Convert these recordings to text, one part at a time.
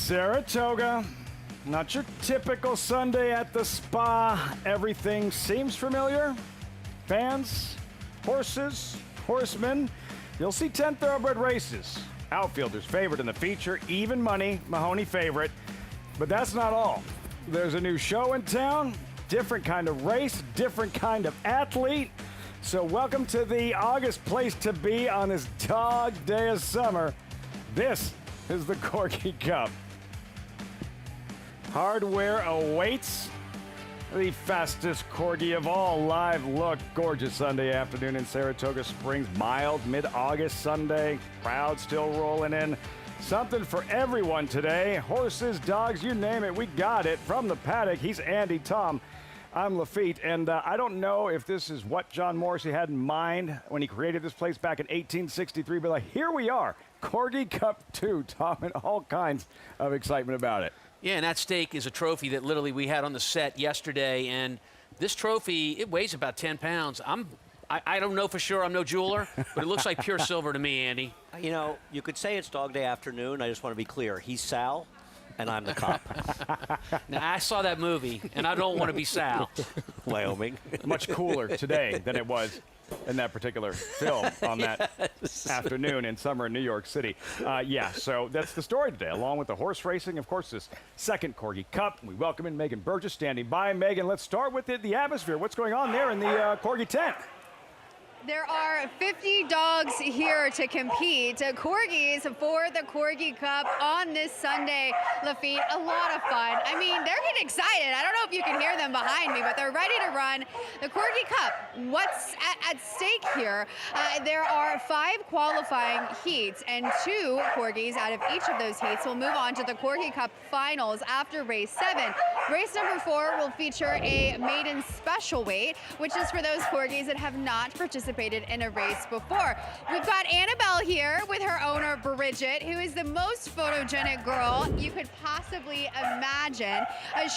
Saratoga, not your typical Sunday at the spa. Everything seems familiar. Fans, horses, horsemen. You'll see 10 thoroughbred races. Outfielders favored in the feature, even money, Mahoney favorite. But that's not all. There's a new show in town, different kind of race, different kind of athlete. So welcome to the August place to be on this dog day of summer. This is the Corgi Cup. Hardware awaits. The fastest Corgi of all. Live look. Gorgeous Sunday afternoon in Saratoga Springs. Mild mid-August Sunday. Crowd still rolling in. Something for everyone today. Horses, dogs, you name it. We got it. From the paddock, he's Andy Tom. I'm Lafitte, and I don't know if this is what John Morrissey had in mind when he created this place back in 1863, but like, here we are. Corgi Cup 2, Tom, and all kinds of excitement about it. Yeah, and that stake is a trophy that literally we had on the set yesterday, and this trophy, it weighs about 10 pounds. I don't know for sure, I'm no jeweler, but it looks like pure silver to me, Andy. You know, you could say it's Dog Day afternoon. I just want to be clear. He's Sal, and I'm the cop. Now, I saw that movie, and I don't want to be Sal. Wyoming. Much cooler today than it was in that particular film on that afternoon in summer in New York City. Yeah, so that's the story today, along with the horse racing. Of course, this second Corgi Cup. We welcome in Megan Burgess standing by. Megan, let's start with the atmosphere. What's going on there in the Corgi tent? There are 50 dogs here to compete. Corgis for the Corgi Cup on this Sunday, Lafitte. A lot of fun. I mean, they're getting excited. I don't know if you can hear them behind me, but they're ready to run the Corgi Cup. What's at stake here? There are 5 qualifying heats, and 2 Corgis out of each of those heats will move on to the Corgi Cup finals after race 7. Race number 4 will feature a maiden special weight, which is for those Corgis that have not participated in a race before. We've got Annabelle here with her owner, Bridget, who is the most photogenic girl you could possibly imagine.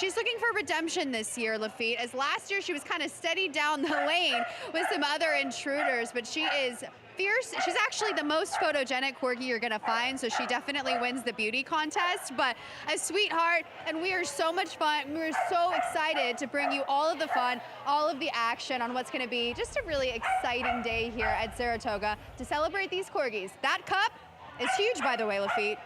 She's looking for redemption this year, Lafitte, as last year she was kind of steady down the lane with some other intruders, but she is fierce. She's actually the most photogenic Corgi you're gonna find, so she definitely wins the beauty contest, but a sweetheart, and we are so much fun. We're so excited to bring you all of the fun, all of the action on what's gonna be just a really exciting day here at Saratoga to celebrate these Corgis. That cup is huge, by the way, Lafitte.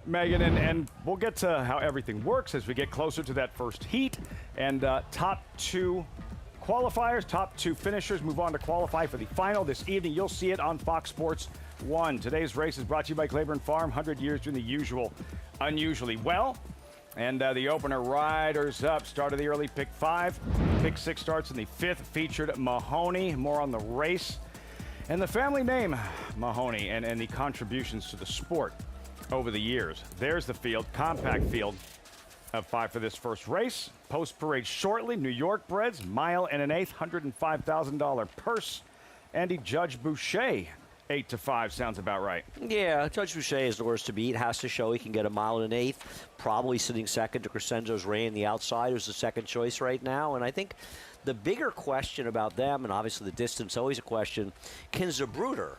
Megan, and we'll get to how everything works as we get closer to that first heat, and top 2 qualifiers, top 2 finishers move on to qualify for the final this evening. You'll see it on Fox Sports 1. Today's race is brought to you by Claiborne Farm, 100 years doing the usual unusually well. And the opener riders up, start of the early pick 5. Pick 6 starts in the 5th, featured Mahoney. More on the race and the family name Mahoney and the contributions to the sport over the years. There's the field, compact field of 5 for this first race. Post parade shortly. New York breds, mile and an eighth, $105,000 purse. Andy, Judge Boucher, 8 to 5 sounds about right. Yeah, Judge Boucher is the worst to beat. Has to show he can get a mile and an eighth. Probably sitting second to Crescendo's Rain, the outside, who's the second choice right now. And I think the bigger question about them, and obviously the distance always a question, can Zapruder,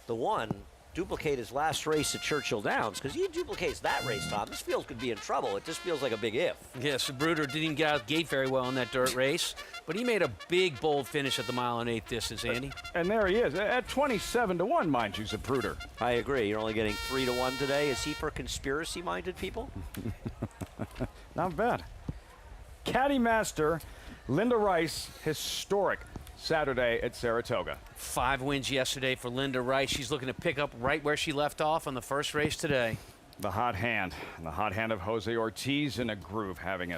the one, duplicate his last race at Churchill Downs? Because he duplicates that race, Tom, this field could be in trouble. It just feels like a big if. Yes, Bruder didn't get out the gate very well in that dirt race, but he made a big, bold finish at the mile and eighth distance, Andy. And there he is, at 27 to 1, mind you, Zapruder. I agree. You're only getting 3 to 1 today. Is he for conspiracy-minded people? Not bad. Caddy Master, Linda Rice, historic Saturday at Saratoga. 5 wins yesterday for Linda Rice. She's looking to pick up right where she left off on the first race today. The hot hand of Jose Ortiz in a groove, having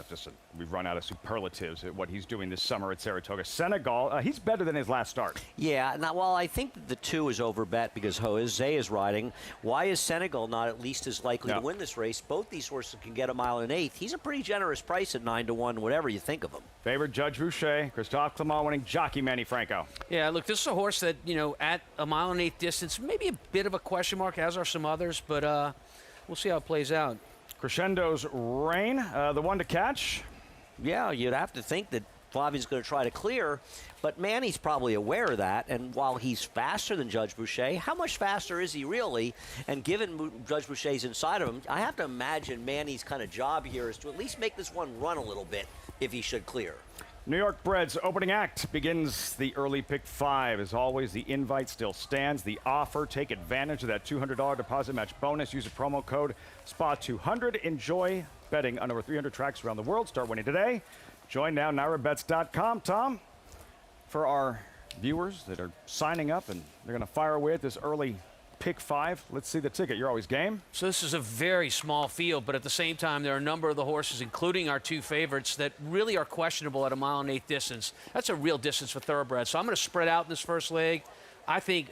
we've run out of superlatives at what he's doing this summer at Saratoga. Senegal, he's better than his last start. Yeah, now, while I think the 2 is overbet because Jose is riding, why is Senegal not at least as likely to win this race? Both these horses can get a mile and an eighth. He's a pretty generous price at 9 to 1, whatever you think of him. Favorite Judge Boucher, Christophe Clement winning jockey Manny Franco. Yeah, look, this is a horse that, you know, at a mile and eighth distance, maybe a bit of a question mark, as are some others, but we'll see how it plays out. Crescendo's Rain, the one to catch. Yeah, you'd have to think that Flavion's going to try to clear, but Manny's probably aware of that. And while he's faster than Judge Boucher, how much faster is he really? And given Judge Boucher's inside of him, I have to imagine Manny's kind of job here is to at least make this one run a little bit if he should clear. New York Bred's opening act begins the early pick 5. As always, the invite still stands. The offer, take advantage of that $200 deposit match bonus. Use a promo code SPA200. Enjoy betting on over 300 tracks around the world. Start winning today. Join now, NyraBets.com. Tom, for our viewers that are signing up and they're going to fire away at this early pick 5. Let's see the ticket. You're always game. So this is a very small field, but at the same time, there are a number of the horses, including our 2 favorites, that really are questionable at a 1.8 mile distance. That's a real distance for thoroughbreds. So I'm going to spread out in this first leg. I think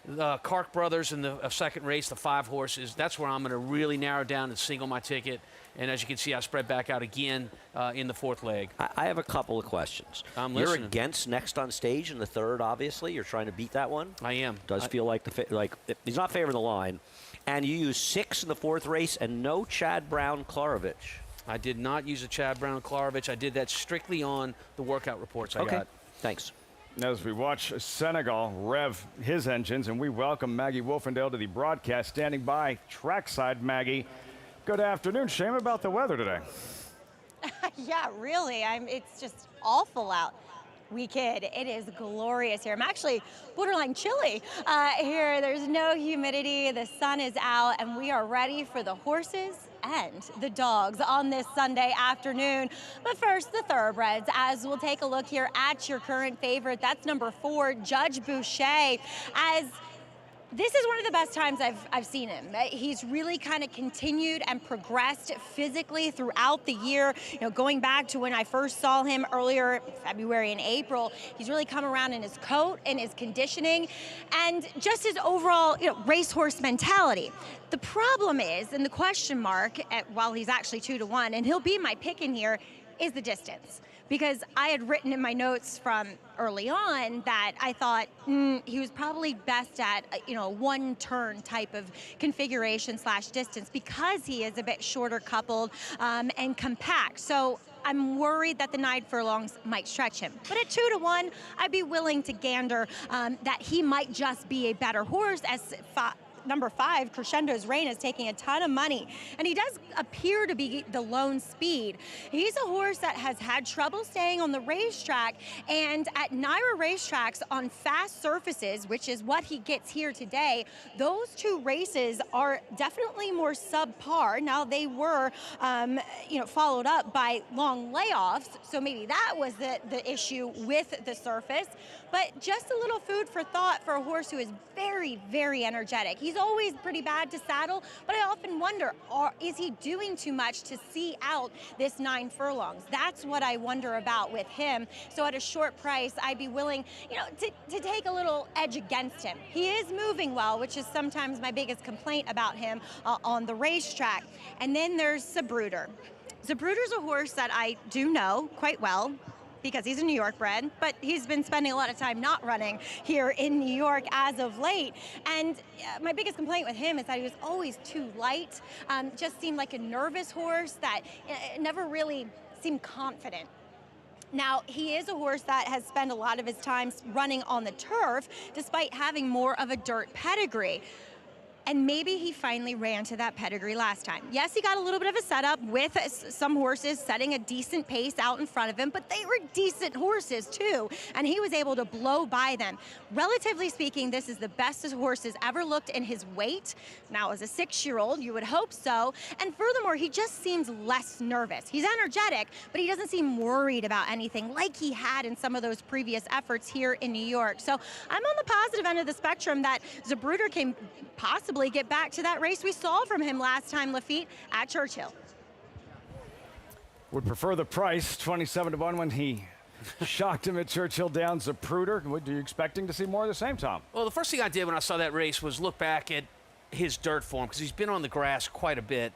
the Clark brothers in the second race, the 5 horses, that's where I'm going to really narrow down and single my ticket. And as you can see, I spread back out again in the 4th leg. I have a couple of questions. I'm You're listening. against next on stage in the 3rd, obviously. You're trying to beat that one. I am. Does feel like he's not favoring the line. And you use 6 in the 4th race and no Chad Brown Klarovich. I did not use a Chad Brown Klarovich. I did that strictly on the workout reports I got. Thanks. As we watch Senegal rev his engines, and we welcome Maggie Wolfendale to the broadcast, standing by trackside. Maggie, good afternoon. Shame about the weather today. Yeah, really. It's just awful out. We kid. It is glorious here. I'm actually borderline chilly here. There's no humidity. The sun is out, and we are ready for the horses and the dogs on this Sunday afternoon. But first, the thoroughbreds, as we'll take a look here at your current favorite. That's number 4, Judge Boucher. As this is one of the best times I've seen him. He's really kind of continued and progressed physically throughout the year. You know, going back to when I first saw him earlier, February and April, he's really come around in his coat and his conditioning and just his overall, racehorse mentality. The problem is, and the question mark, while he's actually 2-1, and he'll be my pick in here, is the distance. Because I had written in my notes from early on that I thought he was probably best at a one-turn type of configuration / distance because he is a bit shorter coupled and compact. So I'm worried that the 9 furlongs might stretch him. But at 2-1, I'd be willing to gander that he might just be a better horse as number 5, Crescendo's Reign, is taking a ton of money, and he does appear to be the lone speed. He's a horse that has had trouble staying on the racetrack, and at Naira racetracks on fast surfaces, which is what he gets here today, those 2 races are definitely more subpar. Now, they were, followed up by long layoffs, so maybe that was the issue with the surface. But just a little food for thought for a horse who is very, very energetic. He's always pretty bad to saddle, but I often wonder, is he doing too much to see out this 9 furlongs? That's what I wonder about with him. So at a short price, I'd be willing, to take a little edge against him. He is moving well, which is sometimes my biggest complaint about him on the racetrack. And then there's Zabruder. Zabruder's a horse that I do know quite well, because he's a New York bred, but he's been spending a lot of time not running here in New York as of late. And my biggest complaint with him is that he was always too light, just seemed like a nervous horse that never really seemed confident. Now, he is a horse that has spent a lot of his time running on the turf, despite having more of a dirt pedigree. And maybe he finally ran to that pedigree last time. Yes, he got a little bit of a setup with some horses setting a decent pace out in front of him, but they were decent horses too, and he was able to blow by them. Relatively speaking, this is the best his horse has ever looked in his weight. Now, as a 6-year-old, you would hope so. And furthermore, he just seems less nervous. He's energetic, but he doesn't seem worried about anything like he had in some of those previous efforts here in New York. So I'm on the positive end of the spectrum that Zabruder can possibly get back to that race we saw from him last time, Lafitte, at Churchill. Would prefer the price, 27-1 when he shocked him at Churchill down Zapruder. What are you expecting to see more of the same, Tom? Well, the first thing I did when I saw that race was look back at his dirt form, because he's been on the grass quite a bit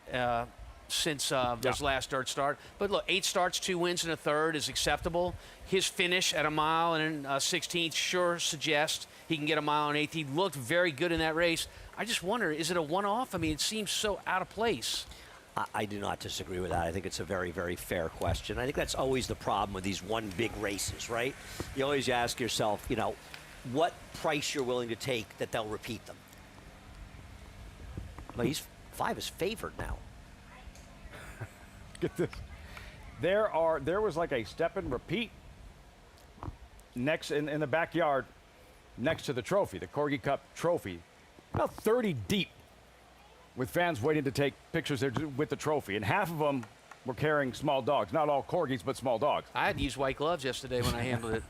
since his last dirt start. But look, 8 starts, 2 wins, and a third is acceptable. His finish at 1 mile and 16th sure suggests he can get 1 mile and 1/8. He looked very good in that race. I just wonder, is it a one-off? I mean, it seems so out of place. I do not disagree with that. I think it's a very, very fair question. I think that's always the problem with these one big races, right? You always ask yourself, what price you're willing to take that they'll repeat them. But he's 5 is favored now. Get this. There was like a step and repeat next in the backyard next to the trophy, the Corgi Cup trophy, about 30 deep, with fans waiting to take pictures there with the trophy, and half of them were carrying small dogs. Not all corgis, but small dogs. I had to use white gloves yesterday when I handled it.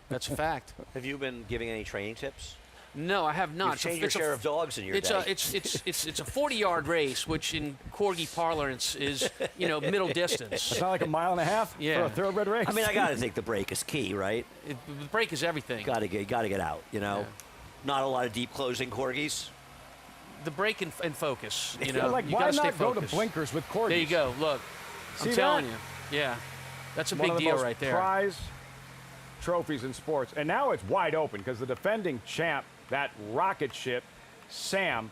That's a fact. Have you been giving any training tips? No, I have not. You've changed your share of dogs in your day. It's a 40-yard race, which in corgi parlance is middle distance. It's not like a mile and a half Yeah. for a thoroughbred race. I mean, I got to think the break is key, right? The break is everything. Got to get out. Not a lot of deep closing corgis. The break and focus. like, you why gotta stay not go to focused. blinkers with corgis? There you go. Look, See I'm telling that? you. Yeah, that's a One big of the deal most right there. Prize trophies in sports, and now it's wide open because the defending champ, that rocket ship, Sam,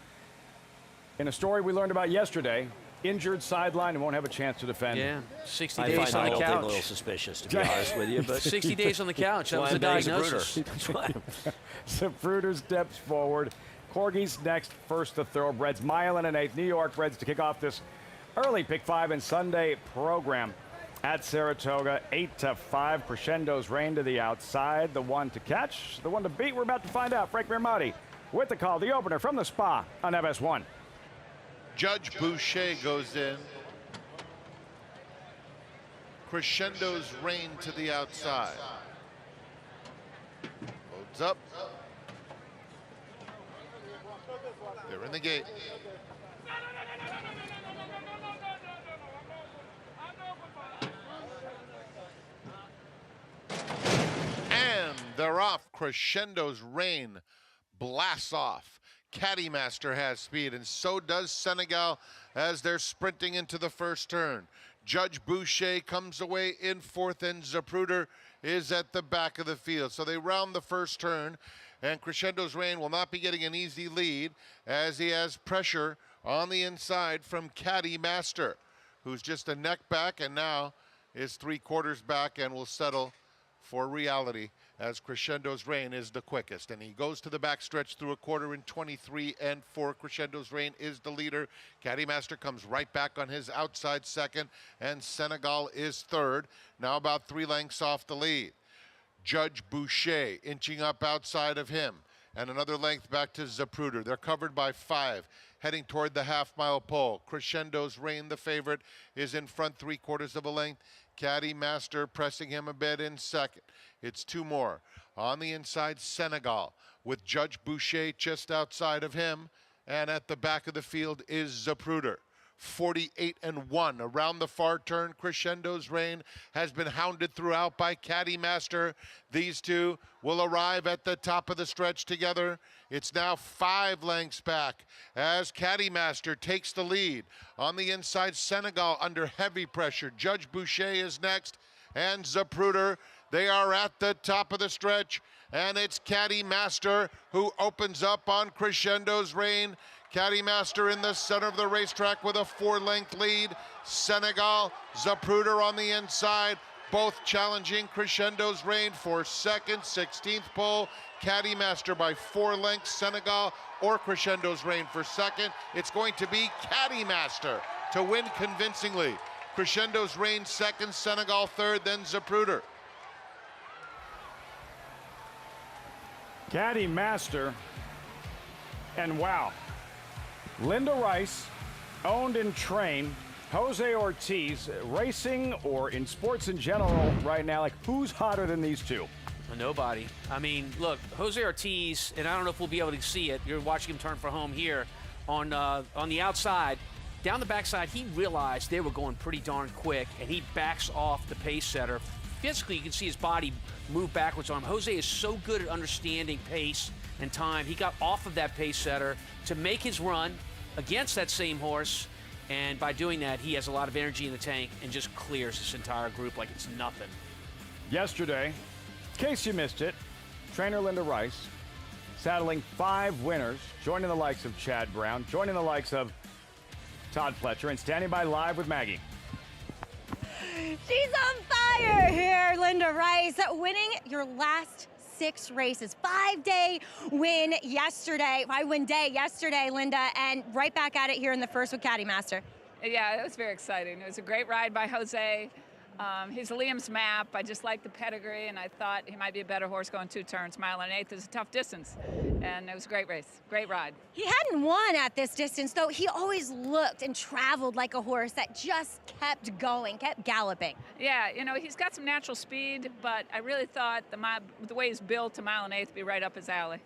in a story we learned about yesterday, injured sideline and won't have a chance to defend. Yeah, 60 I days find on the the whole thing a couch. little suspicious, to be honest with you. But 60 days on the couch. That was the diagnosis. Zapruder steps forward. Corgis next, first the thoroughbreds. Mile and an eighth. New York Reds to kick off this early Pick 5 and Sunday program at Saratoga. 8-5. Crescendo's reign to the outside. The one to catch, the one to beat. We're about to find out. Frank Mirmati with the call. The opener from the Spa on FS1. Judge Boucher goes in. Crescendo's reign to the outside. Loads up. They're in the gate. And they're off. Crescendo's reign blasts off. Caddy Master has speed, and so does Senegal as they're sprinting into the first turn. Judge Boucher comes away in fourth, and Zapruder is at the back of the field. So they round the first turn, and Crescendo's reign will not be getting an easy lead as he has pressure on the inside from Caddy Master, who's just a neck back and now is 3/4 back and will settle for reality as Crescendo's reign is the quickest. And he goes to the backstretch through a quarter in 23 and 4. Crescendo's reign is the leader. Caddy Master comes right back on his outside second, and Senegal is third, now about 3 lengths off the lead. Judge Boucher inching up outside of him, and another length back to Zapruder. They're covered by 5, heading toward the half-mile pole. Crescendo's reign, the favorite, is in front 3/4 of a length. Caddy Master pressing him a bit in second. It's 2 more. On the inside, Senegal, with Judge Boucher just outside of him, and at the back of the field is Zapruder. 48-1 around the far turn. Crescendo's reign has been hounded throughout by Caddy Master. These two will arrive at the top of the stretch together. It's now 5 lengths back as Caddy Master takes the lead. On the inside, Senegal under heavy pressure. Judge Boucher is next, and Zapruder. They are at the top of the stretch, and it's Caddy Master who opens up on Crescendo's reign. Caddy Master in the center of the racetrack with a 4-length lead. Senegal, Zapruder on the inside, both challenging Crescendo's reign for second, 16th pole. Caddy Master by 4 lengths, Senegal or Crescendo's reign for second. It's going to be Caddy Master to win convincingly. Crescendo's reign second, Senegal third, then Zapruder. Caddy Master, and wow. Linda Rice, owned and trained. Jose Ortiz, racing or in sports in general right now, like who's hotter than these two? Nobody. I mean, look, Jose Ortiz, and I don't know if we'll be able to see it. You're watching him turn for home here on the outside. Down the backside, he realized they were going pretty darn quick, and he backs off the pace setter. Physically, you can see his body move backwards on him. Jose is so good at understanding pace and time. He got off of that pace setter to make his run against that same horse, and by doing that, he has a lot of energy in the tank and just clears this entire group like it's nothing. Yesterday, in case you missed it, trainer Linda Rice saddling 5 winners, joining the likes of Chad Brown, joining the likes of Todd Fletcher, and standing by live with Maggie. She's on fire here, Linda Rice, winning your last 6 races. 5-day win yesterday, 5-win day yesterday, Linda, and right back at it here in the first with Caddy Master. Yeah, it was very exciting. It was a great ride by Jose. He's Liam's map. I just like the pedigree, and I thought he might be a better horse going 2 turns. Mile and 1/8 is a tough distance, and it was a great race, great ride. He hadn't won at this distance, though. He always looked and traveled like a horse that just kept going, kept galloping. Yeah, you know, he's got some natural speed, but I really thought the way he's built to Mile and 1/8 would be right up his alley.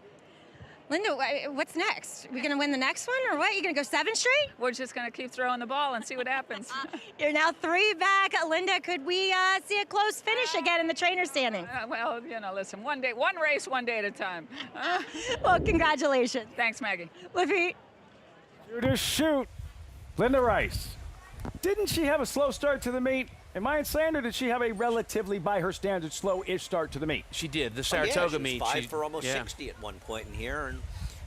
Linda, what's next? Are we going to win the next one, or what? You going to go 7 straight? We're just going to keep throwing the ball and see what happens. You're now 3 back. Linda, could we see a close finish again in the trainer's standing? Well, you know, listen, one race, one day at a time. Well, congratulations. Thanks, Maggie. Lafitte. Shoot. Linda Rice. Didn't she have a slow start to the meet? Am I insane, or did she have a relatively, by her standards, slow-ish start to the meet? She did. The Yeah, Saratoga she was meet. 5 for almost 60 at one point in here, and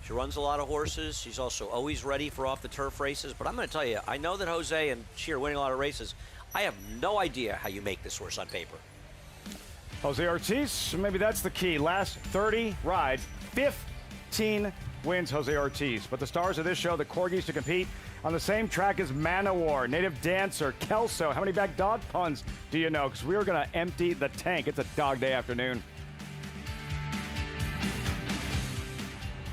she runs a lot of horses. She's also always ready for off-the-turf races. But I'm going to tell you, I know that Jose and she are winning a lot of races. I have no idea how you make this horse on paper. Jose Ortiz, maybe that's the key. Last 30 rides, 15 wins Jose Ortiz. But the stars of this show, the Corgis, to compete on the same track as Manowar, Native Dancer, Kelso. How many back dog puns do you know? Because we're going to empty the tank. It's a dog day afternoon.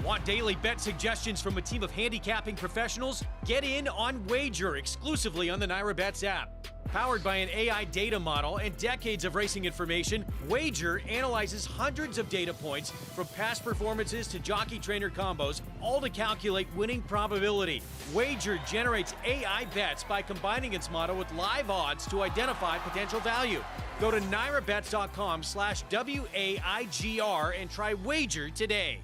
Want daily bet suggestions from a team of handicapping professionals? Get in on Wager exclusively on the NyraBets app. Powered by an AI data model and decades of racing information, Wager analyzes hundreds of data points from past performances to jockey-trainer combos, all to calculate winning probability. Wager generates AI bets by combining its model with live odds to identify potential value. Go to nyrabets.com/WAIGR and try Wager today.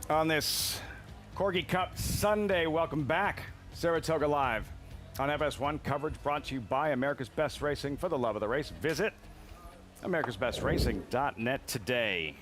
On this Corgi Cup Sunday, welcome back. Saratoga Live on FS1. Coverage brought to you by America's Best Racing. For the love of the race, visit americasbestracing.net today.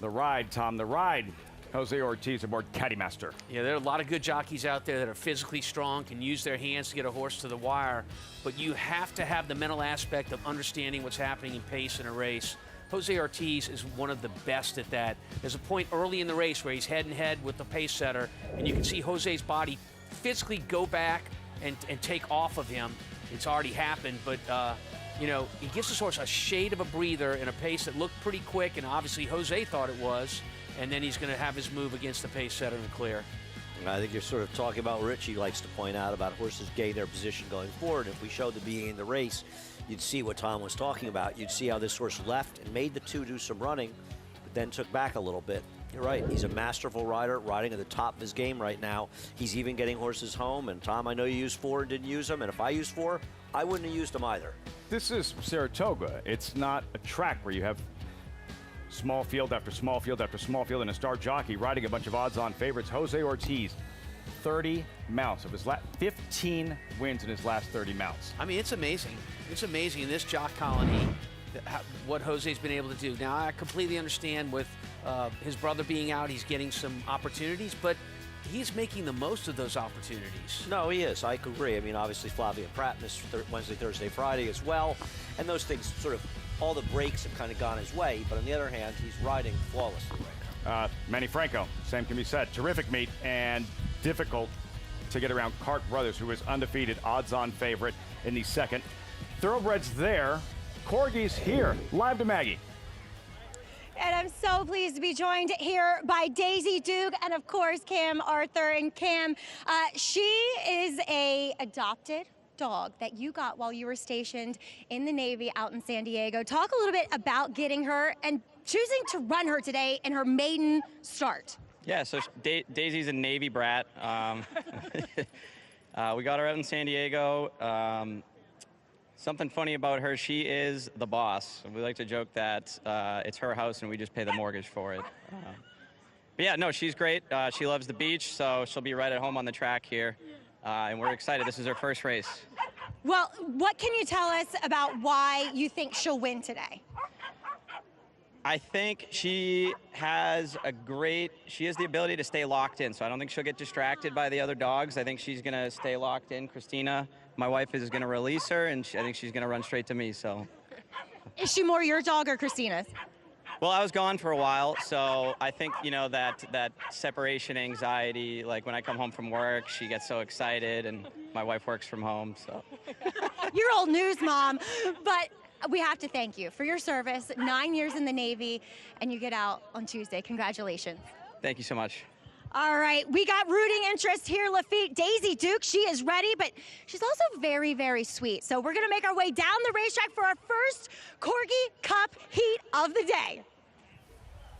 The ride, Tom, the ride. Jose Ortiz aboard Caddy Master. Yeah, there are a lot of good jockeys out there that are physically strong, can use their hands to get a horse to the wire, but you have to have the mental aspect of understanding what's happening in pace in a race. Jose Ortiz is one of the best at that. There's a point early in the race where he's head and head with the pace setter, and you can see Jose's body physically go back and take off of him. it's already happened, but you know, he gives this horse a shade of a breather in a pace that looked pretty quick, and obviously Jose thought it was, and then he's going to have his move against the pace setter and clear. I think you're sort of talking about what Richie likes to point out about horses gain their position going forward. If we showed the beginning of the race, you'd see what Tom was talking about. You'd see how this horse left and made the two do some running, but then took back a little bit. You're right. He's a masterful rider, riding at the top of his game right now. He's even getting horses home. And Tom, I know you used 4 and didn't use them. And if I used 4, I wouldn't have used them either. This is Saratoga. It's not a track where you have small field after small field after small field and a star jockey riding a bunch of odds-on favorites. Jose Ortiz, 30 mounts of his 15 wins in his last 30 mounts. I mean, it's amazing. It's amazing in this jock colony what Jose's been able to do. Now, I completely understand with his brother being out, he's getting some opportunities, but he's making the most of those opportunities. No, he is. I agree. I mean, obviously, Flavia Pratt missed Wednesday, Thursday, Friday as well. And those things sort of, all the breaks have kind of gone his way. But on the other hand, he's riding flawlessly right now. Manny Franco, same can be said. Terrific meet and difficult to get around Cart Brothers, who is undefeated, odds-on favorite in the second. Thoroughbreds there. Corgis here. Live to Maggie. And I'm so pleased to be joined here by Daisy Duke and, of course, Cam Arthur. And Cam, she is a adopted dog that you got while you were stationed in the Navy out in San Diego. Talk a little bit about getting her and choosing to run her today in her maiden start. Yeah, so Daisy's a Navy brat. We got her out in San Diego. Something funny about her, she is the boss. We like to joke that it's her house and we just pay the mortgage for it. But yeah, no, she's great. She loves the beach, so she'll be right at home on the track here. And we're excited. This is her first race. Well, what can you tell us about why you think she'll win today? I think she has the ability to stay locked in, so I don't think she'll get distracted by the other dogs. I think she's gonna stay locked in. Christina, my wife, is gonna release her, and I think she's gonna run straight to me, so. Is she more your dog or Christina's? Well, I was gone for a while, so I think, you know, that separation anxiety, like when I come home from work, she gets so excited, and my wife works from home, so. You're old news, Mom, but we have to thank you for your service, 9 years in the Navy, and you get out on Tuesday. Congratulations. Thank you so much. All right, we got rooting interest here, Lafitte. Daisy Duke, she is ready, but she's also very, very sweet. So we're gonna make our way down the racetrack for our first Corgi Cup heat of the day.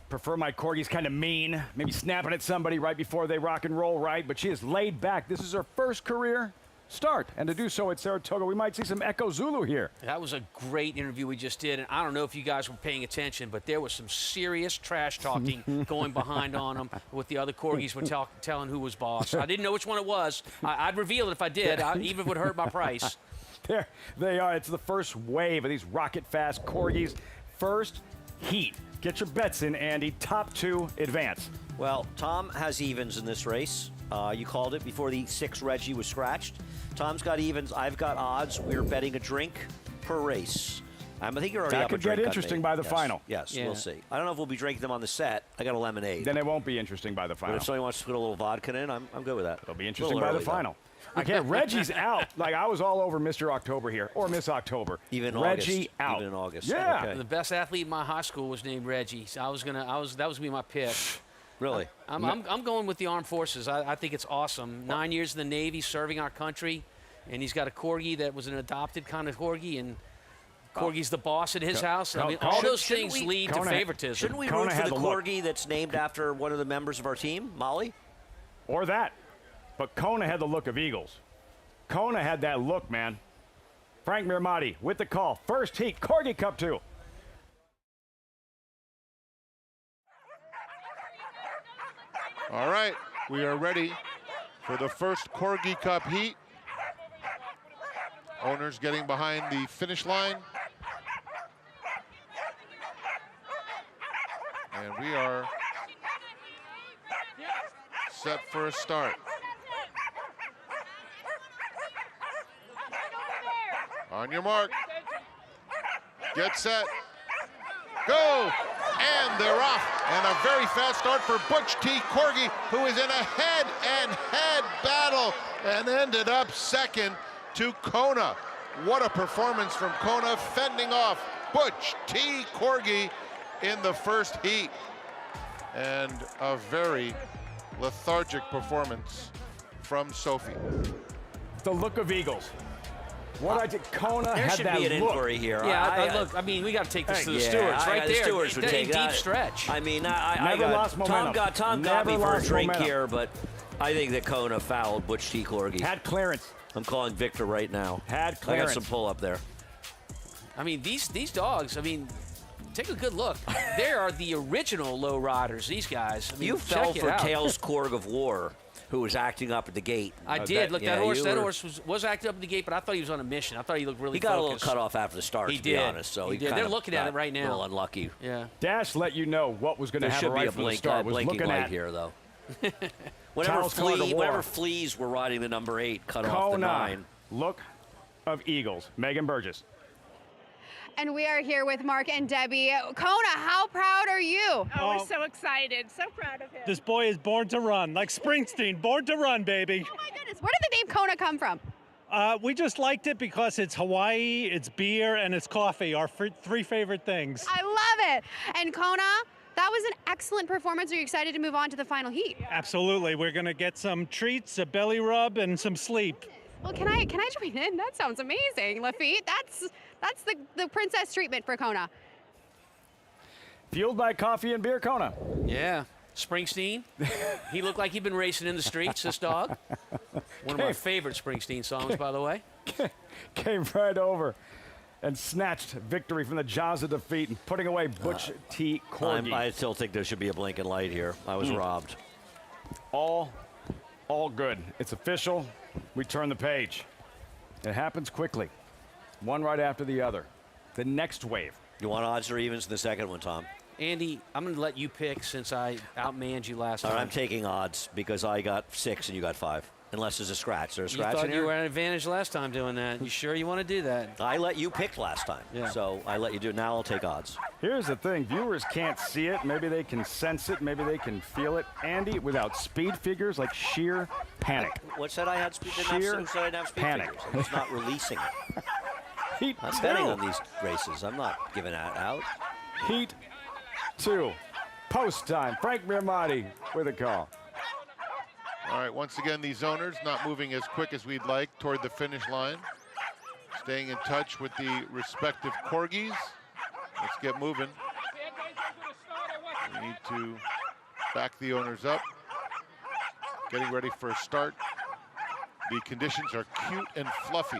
Prefer my Corgis kind of mean, maybe snapping at somebody right before they rock and roll, right? But she is laid back. This is her first career start, and to do so at Saratoga, we might see some Echo Zulu here. That was a great interview we just did, and I don't know if you guys were paying attention, but there was some serious trash talking going behind on them with the other Corgis were telling who was boss. I didn't know which one it was. I'd reveal it if I did, even if it would hurt my price. There they are. It's the first wave of these rocket-fast Corgis. First heat. Get your bets in, Andy. Top 2 advance. Well, Tom has evens in this race. You called it before the 6 Reggie was scratched. Tom's got evens. I've got odds. We're betting a drink per race. I think you're already that up could a drink get interesting by the final. Yes, yeah. We'll see. I don't know if we'll be drinking them on the set. I got a lemonade. Then it won't be interesting by the final. But if somebody wants to put a little vodka in, I'm good with that. It'll be interesting by the final. I can't. Reggie's out. Like, I was all over Mr. October here, or Miss October. Even in Reggie August. out. Even in August. Yeah. Okay. The best athlete in my high school was named Reggie. So that was gonna be my pick. Really? I'm going with the armed forces. I think it's awesome. 9 years in the Navy, serving our country, and he's got a Corgi that was an adopted kind of Corgi, and Corgi's the boss at his house. I mean, all those things lead to favoritism. Shouldn't we root for the Corgi that's named after one of the members of our team, Molly? Or that. But Kona had the look of Eagles. Kona had that look, man. Frank Mirmati with the call. First heat, Corgi Cup 2. All right, we are ready for the first Corgi Cup heat. Owners getting behind the finish line. And we are set for a start. On your mark. Get set. Go! And they're off. And a very fast start for Butch T. Corgi, who is in a head-and-head battle and ended up second to Kona. What a performance from Kona, fending off Butch T. Corgi in the first heat. And a very lethargic performance from Sophie. The look of Eagles. What I did, Kona There had should that be an look. inquiry here. Look, I mean, we got to take this to the stewards right the there. stewards would take deep that. stretch. I mean, Never lost momentum. Tom got Never me for a lost drink momentum. here, but I think that Kona fouled Butch T. Corgi. Had clearance. I'm calling Victor right now. Had I clearance. got some pull up there. I mean, these dogs, I mean, take a good look. They are the original low riders, these guys. I mean, You fell check it for out. Tails Korg of War, who was acting up at the gate. I did. Look, yeah, that you horse was acting up at the gate, but I thought he was on a mission. I thought he looked really He got focused. a little cut off after the start, He to be did. honest. So He did. kind They're of looking at got it right now. A little unlucky. Yeah. Dash let you know what was going to There happen should be right a from the blink, start. Was blinking looking light at here, though. Charles Korg of War. Whenever fleas were riding the number 8, cut off the Kona. 9. Look of Eagles. Megan Burgess. And we are here with Mark and Debbie. Kona, how proud are you? Oh, we're so excited. So proud of him. This boy is born to run, like Springsteen, born to run, baby. Oh my goodness, where did the name Kona come from? We just liked it because it's Hawaii, it's beer, and it's coffee, our 3 favorite things. I love it. And Kona, that was an excellent performance. Are you excited to move on to the final heat? Absolutely. We're going to get some treats, a belly rub, and some sleep. Well, can I join in? That sounds amazing, Lafitte. That's the princess treatment for Kona. Fueled by coffee and beer, Kona. Yeah. Springsteen. He looked like he'd been racing in the streets, this dog. One of my favorite Springsteen songs, by the way. Came right over and snatched victory from the jaws of defeat and putting away Butch T. Corgi. I still think there should be a blinking light here. I was robbed. All good. It's official. We turn the page. It happens quickly. One right after the other. The next wave. You want odds or evens in the second one, Tom? Andy, I'm going to let you pick since I outmanned you last All time. right, I'm taking odds because I got 6 and you got 5. Unless there's a scratch. There's a You scratch thought in you here? were at an advantage last time doing that. You sure you want to do that? I let you pick last time. Yeah. So I let you do it. Now I'll take odds. Here's the thing. Viewers can't see it. Maybe they can sense it. Maybe they can feel it. Andy, without speed figures, like sheer panic. What said I had speed? Sheer Who said I didn't have speed panic. figures? I was not releasing it. Heat I'm 2. betting on these races. I'm not giving that out. Heat 2. Post time. Frank Mirmati with a call. All right, once again, these owners not moving as quick as we'd like toward the finish line. Staying in touch with the respective corgis. Let's get moving. We need to back the owners up. Getting ready for a start. The conditions are cute and fluffy.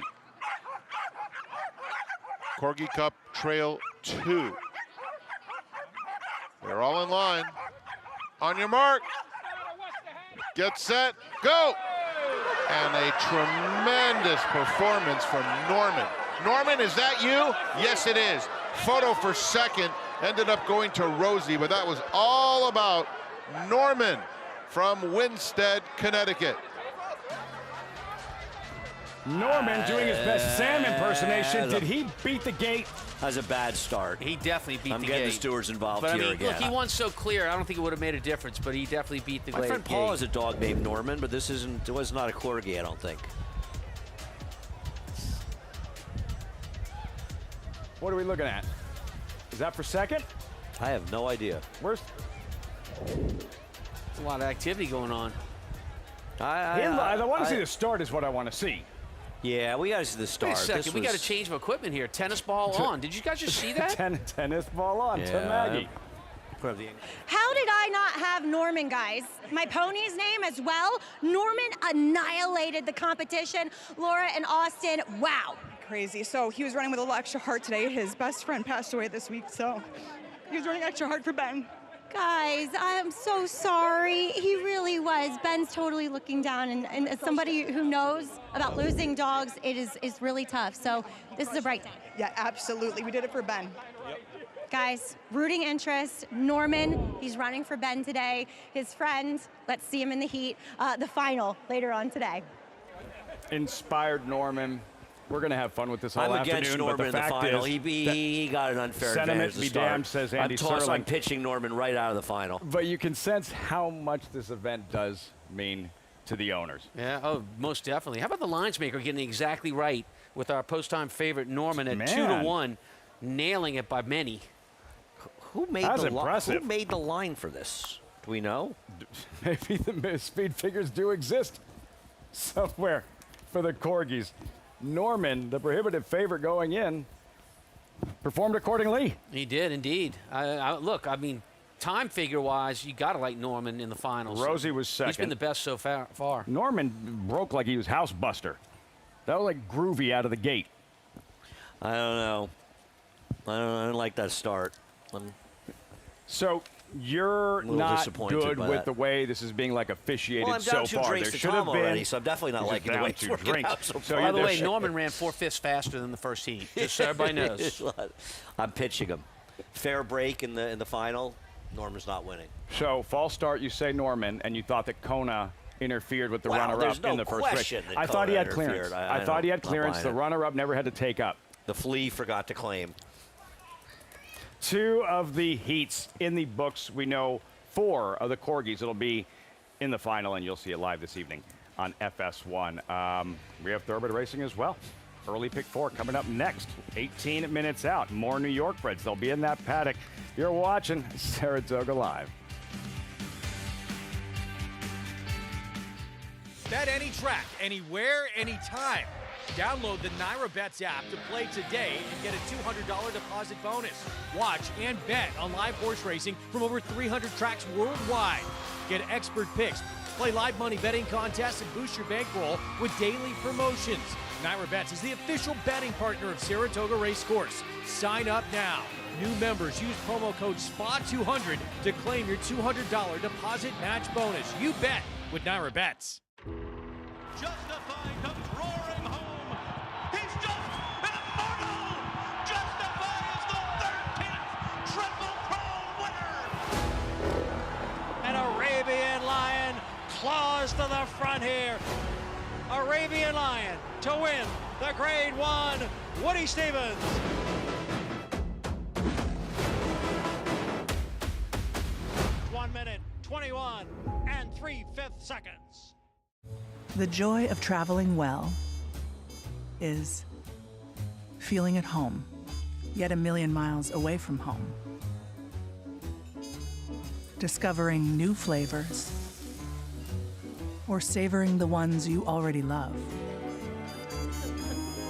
Corgi Cup Trail 2. They're all in line. On your mark. Get set, go! And a tremendous performance from Norman. Norman, is that you? Yes, it is. Photo for second, ended up going to Rosie, but that was all about Norman from Winstead, Connecticut. Norman doing his best Sam impersonation. Did he beat the gate? That was a bad start. He definitely beat I'm the getting gate. the stewards involved But I here mean, again. look, he won so clear. I don't think it would have made a difference, but he definitely beat the My friend gate. Paul has a dog named Norman, but this isn't. It was not a corgi, I don't think. What are we looking at? Is that for second? I have no idea. Where's There's a lot of activity going on. I want to see the start is what I want to see. Yeah, we got to see the Wait start. a second. This We got a was- change of equipment here. Tennis ball on. Did you guys just see that? Tennis ball on to Yeah. Maggie. Put up the- How did I not have Norman, guys? My pony's name as well. Norman annihilated the competition. Laura and Austin, wow. Crazy. So he was running with a little extra heart today. His best friend passed away this week, so he was running extra hard for Ben. Guys, I'm so sorry. He really was. Ben's totally looking down, and as somebody who knows about losing dogs, it is really tough. So this is a bright day. Yeah, absolutely. We did it for Ben. Guys, rooting interest. Norman, he's running for Ben today. His friend, let's see him in the heat. The final later on today. Inspired Norman. We're going to have fun with this all I'm afternoon. against but Norman in the fact final. is He got an unfair sentiment advantage to be start. damned, says Andy I'm Serling. pitching Norman right out of the final. But you can sense how much this event does mean to the owners. Yeah, oh, most definitely. How about the lines maker getting it exactly right with our post-time favorite Norman at 2-1, nailing it by many. Who made That's the impressive. Who made the line for this? Do we know? Maybe the speed figures do exist somewhere for the Corgis. Norman, the prohibitive favorite going in, performed accordingly. He did indeed. Look, I mean, time figure-wise, you got to like Norman in the finals. Rosie was second. He's been the best so far. Norman broke like he was House Buster. That was like groovy out of the gate. I don't know. I don't like that start. So you're not disappointed good by with that. the way this is being like officiated Well, I'm so down 2 far. drinks There to should have Tom been already, so I'm definitely not He's liking the down way it's 2 working drinks. out so So far. By the you're way, just- Norman ran 4/5 faster than the first heat, just so everybody knows. I'm pitching him. Fair break in the final. Norman's not winning. So false start, you say Norman, and you thought that Kona interfered with the runner-up there's no in the first race. question that I thought he Kona had clearance. interfered. I thought he had not clearance. buying The it. runner-up never had to take up. The flea forgot to claim. 2 of the heats in the books. We know 4 of the Corgis that'll be in the final, and you'll see it live this evening on FS1. We have thoroughbred racing as well. Early pick 4 coming up next. 18 minutes out. More New York breds. They'll be in that paddock. You're watching Saratoga Live. Bet any track, anywhere, anytime. Download the NyraBets app to play today and get a $200 deposit bonus. Watch and bet on live horse racing from over 300 tracks worldwide. Get expert picks, play live money betting contests, and boost your bankroll with daily promotions. NyraBets is the official betting partner of Saratoga Racecourse. Sign up now. New members use promo code SPA200 to claim your $200 deposit match bonus. You bet with NyraBets. Justify comes roaring home. He's just an immortal. Justify is the 13th Triple Crown winner. An Arabian Lion claws to the front here. Arabian Lion to win the Grade 1 Woody Stevens. One minute, 21 and 3/5 seconds. The joy of traveling well is feeling at home, yet a million miles away from home. Discovering new flavors or savoring the ones you already love.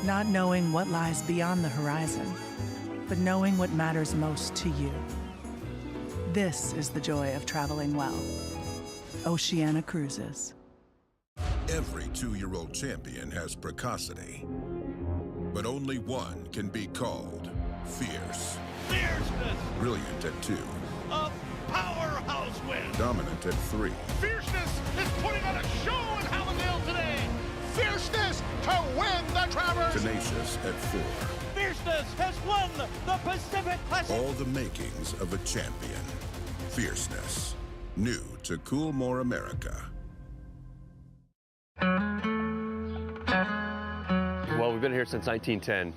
Not knowing what lies beyond the horizon, but knowing what matters most to you. This is the joy of traveling well. Oceana Cruises. Every 2-year-old champion has precocity, but only one can be called fierce. Fierceness. Brilliant at 2. A powerhouse win. Dominant at 3. Fierceness is putting on a show in Hallandale today. Fierceness to win the Travers. Tenacious at 4. Fierceness has won the Pacific Classic. All the makings of a champion. Fierceness. New to Coolmore America. Well, we've been here since 1910.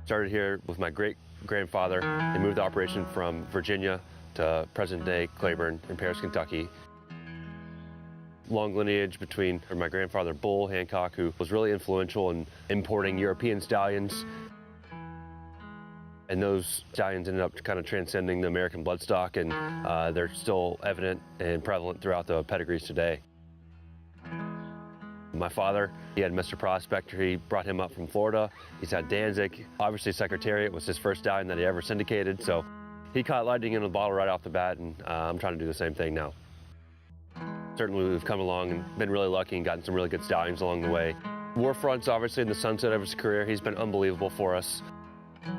Started here with my great-grandfather. They moved the operation from Virginia to present-day Claiborne in Paris, Kentucky. Long lineage between my grandfather, Bull Hancock, who was really influential in importing European stallions. And those stallions ended up kind of transcending the American bloodstock, and they're still evident and prevalent throughout the pedigrees today. My father, he had Mr. Prospector. He brought him up from Florida. He's had Danzig. Obviously, Secretariat was his first stallion that he ever syndicated, so he caught lightning in the bottle right off the bat, and I'm trying to do the same thing now. Certainly, we've come along and been really lucky and gotten some really good stallions along the way. Warfront's obviously in the sunset of his career. He's been unbelievable for us.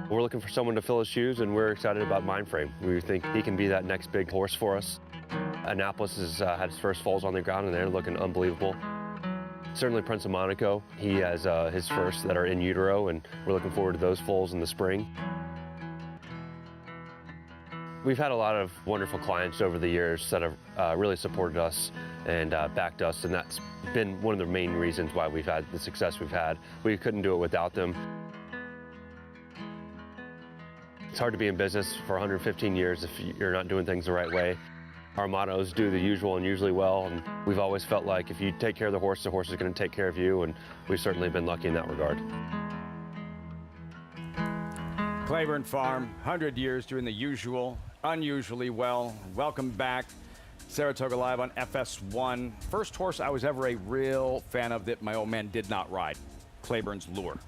We're looking for someone to fill his shoes, and we're excited about Mindframe. We think he can be that next big horse for us. Annapolis has had his first foals on the ground, and they're looking unbelievable. Certainly Prince of Monaco, he has his first that are in utero, and we're looking forward to those foals in the spring. We've had a lot of wonderful clients over the years that have really supported us and backed us, and that's been one of the main reasons why we've had the success we've had. We couldn't do it without them. It's hard to be in business for 115 years if you're not doing things the right way. Our motto is do the usual and usually well, and we've always felt like if you take care of the horse is going to take care of you, and we've certainly been lucky in that regard. Claiborne Farm, 100 years doing the usual, unusually well. Welcome back. Saratoga Live on FS1. First horse I was ever a real fan of that my old man did not ride. Claiborne's Lure.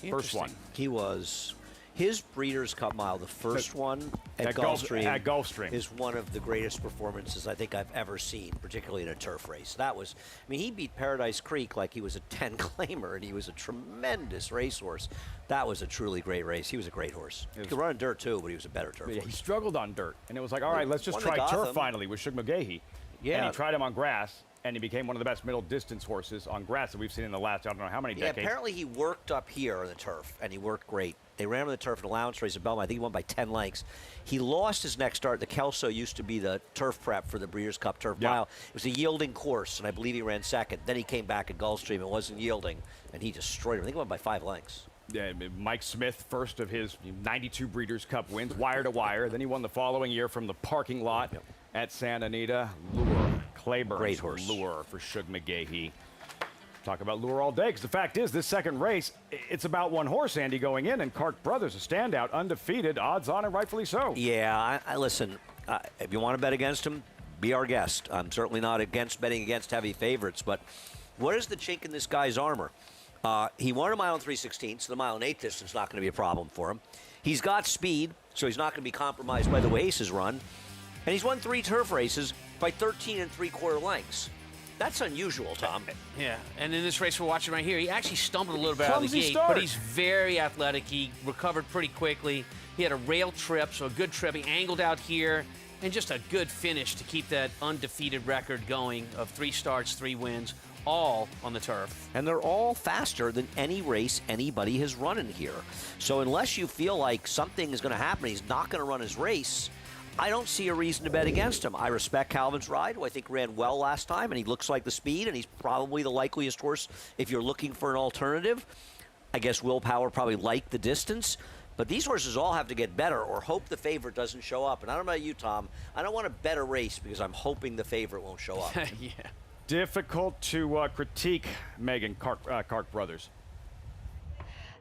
First one. He was his Breeders' Cup Mile, the first one at Gulfstream, is one of the greatest performances I think I've ever seen, particularly in a turf race. That was, I mean, he beat Paradise Creek like he was a 10-claimer, and he was a tremendous racehorse. That was a truly great race. He was a great horse. He could run in dirt too, but he was a better turf horse. He struggled on dirt, and it was like, all right, let's just try turf finally with Shug McGahee. Yeah. And he tried him on grass, and he became one of the best middle distance horses on grass that we've seen in the last, I don't know how many decades. Yeah, apparently he worked up here on the turf, and he worked great. They ran him on the turf in the allowance race at Belmont. I think he won by 10 lengths. He lost his next start. The Kelso used to be the turf prep for the Breeders' Cup Turf Mile. It was a yielding course, and I believe he ran second. Then he came back at Gulfstream and wasn't yielding, and he destroyed him. I think he won by 5 lengths. Yeah, Mike Smith, first of his 92 Breeders' Cup wins, wire to wire. Then he won the following year from the parking lot at Santa Anita. Lure, Claiborne's Great horse. Lure for Shug McGahee. Talk about Lure all day, because the fact is, this second race, it's about one horse, Andy, going in, and Clark Brothers, a standout, undefeated, odds on, and rightfully so. Yeah, I listen, if you want to bet against him, be our guest. I'm certainly not against betting against heavy favorites, but what is the chink in this guy's armor? He won a mile and 3/16, so the mile and 8 distance is not going to be a problem for him. He's got speed, so he's not going to be compromised by the way Aces run. And he's won 3 turf races by 13 3/4 lengths. That's unusual, Tom. Yeah, and in this race we're watching right here, he actually stumbled a little bit out of the Clumsy gate, start. but he's very athletic. He recovered pretty quickly. He had a rail trip, so a good trip. He angled out here, and just a good finish to keep that undefeated record going of 3 starts, 3 wins, all on the turf. And they're all faster than any race anybody has run in here. So unless you feel like something is going to happen, he's not going to run his race, I don't see a reason to bet against him. I respect Calvin's ride, who I think ran well last time, and he looks like the speed, and he's probably the likeliest horse if you're looking for an alternative. I guess Willpower probably liked the distance, but these horses all have to get better or hope the favorite doesn't show up. And I don't know about you, Tom. I don't want to bet a race because I'm hoping the favorite won't show up. Yeah. Difficult to critique Megan Clark Brothers.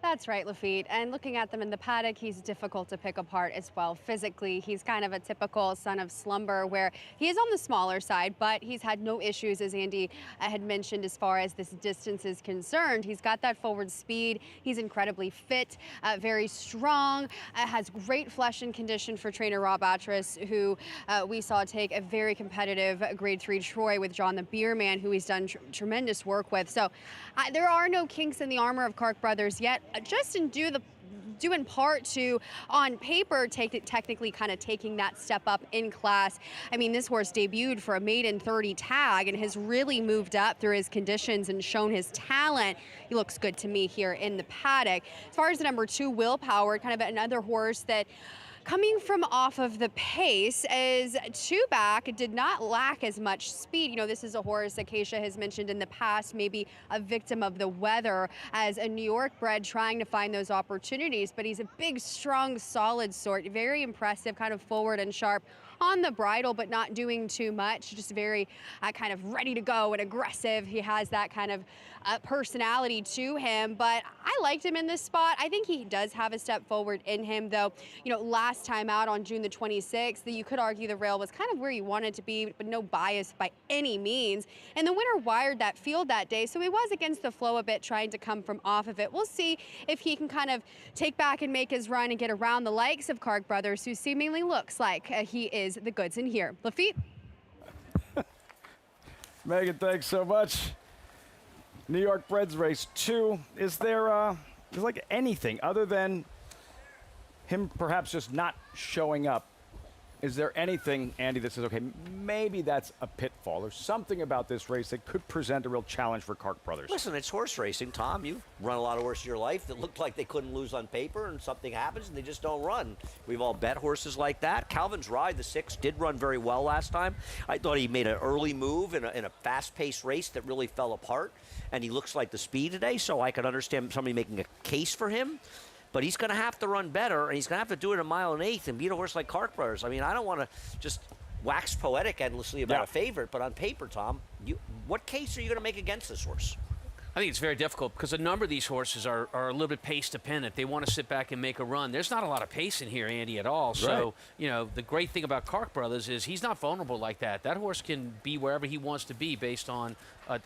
That's right, Lafitte. And looking at them in the paddock, he's difficult to pick apart as well. Physically, he's kind of a typical son of slumber where he is on the smaller side, but he's had no issues, as Andy had mentioned, as far as this distance is concerned. He's got that forward speed. He's incredibly fit, very strong, has great flesh and condition for trainer Rob Atras, who we saw take a very competitive Grade 3 Troy with John the Beerman, who he's done tremendous work with. So there are no kinks in the armor of Clark Brothers yet. Just due in part to, on paper, technically kind of taking that step up in class. I mean, this horse debuted for a maiden 30 tag and has really moved up through his conditions and shown his talent. He looks good to me here in the paddock. As far as the number 2, Willpower, kind of another horse that, coming from off of the pace, as 2-back did not lack as much speed. You know, this is a horse Acacia has mentioned in the past, maybe a victim of the weather as a New York bred trying to find those opportunities, but he's a big, strong, solid sort, very impressive, kind of forward and sharp on the bridle, but not doing too much, just very kind of ready to go and aggressive. He has that kind of personality to him, but I liked him in this spot. I think he does have a step forward in him, though. You know, last time out on June the 26th, you could argue the rail was kind of where you wanted to be, but no bias by any means. And the winner wired that field that day, so he was against the flow a bit, trying to come from off of it. We'll see if he can kind of take back and make his run and get around the likes of Clark Brothers, who seemingly looks like he is the goods in here. Lafitte? Megan, thanks so much. New York Breds race 2. Is there like anything other than him perhaps just not showing up? Is there anything, Andy, that says, okay, maybe that's a pitfall or something about this race that could present a real challenge for Clark Brothers? Listen, it's horse racing, Tom. You've run a lot of horses in your life that looked like they couldn't lose on paper, and something happens and they just don't run. We've all bet horses like that. Calvin's Ride, the 6, did run very well last time. I thought he made an early move in a fast-paced race that really fell apart, and he looks like the speed today, so I could understand somebody making a case for him. But he's going to have to run better, and he's going to have to do it a mile and 1/8 and beat a horse like Clark Brothers. I mean, I don't want to just wax poetic endlessly about a favorite, but on paper, Tom, what case are you going to make against this horse? I think it's very difficult because a number of these horses are a little bit pace dependent. They want to sit back and make a run. There's not a lot of pace in here, Andy, at all. So, you know, the great thing about Kark Brothers is he's not vulnerable like that. That horse can be wherever he wants to be based on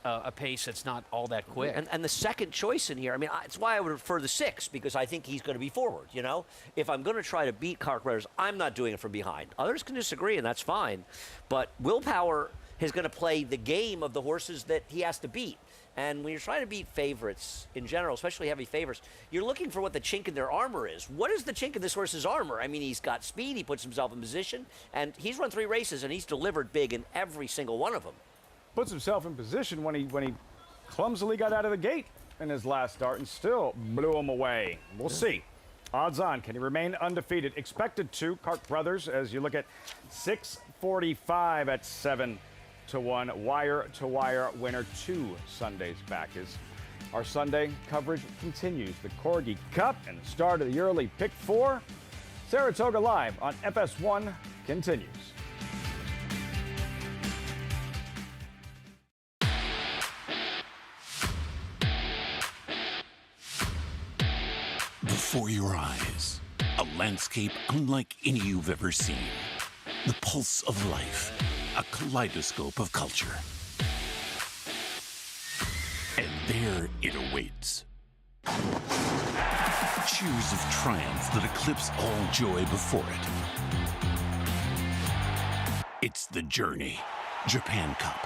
a pace that's not all that quick. And the second choice in here, I mean, it's why I would prefer the 6, because I think he's going to be forward, you know? If I'm going to try to beat Kark Brothers, I'm not doing it from behind. Others can disagree, and that's fine. But Willpower is going to play the game of the horses that he has to beat. And when you're trying to beat favorites in general, especially heavy favorites, you're looking for what the chink in their armor is. What is the chink in this horse's armor? I mean, he's got speed, he puts himself in position, and he's run 3 races, and he's delivered big in every single one of them. Puts himself in position when he clumsily got out of the gate in his last start and still blew him away. We'll see. Odds on, can he remain undefeated? Expected to. Kark Brothers, as you look at 645 at 7-1, wire-to-wire winner 2 Sundays back. As our Sunday coverage continues, the Corgi Cup and the start of the early Pick 4. Saratoga Live on FS1 continues. Before your eyes, a landscape unlike any you've ever seen. The pulse of life, a kaleidoscope of culture. And there it awaits. Cheers of triumph that eclipse all joy before it. It's the Journey, Japan Cup.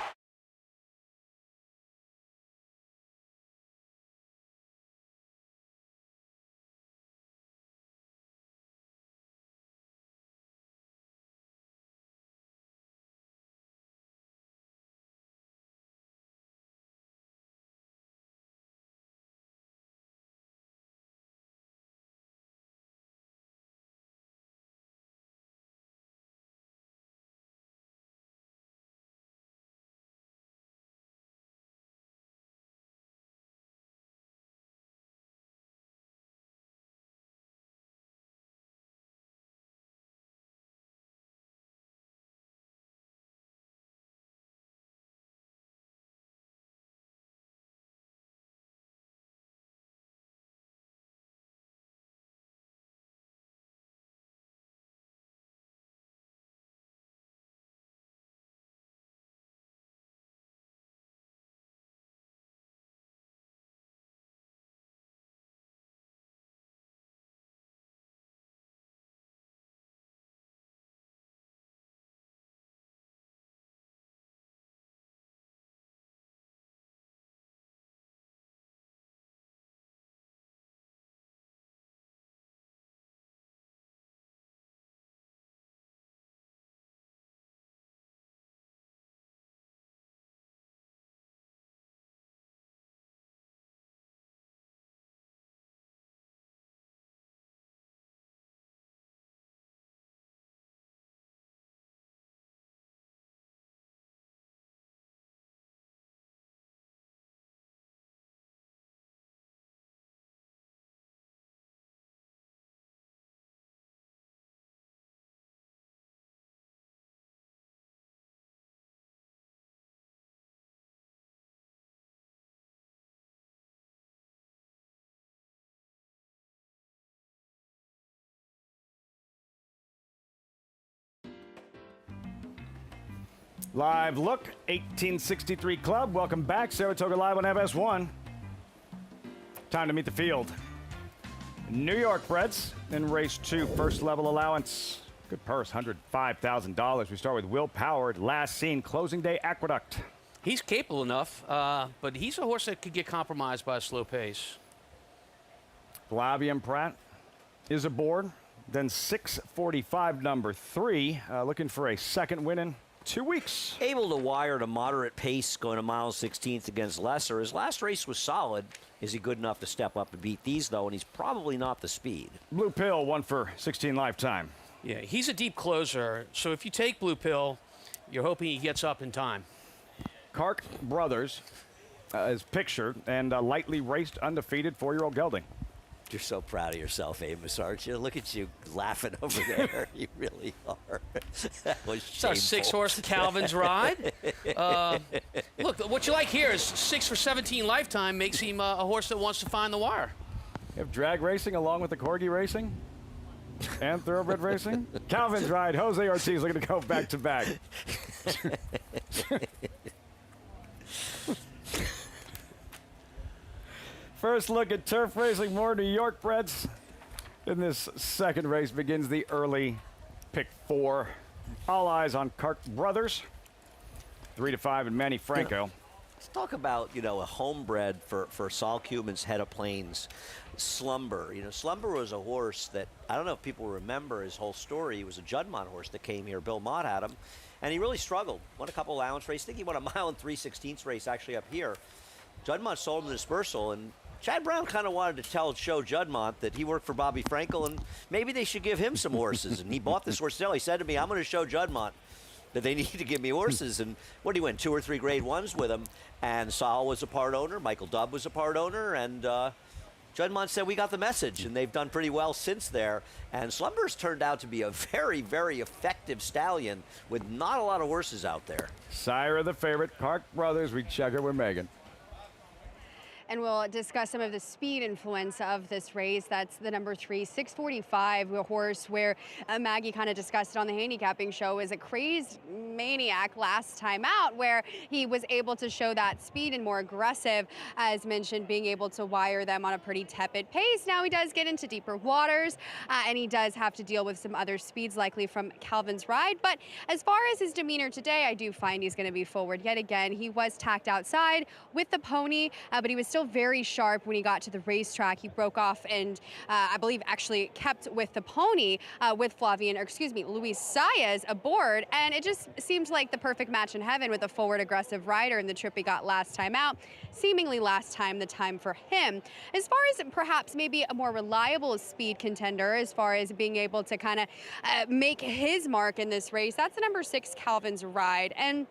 Live look, 1863 Club. Welcome back. Saratoga Live on FS1. Time to meet the field. New York Breds in race 2, first level allowance. Good purse, $105,000. We start with Will Power, last seen, closing day Aqueduct. He's capable enough, but he's a horse that could get compromised by a slow pace. Flavian Pratt is aboard. Then 645, number 3, looking for a second win in 2 weeks. Able to wire at a moderate pace going a mile 16th against Lesser. His last race was solid. Is he good enough to step up and beat these, though? And he's probably not the speed. Blue Pill, 1 for 16 lifetime. Yeah, he's a deep closer. So if you take Blue Pill, you're hoping he gets up in time. Kark Brothers is pictured and lightly raced, undefeated 4-year-old gelding. You're so proud of yourself, Amos, aren't you? Look at you laughing over there. You really are. That was It's our shameful. 6-horse Calvin's Ride. Look, what you like here is 6 for 17 lifetime makes him a horse that wants to find the wire. You have drag racing along with the corgi racing and thoroughbred racing. Calvin's Ride, Jose Ortiz looking to go back to back. First look at turf racing, more New York breds. In this second race begins the early pick 4. All eyes on Clark Brothers. 3 to 5 and Manny Franco. Let's talk about, a homebred for Sol Cuban's Head of Plains, Slumber. Slumber was a horse that, I don't know if people remember his whole story. He was a Juddmonte horse that came here. Bill Mott had him, and he really struggled. Won a couple allowance races. I think he won a 1 3/16 race actually up here. Juddmonte sold him the dispersal, and Chad Brown kind of wanted to show Juddmonte that he worked for Bobby Frankel, and maybe they should give him some horses. And he bought this horse still. He said to me, I'm going to show Juddmonte that they need to give me horses. And what did he win? 2 or 3 grade 1s with him. And Sol was a part owner. Michael Dubb was a part owner. And Juddmonte said, we got the message. And they've done pretty well since there. And Slumber's turned out to be a very, very effective stallion with not a lot of horses out there. Sire of the favorite, Clark Brothers. We check it with Megan. And we'll discuss some of the speed influence of this race. That's the number 3, 645, a horse where Maggie kind of discussed it on the handicapping show, is a crazed maniac last time out, where he was able to show that speed and more aggressive, as mentioned, being able to wire them on a pretty tepid pace. Now he does get into deeper waters, and he does have to deal with some other speeds likely from Calvin's Ride. But as far as his demeanor today, I do find he's going to be forward yet again. He was tacked outside with the pony, but he was still very sharp when he got to the racetrack. He broke off and I believe actually kept with the pony with Luis Saez aboard, and it just seemed like the perfect match in heaven with a forward aggressive rider in the trip he got last time out. Seemingly last time the time for him. As far as perhaps maybe a more reliable speed contender, as far as being able to kind of make his mark in this race, that's the number 6 Calvin's Ride. And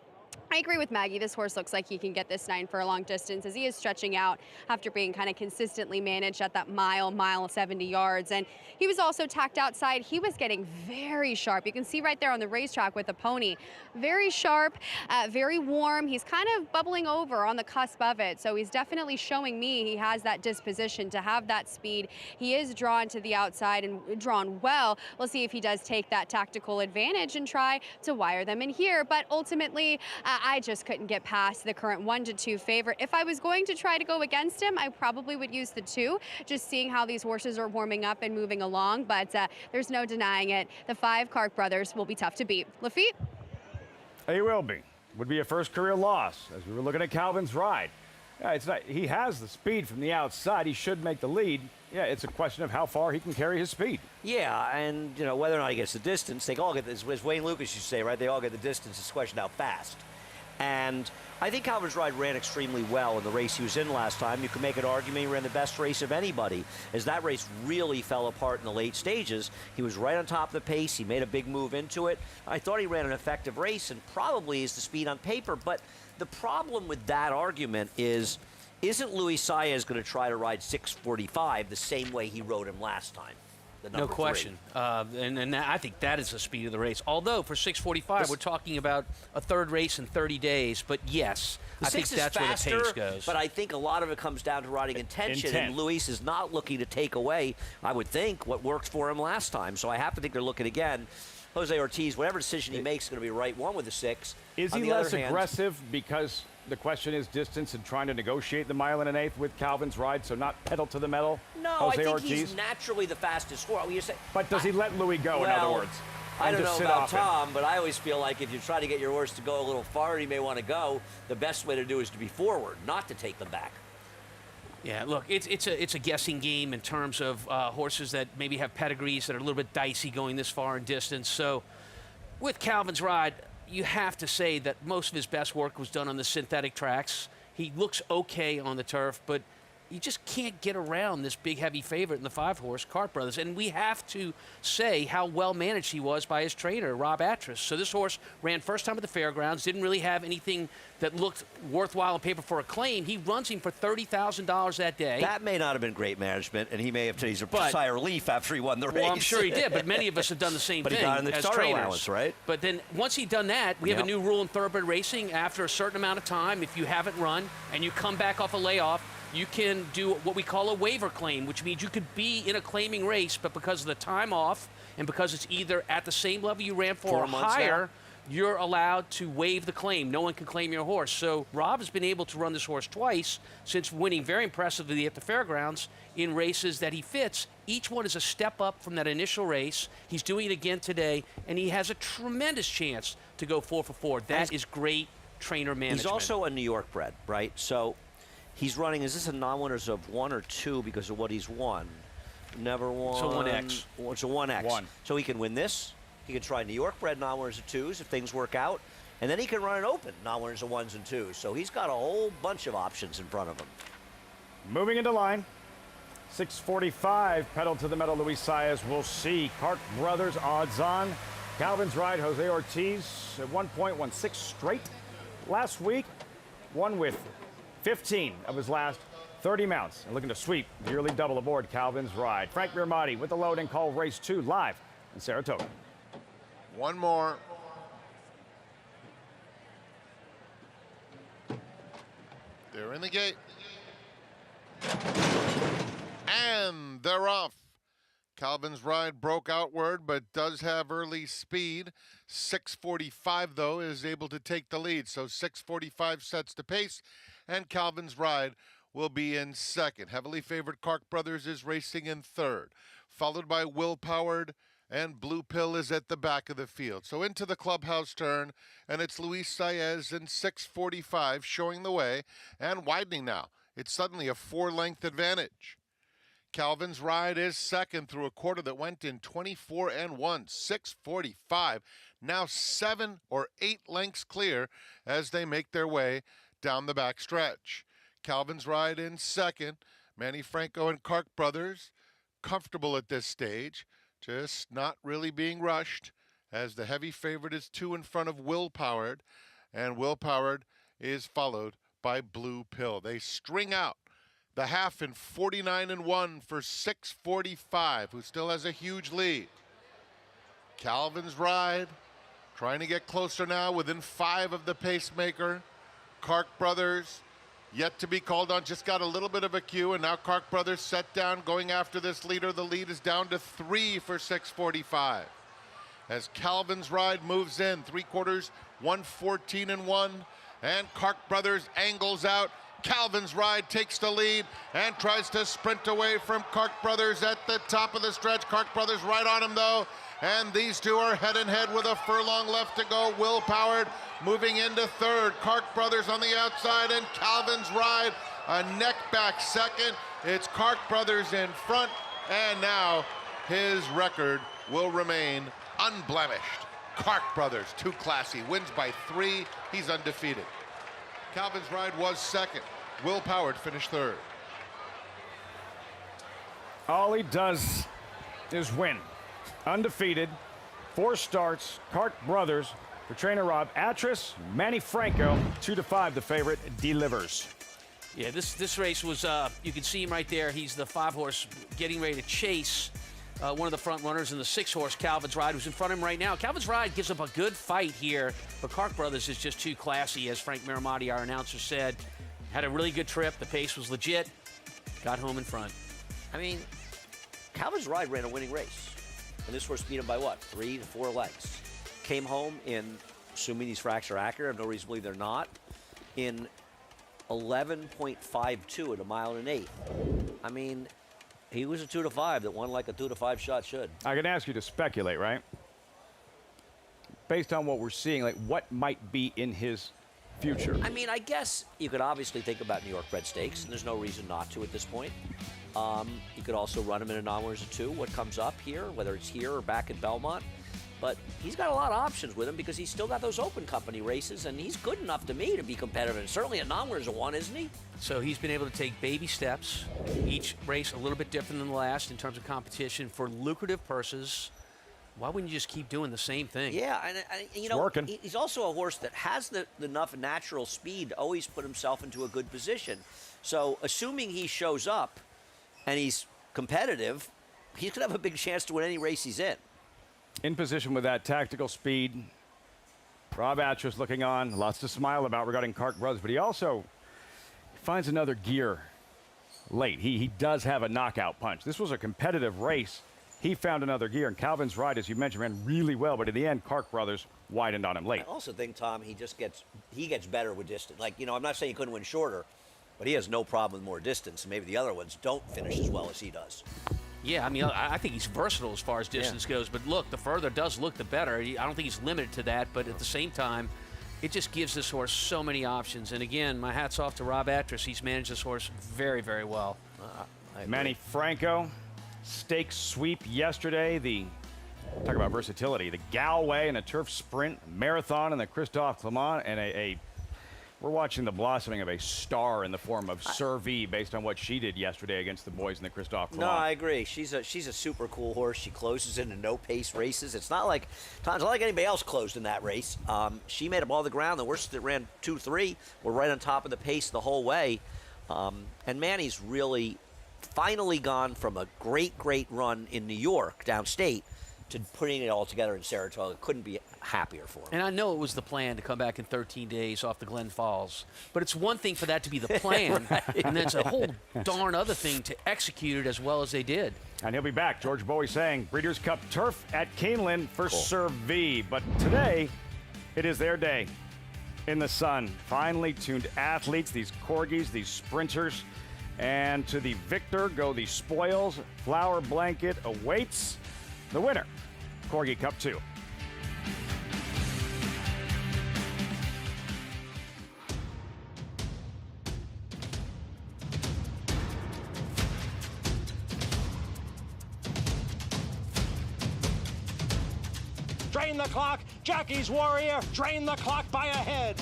I agree with Maggie. This horse looks like he can get this 9 for a long distance, as he is stretching out after being kind of consistently managed at that mile 70 yards. And he was also tacked outside. He was getting very sharp. You can see right there on the racetrack with the pony. Very sharp, very warm. He's kind of bubbling over on the cusp of it. So he's definitely showing me he has that disposition to have that speed. He is drawn to the outside and drawn well. We'll see if he does take that tactical advantage and try to wire them in here. But ultimately, I just couldn't get past the current 1-2 favorite. If I was going to try to go against him, I probably would use the 2, just seeing how these horses are warming up and moving along. But there's no denying it. The 5 Clark Brothers will be tough to beat. Lafitte? He will be. Would be a first career loss, as we were looking at Calvin's Ride. Yeah, it's not. He has the speed from the outside. He should make the lead. Yeah, it's a question of how far he can carry his speed. Yeah, and whether or not he gets the distance, they all get this. As Wayne Lucas used to say, right? They all get the distance. It's a question of how fast. And I think Calvin's Ride ran extremely well in the race he was in last time. You can make an argument he ran the best race of anybody, as that race really fell apart in the late stages. He was right on top of the pace. He made a big move into it. I thought he ran an effective race and probably is the speed on paper. But the problem with that argument is, isn't Luis Saez going to try to ride 645 the same way he rode him last time? No question. And I think that is the speed of the race. Although for 645, we're talking about a third race in 30 days. But yes, I think that's faster, where the pace goes. But I think a lot of it comes down to riding intention. And Luis is not looking to take away, I would think, what worked for him last time. So I have to think they're looking again. Jose Ortiz, whatever decision he makes is going to be right one with the 6. Is he less aggressive because the question is distance and trying to negotiate the 1 1/8 with Calvin's Ride, so not pedal to the metal? No, Jose I think Ortiz? he's naturally the fastest horse. But does he let Louis go, in other words? I don't know about Tom, but I always feel like if you try to get your horse to go a little farther, he may want to go. The best way to do is to be forward, not to take them back. Yeah, look, it's a guessing game in terms of horses that maybe have pedigrees that are a little bit dicey going this far in distance. So with Calvin's Ride, you have to say that most of his best work was done on the synthetic tracks. He looks okay on the turf, but you just can't get around this big, heavy favorite in the 5-horse, Cart Brothers. And we have to say how well managed he was by his trainer, Rob Atras. So this horse ran first time at the fairgrounds, didn't really have anything that looked worthwhile on paper for a claim. He runs him for $30,000 that day. That may not have been great management, and he may have taken a sigh of relief after he won the race. Well, I'm sure he did, but many of us have done the same but thing he got in the as starter trainers. allowance, right? But then once he'd done that, we have Yep. a new rule in thoroughbred racing. After a certain amount of time, if you haven't run and you come back off a layoff, you can do what we call a waiver claim, which means you could be in a claiming race, but because of the time off and because it's either at the same level you ran for 4 or months higher, now. you're allowed to waive the claim. No one can claim your horse. So Rob has been able to run this horse twice since winning very impressively at the fairgrounds in races that he fits. Each one is a step up from that initial race. He's doing it again today, and he has a tremendous chance to go 4 for 4. That is great trainer management. He's also a New York bred, right? So he's running, is this a non-winners of 1 or 2 because of what he's won? Never won. It's a 1X. It's a 1X. 1. So he can win this. He can try New York bred non-winners of 2s if things work out. And then he can run an open non-winners of 1s and 2s. So he's got a whole bunch of options in front of him. Moving into line. 6:45, pedal to the metal, Luis Saez. We'll see. Cart Brothers odds on. Calvin's Ride, Jose Ortiz at 1 point won 6 straight last week. Won with 15 of his last 30 mounts. And looking to sweep the yearly double aboard Calvin's Ride. Frank Mirmati with the load and call race 2 live in Saratoga. One more. They're in the gate. And they're off. Calvin's Ride broke outward, but does have early speed. 6:45, though, is able to take the lead. So 6:45 sets the pace, and Calvin's Ride will be in second. Heavily favored Cart Brothers is racing in third, followed by Will Powered, and Blue Pill is at the back of the field. So into the clubhouse turn, and it's Luis Saez in 6:45 showing the way and widening now. It's suddenly a 4-length advantage. Calvin's Ride is second through a quarter that went in 24 and 1, 6:45. Now 7 or 8 lengths clear as they make their way down the back stretch. Calvin's Ride in second. Manny Franco and Cart Brothers comfortable at this stage, just not really being rushed, as the heavy favorite is 2 in front of Will Powered, and Will Powered is followed by Blue Pill. They string out the half in 49 and 1 for 6:45, who still has a huge lead. Calvin's Ride trying to get closer now, within 5 of the pacemaker. Cart Brothers yet to be called on, just got a little bit of a cue, and now Cart Brothers set down going after this leader. The lead is down to 3 for 6:45. As Calvin's Ride moves in, 3/4, 114 and 1, and Cart Brothers angles out. Calvin's Ride takes the lead and tries to sprint away from Cart Brothers at the top of the stretch. Cart Brothers right on him, though, and these two are head and head with a furlong left to go. Will Powered moving into third. Cart Brothers on the outside, and Calvin's Ride a neck back second. It's Cart Brothers in front, and now his record will remain unblemished. Cart Brothers, too classy, wins by 3. He's undefeated. Calvin's Ride was second. Will Powered finished third. All he does is win. Undefeated, 4 starts, Cart Brothers for trainer Rob Atras. Manny Franco, 2-5, the favorite, delivers. Yeah, this race was, you can see him right there. He's the 5-horse getting ready to chase one of the front runners in the 6-horse, Calvin's Ride, who's in front of him right now. Calvin's Ride gives up a good fight here, but Cart Brothers is just too classy, as Frank Mirmati, our announcer, said. Had a really good trip. The pace was legit. Got home in front. I mean, Calvin's Ride ran a winning race, and this horse beat him by what, 3 to 4 lengths. Came home in, assuming these fracks are accurate, I have no reason to believe they're not, in 11.52 at a mile and 1/8. I mean, he was a 2-5 that won like a 2-5 shot should. I can ask you to speculate, right? Based on what we're seeing, like what might be in his future? I mean, I guess you could obviously think about New York bred stakes, and there's no reason not to at this point. You could also run him in a non-winners of 2. What comes up here, whether it's here or back at Belmont. but he's got a lot of options with him because he's still got those Open Company races, and he's good enough to me to be competitive. And certainly at non-winners of one, isn't he? So he's been able to take baby steps, each race a little bit different than the last in terms of competition for lucrative purses. Why wouldn't you just keep doing the same thing? Yeah, and you know, working. He's also a horse that has enough natural speed to always put himself into a good position. So assuming he shows up and he's competitive, he's going to have a big chance to win any race he's in. In position with that tactical speed. Rob Atras looking on, lots to smile about regarding Clark Brothers, but he also finds another gear late. He does have a knockout punch. This was a competitive race. He found another gear, and Calvin's Ride, as you mentioned, ran really well, but in the end, Clark Brothers widened on him late. I also think, Tom, he gets better with distance. Like, you know, I'm not saying he couldn't win shorter, but he has no problem with more distance, and maybe the other ones don't finish as well as he does. Yeah, I mean, I think he's versatile as far as distance goes, but look, the further it does look, the better. I don't think he's limited to that, but at the same time, it just gives this horse so many options. And again, my hat's off to Rob Atras. He's managed this horse very, very well. Manny Franco, stake sweep yesterday. Talk about versatility. The Galway and a turf sprint, marathon and the Christophe Clement, and we're watching the blossoming of a star in the form of Survey based on what she did yesterday against the boys in the Christophe Clement. No, I agree. She's a super cool horse. She closes into no pace races. It's not like anybody else closed in that race. She made up all the ground. The horses that ran 2-3 were right on top of the pace the whole way. And Manny's really finally gone from a great run in New York downstate to putting it all together in Saratoga. Couldn't be happier for him. And I know it was the plan to come back in 13 days off the Glen Falls, but it's one thing for that to be the plan, Right. and then it's a whole darn other thing to execute it as well as they did. And he'll be back. George Bowie saying Breeders' Cup Turf at Keeneland for Survey. But today, it is their day in the sun. Finely tuned athletes, these corgis, these sprinters. And to the victor go the spoils. Flower blanket awaits the winner. Corgi Cup 2. Drain the clock. Jackie's Warrior. Drain the clock by a head.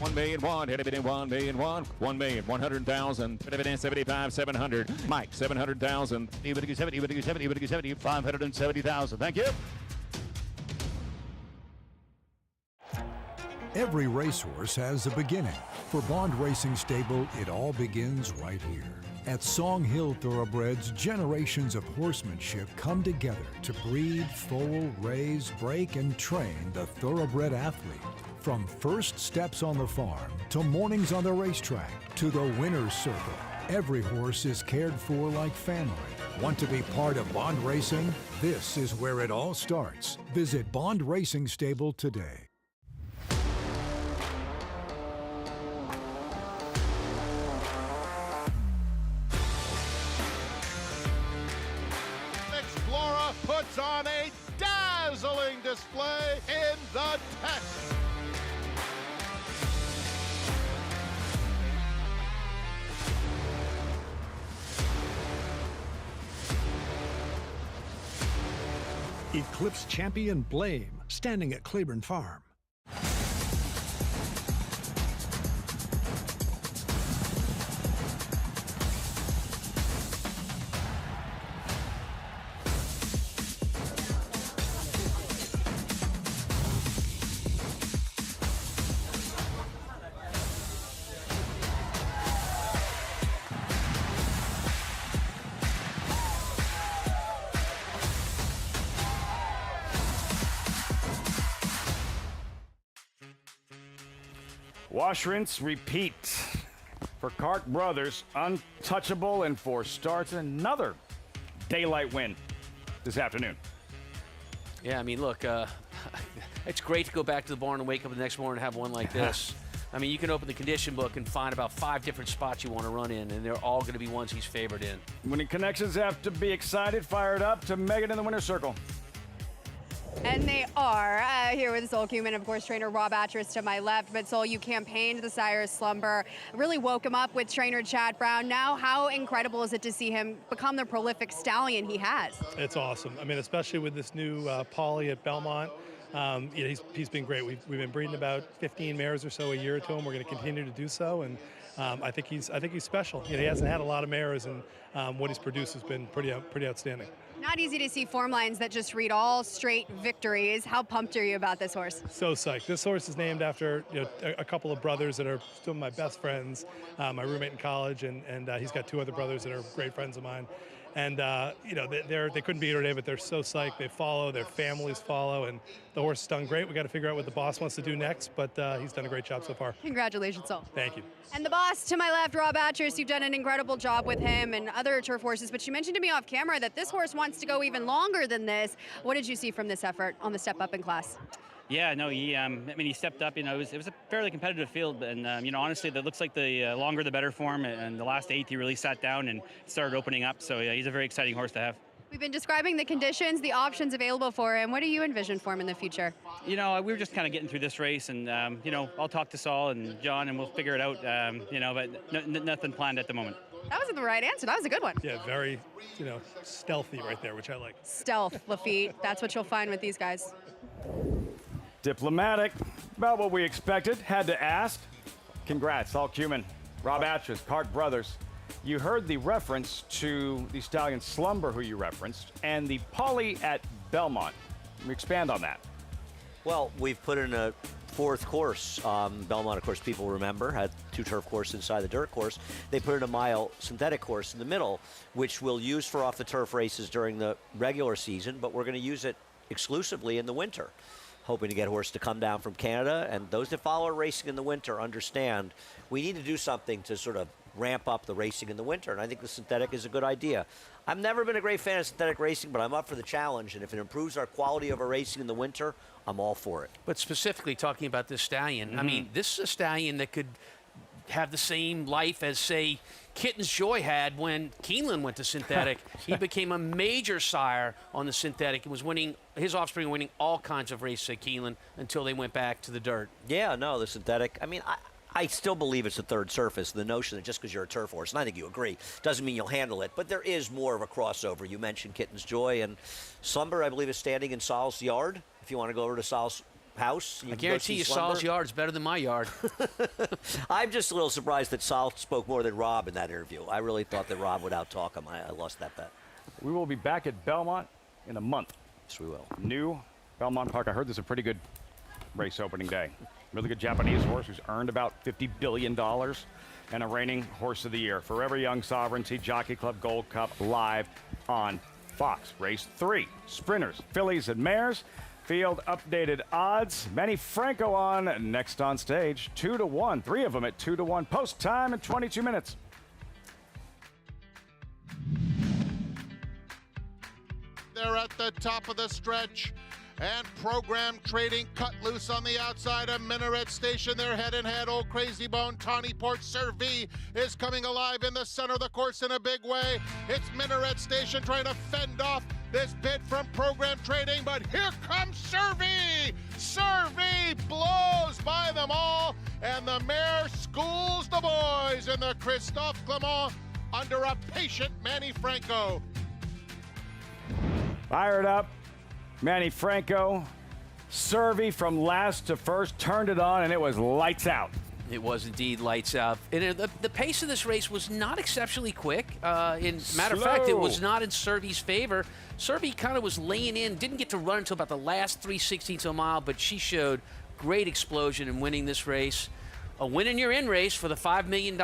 1,000,001, hit it in 1,000,001, 1,100,000, hit it in 75,700. Mike, 700,000. 70, 570,000. Thank you. Every racehorse has a beginning. For Bond Racing Stable, it all begins right here. At Song Hill Thoroughbreds, generations of horsemanship come together to breed, foal, raise, break, and train the thoroughbred athlete. From first steps on the farm to mornings on the racetrack to the winner's circle, every horse is cared for like family. Want to be part of Bond Racing? This is where it all starts. Visit Bond Racing Stable today. Explorer puts on a dazzling display in the test. Eclipse champion Blame, standing at Claiborne Farm. Wash, rinse, repeat. For Clark Brothers, untouchable in 4 starts. Another daylight win this afternoon. Yeah, I mean, look, it's great to go back to the barn and wake up the next morning and have one like this. I mean, you can open the condition book and find about 5 different spots you want to run in, and they're all going to be ones he's favored in. Winning connections have to be excited, fired up to Megan in the winner's circle. And they are here with Sol Kumin, of course, trainer Rob Atras to my left. But Sol, you campaigned the sire's slumber, really woke him up with trainer Chad Brown. Now, how incredible is it to see him become the prolific stallion he has? It's awesome. I mean, especially with this new Polly at Belmont. He's been great. We've been breeding about 15 mares or so a year to him. We're going to continue to do so, and I think he's special. He hasn't had a lot of mares, and what he's produced has been pretty outstanding. Not easy to see form lines that just read all straight victories. How pumped are you about this horse? So psyched. This horse is named after a couple of brothers that are still my best friends, my roommate in college, and he's got two other brothers that are great friends of mine. And they couldn't be here today, but they're so psyched. They follow, their families follow, and the horse has done great. We got to figure out what the boss wants to do next, but he's done a great job so far. Congratulations, Sol. Thank you. And the boss to my left, Rob Atras, you've done an incredible job with him and other turf horses, but you mentioned to me off camera that this horse wants to go even longer than this. What did you see from this effort on the step up in class? Yeah, no, he stepped up. It was a fairly competitive field, and honestly, that looks like the longer the better for him. And the last 8th, he really sat down and started opening up. So yeah, he's a very exciting horse to have. We've been describing the conditions, the options available for him. What do you envision for him in the future? We were just kind of getting through this race, and I'll talk to Saul and John, and we'll figure it out. But nothing planned at the moment. That wasn't the right answer. That was a good one. Yeah, very, stealthy right there, which I like. Stealth, Lafitte. That's what you'll find with these guys. Diplomatic, about what we expected. Had to ask. Congrats, Sol Kumin, Rob Atras, Clark Brothers. You heard the reference to the stallion Slumber, who you referenced, and the Polly at Belmont. Can we expand on that? Well, we've put in a 4th course. Belmont, of course, people remember, had 2 turf courses inside the dirt course. They put in a mile synthetic course in the middle, which we'll use for off-the-turf races during the regular season, but we're going to use it exclusively in the winter. Hoping to get a horse to come down from Canada, and those that follow racing in the winter understand we need to do something to sort of ramp up the racing in the winter, and I think the synthetic is a good idea. I've never been a great fan of synthetic racing, but I'm up for the challenge, and if it improves our quality of our racing in the winter, I'm all for it. But specifically talking about this stallion, I mean, this is a stallion that could have the same life as, say, Kitten's Joy had when Keeneland went to synthetic. He became a major sire on the synthetic and was winning, his offspring were winning all kinds of races at Keeneland until they went back to the dirt. Yeah, no, the synthetic, I mean, I still believe it's a third surface. The notion that just because you're a turf horse, and I think you agree, doesn't mean you'll handle it. But there is more of a crossover. You mentioned Kitten's Joy, and Slumber, I believe, is standing in Sol's yard. If you want to go over to Sol's house, I guarantee you Sol's yard's better than my yard. I'm just a little surprised that Sol spoke more than Rob in that interview. I really thought that Rob would out-talk him. I lost that bet. We will be back at Belmont in a month. Yes, we will. New Belmont Park. I heard there's a pretty good race opening day. Really good Japanese horse who's earned about $50 billion and a reigning horse of the year. Forever Young Sovereignty Jockey Club Gold Cup live on Fox. Race 3. Sprinters, fillies, and mares. Field updated odds. Manny Franco on next on stage. 2-1. 3 of them at 2-1. Post time in 22 minutes. They're at the top of the stretch. And Program Trading cut loose on the outside of Minaret Station. They're head and head. Old Crazy Bone, Tawny Port, Servi is coming alive in the center of the course in a big way. It's Minaret Station trying to fend off this bid from Program Trading, but here comes Servi. Servi blows by them all, and the mare schools the boys in the Christophe Clement under a patient Manny Franco. Fired up. Manny Franco, Servi from last to first, turned it on, and it was lights out. It was indeed lights out. And the pace of this race was not exceptionally quick. Matter of fact, it was not in Servi's favor. Servi kind of was laying in, didn't get to run until about the last 3/16 of a mile, but she showed great explosion in winning this race. A win and you're in race for the $5 million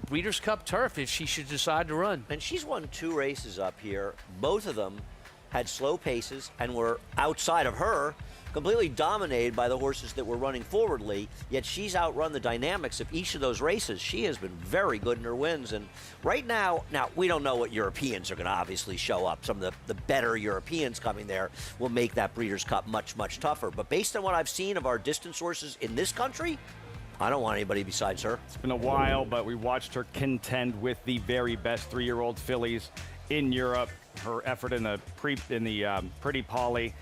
Breeders' Cup Turf if she should decide to run. And she's won 2 races up here. Both of them had slow paces and were outside of her, completely dominated by the horses that were running forwardly, yet she's outrun the dynamics of each of those races. She has been very good in her wins, and right now we don't know what Europeans are going to obviously show up. Some of the better Europeans coming there will make that Breeders' Cup much, much tougher. But based on what I've seen of our distance horses in this country, I don't want anybody besides her. It's been a while, but we watched her contend with the very best 3-year-old fillies in Europe. Her effort in the Pretty Polly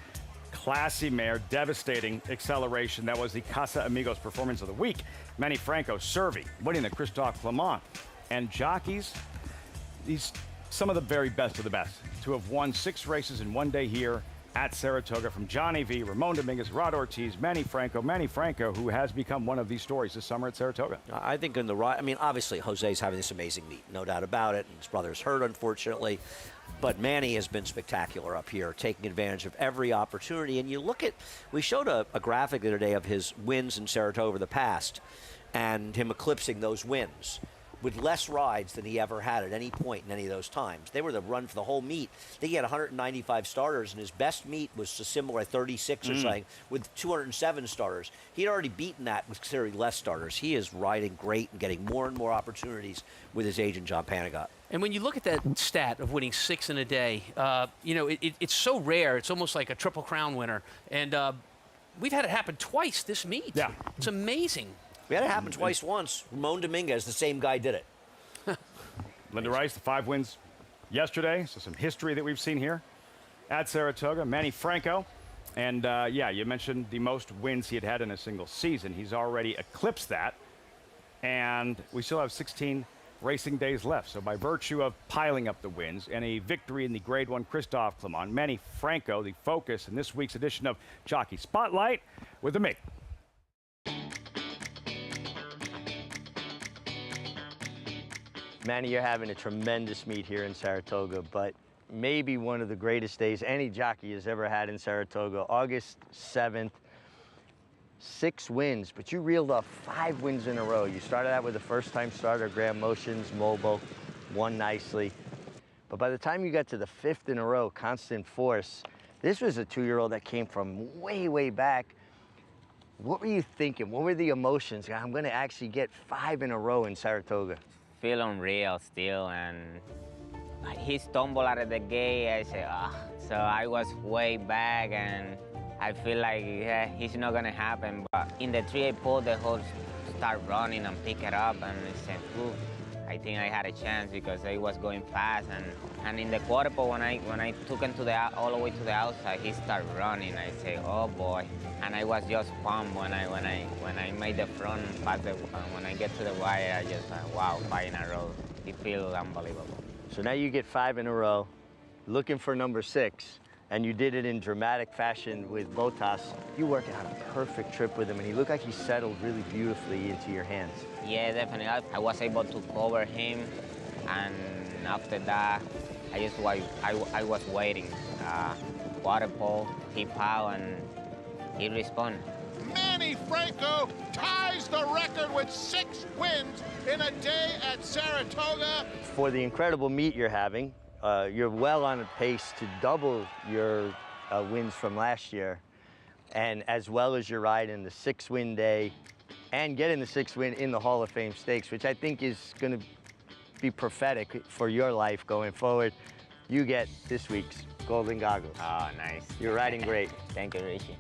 classy mare, devastating acceleration. That was the Casa Amigos Performance of the Week. Manny Franco serving, winning the Christophe Clement. And jockeys, these some of the very best of the best to have won 6 races in one day here at Saratoga, from Johnny V, Ramon Dominguez, Rod Ortiz, Manny Franco, who has become one of these stories this summer at Saratoga. I think in the right, I mean, obviously Jose's having this amazing meet, no doubt about it. And his brother's hurt, unfortunately. But Manny has been spectacular up here, taking advantage of every opportunity. And you look at, we showed a graphic the other day of his wins in Saratoga over the past and him eclipsing those wins with less rides than he ever had at any point in any of those times. They were the run for the whole meet. I think he had 195 starters, and his best meet was a similar 36 or something with 207 starters. He'd already beaten that with considerably less starters. He is riding great and getting more and more opportunities with his agent, John Panagot. And when you look at that stat of winning 6 in a day, you know, it's so rare. It's almost like a Triple Crown winner. And we've had it happen twice this meet. Yeah. It's amazing. We had it happen twice once. Ramon Dominguez, the same guy, did it. Linda Rice, the 5 wins yesterday, so some history that we've seen here at Saratoga. Manny Franco, and yeah, you mentioned the most wins he had in a single season. He's already eclipsed that, and we still have 16 racing days left. So by virtue of piling up the wins and a victory in the Grade 1 Christophe Clement, Manny Franco, the focus in this week's edition of Jockey Spotlight with the meet. Manny, you're having a tremendous meet here in Saratoga, but maybe one of the greatest days any jockey has ever had in Saratoga. August 7th, 6 wins, but you reeled off 5 wins in a row. You started out with a first-time starter, Graham Motions, Mobile, won nicely. But by the time you got to the 5th in a row, Constant Force, this was a 2-year-old that came from way, way back. What were you thinking? What were the emotions? I'm going to actually get 5 in a row in Saratoga. Feel unreal still, and he stumbled out of the gate. I said, ah. So I was way back, and I feel like he's not gonna happen. But in the 3-8 pole, the horse start running and pick it up, and I said, ooh, I think I had a chance because I was going fast. And in the quarter pole, when I took him to all the way to the outside, he started running. I said, oh boy. And I was just pumped when I made the front pass. When I get to the wire, I just wow, 5 in a row. It feels unbelievable. So now you get 5 in a row, looking for number 6, and you did it in dramatic fashion with Botas. You worked out a perfect trip with him, and he looked like he settled really beautifully into your hands. Yeah, definitely. I was able to cover him, and after that, I was waiting. Water pole, he pow, and he responded. Manny Franco ties the record with 6 wins in a day at Saratoga. For the incredible meet you're having, you're well on a pace to double your wins from last year, and as well as your ride in the 6-win day and getting the 6th win in the Hall of Fame Stakes, which I think is going to be prophetic for your life going forward. You get this week's Golden Goggles. Oh, nice. You're riding great. Thank you, Richie.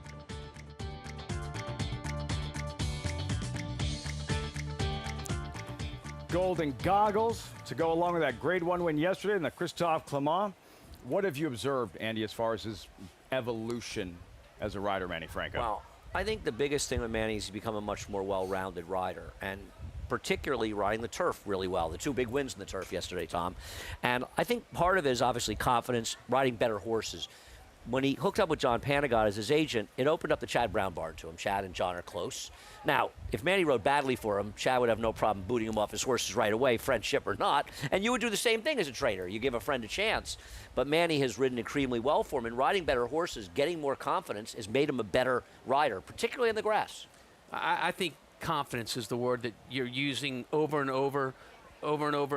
Golden Goggles to go along with that Grade 1 win yesterday in the Christophe Clement. What have you observed, Andy, as far as his evolution as a rider, Manny Franco? Well, I think the biggest thing with Manny is he's become a much more well-rounded rider, and particularly riding the turf really well. The 2 big wins in the turf yesterday, Tom. And I think part of it is obviously confidence, riding better horses. When he hooked up with John Panagot as his agent, it opened up the Chad Brown barn to him. Chad and John are close. Now, if Manny rode badly for him, Chad would have no problem booting him off his horses right away, friendship or not. And you would do the same thing as a trainer. You give a friend a chance. But Manny has ridden extremely well for him, and riding better horses, getting more confidence, has made him a better rider, particularly in the grass. I think confidence is the word that you're using over and over,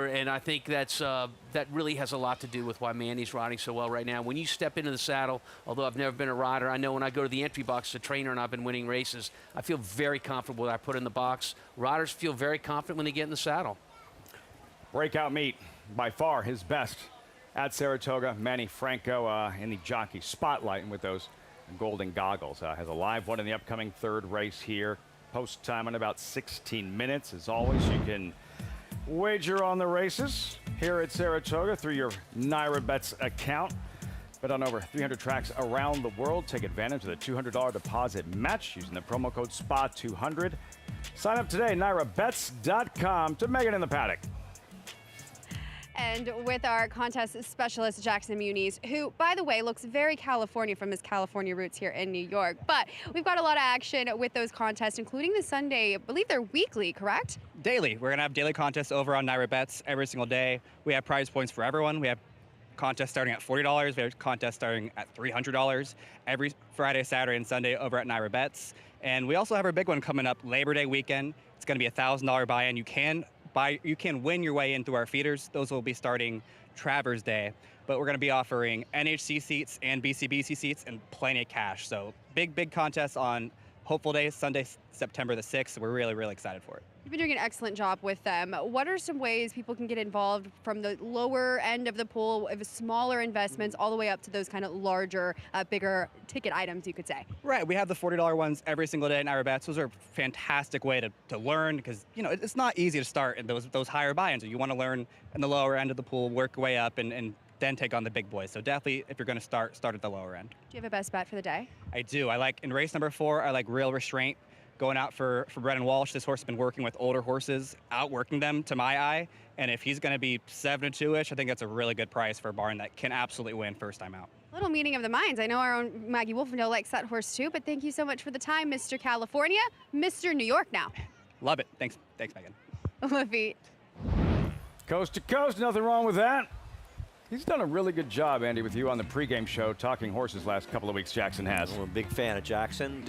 and I think that's that really has a lot to do with why Manny's riding so well right now. When you step into the saddle, although I've never been a rider, I know when I go to the entry box as a trainer and I've been winning races, I feel very comfortable with what I put in the box. Riders feel very confident when they get in the saddle. Breakout meet, by far his best at Saratoga. Manny Franco in the jockey spotlight, and with those Golden Goggles. Has a live one in the upcoming 3rd race here. Post time in about 16 minutes. As always, you can wager on the races here at Saratoga through your NyraBets account. Bet on over 300 tracks around the world. Take advantage of the $200 deposit match using the promo code SPA200. Sign up today, NyraBets.com, to Megan in the Paddock. And with our contest specialist, Jackson Muniz, who, by the way, looks very California from his California roots here in New York. But we've got a lot of action with those contests, including the Sunday. I believe they're weekly, correct? Daily. We're going to have daily contests over on Naira Bets every single day. We have prize points for everyone. We have contests starting at $40. We have contests starting at $300 every Friday, Saturday, and Sunday over at Naira Bets. And we also have our big one coming up Labor Day weekend. It's going to be a $1,000 buy-in. You can win your way in through our feeders. Those will be starting Travers Day, but we're going to be offering NHC seats and BCBC seats and plenty of cash. So big contest on Hopeful Day, Sunday, September the 6th. We're really, really excited for it. You've been doing an excellent job with them. What are some ways people can get involved from the lower end of the pool of smaller investments all the way up to those kind of larger, bigger ticket items, you could say? Right. We have the $40 ones every single day at Naira Bets. Those are a fantastic way to learn because, it's not easy to start in those higher buy-ins. You want to learn in the lower end of the pool, work your way up, and then take on the big boys. So definitely, if you're going to start at the lower end. Do you have a best bet for the day? I do. I like, in race number 4, I like Real Restraint. Going out for Brennan Walsh. This horse has been working with older horses, outworking them to my eye. And if he's going to be 7-2-ish, I think that's a really good price for a barn that can absolutely win first time out. Little meeting of the minds. I know our own Maggie Wolfendale likes that horse too, but thank you so much for the time, Mr. California, Mr. New York now. Love it. Thanks, Megan. Lafitte. Coast to coast, nothing wrong with that. He's done a really good job, Andy, with you on the pregame show, talking horses last couple of weeks. Jackson has. I'm a big fan of Jackson.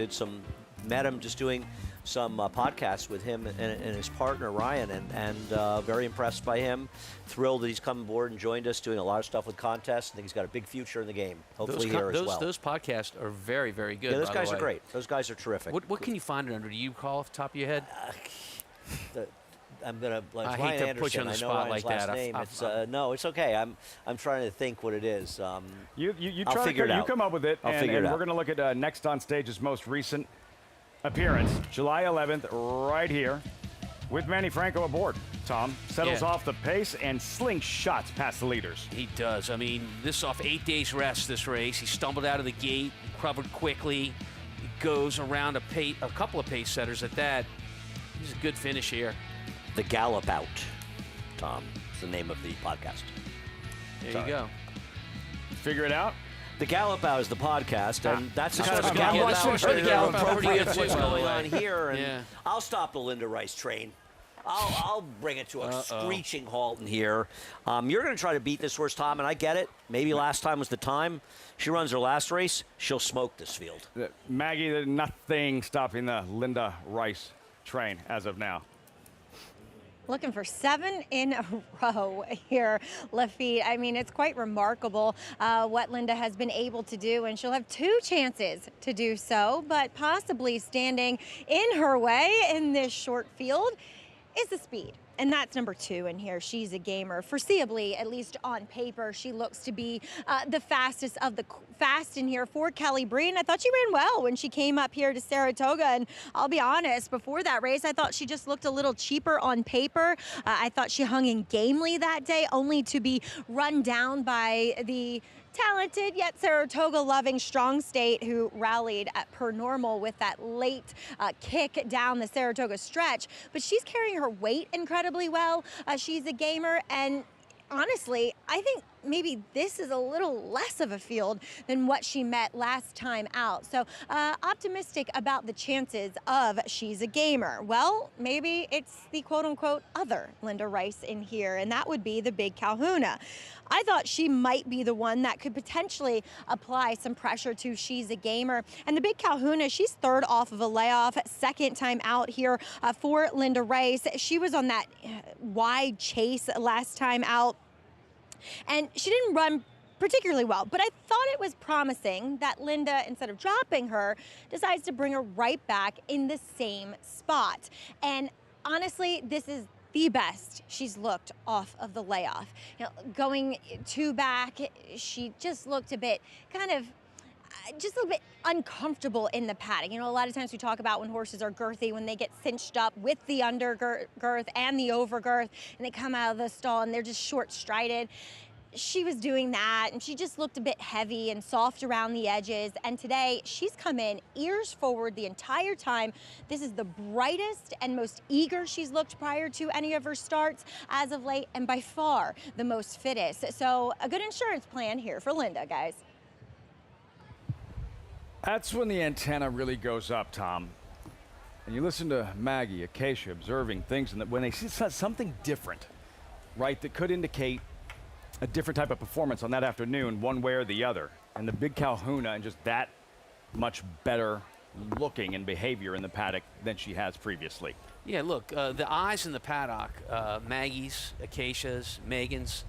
Met him just doing some podcasts with him and his partner Ryan, and very impressed by him. Thrilled that he's come aboard and joined us, doing a lot of stuff with contests. I think he's got a big future in the game. Hopefully here as well. Those podcasts are very, very good. Yeah, those guys are great. Those guys are terrific. What can you find it under? Do you call off the top of your head? I'm gonna. I Ryan hate to Anderson. put you on the spot like that. Name. No, it's okay. I'm trying to think what it is. You I'll try figure to it you out. come up with it, I'll and figure it we're out. going to look at Next on Stage's most recent appearance, July 11th, right here, with Manny Franco aboard. Tom settles off the pace and slingshots past the leaders. He does. I mean, this off 8 days rest, this race. He stumbled out of the gate, recovered quickly. He goes around a couple of pace setters at that. He's a good finish here. The Gallop Out, Tom. It's the name of the podcast. There you go. Figure it out. The Gallop Out is the podcast, and that's the kind of Gallop Out appropriate too, what's by the going way. on here. And Yeah. I'll stop the Linda Rice train. I'll bring it to a screeching halt in here. You're going to try to beat this horse, Tom, and I get it. Maybe last time was the time. She runs her last race. She'll smoke this field. Maggie, there's nothing stopping the Linda Rice train as of now. Looking for 7 in a row here, Lafitte. I mean, it's quite remarkable what Linda has been able to do, and she'll have 2 chances to do so, but possibly standing in her way in this short field is the speed. And that's number 2 in here. She's a gamer. Foreseeably, at least on paper, she looks to be the fastest of the fast in here for Kelly Breen. I thought she ran well when she came up here to Saratoga. And I'll be honest, before that race, I thought she just looked a little cheaper on paper. I thought she hung in gamely that day, only to be run down by the talented yet Saratoga-loving Strong State, who rallied at per normal with that late kick down the Saratoga stretch. But she's carrying her weight incredibly well. She's a gamer, and honestly, I think maybe this is a little less of a field than what she met last time out. So optimistic about the chances of She's a Gamer. Well, maybe it's the quote-unquote other Linda Rice in here, and that would be the Big Kahuna. I thought she might be the one that could potentially apply some pressure to She's a Gamer. And the Big Kahuna, she's 3rd off of a layoff, 2nd time out here for Linda Rice. She was on that wide chase last time out, and she didn't run particularly well, but I thought it was promising that Linda, instead of dropping her, decides to bring her right back in the same spot. And honestly, this is the best she's looked off of the layoff. Going 2 back, she just looked a bit just a little bit uncomfortable in the paddock. A lot of times we talk about when horses are girthy, when they get cinched up with the undergirth and the overgirth, and they come out of the stall and they're just short-strided. she was doing that, and she just looked a bit heavy and soft around the edges. And today, she's come in ears forward the entire time. This is the brightest and most eager she's looked prior to any of her starts as of late, and by far the most fittest. So a good insurance plan here for Linda, guys. That's when the antenna really goes up, Tom. And you listen to Maggie, Acacia, observing things, and when they see something different, right, that could indicate a different type of performance on that afternoon, one way or the other. And the big Kahuna and just that much better looking and behavior in the paddock than she has previously. Yeah, look, the eyes in the paddock, Maggie's, Acacia's, Megan's.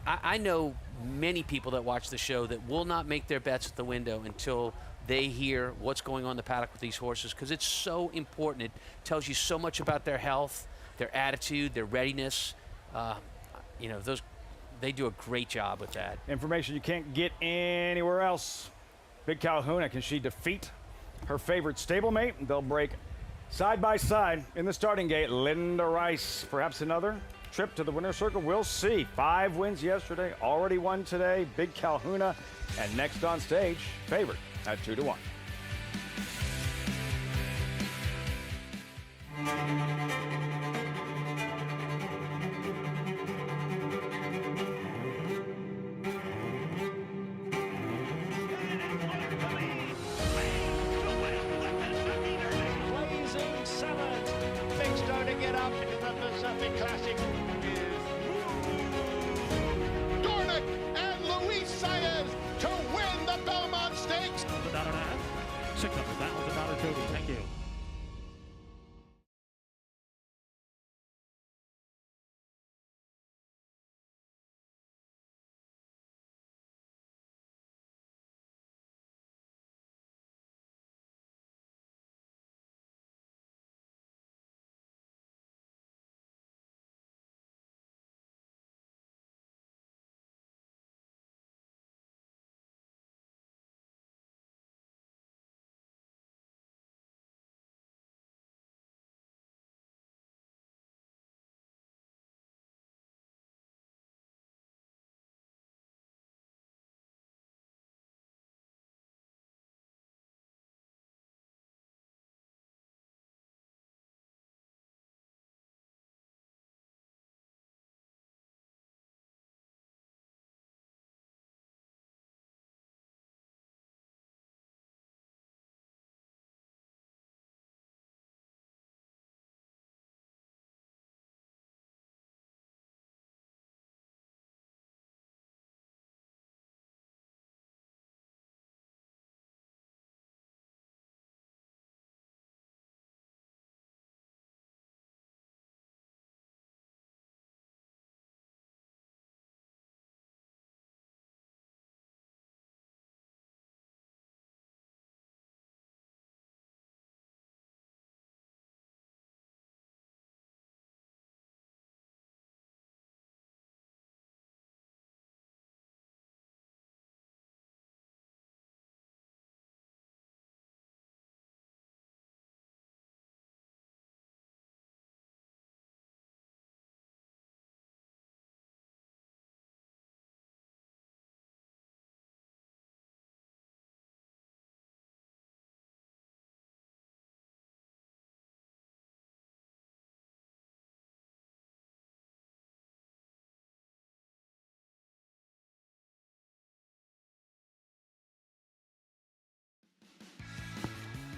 I know many people that watch the show that will not make their bets at the window until they hear what's going on in the paddock with these horses, because it's so important. It tells you so much about their health, their attitude, their readiness. You know, they do a great job with that. Information you can't get anywhere else. Big Kahuna, can she defeat her favorite stablemate? They'll break side by side in the starting gate. Linda Rice, perhaps another trip to the winner's circle. We'll see. 5 wins yesterday, already won today. Big Kahuna, and next on stage, favorite at 2-1. Thank you.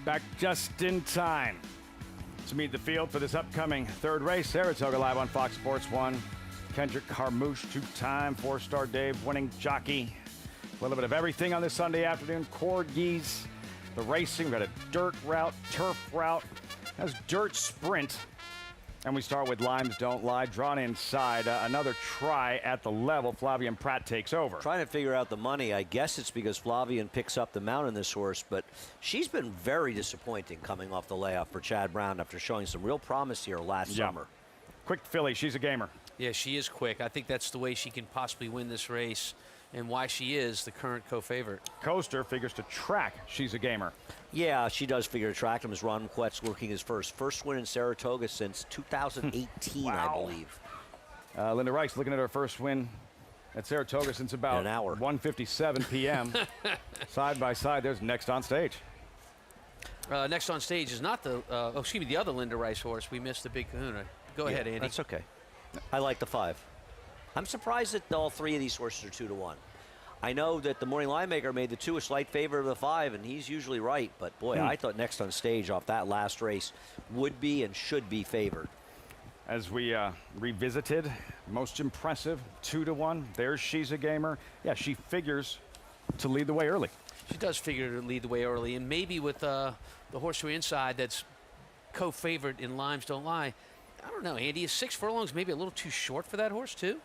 Back just in time to meet the field for this upcoming third race. Saratoga live on Fox Sports 1. Kendrick Carmouche, 2-time 4-star Dave winning jockey. A little bit of everything on this Sunday afternoon. Corgis, the racing. We've got a dirt route, turf route. That's dirt sprint. And we start with Limes Don't Lie, drawn inside. Another try at the level. Flavian Pratt takes over. Trying to figure out the money. I guess it's because Flavian picks up the mount in this horse, but she's been very disappointing coming off the layoff for Chad Brown after showing some real promise here last summer. Quick filly, she's a gamer. Yeah, she is quick. I think that's the way she can possibly win this race and why she is the current co-favorite. Coaster figures to track. She's a gamer. Yeah, she does figure to track him as Ron Quetz looking his first win in Saratoga since 2018, I believe. Linda Rice looking at her first win at Saratoga since about an hour. 1:57 p.m. Side by side, there's Next on Stage. Next on stage is not the, the other Linda Rice horse. We missed the Big Kahuna. Go ahead, Andy. That's okay. I like the 5. I'm surprised that all 3 of these horses are 2-1. I know that the Morning Line Maker made the 2 a slight favorite of the 5, and he's usually right. But, boy, I thought Next on Stage off that last race would be and should be favored. As we revisited, most impressive, 2-1. There's She's a Gamer. Yeah, she figures to lead the way early. She does figure to lead the way early, and maybe with the horse to inside that's co-favorite in Limes Don't Lie. I don't know, Andy, is 6 furlongs maybe a little too short for that horse, too?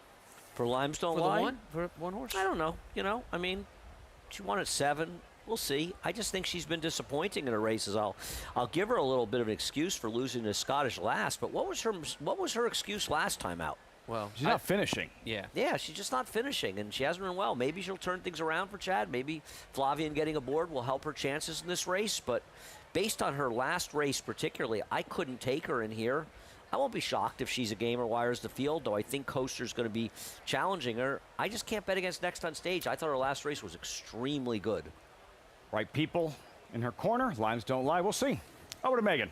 For Limes Don't For Lie? the one? For one horse? I don't know. You know, I mean, she won at 7. We'll see. I just think she's been disappointing in her races. I'll give her a little bit of an excuse for losing to Scottish Last, but what was her excuse last time out? Well, she's not finishing. Yeah. Yeah, she's just not finishing, and she hasn't been well. Maybe she'll turn things around for Chad. Maybe Flavian getting aboard will help her chances in this race, but based on her last race particularly, I couldn't take her in here. I won't be shocked if She's a Gamer wires the field, though I think Coaster's going to be challenging her. I just can't bet against Next on Stage. I thought her last race was extremely good. Right people in her corner. Limes Don't Lie. We'll see. Over to Megan.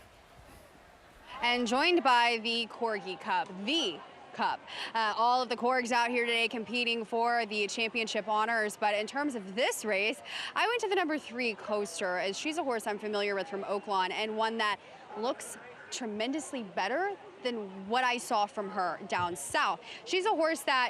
And joined by the Corgi Cup, all of the Corgs out here today competing for the championship honors. But in terms of this race, I went to the number 3 Coaster, as she's a horse I'm familiar with from Oaklawn, and one that looks tremendously better than what I saw from her down south. She's a horse that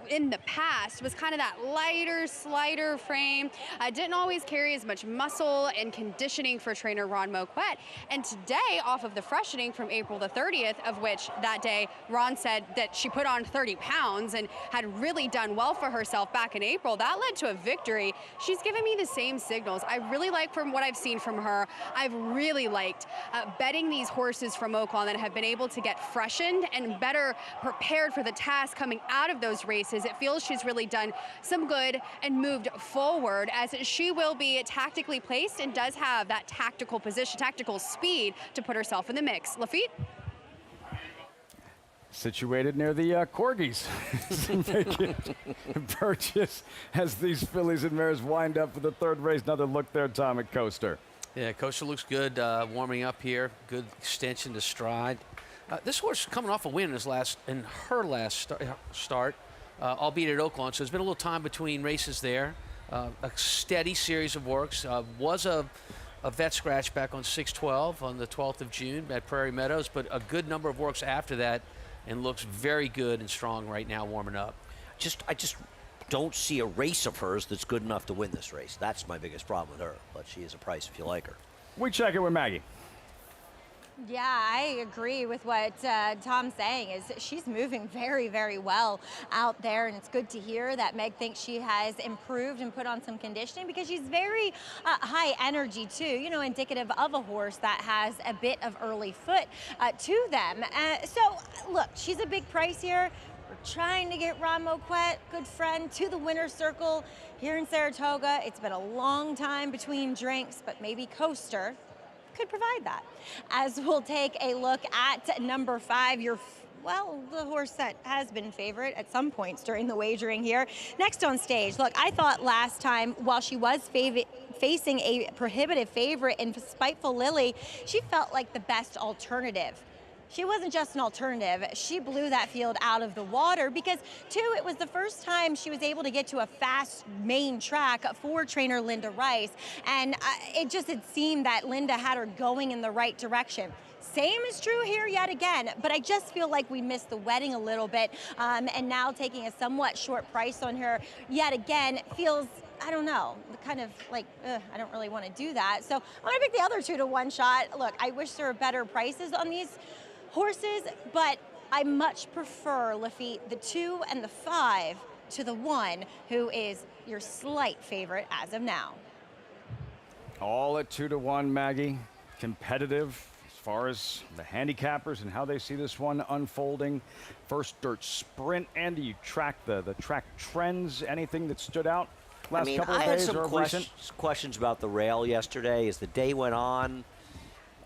in the past was kind of that lighter, slighter frame, didn't always carry as much muscle and conditioning for trainer Ron Moquette. And today, off of the freshening from April the 30th, of which that day Ron said that she put on 30 pounds and had really done well for herself back in April, that led to a victory. She's given me the same signals. I really like from what I've seen from her. I've really liked betting these horses from Oaklawn that have been able to get freshened and better prepared for the task coming out of those races. It feels she's really done some good and moved forward, as she will be tactically placed and does have that tactical position, tactical speed to put herself in the mix. Lafitte? Situated near the Corgis. Purchase as these fillies and mares wind up for the 3rd race. Another look there, Tom, at Coaster. Yeah, Coaster looks good warming up here. Good extension to stride. This horse coming off a win in her last start, albeit at Oaklawn, so there's been a little time between races there. A steady series of works. Was a vet scratch back on 6/12 on the 12th of June at Prairie Meadows, but a good number of works after that, and looks very good and strong right now warming up. I just don't see a race of hers that's good enough to win this race. That's my biggest problem with her, but she is a price if you like her. We check it with Maggie. Yeah, I agree with what Tom's saying. Is she's moving very, very well out there, and it's good to hear that Meg thinks she has improved and put on some conditioning, because she's very high energy too, you know, indicative of a horse that has a bit of early foot to them. So look, she's a big price here. We're trying to get Ron Moquette, good friend, to the winner's circle here in Saratoga. It's been a long time between drinks, but maybe Coaster could provide that. As we'll take a look at number 5, the horse that has been favorite at some points during the wagering here. Next on Stage. Look, I thought last time, while she was facing a prohibitive favorite in Spiteful Lily, she felt like the best alternative. She wasn't just an alternative. She blew that field out of the water because, too, it was the first time she was able to get to a fast main track for trainer Linda Rice. And it just had seemed that Linda had her going in the right direction. Same is true here yet again, but I just feel like we missed the wedding a little bit. And now taking a somewhat short price on her yet again feels, I don't know, kind of like, I don't really want to do that. So I'm going to pick the other 2-1 shot. Look, I wish there were better prices on these horses, but I much prefer, Lafitte, the 2 and the 5 to the 1, who is your slight favorite as of now. All at 2-1, Maggie. Competitive as far as the handicappers and how they see this one unfolding. First dirt sprint. Andy, you track the track trends. Anything that stood out last couple of days or recent? Questions about the rail yesterday. As the day went on,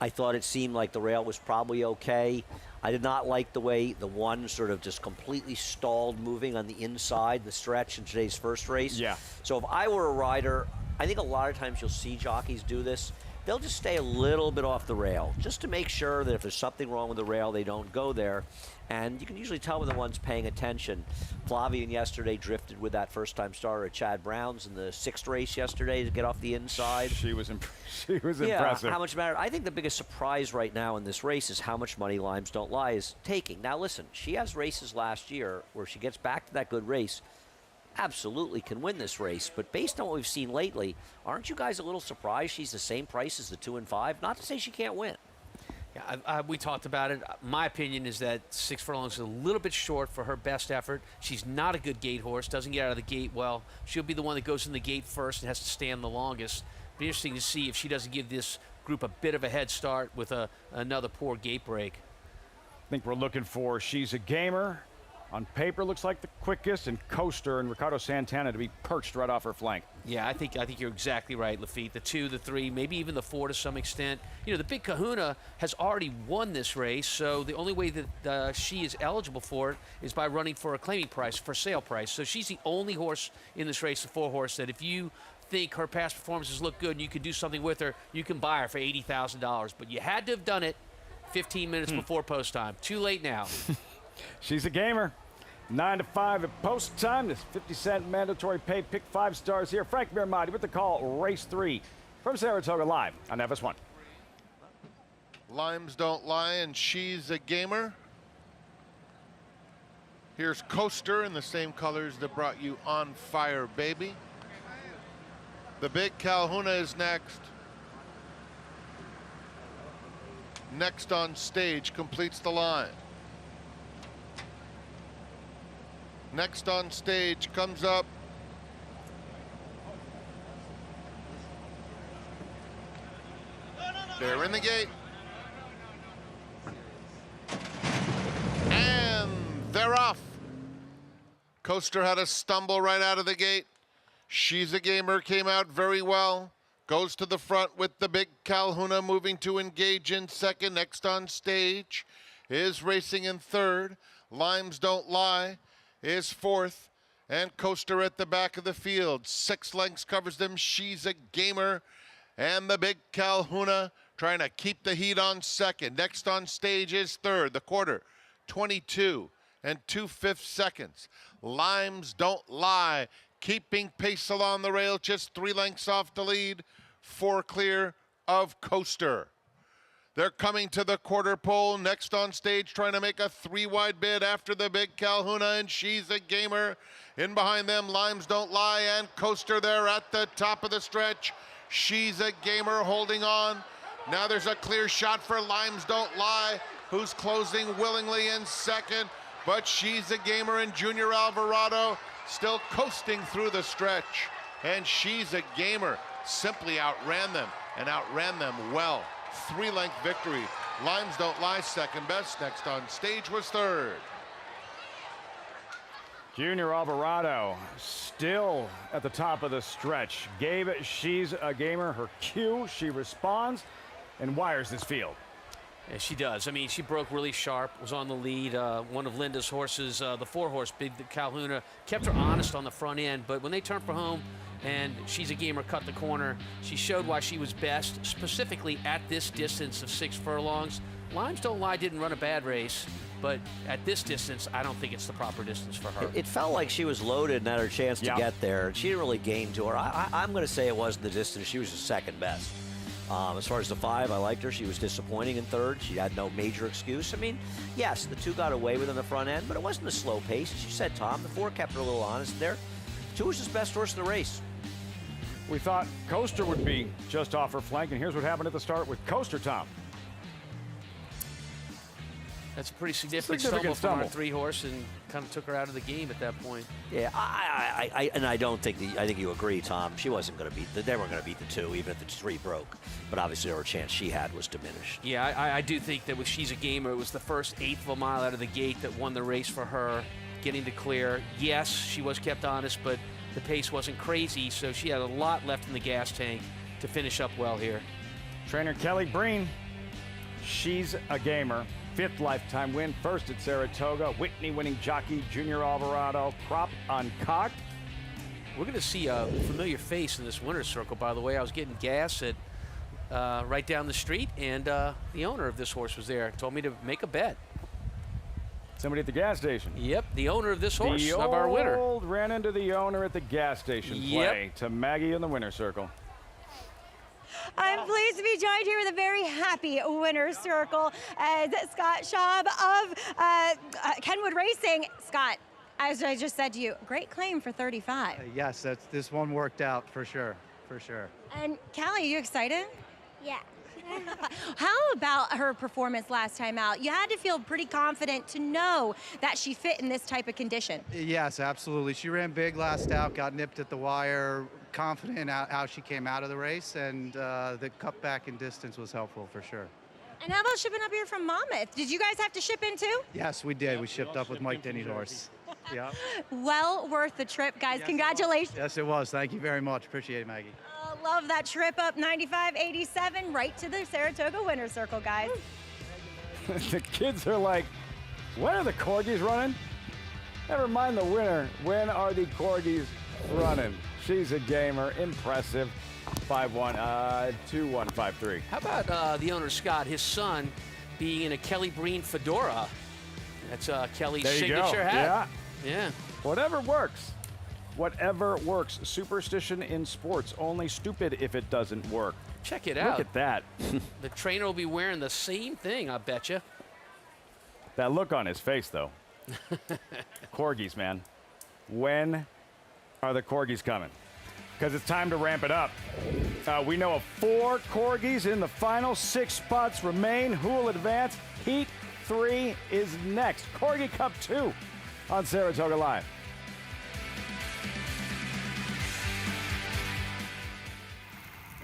I thought it seemed like the rail was probably okay. I did not like the way the one sort of just completely stalled moving on the inside, the stretch in today's first race. Yeah. So if I were a rider, I think a lot of times you'll see jockeys do this. They'll just stay a little bit off the rail just to make sure that if there's something wrong with the rail, they don't go there. And you can usually tell when the one's paying attention. Flavian yesterday drifted with that first-time starter at Chad Brown's in the 6th race yesterday to get off the inside. She was impressive. How much matter? I think the biggest surprise right now in this race is how much money Limes Don't Lie is taking. Now listen, she has races last year where she gets back to that good race. Absolutely can win this race, but based on what we've seen lately, aren't you guys a little surprised she's the same price as the 2 and 5? Not to say she can't win. Yeah, we talked about it. My opinion is that 6 furlongs is a little bit short for her best effort. She's not a good gate horse, doesn't get out of the gate well. She'll be the one that goes in the gate first and has to stand the longest. Be interesting to see if she doesn't give this group a bit of a head start with another poor gate break. I think we're looking for She's a Gamer. On paper, looks like the quickest, and Coaster and Ricardo Santana to be perched right off her flank. Yeah, I think you're exactly right, Lafitte. The 2, the 3, maybe even the 4 to some extent. You know, the Big Kahuna has already won this race, so the only way that she is eligible for it is by running for a claiming price, for sale price. So she's the only horse in this race, the 4-horse, that if you think her past performances look good and you could do something with her, you can buy her for $80,000. But you had to have done it 15 minutes before post time. Too late now. She's a Gamer. 9 to 5 at post time. This 50-cent mandatory pay. Pick 5 stars here. Frank Mirmati with the call. Race 3 from Saratoga live on FS1. Limes Don't Lie and She's a Gamer. Here's Coaster in the same colors that brought you On Fire Baby. The Big Calhouna is next. Next on Stage completes the line. Next on Stage comes up they're in the gate. And they're off. Coaster had a stumble right out of the gate. She's a Gamer came out very well. Goes to the front with the Big Calhouna moving to engage in second. Next on Stage is racing in third. Limes Don't Lie is fourth, and Coaster at the back of the field. 6 lengths covers them. She's a Gamer, and the Big Calhouna trying to keep the heat on second. Next on Stage is third. The quarter, 22 2/5 seconds. Limes Don't Lie, keeping pace along the rail, just 3 lengths off the lead. 4 clear of Coaster. They're coming to the quarter pole. Next on Stage, trying to make a 3-wide bid after the Big Calhouna, and She's a Gamer. In behind them, Limes Don't Lie and Coaster there at the top of the stretch. She's a Gamer holding on. Now there's a clear shot for Limes Don't Lie, who's closing willingly in second. But She's a Gamer and Junior Alvarado still coasting through the stretch. And She's a Gamer simply outran them, and outran them well. 3-length victory. Limes Don't Lie second best. Next on Stage was third. Junior Alvarado still at the top of the stretch. Gave She's a Gamer her cue. She responds and wires this field. Yeah, she does. I mean, she broke really sharp, was on the lead. One of Linda's horses, the 4-horse, Big Calhouna, kept her honest on the front end. But when they turned for home and She's a Gamer cut the corner, she showed why she was best, specifically at this distance of 6 furlongs. Limes Don't Lie didn't run a bad race, but at this distance, I don't think it's the proper distance for her. It felt like she was loaded and had her chance to get there. She didn't really gain to her. I'm going to say it wasn't the distance. She was the second best. As far as the 5, I liked her. She was disappointing in third. She had no major excuse. I mean, yes, the 2 got away with in the front end, but it wasn't a slow pace. As you said, Tom, the 4 kept her a little honest there. 2 was his best horse in the race. We thought Coaster would be just off her flank, and here's what happened at the start with Coaster, Tom. That's a pretty significant stumble from our 3-horse, and kind of took her out of the game at that point. Yeah, I don't think I think you agree, Tom. She wasn't going to beat. They weren't going to beat the 2, even if the 3 broke. But obviously, her chance she had was diminished. Yeah, I do think that with She's a Gamer, it was the first 1/8 of a mile out of the gate that won the race for her, getting to clear. Yes, she was kept honest, but the pace wasn't crazy, so she had a lot left in the gas tank to finish up well here. Trainer Kelly Breen, She's a Gamer. fifth lifetime win. First at Saratoga. Whitney winning jockey, Junior Alvarado, prop uncocked. We're going to see a familiar face in this winner's circle, by the way. I was getting gas at right down the street, and the owner of this horse was there. Told me to make a bet. Somebody at the gas station. Yep, the owner of this horse, of our winner. Ran into the owner at the gas station. Play to Maggie in the winner's circle. I'm pleased to be joined here with a very happy winner's circle as Scott Schaub of Kenwood Racing. Scott, as I just said to you, great claim for 35. Yes, this one worked out for sure, for sure. And Callie, you excited? Yeah. How about her performance last time out? You had to feel pretty confident to know that she fit in this type of condition. Yes, absolutely. She ran big last out, got nipped at the wire, confident in how she came out of the race, and the cutback in distance was helpful for sure. And how about shipping up here from Monmouth? Did you guys have to ship in too? Yes, we did. We shipped up with Mike Denny's horse. Yeah. Well worth the trip, guys. Yes, Congratulations. Yes, it was. Thank you very much. Appreciate it, Maggie. Love that trip up 95-87 right to the Saratoga winner's circle, guys. The kids are like, when are the corgis running? Never mind the winner. When are the corgis running? She's a gamer. Impressive. 5-1, 2-1-5-3. How about the owner, Scott, his son being in a Kelly Breen fedora? That's Kelly's There you signature go. hat. Yeah. Whatever works. Whatever works. Superstition in sports. Only stupid if it doesn't work. Check it out. Look at that. The trainer will be wearing the same thing, I bet you. That look on his face, though. Corgis, man. When are the corgis coming? Because it's time to ramp it up. We know of 4 corgis in the final. 6 spots remain. Who will advance? Heat 3 is next. Corgi Cup 2 on Saratoga Live.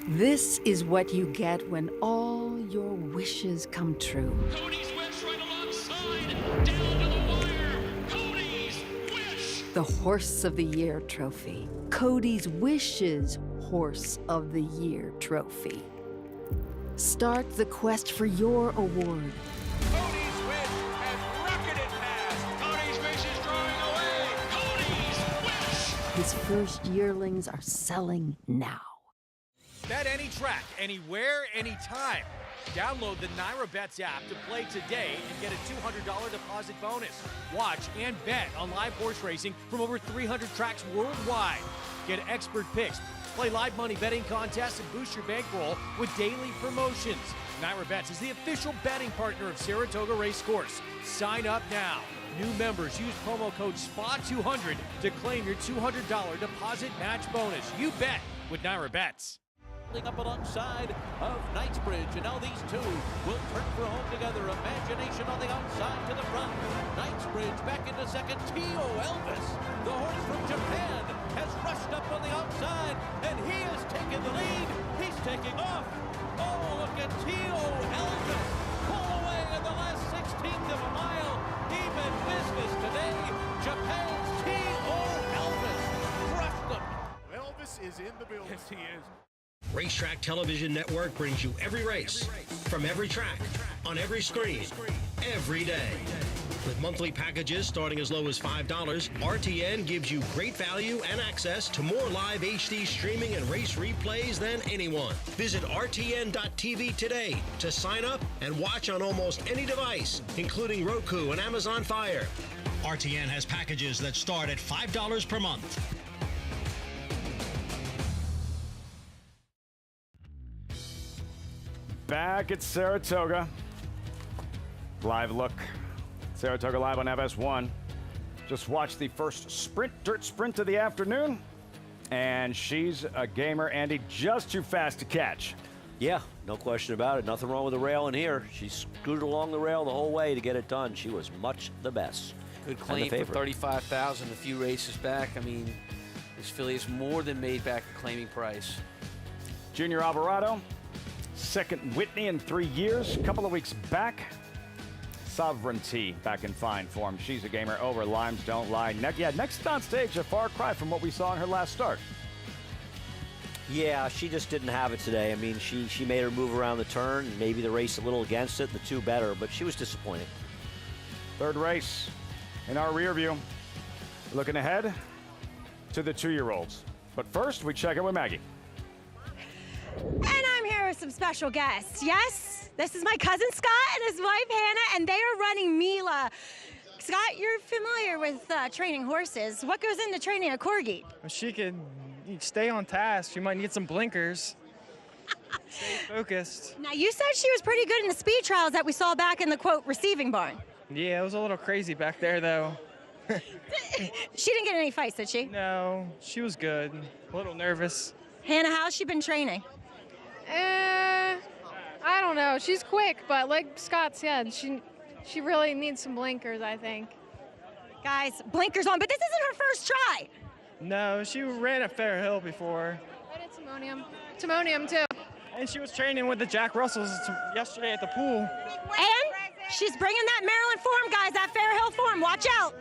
This is what you get when all your wishes come true. Cody's Wish right alongside. Down to the wire. Cody's Wish. The Horse of the Year trophy. Cody's Wishes Horse of the Year trophy. Start the quest for your award. Cody's Wish has rocketed past. Cody's Wish is drawing away. Cody's Wish. His first yearlings are selling now. Bet any track, anywhere, anytime. Download the NyraBets app to play today and get a $200 deposit bonus. Watch and bet on live horse racing from over 300 tracks worldwide. Get expert picks, play live money betting contests, and boost your bankroll with daily promotions. NyraBets is the official betting partner of Saratoga Racecourse. Sign up now. New members use promo code SPA200 to claim your $200 deposit match bonus. You bet with NyraBets. Up alongside of Knightsbridge, and now these two will turn for home together. Imagination on the outside to the front. Knightsbridge back into second. Tio Elvis, the horse from Japan, has rushed up on the outside, and he has taken the lead. He's taking off. Oh, look at Tio Elvis pull away in the last 16th of a mile. Even business today. Japan's Tio Elvis crushed them. Elvis is in the building. Yes, he is. Racetrack Television Network brings you every race, from every track, on every screen, every day. With monthly packages starting as low as $5, RTN gives you great value and access to more live HD streaming and race replays than anyone. Visit RTN.tv today to sign up and watch on almost any device, including Roku and Amazon Fire. RTN has packages that start at $5 per month. Back at Saratoga. Live look. Saratoga Live on FS1. Just watched the first dirt sprint of the afternoon. And she's a gamer, Andy, just too fast to catch. Yeah, no question about it. Nothing wrong with the rail in here. She scooted along the rail the whole way to get it done. She was much the best. Good claim for $35,000 a few races back. I mean, this filly is more than made back a claiming price. Junior Alvarado. Second Whitney in 3 years. A couple of weeks back. Sovereignty back in fine form. She's a gamer over Limes Don't Lie. Next on stage, a far cry from what we saw in her last start. Yeah, she just didn't have it today. I mean, she made her move around the turn, and maybe the race a little against it, the two better, but she was disappointing. Third race in our rear view. Looking ahead to the 2-year-olds. But first, we check in with Maggie. And I'm here with some special guests. Yes, this is my cousin Scott and his wife Hannah, and they are running Mila. Scott, you're familiar with training horses. What goes into training a corgi? She can stay on task. She might need some blinkers. Stay focused. Now, you said she was pretty good in the speed trials that we saw back in the, quote, receiving barn. Yeah, it was a little crazy back there, though. She didn't get any fights, did she? No, she was good. A little nervous. Hannah, how's she been training? I don't know. She's quick, but like Scott said, she really needs some blinkers, I think. Guys, blinkers on, but this isn't her first try. No, she ran at Fair Hill before. I did Timonium too. And she was training with the Jack Russells yesterday at the pool. And she's bringing that Maryland form, guys, that Fair Hill form. Watch out.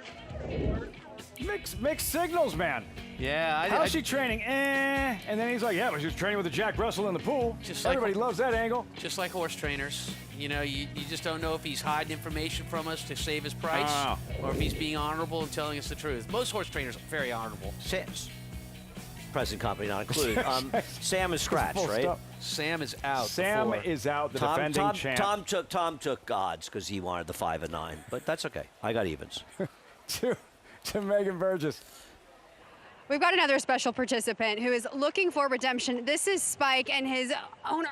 Mixed signals, man. Yeah. How's she training? And then he's like, yeah, but she was training with the Jack Russell in the pool. Everybody loves that angle. Just like horse trainers. You know, you just don't know if he's hiding information from us to save his price or if he's being honorable and telling us the truth. Most horse trainers are very honorable. Present company not included. Sam is scratched, right? Sam is out. Sam is out, the defending champ. Tom took odds because he wanted the 5 and 9, but that's okay. I got evens. to Megan Burgess. We've got another special participant who is looking for redemption. This is Spike and his owner.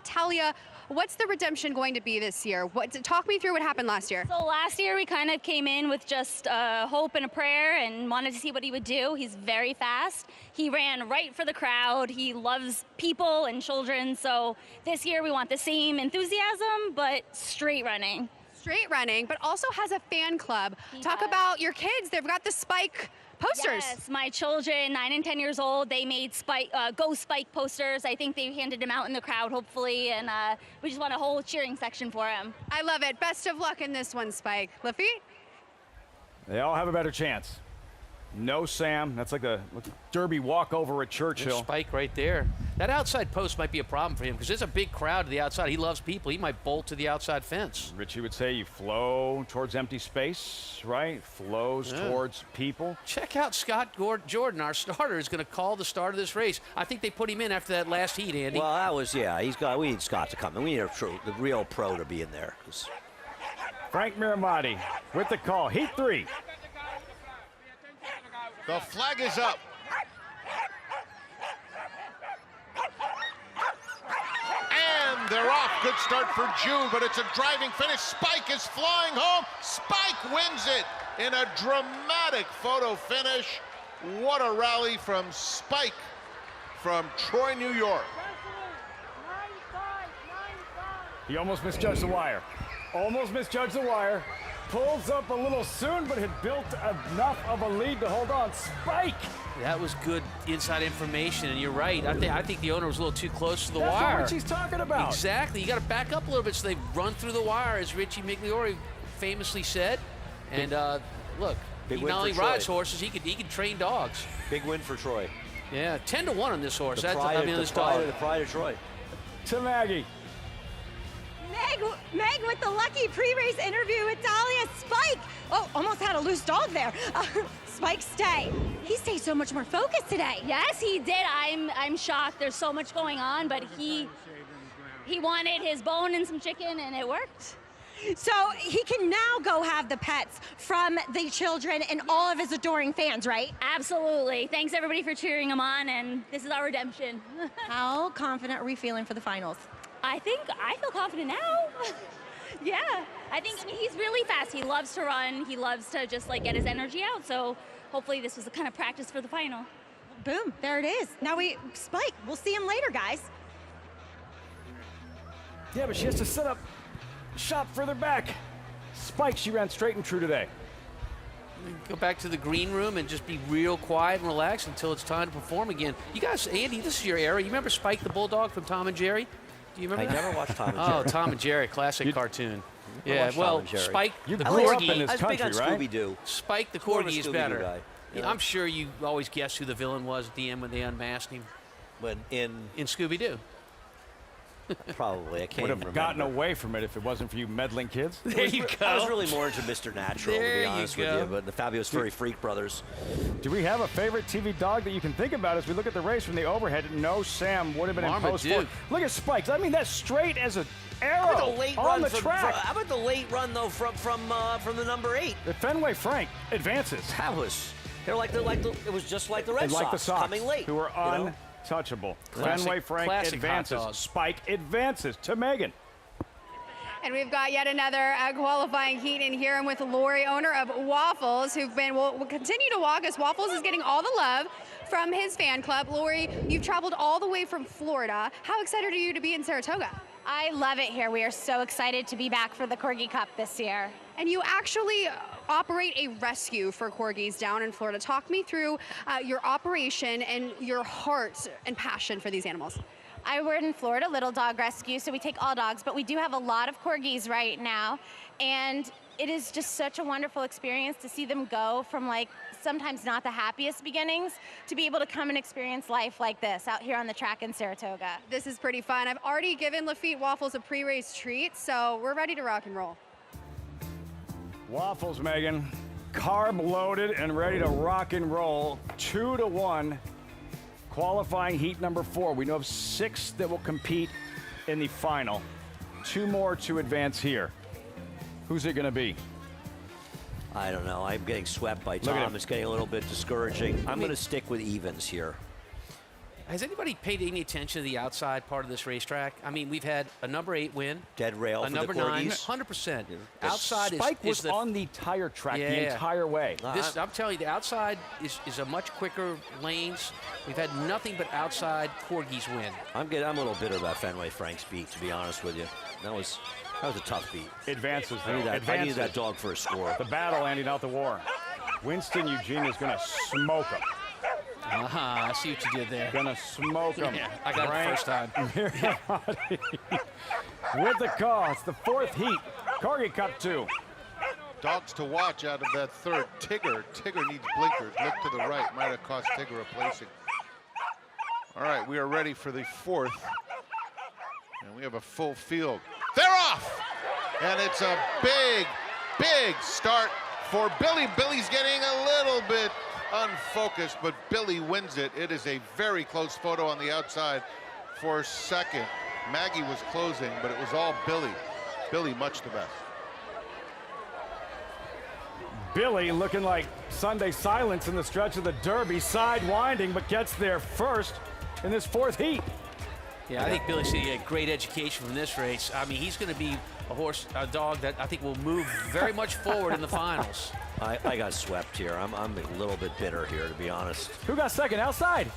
Talia, what's the redemption going to be this year? Talk me through what happened last year. So last year we kind of came in with just hope and a prayer and wanted to see what he would do. He's very fast. He ran right for the crowd. He loves people and children. So this year we want the same enthusiasm, but straight running. Straight running, but also has a fan club. Talk about your kids. They've got the Spike posters. Yes, my children, 9 and 10 years old, they made Go Spike posters. I think they handed them out in the crowd, hopefully, and we just want a whole cheering section for him. I love it. Best of luck in this one, Spike. Lafitte? They all have a better chance. No Sam. That's like a derby walkover at Churchill. There's Spike right there. That outside post might be a problem for him because there's a big crowd to the outside. He loves people. He might bolt to the outside fence. Richie would say you flow towards empty space, right? Flows towards people. Check out Scott Jordan, our starter, is going to call the start of this race. I think they put him in after that last heat, Andy. Well, that was, we need Scott to come in. We need the real pro to be in there. Frank Miramati with the call. Heat 3. The flag is up. And they're off. Good start for June, but it's a driving finish. Spike is flying home. Spike wins it in a dramatic photo finish. What a rally from Spike from Troy, New York. He almost misjudged the wire. Pulls up a little soon, but had built enough of a lead to hold on. Spike! That was good inside information, and you're right. I think the owner was a little too close to the That's wire. what Richie's talking about. Exactly. You got to back up a little bit so they run through the wire, as Richie Migliore famously said. And look, he not only rides horses, he can train dogs. Big win for Troy. Yeah, 10-1 on this horse. The pride of Troy. To Maggie. Meg with the lucky pre-race interview with Talia. Spike, almost had a loose dog there. Spike stay. He stayed so much more focused today. Yes, he did. I'm shocked. There's so much going on, but he wanted his bone and some chicken, and it worked. So he can now go have the pets from the children and all of his adoring fans, right? Absolutely. Thanks everybody for cheering him on, and this is our redemption. How confident are we feeling for the finals? I feel confident now. Yeah, I mean, he's really fast. He loves to run. He loves to just get his energy out. So hopefully this was the kind of practice for the final. Boom, there it is. Now Spike, we'll see him later, guys. Yeah, but she has to set up shop further back. Spike, she ran straight and true today. Go back to the green room and just be real quiet and relaxed until it's time to perform again. You guys, Andy, this is your era. You remember Spike the Bulldog from Tom and Jerry? Do you remember I that? never watched Tom and Jerry. Oh, Tom and Jerry, classic cartoon. Yeah, well, Spike the I was Corgi. big on Scooby-Doo. Spike the More of a Corgi is Scooby-Doo better. guy. Yeah, I'm sure you always guessed who the villain was at the end when they unmasked him. When in Scooby-Doo. Probably. I can't Would even have remember. gotten away from it if it wasn't for you meddling kids. There you go. I was really more into Mr. Natural, to There be you honest with go. you, but the Fabulous Furry Freak Brothers. Do we have a favorite TV dog that you can think about as we look at the race from the overhead? No, Sam would have been in post Marmaduke. four. Look at Spikes. I mean, that's straight as an How about arrow the late on run the from, track. how about the late run though from the number 8? The Fenway Frank advances. That was it was just like the Red And like the Sox, coming late. who were you know? untouchable. Classic- Fenway Frank classic hot advances. dog. Spike advances to Megan. And we've got yet another qualifying heat in here, and with Lori, owner of Waffles, will continue to walk us. Waffles is getting all the love from his fan club. Lori, you've traveled all the way from Florida. How excited are you to be in Saratoga? I love it here. We are so excited to be back for the Corgi Cup this year. And you actually operate a rescue for corgis down in Florida. Talk me through your operation and your heart and passion for these animals. I work in Florida Little Dog Rescue, so we take all dogs, but we do have a lot of corgis right now. And it is just such a wonderful experience to see them go from like sometimes not the happiest beginnings to be able to come and experience life like this out here on the track in Saratoga. This is pretty fun. I've already given Lafitte Waffles a pre-race treat, so we're ready to rock and roll. Waffles, Megan, carb loaded and ready to rock and roll. 2-1, qualifying heat number 4. We know of 6 that will compete in the final. 2 more to advance here. Who's it going to be? I don't know. I'm getting swept by Look at Tom. him. It's getting a little bit discouraging. I'm going to stick with evens here. Has anybody paid any attention to the outside part of this racetrack? I mean, we've had a number 8 win, Dead rail a for number the 9, corgis. 100%. Outside Spike is was the on the tire track Yeah. the entire way. I'm telling you, the outside is a much quicker lanes. We've had nothing but outside corgis win. I'm a little bitter about Fenway Frank's beat, to be honest with you. That was a tough beat. Advances, I though. need Advances. that dog for a score. The battle, Andy, not the war. Winston Eugene is going to smoke him. I see what you did there. Gonna smoke him. Yeah, I got it the first time. With the call, it's the 4th heat. Corgi Cup 2. Dogs to watch out of that third. Tigger. Tigger needs blinkers. Look to the right. Might have cost Tigger a placing. All right, we are ready for the 4th. And we have a full field. They're off! And it's a big, big start for Billy. Billy's getting a little bit unfocused, but Billy wins it. It is a very close photo on the outside for second. Maggie was closing, but it was all Billy. Billy much the best. Billy looking like Sunday silence in the stretch of the Derby, sidewinding, but gets there first in this 4th heat. Yeah, I think Billy City had great education from this race. I mean, he's going to be a dog that I think will move very much forward in the finals. I got swept here. I'm a little bit bitter here, to be honest. Who got second? Outside.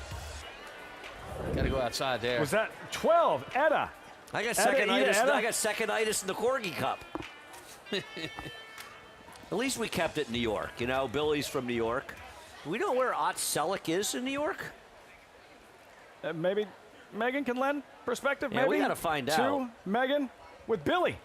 Got to go outside there. Was that 12? Etta. I got Etta, second-itis. Etta. I got second-itis in the Corgi Cup. At least we kept it in New York. You know, Billy's from New York. Do we know where Ott Selleck is in New York? Maybe Megan can lend perspective. Yeah, maybe we gotta find to out. Megan with Billy.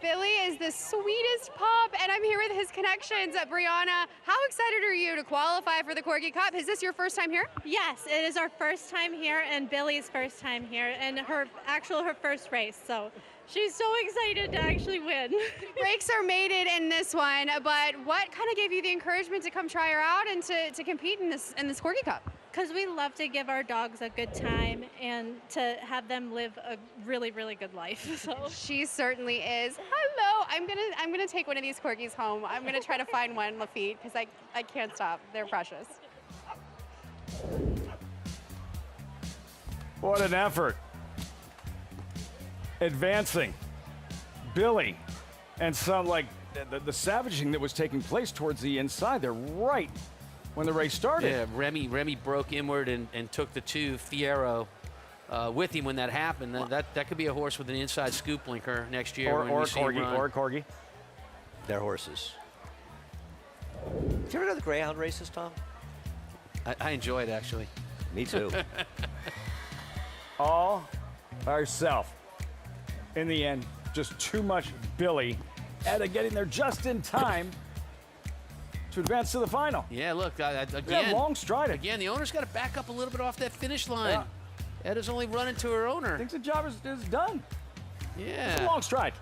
Billy is the sweetest pup, and I'm here with his connections. Brianna, how excited are you to qualify for the Corgi Cup? Is this your first time here? Yes, it is our first time here and Billy's first time here and her first race. So she's so excited to actually win. Brakes are mated in this one, but what kind of gave you the encouragement to come try her out and to compete in this Corgi Cup? Because we love to give our dogs a good time and to have them live a really, really good life. So she certainly is. Hello, I'm gonna take one of these corgis home. I'm gonna try to find one, Lafitte, because I can't stop. They're precious. What an effort. Advancing. Billy. And some like the savaging that was taking place towards the inside. They're right when the race started. Yeah, Remy broke inward and took the 2 Fiero with him when that happened. That could be a horse with an inside scoop blinker next year. Or a corgi. They're horses. Did you ever go to the Greyhound races, Tom? I enjoy it, actually. Me too. All by herself. In the end, just too much Billy. Etta getting there just in time to advance to the final. Yeah, look, again, Yeah, long stride. Again, the owner's got to back up a little bit off that finish line. Edda's only running to her owner. Thinks the job is done. Yeah. It's a long stride.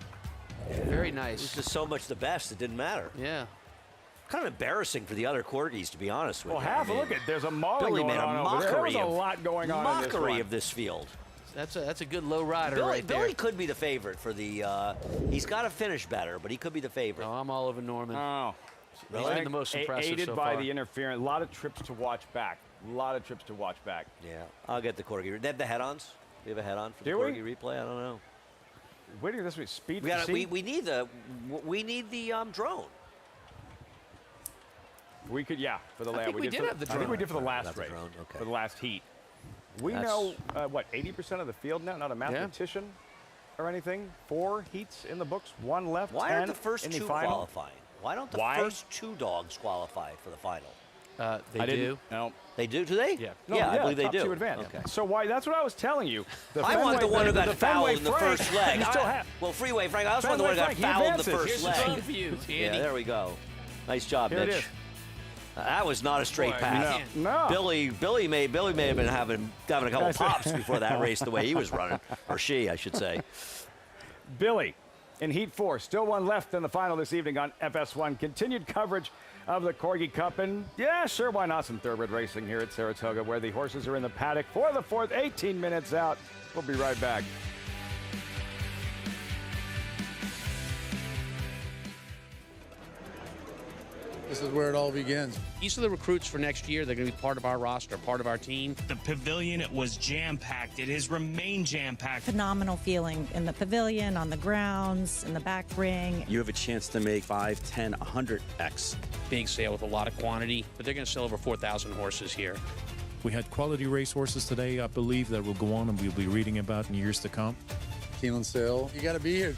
Very It nice. was just so much the best, it didn't matter. Yeah. Kind of embarrassing for the other corgis, to be honest with Well, you. half a look at there's a mauling Billy going made a on over there. There was mockery a of lot going on in this mockery one. of this field. That's a good low rider Billy, right there. Billy could be the favorite for the. He's got to finish better, but he could be the favorite. No, I'm all over Norman. Oh. He's been the most impressive Aided so by far. the interference. A lot of trips to watch back. A lot of trips to watch back. Yeah, I'll get the corgi. They have the head-ons. We have a head-on for the Do we? corgi replay. I don't know. Where do this week? Speed. We need the drone. We could, yeah, for the I last. think we did have the I think we drone. did for the last That's a race. drone, okay. For the last heat. We That's- know what 80% of the field now. Not a mathematician or anything. 4 heats in the books. 1 left. Why 10 aren't the first in the 2 final. qualifying? Why don't the first 2 dogs qualify for the final? They do. No. They do? Do they? Yeah. No, I believe they top do. 2 advance. Okay. So why? That's what I was telling you. I want the one who got fouled in the Frank, first leg. you still have. Well, Freeway Frank, I also want the Fenway one who got Frank, he fouled in the advances. first Here's the leg. drone view, Andy. Yeah, there we go. Nice job, Here it Mitch. is. That was not a straight Boy, pass. No. Billy may have been having a couple Guys, pops before that race the way he was running, or she, I should say. Billy in Heat 4. Still 1 left in the final this evening on FS1. Continued coverage of the Corgi Cup. And yeah, sure, why not some thoroughbred racing here at Saratoga, where the horses are in the paddock for the 4th, 18 minutes out. We'll be right back. This is where it all begins. These are the recruits for next year. They're going to be part of our roster, part of our team. The pavilion, it was jam-packed. It has remained jam-packed. Phenomenal feeling in the pavilion, on the grounds, in the back ring. You have a chance to make 5, 10, 100x. Big sale with a lot of quantity, but they're going to sell over 4,000 horses here. We had quality racehorses today, I believe, that will go on and we'll be reading about in years to come. Keeneland sale. You got to be here.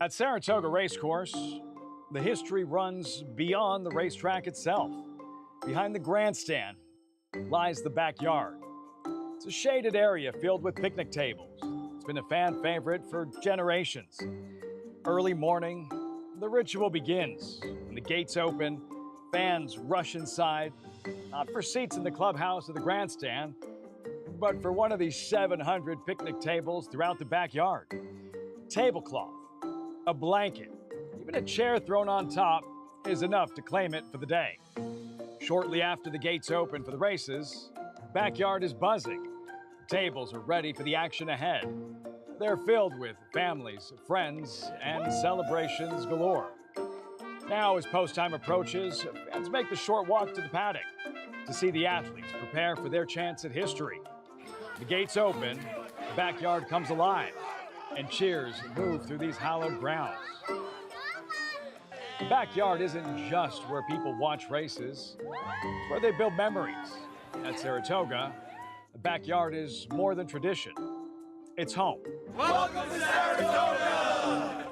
At Saratoga Racecourse, the history runs beyond the racetrack itself. Behind the grandstand lies the backyard. It's a shaded area filled with picnic tables. It's been a fan favorite for generations. Early morning, the ritual begins. When the gates open, fans rush inside, not for seats in the clubhouse or the grandstand, but for one of these 700 picnic tables throughout the backyard. Tablecloth, a blanket, even a chair thrown on top is enough to claim it for the day. Shortly after the gates open for the races, the backyard is buzzing. Tables are ready for the action ahead. They're filled with families, friends, and celebrations galore. Now, as post time approaches, fans make the short walk to the paddock to see the athletes prepare for their chance at history. The gates open, the backyard comes alive, and cheers move through these hallowed grounds. The backyard isn't just where people watch races, it's where they build memories. At Saratoga, the backyard is more than tradition. It's home. Welcome to Saratoga!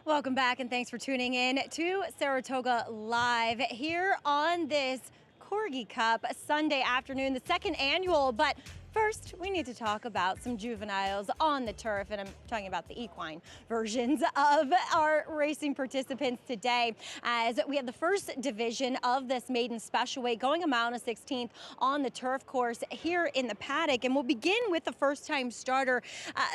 Welcome back, and thanks for tuning in to Saratoga Live here on this Corgi Cup Sunday afternoon, the second annual. But first, we need to talk about some juveniles on the turf, and I'm talking about the equine versions of our racing participants today, as we have the first division of this maiden special weight going a mile and a 16th on the turf course here in the paddock. And we'll begin with the first-time starter.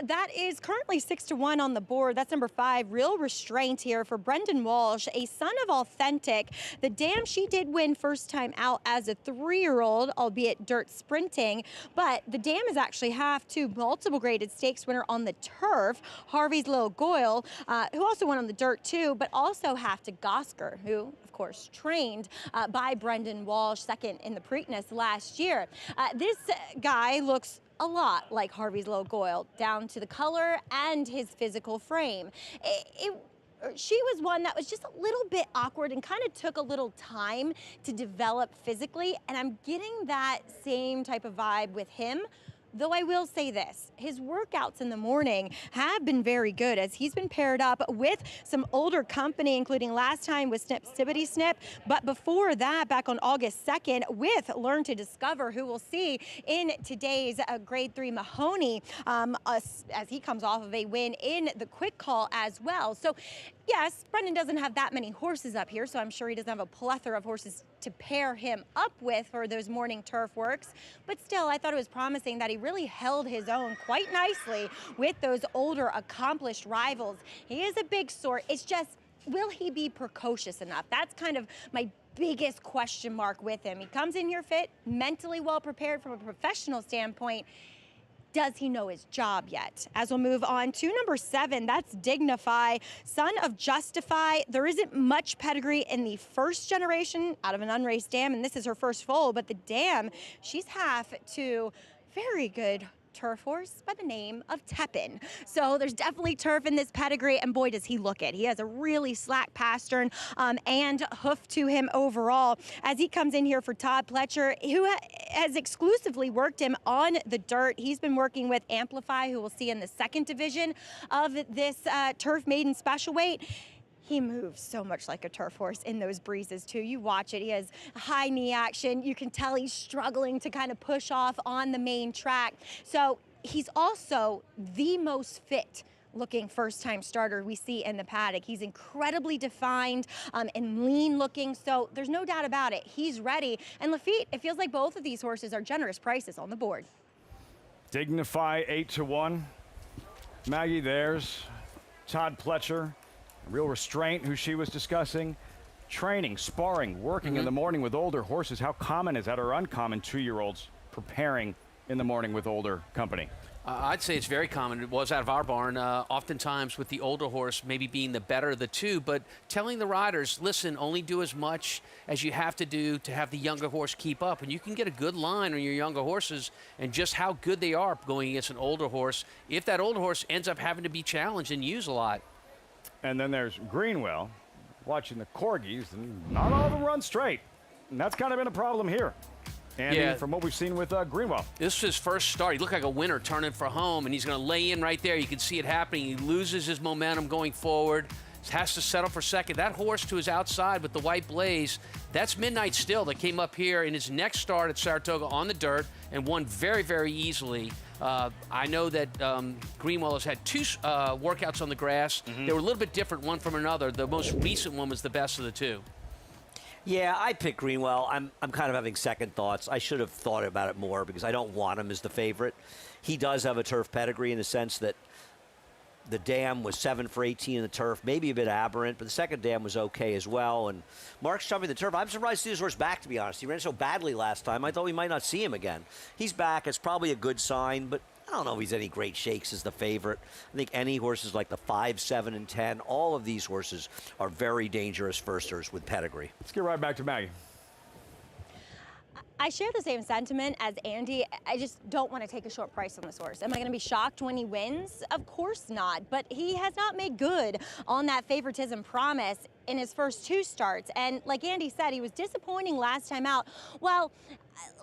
That is currently 6-1 on the board. That's number 5, Real Restraint here for Brendan Walsh, a son of Authentic. The dam, she did win first time out as a 3-year-old, albeit dirt sprinting, but the dam is actually half to multiple graded stakes winner on the turf, Harvey's Little Goyle, who also went on the dirt too, but also half to Gosker, who of course trained by Brendan Walsh, second in the Preakness last year. This guy looks a lot like Harvey's Little Goyle, down to the color and his physical frame. She was one that was just a little bit awkward and kind of took a little time to develop physically, and I'm getting that same type of vibe with him. Though I will say this, his workouts in the morning have been very good, as he's been paired up with some older company, including last time with Snip Stibbity Snip, but before that, back on August 2nd, with Learn to Discover, who we'll see in today's Grade 3 Mahoney, as he comes off of a win in the quick call as well. So yes, Brendan doesn't have that many horses up here, so I'm sure he doesn't have a plethora of horses to pair him up with for those morning turf works. But still, I thought it was promising that he really held his own quite nicely with those older, accomplished rivals. He is a big sort. It's just, will he be precocious enough? That's kind of my biggest question mark with him. He comes in here fit, mentally well prepared from a professional standpoint. Does he know his job yet? As we'll move on to number 7, that's Dignify, son of Justify. There isn't much pedigree in the first generation out of an unraced dam, and this is her first foal, but the dam, she's half to very good turf horse by the name of Tepin. So there's definitely turf in this pedigree, and boy, does he look it. He has a really slack pastern and hoof to him overall, as he comes in here for Todd Pletcher, who has exclusively worked him on the dirt. He's been working with Amplify, who we'll see in the second division of this turf maiden special weight. He moves so much like a turf horse in those breezes too. You watch it, he has high knee action. You can tell he's struggling to kind of push off on the main track. So he's also the most fit looking first-time starter we see in the paddock. He's incredibly defined and lean looking, so there's no doubt about it. He's ready. And Lafitte, it feels like both of these horses are generous prices on the board. Dignify 8-1. Maggie, there's Todd Pletcher. Real Restraint, who she was discussing. Training, sparring, working in the morning with older horses. How common is that, or uncommon 2-year-olds preparing in the morning with older company? I'd say it's very common. It was out of our barn, oftentimes with the older horse maybe being the better of the two, but telling the riders, listen, only do as much as you have to do to have the younger horse keep up. And you can get a good line on your younger horses and just how good they are going against an older horse if that older horse ends up having to be challenged and used a lot. And then there's Greenwell watching the Corgis, and not all of them run straight. And that's kind of been a problem here. Andy, from what we've seen with Greenwell. This is his first start. He looked like a winner turning for home, and he's going to lay in right there. You can see it happening. He loses his momentum going forward. Has to settle for second. That horse to his outside with the white blaze, that's Midnight Still that came up here in his next start at Saratoga on the dirt and won very, very easily. I know that Greenwell has had 2 workouts on the grass. They were a little bit different one from another. The most recent one was the best of the 2. Yeah, I picked Greenwell. I'm kind of having second thoughts. I should have thought about it more because I don't want him as the favorite. He does have a turf pedigree in the sense that The dam was 7 for 18 in the turf, maybe a bit aberrant, but the second dam was okay as well. And Mark's jumping the turf. I'm surprised to see his horse back, to be honest. He ran so badly last time. I thought we might not see him again. He's back. It's probably a good sign, but I don't know if he's any great shakes as the favorite. I think any horses like the 5, 7, and 10, all of these horses are very dangerous firsters with pedigree. Let's get right back to Maggie. I share the same sentiment as Andy. I just don't want to take a short price on this horse. Am I going to be shocked when he wins? Of course not. But he has not made good on that favoritism promise in his first 2 starts. And like Andy said, he was disappointing last time out. Well,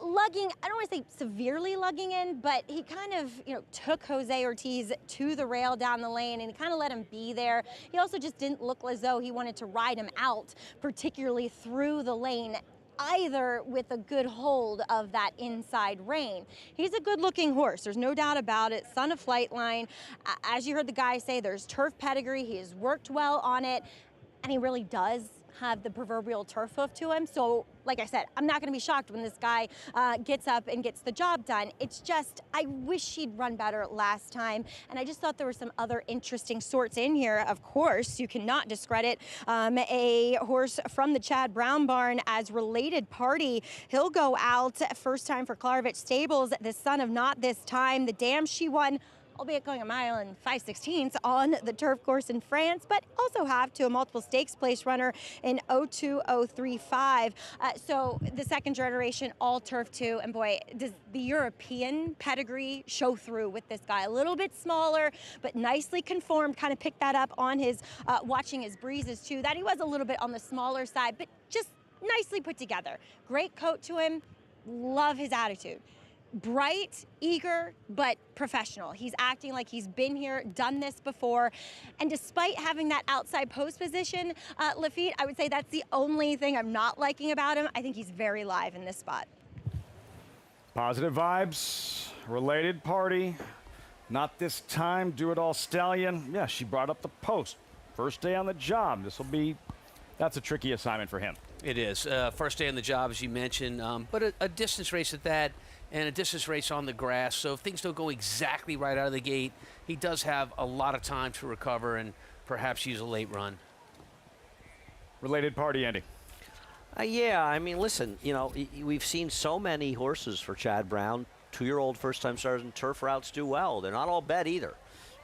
lugging, I don't want to say severely lugging in, but he kind of, took Jose Ortiz to the rail down the lane and he kind of let him be there. He also just didn't look as though he wanted to ride him out, particularly through the lane, either with a good hold of that inside rein. He's a good-looking horse. There's no doubt about it. Son of Flightline. As you heard the guy say, there's turf pedigree. He has worked well on it, and he really does have the proverbial turf hoof to him. So, like I said, I'm not going to be shocked when this guy gets up and gets the job done. It's just, I wish he'd run better last time. And I just thought there were some other interesting sorts in here. Of course, you cannot discredit a horse from the Chad Brown barn as Related Party. He'll go out first time for Klarovich Stables, the son of Not This Time. The dam she won, albeit going a mile and 5/16 on the turf course in France, but also have to a multiple stakes place runner in 02035. So the second generation all turf too, and boy, does the European pedigree show through with this guy. A little bit smaller, but nicely conformed, kind of picked that up on his watching his breezes too, that he was a little bit on the smaller side, but just nicely put together. Great coat to him, love his attitude. Bright, eager, but professional. He's acting like he's been here, done this before. And despite having that outside post position, Lafitte, I would say that's the only thing I'm not liking about him. I think he's very live in this spot. Positive vibes, Related Party. Not This Time, Do It All Stallion. Yeah, she brought up the post. First day on the job. That's a tricky assignment for him. It is. First day on the job, as you mentioned, but a distance race at that, and a distance race on the grass. So if things don't go exactly right out of the gate, he does have a lot of time to recover and perhaps use a late run. Related Party, Andy. Yeah, I mean, listen, we've seen so many horses for Chad Brown, 2-year-old first-time starters in turf routes do well. They're not all bet either.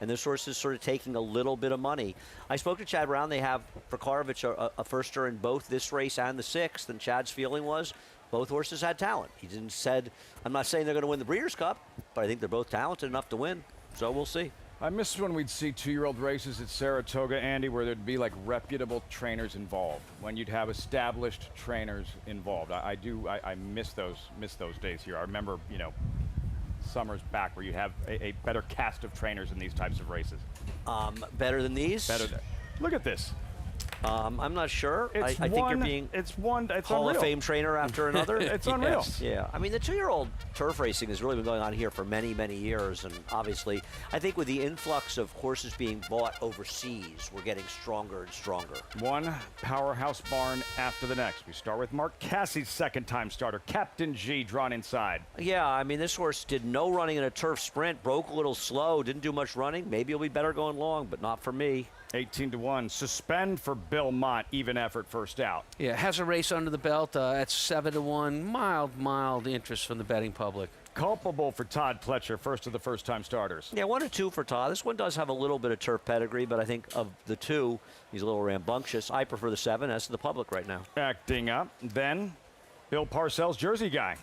And this horse is sort of taking a little bit of money. I spoke to Chad Brown. They have, for Klarovich, a firster in both this race and the 6th, and Chad's feeling was both horses had talent. He didn't said, I'm not saying they're going to win the Breeders' Cup, but I think they're both talented enough to win. So we'll see. I miss when we'd see 2-year-old races at Saratoga, Andy, where there'd be like reputable trainers involved, when you'd have established trainers involved. I miss those days here. I remember, summers back where you have a better cast of trainers in these types of races. Better than these? Look at this. I'm not sure. I think you're being it's Hall unreal. of Fame trainer after another. It's unreal. Yes. Yeah. I mean, the 2-year-old turf racing has really been going on here for many, many years. And obviously, I think with the influx of horses being bought overseas, we're getting stronger and stronger. One powerhouse barn after the next. We start with Mark Cassie's second-time starter, Captain G, drawn inside. Yeah, I mean, this horse did no running in a turf sprint, broke a little slow, didn't do much running. Maybe he'll be better going long, but not for me. 18-1. Suspend for Bill Mott. Even effort first out. Yeah, has a race under the belt. That's 7-1. Mild interest from the betting public. Culpable for Todd Pletcher, first of the first-time starters. Yeah, 1 or 2 for Todd. This one does have a little bit of turf pedigree, but I think of the 2, he's a little rambunctious. I prefer the 7 as to the public right now. Acting up. Then, Bill Parcells, Jersey Guy.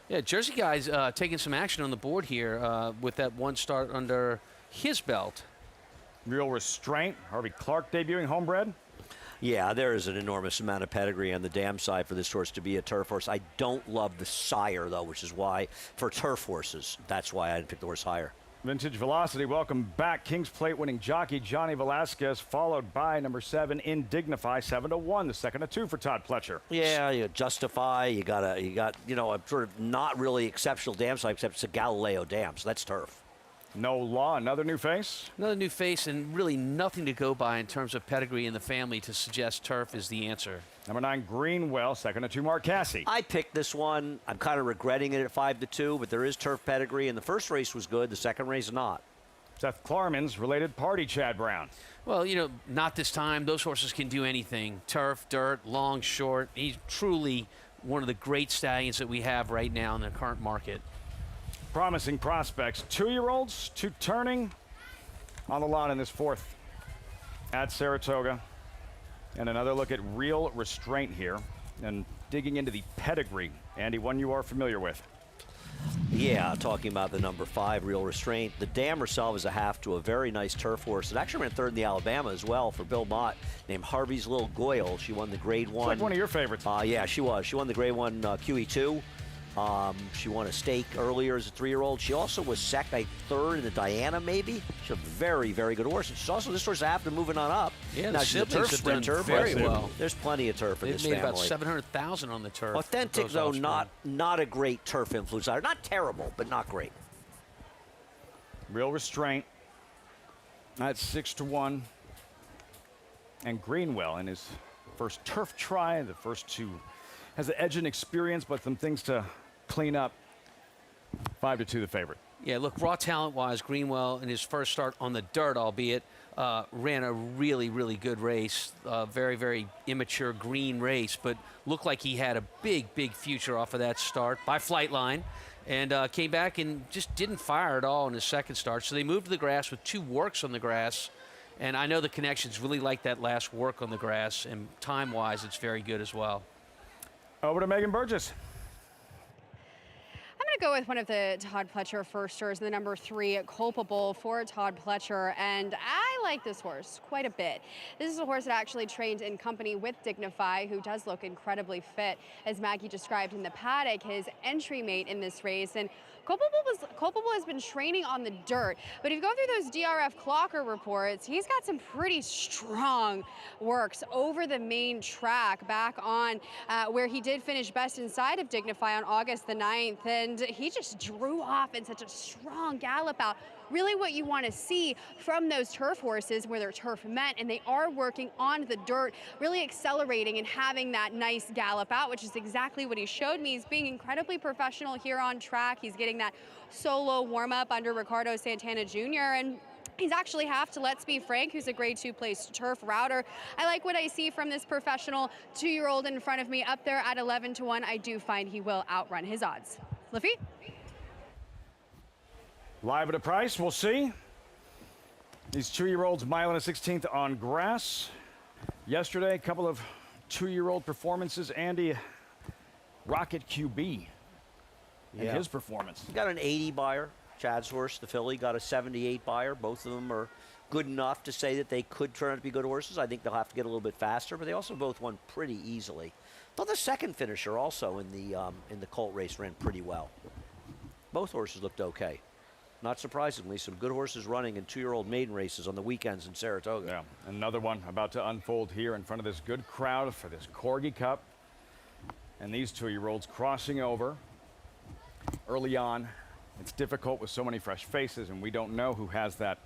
Yeah, Jersey Guy's taking some action on the board here with that 1 start under his belt. Real restraint. Harvey Clark debuting homebred. Yeah, there is an enormous amount of pedigree on the dam side for this horse to be a turf horse. I don't love the sire, though, which is why, for turf horses, that's why I didn't pick the horse higher. Vintage Velocity, welcome back. King's Plate winning jockey Johnny Velasquez, followed by number 7, Indignify, 7-1, the second of 2 for Todd Pletcher. Yeah, you Justify, you got a sort of not really exceptional dam side, except it's a Galileo dam, so that's turf. No Law, another new face? Another new face, and really nothing to go by in terms of pedigree in the family to suggest turf is the answer. Number 9, Greenwell, second of 2, Mark Cassie. I picked this one. I'm kind of regretting it at 5-2, but there is turf pedigree, and the first race was good, the second race not. Seth Klarman's related party, Chad Brown. Well, you know, not this time. Those horses can do anything. Turf, dirt, long, short. He's truly one of the great stallions that we have right now in the current market. Promising prospects. 2-year-olds, 2 turning on the lot in this 4th at Saratoga. And another look at Real Restraint here and digging into the pedigree. Andy, one you are familiar with. Yeah, talking about the number 5, Real Restraint. The dam herself is a half to a very nice turf horse. It actually ran 3rd in the Alabama as well for Bill Mott, named Harvey's Little Goyle. She won the Grade 1. It's like one of your favorites. Yeah, she was. She won the Grade 1 QE2. She won a stake earlier as a 3-year-old. She also was second, 3rd in the Diana, maybe. She's a very, very good horse. And she's also this horse after moving on up. Yeah, now the she's a turf siblings have done sprinter. very but well. There's plenty of turf in this They've made family. about $700,000 on the turf. Authentic, though, not a great turf influence. Not terrible, but not great. Real Restraint. That's 6-1. And Greenwell in his first turf try, the first 2, has the edge and experience, but some things to clean up. 5-2 the favorite. Yeah, look, raw talent-wise, Greenwell in his first start on the dirt, albeit, ran a really, really good race. Very, very immature green race, but looked like he had a big, big future off of that start by Flightline. And came back and just didn't fire at all in his second start. So they moved to the grass with 2 works on the grass. And I know the connections really like that last work on the grass. And time-wise, it's very good as well. Over to Megan Burgess. I'm going to go with one of the Todd Pletcher firsters, the number 3, Culpable for Todd Pletcher. And I like this horse quite a bit. This is a horse that actually trained in company with Dignify, who does look incredibly fit, as Maggie described in the paddock, his entry mate in this race. And Culpable has been training on the dirt, but if you go through those DRF Clocker reports, he's got some pretty strong works over the main track back on where he did finish best inside of Dignify on August the 9th, and he just drew off in such a strong gallop out. Really what you want to see from those turf horses where they're turf meant and they are working on the dirt, really accelerating and having that nice gallop out, which is exactly what he showed me. He's being incredibly professional here on track. He's getting that solo warm-up under Ricardo Santana Jr., and he's actually half to Let's Be Frank, who's a Grade 2 placed turf router. I like what I see from this professional 2-year-old in front of me up there at 11-1. I do find he will outrun his odds. Lafitte? Live at a price, we'll see. These 2-year-olds, mile and a 16th on grass. Yesterday, a couple of 2-year-old performances. Andy, Rocket QB in his performance. He got an 80 buyer. Chad's horse, the filly, got a 78 buyer. Both of them are good enough to say that they could turn out to be good horses. I think they'll have to get a little bit faster, but they also both won pretty easily. Though the second finisher also in the colt race ran pretty well. Both horses looked okay. Not surprisingly, some good horses running in 2-year-old maiden races on the weekends in Saratoga. Yeah, another one about to unfold here in front of this good crowd for this Corgi Cup. And these 2-year-olds crossing over early on. It's difficult with so many fresh faces, and we don't know who has that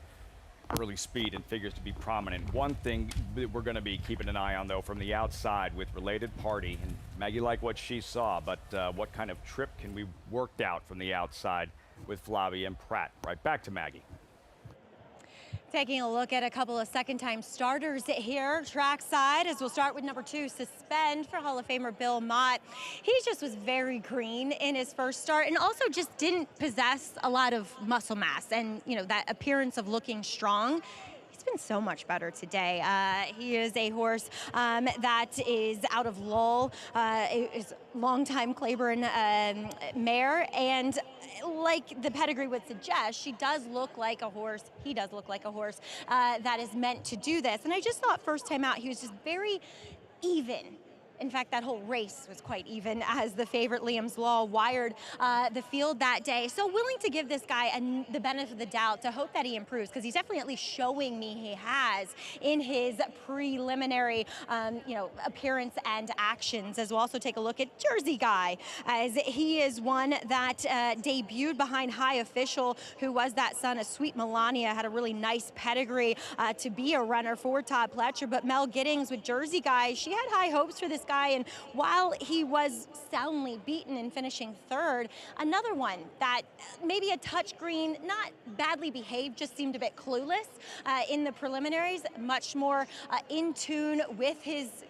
early speed and figures to be prominent. One thing that we're going to be keeping an eye on, though, from the outside with Related Party, and Maggie liked what she saw, but what kind of trip can we work out from the outside with Flavia and Pratt? Right back to Maggie. Taking a look at a couple of second-time starters here, trackside, as we'll start with number 2, Suspend, for Hall of Famer Bill Mott. He just was very green in his first start and also just didn't possess a lot of muscle mass and, you know, that appearance of looking strong. He's been so much better today. He is a horse that is out of Lull, is longtime Claiborne mare, and like the pedigree would suggest, she does look like a horse, he does look like a horse that is meant to do this. And I just thought first time out, he was just very even. In fact, that whole race was quite even as the favorite Liam's Law wired the field that day. So willing to give this guy the benefit of the doubt to hope that he improves, because he's definitely at least showing me he has in his preliminary appearance and actions. As we'll also take a look at Jersey Guy, as he is one that debuted behind High Official, who was that son of Sweet Melania, had a really nice pedigree to be a runner for Todd Pletcher. But Mel Giddings with Jersey Guy, she had high hopes for this guy. And while he was soundly beaten in finishing third, another one that maybe a touch green, not badly behaved, just seemed a bit clueless in the preliminaries, much more in tune with his,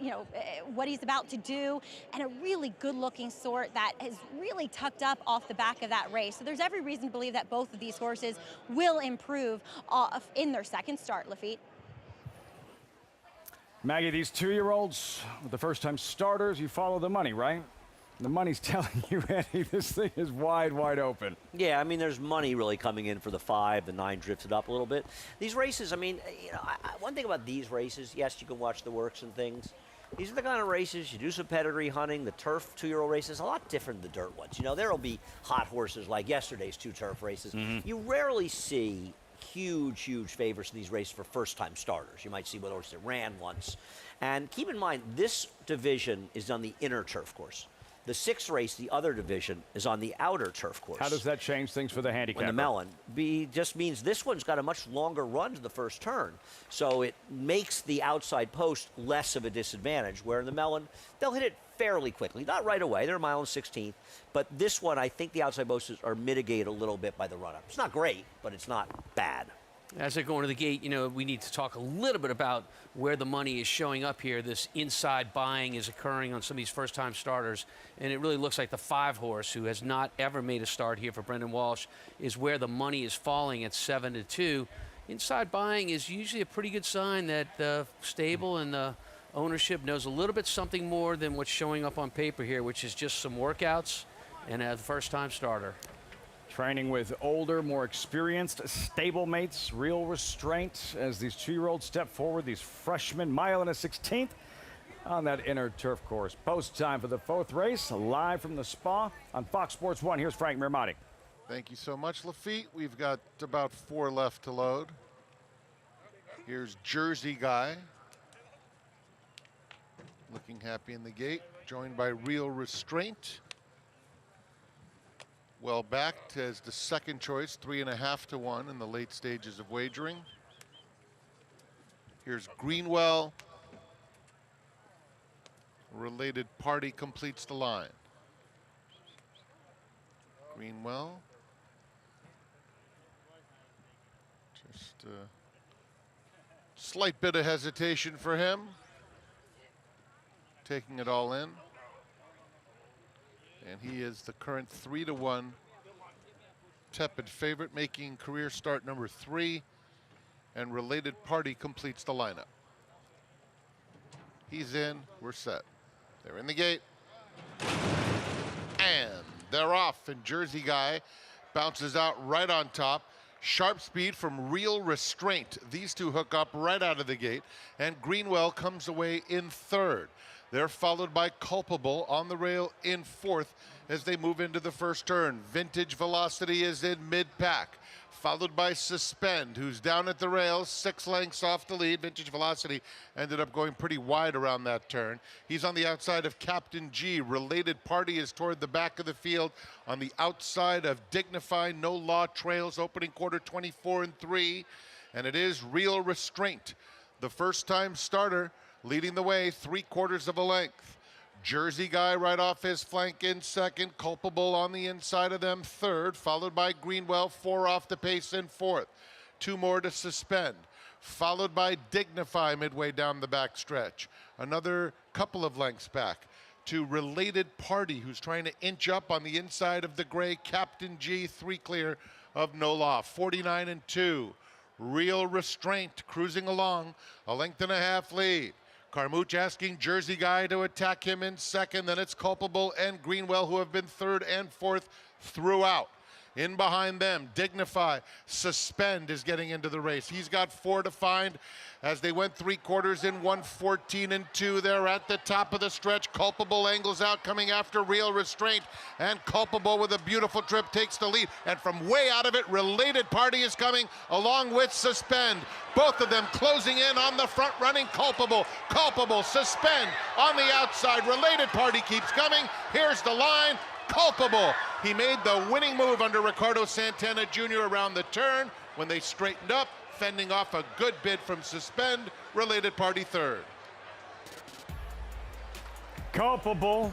what he's about to do, and a really good-looking sort that has really tucked up off the back of that race. So there's every reason to believe that both of these horses will improve in their second start, Lafitte. Maggie, these 2-year-olds, the first-time starters, you follow the money, right? The money's telling you, Eddie, this thing is wide, wide open. Yeah, I mean, there's money really coming in for the 5. The 9 drifted up a little bit. These races, I mean, one thing about these races, yes, you can watch the works and things. These are the kind of races, you do some pedigree hunting. The turf 2-year-old races, a lot different than the dirt ones. There will be hot horses like yesterday's 2 turf races. You rarely see huge favorites in these races for first-time starters. You might see one horse that ran once. And keep in mind, this division is on the inner turf course. The 6th race, the other division, is on the outer turf course. How does that change things for the handicapper? The melon. Just means this one's got a much longer run to the first turn. So it makes the outside post less of a disadvantage, where in the melon, they'll hit it fairly quickly. Not right away. They're a mile and 16th. But this one, I think the outside posts are mitigated a little bit by the run-up. It's not great, but it's not bad. As they're going to the gate, we need to talk a little bit about where the money is showing up here. This inside buying is occurring on some of these first-time starters, and it really looks like the 5 horse, who has not ever made a start here for Brendan Walsh, is where the money is falling at 7-2. Inside buying is usually a pretty good sign that the stable and the ownership knows a little bit something more than what's showing up on paper here, which is just some workouts and a first-time starter. Training with older, more experienced stablemates, real restraint as these 2-year-olds step forward. These freshmen, mile and a 16th on that inner turf course. Post time for the 4th race, live from the spa on Fox Sports 1. Here's Frank Mirmati. Thank you so much, Lafitte. We've got about 4 left to load. Here's Jersey Guy, looking happy in the gate, joined by Real Restraint. Well backed as the second choice, 3.5 to 1 in the late stages of wagering. Here's Greenwell. Related Party completes the line. Greenwell. Just a slight bit of hesitation for him. Taking it all in. And he is the current 3-1 tepid favorite, making career start number 3. And Related Party completes the lineup. He's in, we're set. They're in the gate. And they're off, and Jersey Guy bounces out right on top. Sharp speed from Real Restraint. These two hook up right out of the gate, and Greenwell comes away in 3rd. They're followed by Culpable on the rail in 4th as they move into the first turn. Vintage Velocity is in mid-pack, followed by Suspend, who's down at the rails, 6 lengths off the lead. Vintage Velocity ended up going pretty wide around that turn. He's on the outside of Captain G. Related Party is toward the back of the field on the outside of Dignify. No Law trails opening quarter 24-3, and it is Real Restraint, the first-time starter, leading the way 3/4 of a length. Jersey Guy right off his flank in 2nd. Culpable on the inside of them 3rd, followed by Greenwell, 4 off the pace in 4th. 2 more to Suspend, followed by Dignify midway down the back stretch. Another couple of lengths back to Related Party, who's trying to inch up on the inside of the gray Captain G, 3 clear of No Law. 49-2. Real Restraint cruising along, a 1.5 length lead. Carmouche asking Jersey Guy to attack him in 2nd. Then it's Culpable and Greenwell, who have been 3rd and 4th throughout. In behind them, Dignify. Suspend is getting into the race. He's got 4 to find as they went 3/4 in 1:14-2. They're at the top of the stretch. Culpable angles out, coming after Real Restraint, and Culpable with a beautiful trip takes the lead. And from way out of it, Related Party is coming along with Suspend. Both of them closing in on the front running Culpable. Culpable, Suspend on the outside. Related Party keeps coming. Here's the line. Culpable. He made the winning move under Ricardo Santana Jr. around the turn when they straightened up, fending off a good bid from Suspend. Related Party 3rd. Culpable,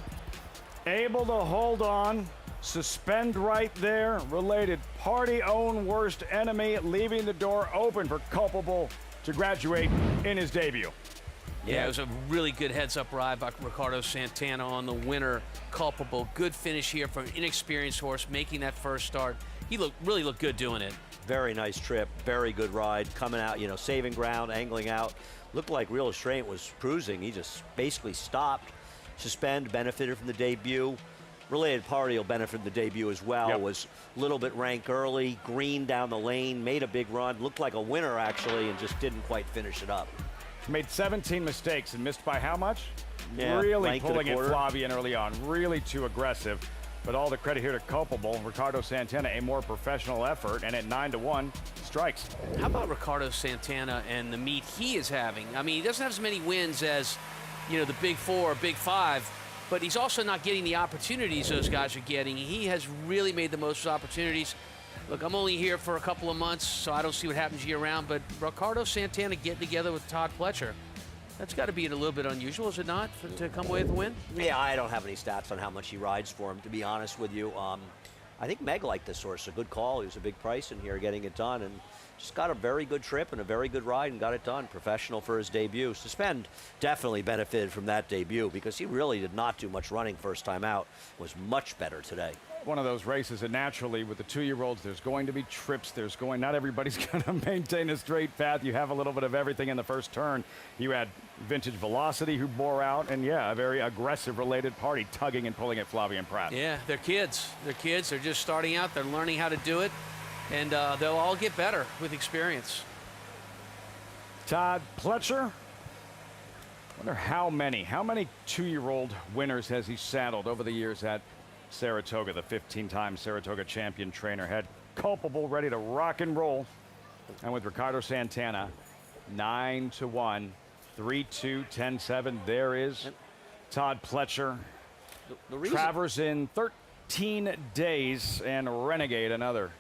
able to hold on, suspend right there, related party own worst enemy, leaving the door open for Culpable to graduate in his debut. Yeah, it was a really good heads-up ride by Ricardo Santana on the winner, Culpable. Good finish here from an inexperienced horse making that first start. He really looked good doing it. Very nice trip, very good ride, coming out, you know, saving ground, angling out. Looked like Real Restraint was cruising. He just basically stopped. Suspend benefited from the debut. Related Party will benefit from the debut as well. Yep. Was a little bit rank early, green down the lane, made a big run, looked like a winner actually, and just didn't quite finish it up. Made 17 mistakes and missed by how much? Yeah, really length of the pulling it quarter. Flavian early on. Really too aggressive. But all the credit here to Culpable. Ricardo Santana, a more professional effort, and at 9-1, strikes. How about Ricardo Santana and the meet he is having? I mean, he doesn't have as many wins as, you know, the Big Four or Big Five, but he's also not getting the opportunities those guys are getting. He has really made the most of opportunities. Look, I'm only here for a couple of months, so I don't see what happens year-round, but Ricardo Santana getting together with Todd Pletcher, that's got to be a little bit unusual, is it not, to come away with a win? Yeah, I don't have any stats on how much he rides for him, to be honest with you. I think Meg liked this horse. A good call. He was a big price in here getting it done, and just got a very good trip and a very good ride and got it done. Professional for his debut. Suspend definitely benefited from that debut because he really did not do much running first time out. Was much better today. One of those races that naturally with the 2-year-olds, there's going to be trips. Not everybody's going to maintain a straight path. You have a little bit of everything in the first turn. You had Vintage Velocity who bore out, and yeah, a very aggressive Related Party tugging and pulling at Flavian Pratt. Yeah, they're kids. They're kids. They're just starting out. They're learning how to do it, and they'll all get better with experience. Todd Pletcher. Wonder how many 2-year-old winners has he saddled over the years at Saratoga, the 15-time Saratoga champion trainer. Had Culpable ready to rock and roll. And with Ricardo Santana, 9-1, 3-2, 10-7. There is Todd Pletcher. Travers in 13 days, and Renegade, another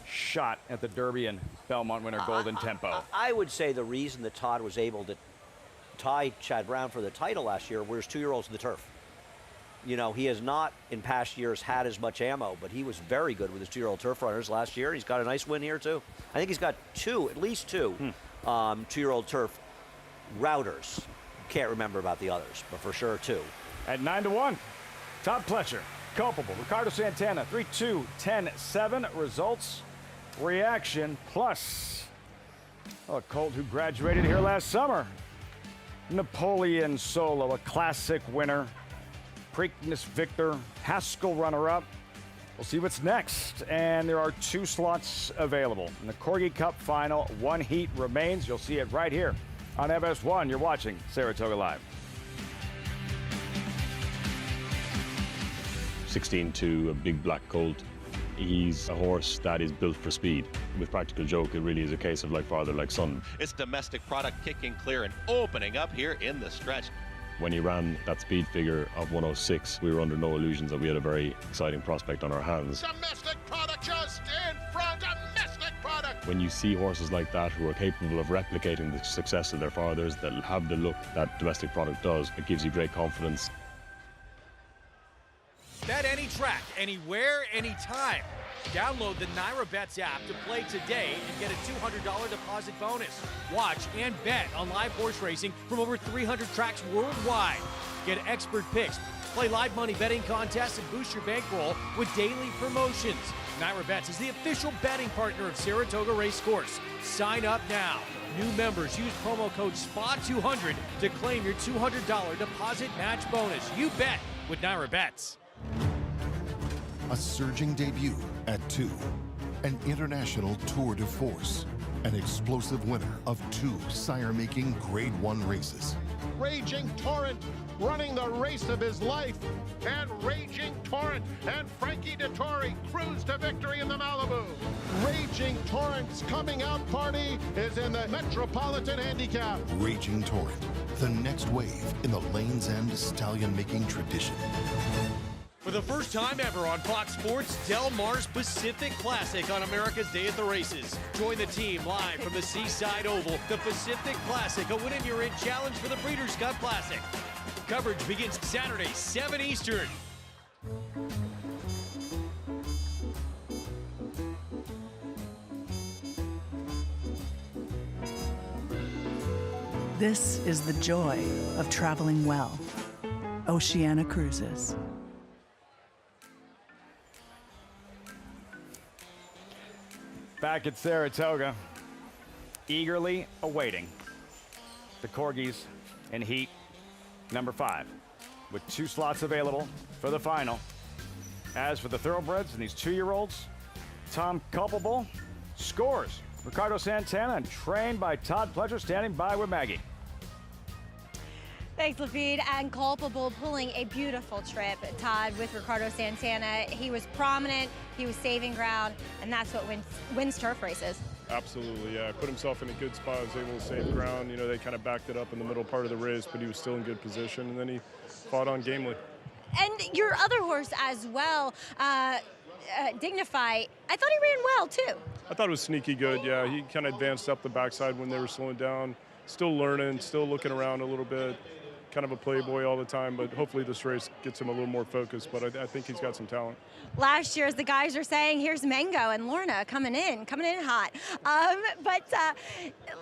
shot at the Derby and Belmont winner Golden Tempo. I would say the reason that Todd was able to tie Chad Brown for the title last year were his 2-year-olds in the turf. You know, he has not in past years had as much ammo, but he was very good with his 2-year-old turf runners last year. He's got a nice win here, too. I think he's got at least two 2-year-old turf routers. Can't remember about the others, but for sure 2. At 9-1, Todd Pletcher, Culpable, Ricardo Santana, 3-2, 10-7. Results, reaction, plus a colt who graduated here last summer. Napoleon Solo, a classic winner. Preakness victor, Haskell runner-up. We'll see what's next, and there are 2 slots available. In the Corgi Cup final, 1 heat remains. You'll see it right here on FS1. You're watching Saratoga Live. 16-2, a big black colt. He's a horse that is built for speed. With Practical Joke, it really is a case of like father, like son. It's domestic product kicking clear and opening up here in the stretch. When he ran that speed figure of 106, we were under no illusions that we had a very exciting prospect on our hands. Domestic product just in front. Domestic product. When you see horses like that who are capable of replicating the success of their fathers, that have the look that domestic product does, it gives you great confidence. Bet any track, anywhere, anytime. Download the Naira Bets app to play today and get a $200 deposit bonus. Watch and bet on live horse racing from over 300 tracks worldwide. Get expert picks, play live money betting contests, and boost your bankroll with daily promotions. Naira Bets is the official betting partner of Saratoga Racecourse. Sign up now. New members use promo code SPA200 to claim your $200 deposit match bonus. You bet with Naira Bets. A surging debut at 2, an international tour de force, an explosive winner of 2 sire-making Grade 1 races. Raging Torrent running the race of his life. And Raging Torrent and Frankie Dettori cruise to victory in the Malibu. Raging Torrent's coming out party is in the Metropolitan Handicap. Raging Torrent, the next wave in the Lane's End stallion-making tradition. For the first time ever on Fox Sports, Del Mar's Pacific Classic on America's Day at the Races. Join the team live from the Seaside Oval. The Pacific Classic, a win-and-you're-in challenge for the Breeders' Cup Classic. Coverage begins Saturday, 7 Eastern. This is the joy of traveling well. Oceana Cruises. Back at Saratoga, eagerly awaiting the Corgis in heat number 5, with 2 slots available for the final. As for the thoroughbreds and these 2-year-olds, Tom Culpable scores. Ricardo Santana, and trained by Todd Pletcher, standing by with Maggie. Thanks, Lafitte. And Culpable pulling a beautiful trip, Todd, with Ricardo Santana. He was prominent, he was saving ground, and that's what wins turf races. Absolutely, yeah. Put himself in a good spot, was able to save ground. You know, they kind of backed it up in the middle part of the race, but he was still in good position, and then he fought on gamely. And your other horse as well, Dignify, I thought he ran well, too. I thought it was sneaky good, yeah. He kind of advanced up the backside when they were slowing down. Still learning, still looking around a little bit. Kind of a playboy all the time, but hopefully this race gets him a little more focused, but I think he's got some talent. Last year, as the guys are saying, here's Mango and Lorna coming in hot. But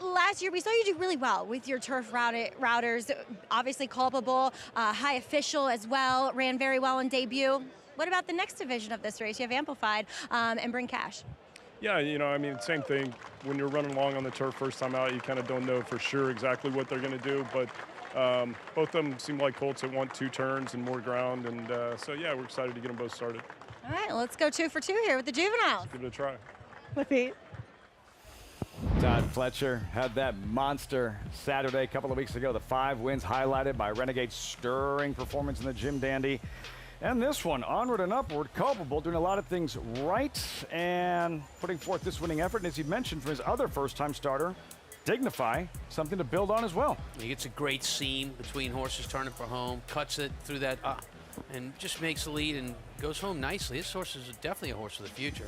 last year, we saw you do really well with your turf routers. Obviously Culpable, High Official as well, ran very well in debut. What about the next division of this race? You have Amplified and Bring Cash. Yeah, you know, I mean, same thing. When you're running along on the turf first time out, you kind of don't know for sure exactly what they're going to do, but both of them seem like colts that want 2 turns and more ground, and so yeah, we're excited to get them both started. All right, let's go 2 for 2 here with the juveniles. Let's give it a try. Lafitte. Todd Pletcher had that monster Saturday a couple of weeks ago. The 5 wins highlighted by Renegade's stirring performance in the Jim Dandy. And this one, onward and upward, Culpable, doing a lot of things right and putting forth this winning effort. And as he mentioned, for his other first-time starter, Dignify, something to build on as well. He gets a great seam between horses turning for home, cuts it through that, and just makes the lead and goes home nicely. This horse is definitely a horse of the future.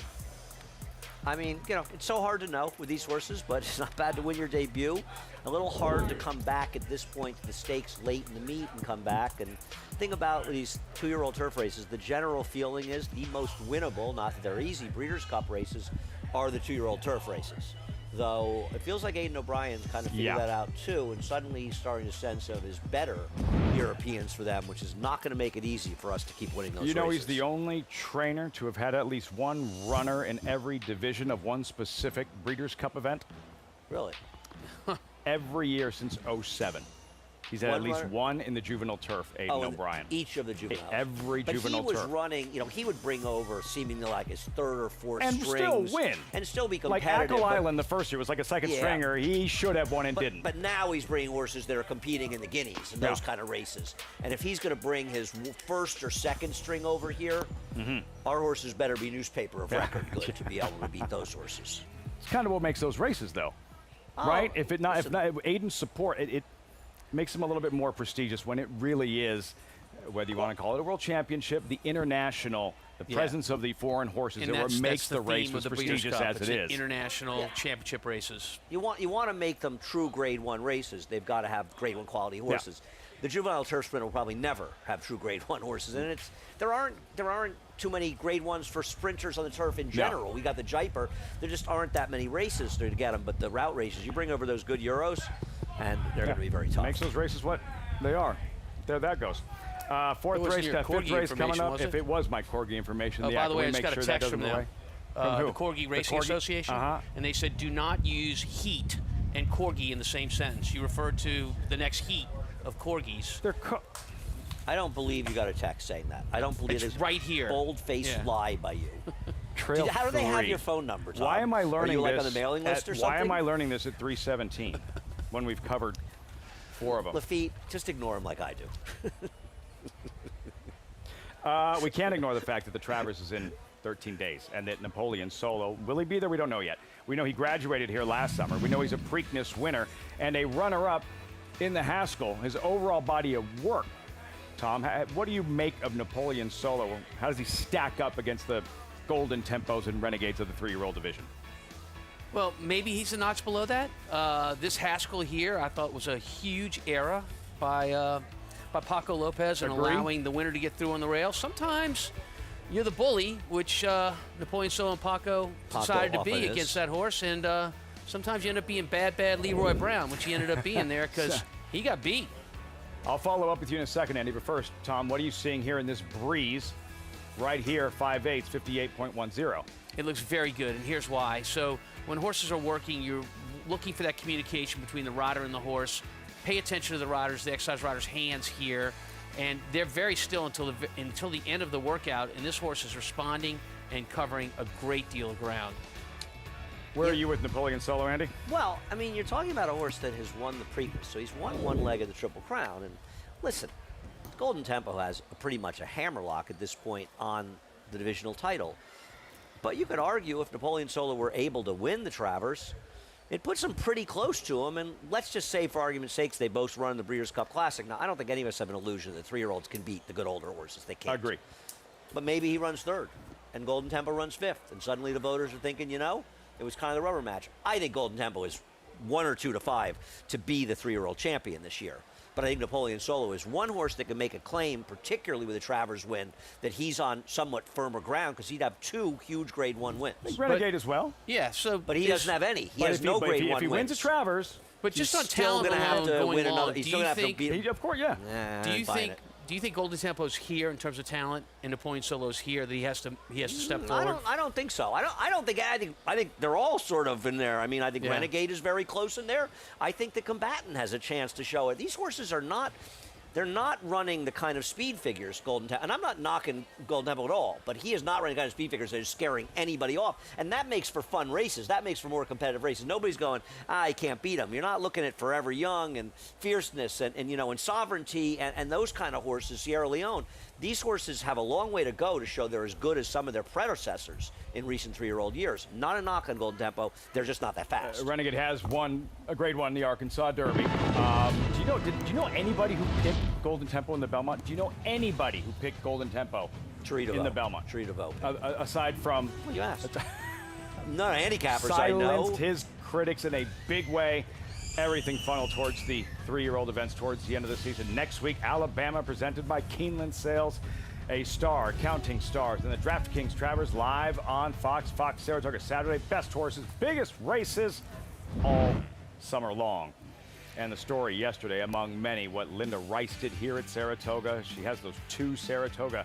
I mean, you know, it's so hard to know with these horses, but it's not bad to win your debut. A little hard to come back at this point to the stakes late in the meet and come back. And the thing about these 2-year-old turf races, the general feeling is the most winnable, not that they're easy, Breeders' Cup races are the 2-year-old turf races. Though it feels like Aidan O'Brien's kind of figured that out too, and suddenly he's starting to sense of his better Europeans for them, which is not going to make it easy for us to keep winning those races. You know, he's the only trainer to have had at least 1 runner in every division of one specific Breeders' Cup event. Really? Every year since '07. He's had at least 1 in the juvenile turf, Aidan O'Brien. Each of the juveniles. Every juvenile turf. But he was running, you know, he would bring over seemingly like his 3rd or 4th and strings. And still win. And still be competitive. Like Ackle Island the first year was like a second stringer. He should have won and didn't. But now he's bringing horses that are competing in the Guineas and those kind of races. And if he's going to bring his 1st or 2nd string over here, our horses better be newspaper of record good to be able to beat those horses. It's kind of what makes those races, though. Right? If Aiden's support, it makes them a little bit more prestigious when it really is, whether you want to call it a world championship, the international, the presence of the foreign horses, and is what makes the race as prestigious as it is. International championship races. You want to make them true Grade 1 races. They've got to have Grade 1 quality horses. The juvenile turf sprint will probably never have true Grade 1 horses, and there aren't too many Grade 1s for sprinters on the turf in general. We got the Jaipur. There just aren't that many races to get them, but the route races, you bring over those good Euros, and they're going to be very tough. Makes those races what they are. There that goes. 4th race, 5th race coming up. If it was my Corgi information, by the way, I just got a text from them. From the Corgi Racing Association, and they said do not use heat and Corgi in the same sentence. You referred to the next heat of Corgis. I don't believe you got a text saying that. I don't believe it's right here. Bold-faced lie by you. How do they have your phone number, Tom? Why am I learning this? Are you this like on the mailing list or something? Why am I learning this at 3:17 when we've covered 4 of them? Lafitte, just ignore them like I do. We can't ignore the fact that the Travers is in 13 days and that Napoleon Solo, will he be there? We don't know yet. We know he graduated here last summer. We know he's a Preakness winner and a runner-up in the Haskell. His overall body of work, Tom, what do you make of Napoleon Solo? How does he stack up against the Golden Tempos and Renegades of the 3-year-old division? Well, maybe he's a notch below that. This Haskell here, I thought was a huge error by by Paco Lopez and Agree. allowing the winner to get through on the rail. Sometimes you're the bully, which Napoleon Solo and Paco decided to be against that horse, and sometimes you end up being bad Leroy Brown, which he ended up being there because he got beat. I'll follow up with you in a second, Andy, but first, Tom, what are you seeing here in this breeze right here, 5/8, 58.10? It looks very good, and here's why. So when horses are working, you're looking for that communication between the rider and the horse. Pay attention to the riders, the exercise riders' hands here, and they're very still until the end of the workout, and this horse is responding and covering a great deal of ground. Where are you with Napoleon Solo, Andy? Well, I mean, you're talking about a horse that has won the Preakness, so he's won one leg of the Triple Crown. And listen, Golden Tempo has pretty much a hammerlock at this point on the divisional title. But you could argue if Napoleon Solo were able to win the Travers, it puts him pretty close to him. And let's just say, for argument's sake, they both run the Breeders' Cup Classic. Now, I don't think any of us have an illusion that 3-year-olds can beat the good older horses. They can't. I agree. But maybe he runs third, and Golden Tempo runs fifth, and suddenly the voters are thinking, you know, it was kind of the rubber match. I think Golden Tempo is 1 or 2 to 5 to be the 3-year-old champion this year. But I think Napoleon Solo is one horse that can make a claim, particularly with a Travers win, that he's on somewhat firmer ground because he'd have 2 huge Grade 1 wins. Renegade as well. Yeah, so but he doesn't have any. He has no Grade 1 wins. If he wins a Travers, but just on still talent going to have to going win long, another. He's still going to have to beat. Of course, yeah. Do you think Golden Tempo's here in terms of talent, and Napoleon Solo's here that he has to step forward? I don't think so. I think they're all sort of in there. I mean, I think Yeah. Renegade is very close in there. I think the Combatant has a chance to show it. These horses are not. They're not running the kind of speed figures Golden Tempo, and I'm not knocking Golden Tempo at all, but he is not running the kind of speed figures that is scaring anybody off, and that makes for fun races. That makes for more competitive races. Nobody's going, I can't beat him. You're not looking at Forever Young and Fierceness and you know, and Sovereignty and those kind of horses, Sierra Leone. These horses have a long way to go to show they're as good as some of their predecessors in recent 3-year-old years. Not a knock on Golden Tempo. They're just not that fast. Renegade has won a Grade 1 in the Arkansas Derby. Do you know anybody who picked Golden Tempo in the Belmont? Do you know anybody who picked Golden Tempo in the Belmont? Tree Deveau. Aside from... Well, you asked. Not handicappers, I know. silenced his critics in a big way. Everything funneled towards the 3-year-old events towards the end of the season. Next week, Alabama, presented by Keeneland Sales. A star, counting stars. And the DraftKings Travers live on Fox Saratoga Saturday. Best horses, biggest races all summer long. And the story yesterday, among many, what Linda Rice did here at Saratoga. She has those 2 Saratoga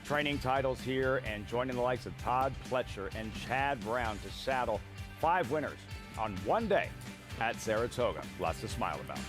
training titles here, and joining the likes of Todd Pletcher and Chad Brown to saddle 5 winners on one day at Saratoga. Lots to smile about.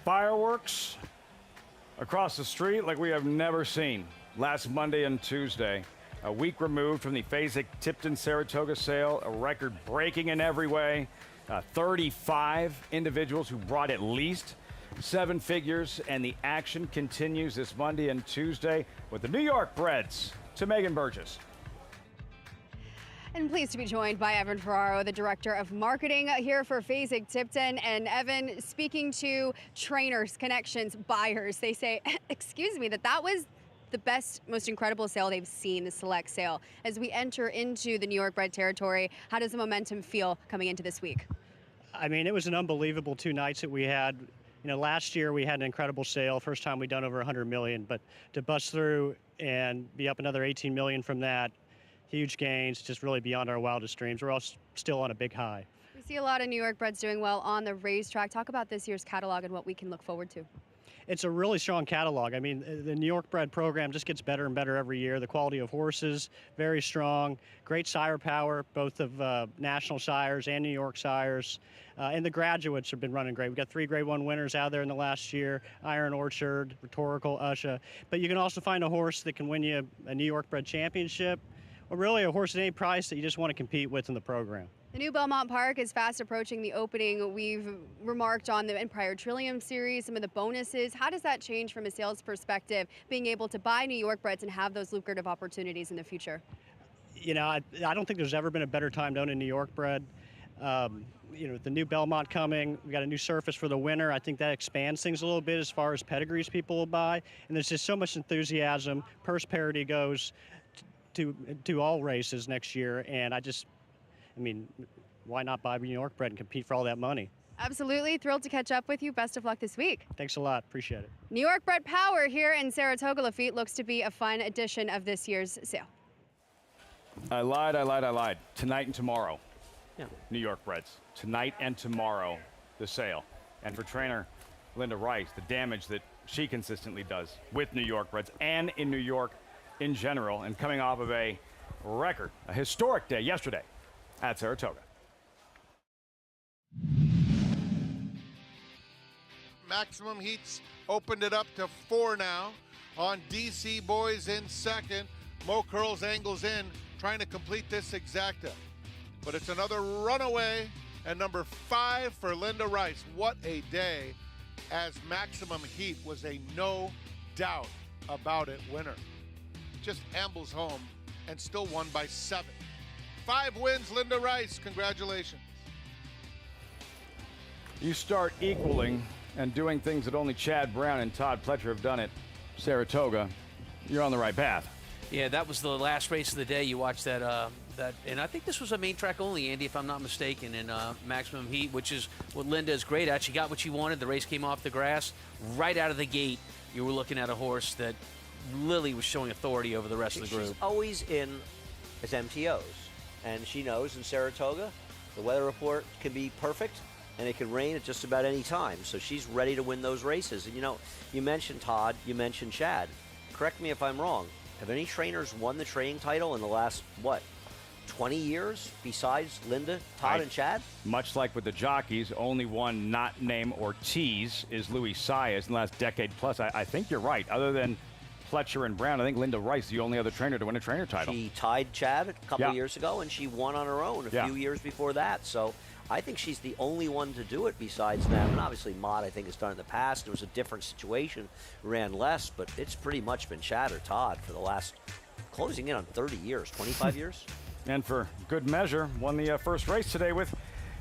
fireworks across the street like we have never seen. Last Monday and Tuesday, a week removed from the Fasig-Tipton-Saratoga sale, a record-breaking in every way. 35 individuals who brought at least 7 figures, and the action continues this Monday and Tuesday with the New York Breds to Megan Burgess. And pleased to be joined by Evan Ferraro, the Director of Marketing here for Fasig-Tipton. And Evan, speaking to trainers, connections, buyers, they say, excuse me, that was the best, most incredible sale they've seen, the select sale. As we enter into the New York Bred territory, how does the momentum feel coming into this week? I mean, it was an unbelievable 2 nights that we had. You know, last year we had an incredible sale, first time we'd done over 100 million, but to bust through and be up another 18 million from that, huge gains, just really beyond our wildest dreams. We're all still on a big high. We see a lot of New York Breds doing well on the racetrack. Talk about this year's catalog and what we can look forward to. It's a really strong catalog. I mean, the New York Bred program just gets better and better every year. The quality of horses, very strong. Great sire power, both of national sires and New York sires. And the graduates have been running great. We've got 3 Grade 1 winners out there in the last year, Iron Orchard, Rhetorical, Usha. But you can also find a horse that can win you a New York Bred championship, or really a horse at any price that you just want to compete with in the program. The new Belmont Park is fast approaching the opening. We've remarked on the Empire Trillium Series, some of the bonuses. How does that change from a sales perspective, being able to buy New York Breds and have those lucrative opportunities in the future? You know, I don't think there's ever been a better time to own a New York Bred. You know, with the new Belmont coming, we got a new surface for the winter. I think that expands things a little bit as far as pedigrees people will buy. And there's just so much enthusiasm. Purse parity goes to all races next year. And I mean, why not buy New York Bred and compete for all that money? Absolutely. Thrilled to catch up with you. Best of luck this week. Thanks a lot. Appreciate it. New York Bred Power here in Saratoga. Lafitte looks to be a fun edition of this year's sale. I lied. Tonight and tomorrow. Yeah. New York Breds. Tonight and tomorrow, the sale. And for trainer Linda Rice, the damage that she consistently does with New York Breds and in New York in general, and coming off of a record, a historic day yesterday at Saratoga. Maximum Heats opened it up to 4 now on DC Boys in second. Mo Curls angles in, trying to complete this exacta. But it's another runaway, and number 5 for Linda Rice. What a day, as Maximum Heat was a no doubt about it winner. Just ambles home and still won by 7. 5 wins, Linda Rice. Congratulations. You start equaling and doing things that only Chad Brown and Todd Pletcher have done at Saratoga, you're on the right path. Yeah, that was the last race of the day. You watched that, and I think this was a main track only, Andy, if I'm not mistaken, in Maximum Heat, which is what Linda is great at. She got what she wanted. The race came off the grass. Right out of the gate, you were looking at a horse that Lily was showing authority over the rest of the group. She's always in as MTOs, and she knows in Saratoga the weather report can be perfect, and it can rain at just about any time. So she's ready to win those races. And you know, you mentioned Todd, you mentioned Chad. Correct me if I'm wrong. Have any trainers won the training title in the last, 20 years besides Linda, Todd, and Chad? Much like with the jockeys, only one not named Ortiz is Louis Saez in the last decade plus. I think you're right. Other than Pletcher and Brown, I think Linda Rice is the only other trainer to win a trainer title. She tied Chad a couple of years ago, and she won on her own a few years before that. So I think she's the only one to do it besides them. And obviously Mott, I think, has done it in the past. It was a different situation, ran less, but it's pretty much been Chad or Todd for the last, closing in on 30 years, 25 years. And for good measure, won the first race today with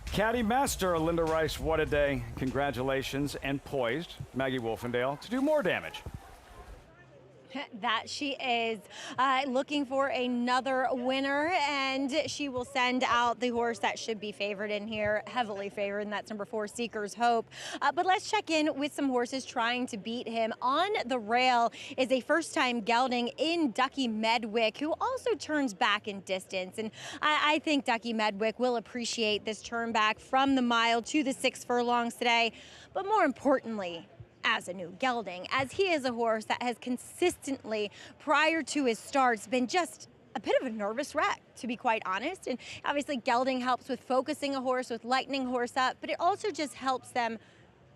Caddy Master Linda Rice. What a day. Congratulations, and poised Maggie Wolfendale to do more damage. That she is looking for another winner, and she will send out the horse that should be favored in here, heavily favored, and that's number 4, Seeker's Hope. But let's check in with some horses trying to beat him. On the rail is a first-time gelding in Ducky Medwick, who also turns back in distance. And I think Ducky Medwick will appreciate this turn back from the mile to the 6 furlongs today. But more importantly, as a new gelding, as he is a horse that has consistently, prior to his starts, been just a bit of a nervous wreck, to be quite honest. And obviously gelding helps with focusing a horse, with lightening a horse up, but it also just helps them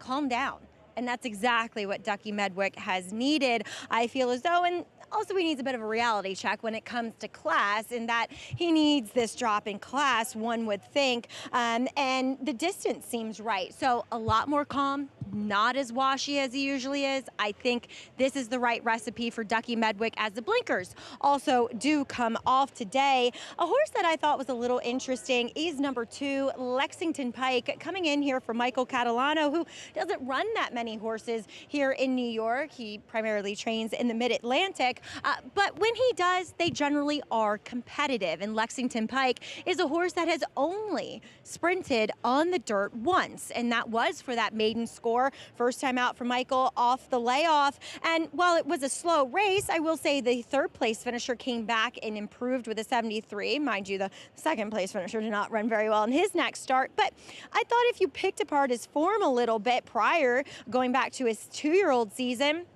calm down and that's exactly what Ducky Medwick has needed, I feel as though. And also, he needs a bit of a reality check when it comes to class, in that he needs this drop in class, one would think, and the distance seems right. So a lot more calm, not as washy as he usually is. I think this is the right recipe for Ducky Medwick, as the blinkers also do come off today. A horse that I thought was a little interesting is number 2, Lexington Pike, coming in here for Michael Catalano, who doesn't run that many horses here in New York. He primarily trains in the Mid-Atlantic. But when he does, they generally are competitive. And Lexington Pike is a horse that has only sprinted on the dirt once, and that was for that maiden score. First time out for Michael off the layoff. And while it was a slow race, I will say the third place finisher came back and improved with a 73. Mind you, the second place finisher did not run very well in his next start. But I thought if you picked apart his form a little bit prior, going back to his 2-year-old season,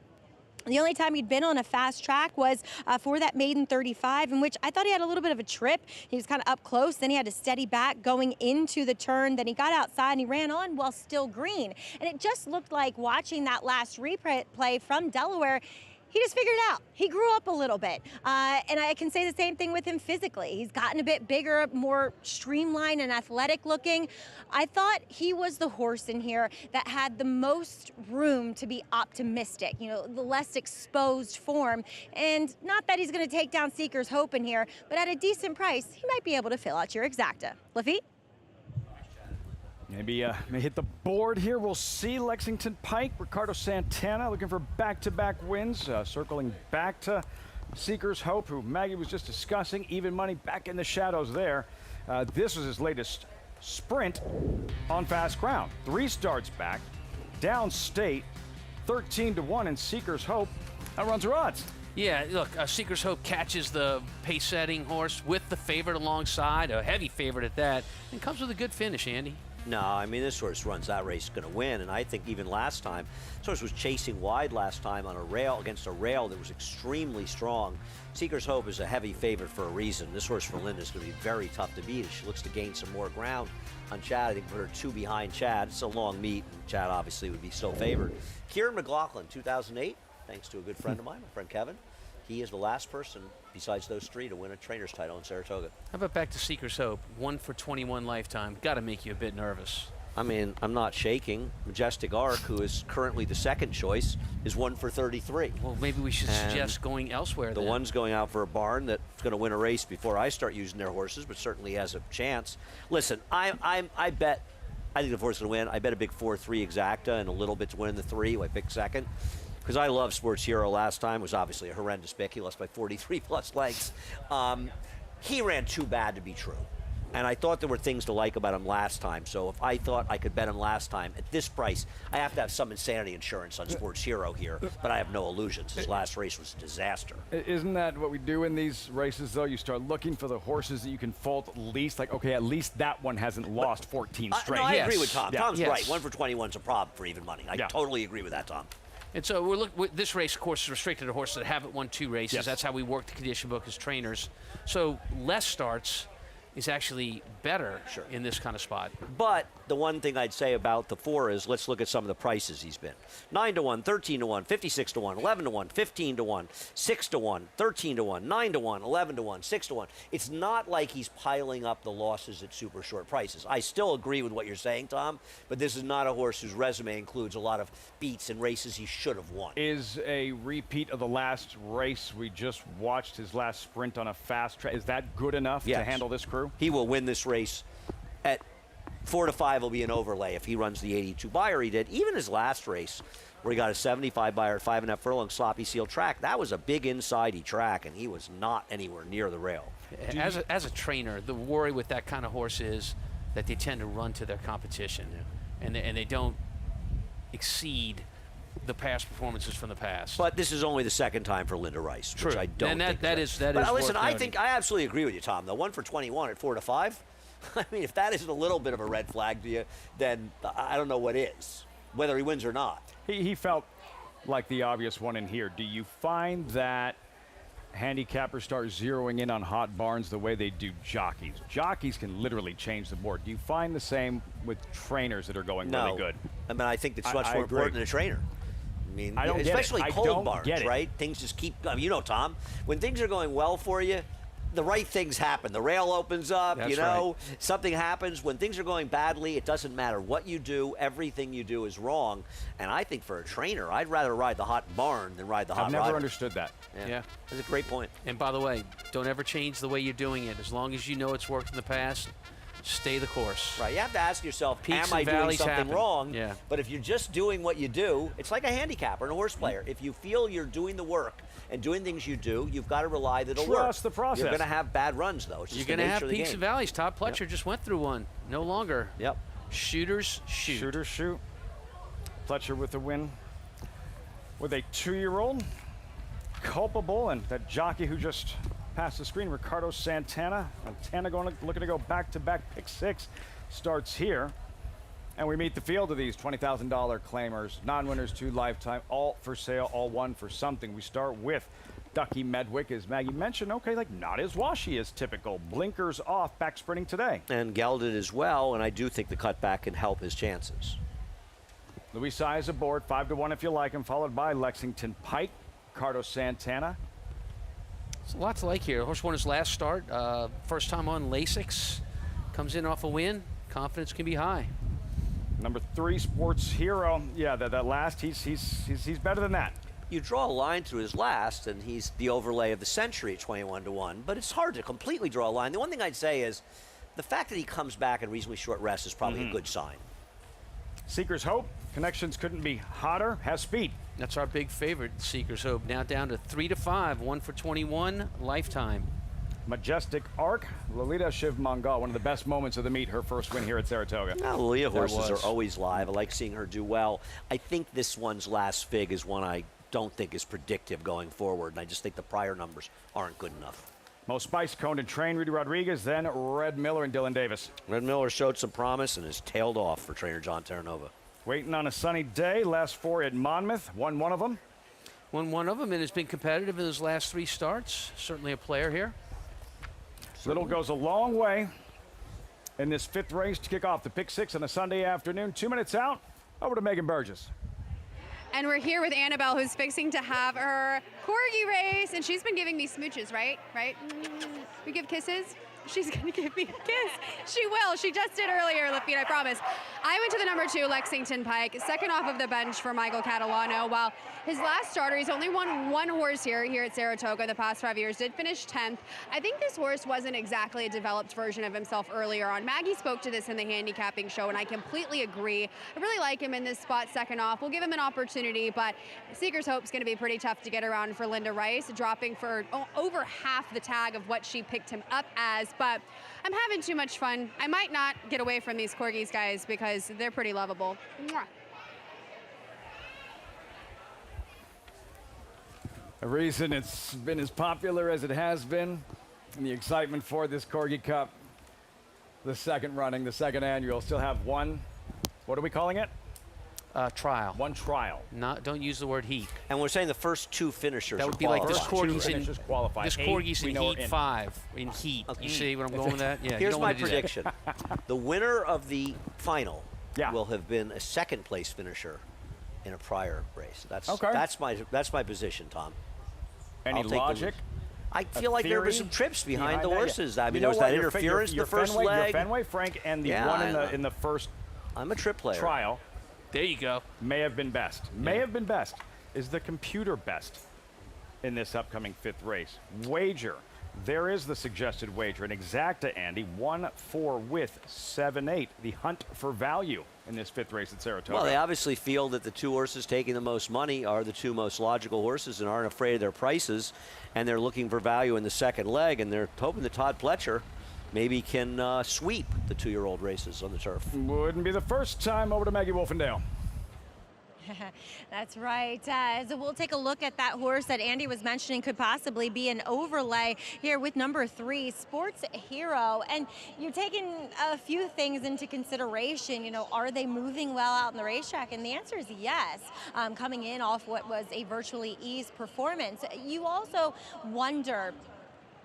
the only time he'd been on a fast track was for that maiden 35, in which I thought he had a little bit of a trip. He was kind of up close, then he had to steady back going into the turn, then he got outside and he ran on while still green. And it just looked like, watching that last replay from Delaware, he just figured it out. He grew up a little bit. And I can say the same thing with him physically. He's gotten a bit bigger, more streamlined and athletic looking. I thought he was the horse in here that had the most room to be optimistic, you know, the less exposed form. And not that he's going to take down Seeker's Hope in here, but at a decent price, he might be able to fill out your exacta. Lafitte? Maybe may hit the board here. We'll see. Lexington Pike, Ricardo Santana looking for back-to-back wins, circling back to Seeker's Hope, who Maggie was just discussing. Even money back in the shadows there. This was his latest sprint on fast ground. 3 starts back, downstate, 13-1 in Seeker's Hope. That runs her odds. Yeah, look, Seeker's Hope catches the pace-setting horse with the favorite alongside, a heavy favorite at that, and comes with a good finish, Andy. No, I mean, this horse runs that race, going to win. And I think even last time, this horse was chasing wide last time on a rail, against a rail that was extremely strong. Seeker's Hope is a heavy favorite for a reason. This horse for Linda is going to be very tough to beat. She looks to gain some more ground on Chad. I think put her 2 behind Chad. It's a long meet, and Chad obviously would be still favored. Kieran McLaughlin, 2008, thanks to a good friend of mine, my friend Kevin. He is the last person besides those 3 to win a trainer's title in Saratoga. How about back to Seeker's Hope? 1 for 21 lifetime. Got to make you a bit nervous. I mean, I'm not shaking. Majestic Arc, who is currently the second choice, is 1 for 33. Well, maybe we should suggest going elsewhere The then. one's going out for a barn that's going to win a race before I start using their horses, but certainly has a chance. Listen, I bet, I think the horse is going to win. I bet a big 4-3 exacta and a little bit to win the 3. I picked second. Because I love Sports Hero last time. It was obviously a horrendous pick. He lost by 43+ lengths. He ran too bad to be true. And I thought there were things to like about him last time. So if I thought I could bet him last time, at this price, I have to have some insanity insurance on Sports Hero here. But I have no illusions. His last race was a disaster. Isn't that what we do in these races, though? You start looking for the horses that you can fault at least. Like, okay, at least that one hasn't lost 14 straight. No, I agree with Tom. Yeah. Tom's right. 1 for 21's a problem for even money. I totally agree with that, Tom. And so this race, of course, is restricted to horses that haven't won 2 races. Yes. That's how we work the condition book as trainers. So less starts is actually better in this kind of spot. But the one thing I'd say about the 4 is let's look at some of the prices he's been. 9-1, 13-1, 56-1, 11-1, 15-1, 6-1, 13-1, 9-1, 11-1, 6-1. It's not like he's piling up the losses at super short prices. I still agree with what you're saying, Tom, but this is not a horse whose resume includes a lot of beats and races he should have won. Is a repeat of the last race we just watched, his last sprint on a fast track, is that good enough to handle this crew? He will win this race at 4-5 will be an overlay if he runs the 82 buyer he did. Even his last race, where he got a 75 buyer at 5.5 furlong sloppy seal track, that was a big insidey track, and he was not anywhere near the rail. As a trainer, the worry with that kind of horse is that they tend to run to their competition, and they don't exceed the past performances from the past. But this is only the second time for Linda Rice, which I don't think that is but listen, I absolutely agree with you, Tom. The 1 for 21 at 4-5. I mean, if that isn't a little bit of a red flag to you, then I don't know what is, whether he wins or not. He felt like the obvious one in here. Do you find that handicappers start zeroing in on hot barns the way they do jockeys. Jockeys can literally change the board. Do you find the same with trainers that are going really good? I mean, I think it's much more important than a trainer. I mean, I don't especially get it. cold barns, right? Things just keep, I mean, you know, Tom, when things are going well for you, the right things happen. The rail opens up, That's you know, something happens. When things are going badly, it doesn't matter what you do. Everything you do is wrong. And I think for a trainer, I'd rather ride the hot barn than ride the hot I've never rodder. understood that. Yeah. That's a great point. And by the way, don't ever change the way you're doing it. As long as you know it's worked in the past, stay the course. Right, you have to ask yourself, Peaks am I and doing valleys something happen. wrong? Yeah. But if you're just doing what you do, it's like a handicapper and a horse player. If you feel you're doing the work and doing things you do, you've got to rely that it'll work. Trust the process. You're going to have bad runs, though. It's just You're the going to nature have of the peaks game. and valleys. Todd Pletcher just went through one. No longer. Yep. Shooters shoot. Shooters shoot. Pletcher with the win. With a 2-year-old. Culpable, and that jockey who just passed the screen, Ricardo Santana. Santana looking to go back-to-back pick 6. Starts here. And we meet the field of these $20,000 claimers, non-winners to lifetime, all for sale, all one for something. We start with Ducky Medwick, as Maggie mentioned. Okay, like not as washy as typical. Blinkers off, back sprinting today. And gelded as well, and I do think the cutback can help his chances. Louis Size aboard, 5-1 if you like him, followed by Lexington Pike, Ricardo Santana. There's a lot to like here. The horse won his last start. First time on Lasix. Comes in off a win. Confidence can be high. Number 3, Sports Hero. Yeah, that last, he's better than that. You draw a line through his last, and he's the overlay of the century at 21-1. But it's hard to completely draw a line. The one thing I'd say is the fact that he comes back in reasonably short rest is probably a good sign. Seeker's Hope. Connections couldn't be hotter. Has speed. That's our big favorite, Seeker's Hope. Now down to 3-5. 1 for 21. Lifetime. Majestic Arc, Lolita Shiv Mangal, one of the best moments of the meet, her first win here at Saratoga. Now, Lolita horses are always live. I like seeing her do well. I think this one's last fig is one I don't think is predictive going forward, and I just think the prior numbers aren't good enough. Mo Spice, Coned and Train, Rudy Rodriguez, then Red Miller and Dylan Davis. Red Miller showed some promise and has tailed off for trainer John Terranova. Waiting on a sunny day, last 4 at Monmouth, won one of them. Won one of them and has been competitive in his last 3 starts. Certainly a player here. Little goes a long way in this 5th race to kick off the pick 6 on a Sunday afternoon. 2 minutes out, over to Megan Burgess. And we're here with Annabelle, who's fixing to have her corgi race, and she's been giving me smooches, right? We give kisses? She's gonna give me a kiss. She will. She just did earlier, Lafitte, I promise. I went to the number 2, Lexington Pike, second off of the bench for Michael Catalano. While his last starter, he's only won one horse here at Saratoga the past 5 years, did finish 10th. I think this horse wasn't exactly a developed version of himself earlier on. Maggie spoke to this in the handicapping show, and I completely agree. I really like him in this spot second off. We'll give him an opportunity, but Seeker's Hope's gonna be pretty tough to get around for Linda Rice, dropping for over half the tag of what she picked him up as. But I'm having too much fun. I might not get away from these corgis, guys, because they're pretty lovable. Mwah. The reason it's been as popular as it has been, and the excitement for this Corgi Cup, the second running, the second annual, still have one, what are we calling it? Trial. One trial. Don't use the word heat. And we're saying the first 2 finishers That would are be like this qualified. corgi's in heat 5. In heat. Okay. You see where I'm going with that? Yeah. Here's my prediction. The winner of the final will have been a second place finisher in a prior race. That's my position, Tom. Any logic? I feel like there were some trips behind the horses. I mean, there was what? that interference in the first leg. Your Fenway Frank and the one in the first I'm a trip player. trial. There you go. May have been best. May have been best. Is the computer best in this upcoming 5th race? Wager. There is the suggested wager. An exacta, Andy. 1-4 with 7-8. The hunt for value in this 5th race at Saratoga. Well, they obviously feel that the 2 horses taking the most money are the 2 most logical horses and aren't afraid of their prices, and they're looking for value in the second leg, and they're hoping that Todd Pletcher maybe can sweep the 2-year-old races on the turf. Wouldn't be the first time. Over to Maggie Wolfendale. That's right. So we'll take a look at that horse that Andy was mentioning could possibly be an overlay here with number 3, Sports Hero. And you're taking a few things into consideration. You know, are they moving well out in the racetrack? And the answer is yes. Coming in off what was a virtually eased performance. You also wonder,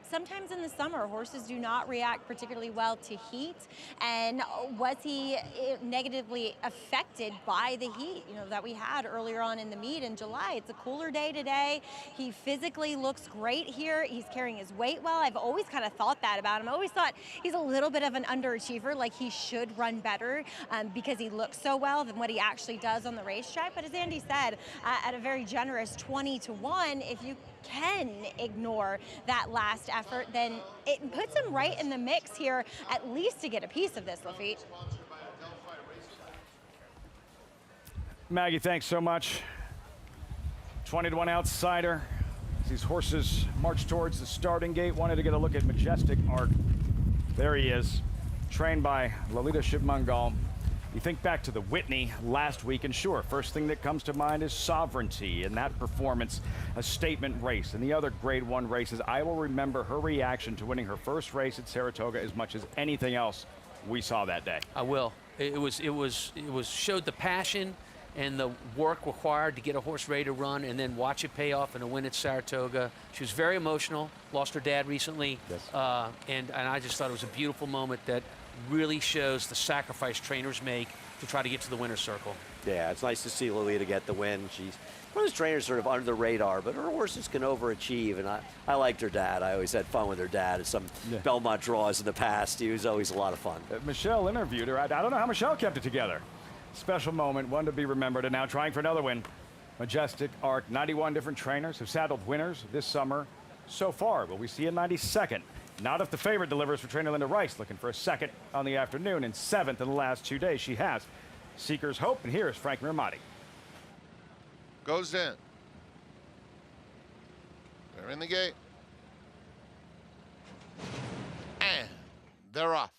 sometimes in the summer, horses do not react particularly well to heat. And was he negatively affected by the heat, you know, that we had earlier on in the meet in July? It's a cooler day today. He physically looks great here. He's carrying his weight well. I've always kind of thought that about him. I always thought he's a little bit of an underachiever, like he should run better because he looks so well than what he actually does on the racetrack. But as Andy said, at a very generous 20-1, if you can ignore that last effort, then it puts him right in the mix here, at least to get a piece of this, Lafitte. Maggie, thanks so much. 20-1 outsider. As these horses march towards the starting gate, wanted to get a look at Majestic Art. There he is, trained by Lalita Shivmangal. You think back to the Whitney last week, and sure, first thing that comes to mind is sovereignty and that performance, a statement race. And the other Grade 1 races, I will remember her reaction to winning her first race at Saratoga as much as anything else we saw that day. I will. It showed the passion and the work required to get a horse ready to run and then watch it pay off in a win at Saratoga. She was very emotional, lost her dad recently. Yes. And I just thought it was a beautiful moment that really shows the sacrifice trainers make to try to get to the winner's circle. Yeah, it's nice to see Lolita get the win. She's one of those trainers sort of under the radar, but her horses can overachieve, and I liked her dad. I always had fun with her dad at some Belmont draws in the past. He was always a lot of fun. Michelle interviewed her. I don't know how Michelle kept it together. Special moment, one to be remembered, and now trying for another win. Majestic Art, 91 different trainers have saddled winners this summer so far. Will we see a 92nd? Not if the favorite delivers for trainer Linda Rice, looking for a second on the afternoon and 7th in the last 2 days. She has Seeker's Hope, and here's Frank Miramati. Goes in. They're in the gate. And they're off.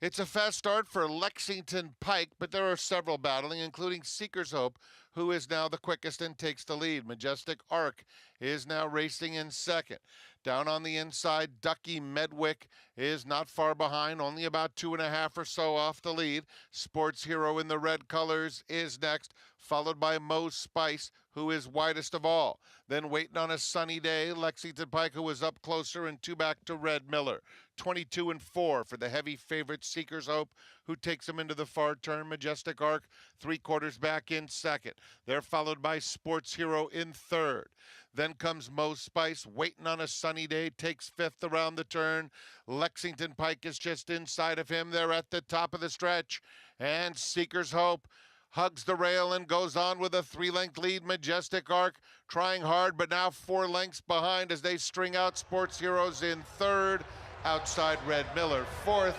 It's a fast start for Lexington Pike, but there are several battling, including Seeker's Hope, who is now the quickest and takes the lead. Majestic Arc is now racing in second. Down on the inside, Ducky Medwick is not far behind, only about 2.5 or so off the lead. Sports Hero in the red colors is next, followed by Mo Spice, who is widest of all. Then waiting on a sunny day, Lexington Pike, who is up closer, and 2 back to Red Miller. 22-4 for the heavy favorite Seeker's Hope, who takes him into the far turn. Majestic Arc 3/4 back in second. They're followed by Sports Hero in third. Then comes Mo Spice, waiting on a sunny day, takes 5th around the turn. Lexington Pike is just inside of him. They're at the top of the stretch. And Seeker's Hope hugs the rail and goes on with a 3-length lead. Majestic Arc trying hard, but now 4 lengths behind as they string out Sports Heroes in third. Outside Red Miller, 4th.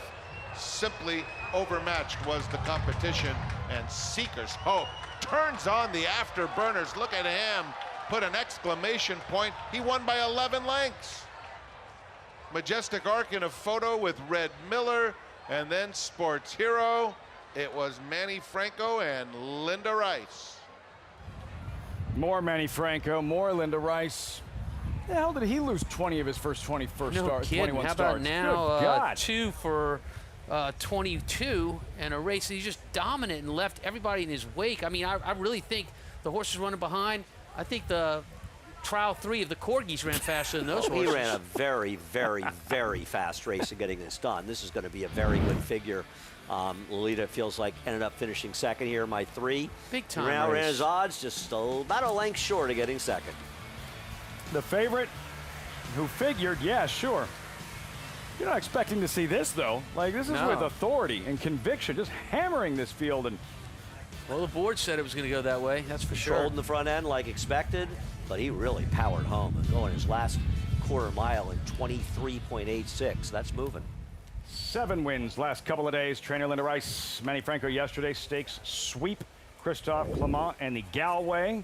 Simply overmatched was the competition. And Seeker's Hope turns on the afterburners. Look at him. Put an exclamation point. He won by 11 lengths. Majestic Arc in a photo with Red Miller, and then Sports Hero. It was Manny Franco and Linda Rice. More Manny Franco, more Linda Rice. The hell did he lose 20 of his first 21 starts? How about starts? now 2 for 22 and a race? He's just dominant and left everybody in his wake. I mean, I really think the horses running behind, I think the trial 3 of the Corgis ran faster than those horses. He ran a very, very, very fast race in getting this done. This is going to be a very good figure. Lolita feels like ended up finishing second here, my 3. Big time Now race. ran his odds, just still about a length short of getting second. The favorite who figured, yeah, sure. You're not expecting to see this, though. Like, this is with authority and conviction, just hammering this field. And well, the board said it was going to go that way, that's for sure. Controlled in the front end like expected, but he really powered home and going his last quarter mile in 23.86. That's moving. 7 wins last couple of days. Trainer Linda Rice, Manny Franco yesterday, stakes sweep Christophe Clement and the Galway.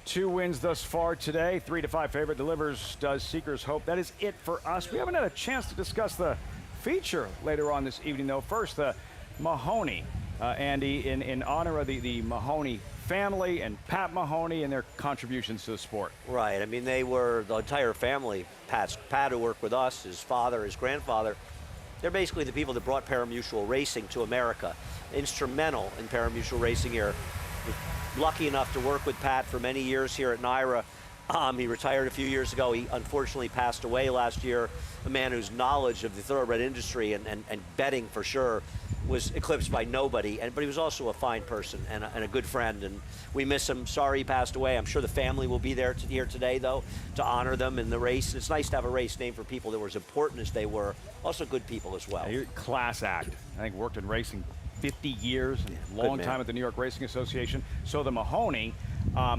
2 wins thus far today. 3-5 favorite delivers does Seeker's Hope. That is it for us. We haven't had a chance to discuss the feature later on this evening, though. First, the Mahoney. Andy, in honor of the Mahoney family and Pat Mahoney and their contributions to the sport. Right. I mean, they were the entire family. Pat, who worked with us, his father, his grandfather. They're basically the people that brought parimutuel racing to America. Instrumental in parimutuel racing here. Lucky enough to work with Pat for many years here at NYRA. He retired a few years ago. He unfortunately passed away last year. A man whose knowledge of the thoroughbred industry and betting for sure was eclipsed by nobody. But he was also a fine person and a good friend. And we miss him. Sorry he passed away. I'm sure the family will be there here today, though, to honor them in the race. It's nice to have a race named for people that were as important as they were. Also good people as well. Class act. I think worked in racing 50 years, long time at the New York Racing Association. So the Mahoney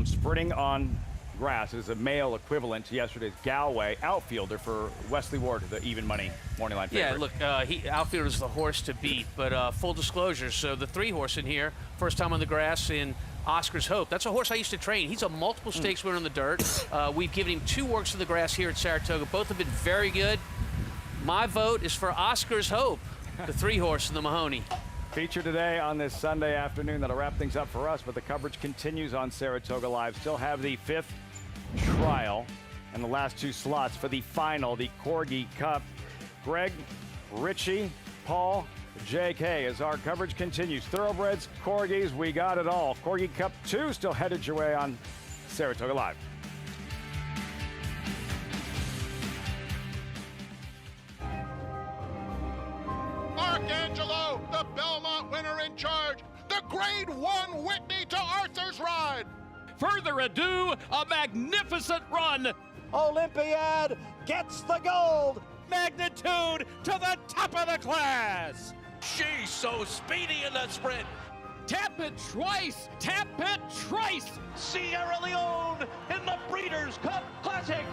sprinting on grass is a male equivalent to yesterday's Galway outfielder for Wesley Ward, the even money morning line favorite. Yeah, look, outfielder's the horse to beat, but full disclosure, so the 3-horse in here, first time on the grass in Oscar's Hope. That's a horse I used to train. He's a multiple stakes winner on the dirt. We've given him 2 works of the grass here at Saratoga. Both have been very good. My vote is for Oscar's Hope, the 3-horse in the Mahoney. Feature today on this Sunday afternoon. That'll wrap things up for us, but the coverage continues on Saratoga Live. Still have the 5th trial and the last 2 slots for the final, the Corgi Cup. Greg, Richie, Paul, JK, as our coverage continues. Thoroughbreds, Corgis, we got it all. Corgi Cup 2 still headed your way on Saratoga Live. Arcangelo, the Belmont winner in charge. The Grade 1 Whitney to Arthur's ride. Further ado, a magnificent run. Olympiad gets the gold. Magnitude to the top of the class. She's so speedy in that sprint. Tap it twice. Tap it twice. Sierra Leone in the Breeders' Cup Classic.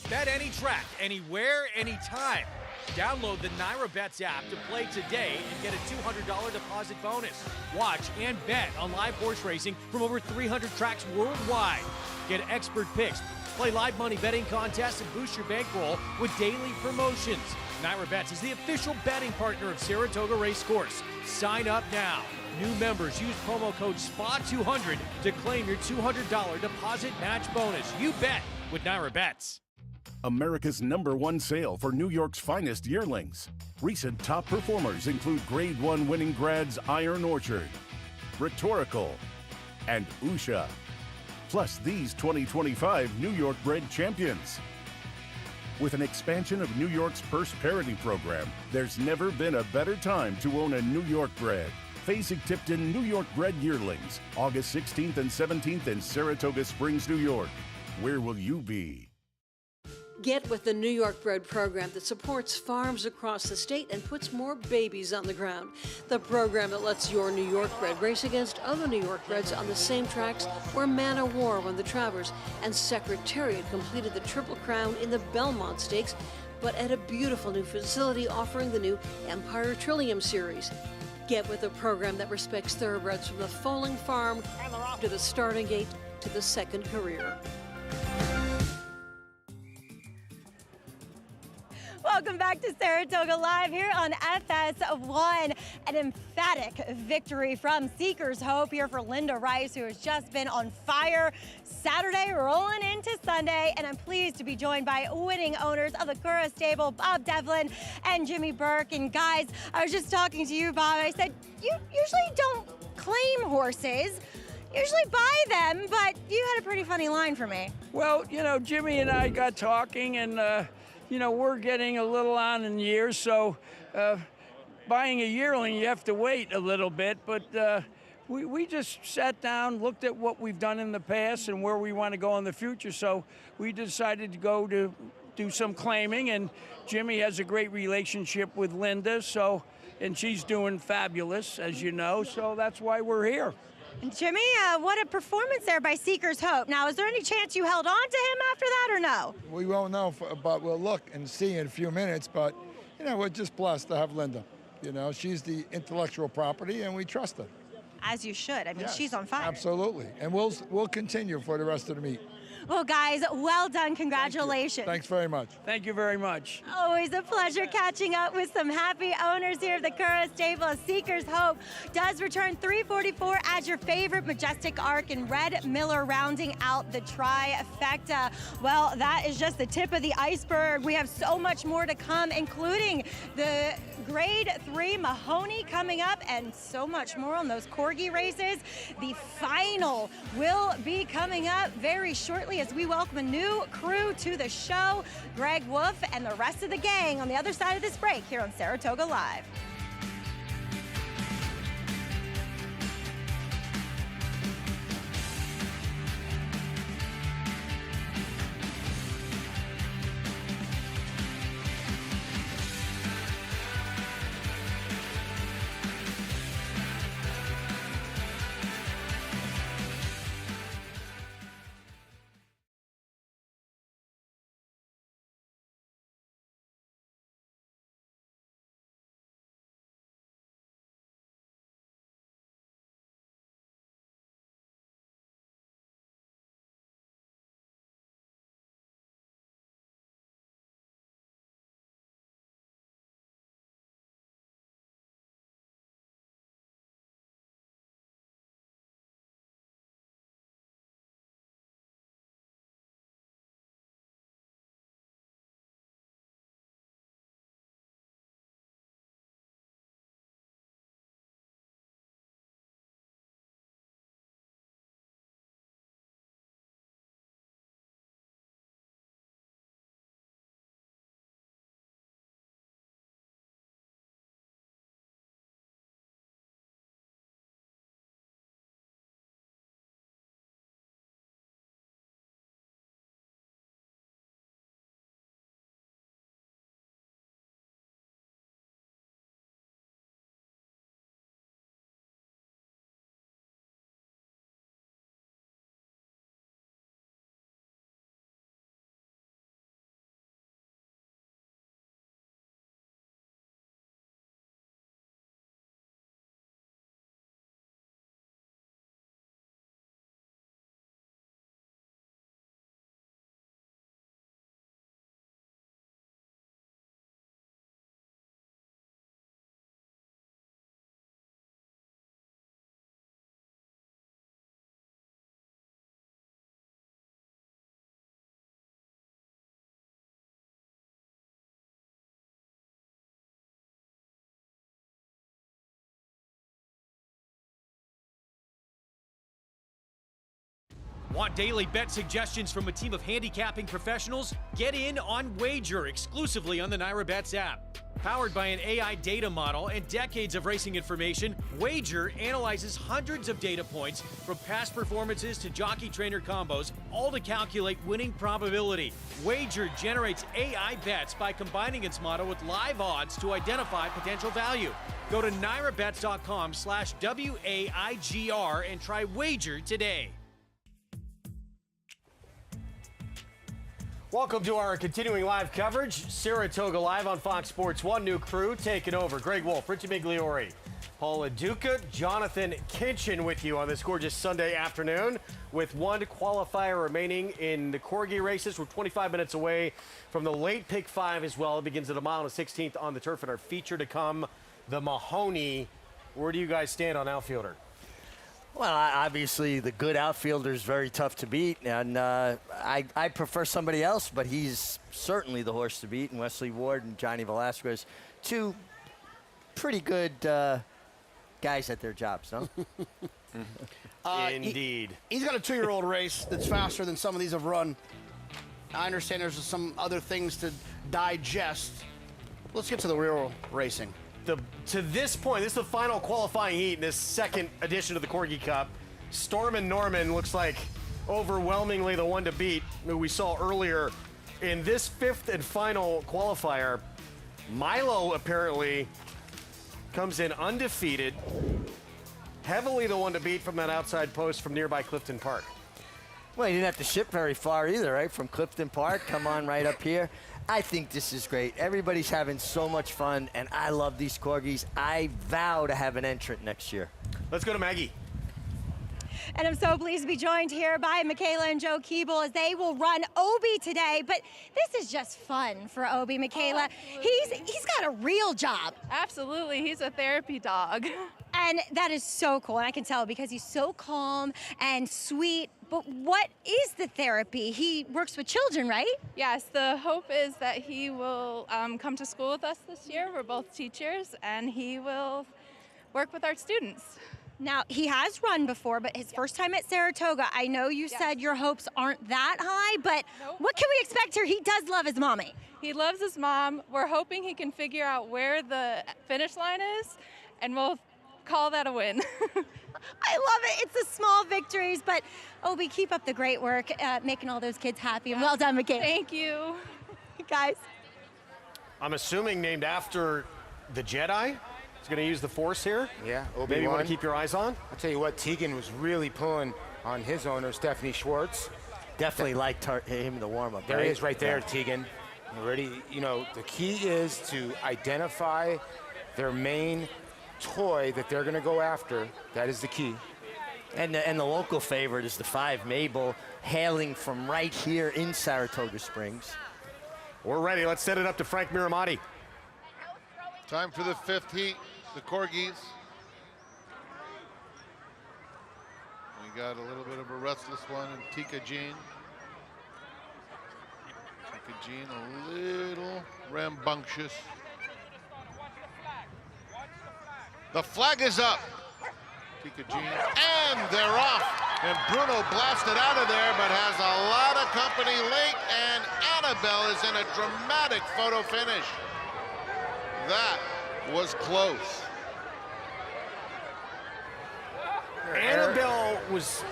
Bet any track, anywhere, anytime. Download the NYRA Bets app to play today and get a $200 deposit bonus. Watch and bet on live horse racing from over 300 tracks worldwide. Get expert picks, play live money betting contests, and boost your bankroll with daily promotions. NYRA Bets is the official betting partner of Saratoga Racecourse. Sign up now. New members use promo code SPA200 to claim your $200 deposit match bonus. You bet with NYRA Bets. America's #1 sale for New York's finest yearlings. Recent top performers include Grade 1 winning grads Iron Orchard, Rhetorical, and Usha. Plus these 2025 New York bred champions. With an expansion of New York's purse parity program, there's never been a better time to own a New York bred. Fasig-Tipton New York bred yearlings, August 16th and 17th in Saratoga Springs, New York. Where will you be? Get with the New York Bred program that supports farms across the state and puts more babies on the ground. The program that lets your New York bred race against other New York breds on the same tracks where Manor War won the Travers and Secretariat completed the Triple Crown in the Belmont Stakes, but at a beautiful new facility offering the new Empire Trillium Series. Get with a program that respects thoroughbreds from the foaling farm to the starting gate to the second career. Welcome back to Saratoga Live here on FS1. An emphatic victory from Seeker's Hope here for Linda Rice, who has just been on fire Saturday, rolling into Sunday. And I'm pleased to be joined by winning owners of the Cura Stable, Bob Devlin and Jimmy Burke. And guys, I was just talking to you, Bob. I said, you usually don't claim horses. Usually buy them, but you had a pretty funny line for me. Well, you know, Jimmy and I got talking, and you know, we're getting a little on in years, so buying a yearling, you have to wait a little bit. But we just sat down, looked at what we've done in the past and where we want to go in the future. So we decided to go to do some claiming, and Jimmy has a great relationship with Linda, and she's doing fabulous, as you know, so that's why we're here. Jimmy, what a performance there by Seeker's Hope. Now, is there any chance you held on to him after that or no? We won't know, but we'll look and see in a few minutes. But, you know, we're just blessed to have Linda. You know, she's the intellectual property, and we trust her. As you should. I mean, Yes, she's on fire. Absolutely. And we'll continue for the rest of the meet. Well, guys, well done. Congratulations. Thanks very much. Thank you very much. Always a pleasure catching up with some happy owners here of the Curra Stable. Seeker's Hope does return 344 as your favorite majestic arc, and Red Miller rounding out the trifecta. Well, that is just the tip of the iceberg. We have so much more to come, including the Grade 3 Mahoney coming up and so much more on those Corgi races. The final will be coming up very shortly as we welcome a new crew to the show. Greg Wolf and the rest of the gang on the other side of this break here on Saratoga Live. Want daily bet suggestions from a team of handicapping professionals? Get in on Wager exclusively on the NyraBets app. Powered by an AI data model and decades of racing information, Wager analyzes hundreds of data points from past performances to jockey trainer combos, all to calculate winning probability. Wager generates AI bets by combining its model with live odds to identify potential value. Go to nyrabets.com/WAIGR and try Wager today. Welcome to our continuing live coverage. Saratoga Live on Fox Sports 1. New crew taking over. Greg Wolf, Richie Migliori, Paula Duca, Jonathan Kinchin with you on this gorgeous Sunday afternoon with one qualifier remaining in the Corgi races. We're 25 minutes away from the late pick 5 as well. It begins at a mile and 16th on the turf, and our feature to come, the Mahoney. Where do you guys stand on outfielder? Well, obviously the good outfielder is very tough to beat, and I prefer somebody else, but he's certainly the horse to beat. And Wesley Ward and Johnny Velasquez, two pretty good guys at their jobs, no? Indeed. He's got a 2-year-old race that's faster than some of these have run. I understand there's some other things to digest. Let's get to the real racing. To this point, this is the final qualifying heat in this second edition of the Corgi Cup. Storm and Norman looks like overwhelmingly the one to beat, who we saw earlier in this 5th and final qualifier. Milo apparently comes in undefeated, heavily the one to beat from that outside post from nearby Clifton Park. Well, you didn't have to ship very far either, right? From Clifton Park, come on right up here. I think this is great. Everybody's having so much fun, and I love these Corgis. I vow to have an entrant next year. Let's go to Maggie. And I'm so pleased to be joined here by Michaela and Joe Keeble as they will run Obi today. But this is just fun for Obi, Michaela. He's got a real job. Absolutely. He's a therapy dog. And that is so cool. And I can tell because he's so calm and sweet. But what is the therapy? He works with children, right? Yes, the hope is that he will come to school with us this year. We're both teachers, and he will work with our students. Now, he has run before, but his first time at Saratoga, I know you said your hopes aren't that high, but what can we expect here? He does love his mommy. He loves his mom. We're hoping he can figure out where the finish line is, and we'll call that a win. I love it. It's the small victories, but Obi, keep up the great work, making all those kids happy. And well done, Michaela. Thank you. Guys. I'm assuming named after the Jedi. He's going to use the Force here. Yeah, Obi-Wan. Maybe you want to keep your eyes on. I'll tell you what, Tegan was really pulling on his owner, Stephanie Schwartz. Definitely liked him in the warm-up. There he is right there, Tegan. Already, you know, the key is to identify their main toy that they're going to go after. That is the key. And the local favorite is the 5, Mabel, hailing from right here in Saratoga Springs. We're ready. Let's set it up to Frank Miramati. Time for the 5th heat, the Corgis. We got a little bit of a restless one in Tika Jean. Tika Jean a little rambunctious. The flag is up. Tika Jean, and they're off. And Bruno blasted out of there, but has a lot of company late, and Annabelle is in a dramatic photo finish. That was close. Annabelle was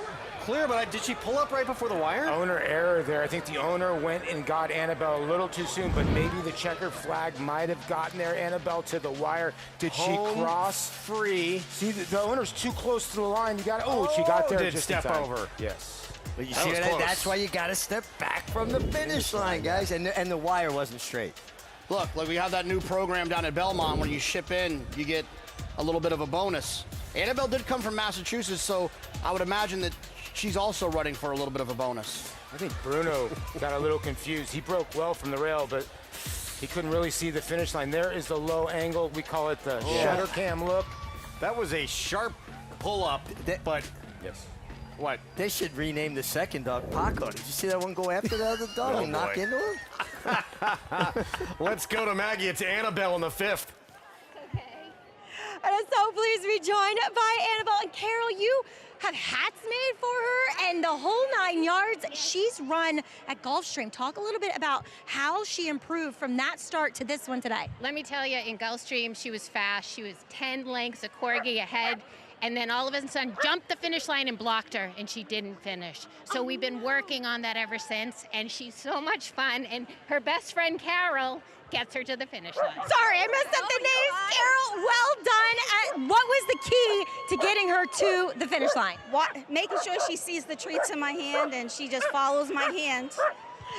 clear, but did she pull up right before the wire? Owner error there. I think the owner went and got Annabelle a little too soon, but maybe the checkered flag might have gotten there. Annabelle to the wire. Did she cross? Free. See, the owner's too close to the line. You got. Oh, she got there. Did just step in time. over. Yes. But you That see was that? close. That's why you got to step back from the finish line, guys. And the wire wasn't straight. Look, like we have that new program down at Belmont where you ship in, you get a little bit of a bonus. Annabelle did come from Massachusetts, so I would imagine that she's also running for a little bit of a bonus. I think Bruno got a little confused. He broke well from the rail, but he couldn't really see the finish line. There is the low angle. We call it the shutter cam look. That was a sharp pull-up, but yes. What? They should rename the second dog Paco. Did you see that one go after the other dog and knock into him? Let's go to Maggie. It's Annabelle in the 5th. And I'm so pleased to be joined by Annabelle. And Carol, you have hats made for her and the whole 9 yards. She's run at Gulfstream. Talk a little bit about how she improved from that start to this one today. Let me tell you, in Gulfstream, she was fast. She was 10 lengths a corgi ahead. And then all of a sudden jumped the finish line and blocked her, and she didn't finish. So we've been working on that ever since, and she's so much fun. And her best friend, Carol, gets her to the finish line. Sorry, I messed up the names. Carol, well done. What was the key to getting her to the finish line? Making sure she sees the treats in my hand, and she just follows my hand.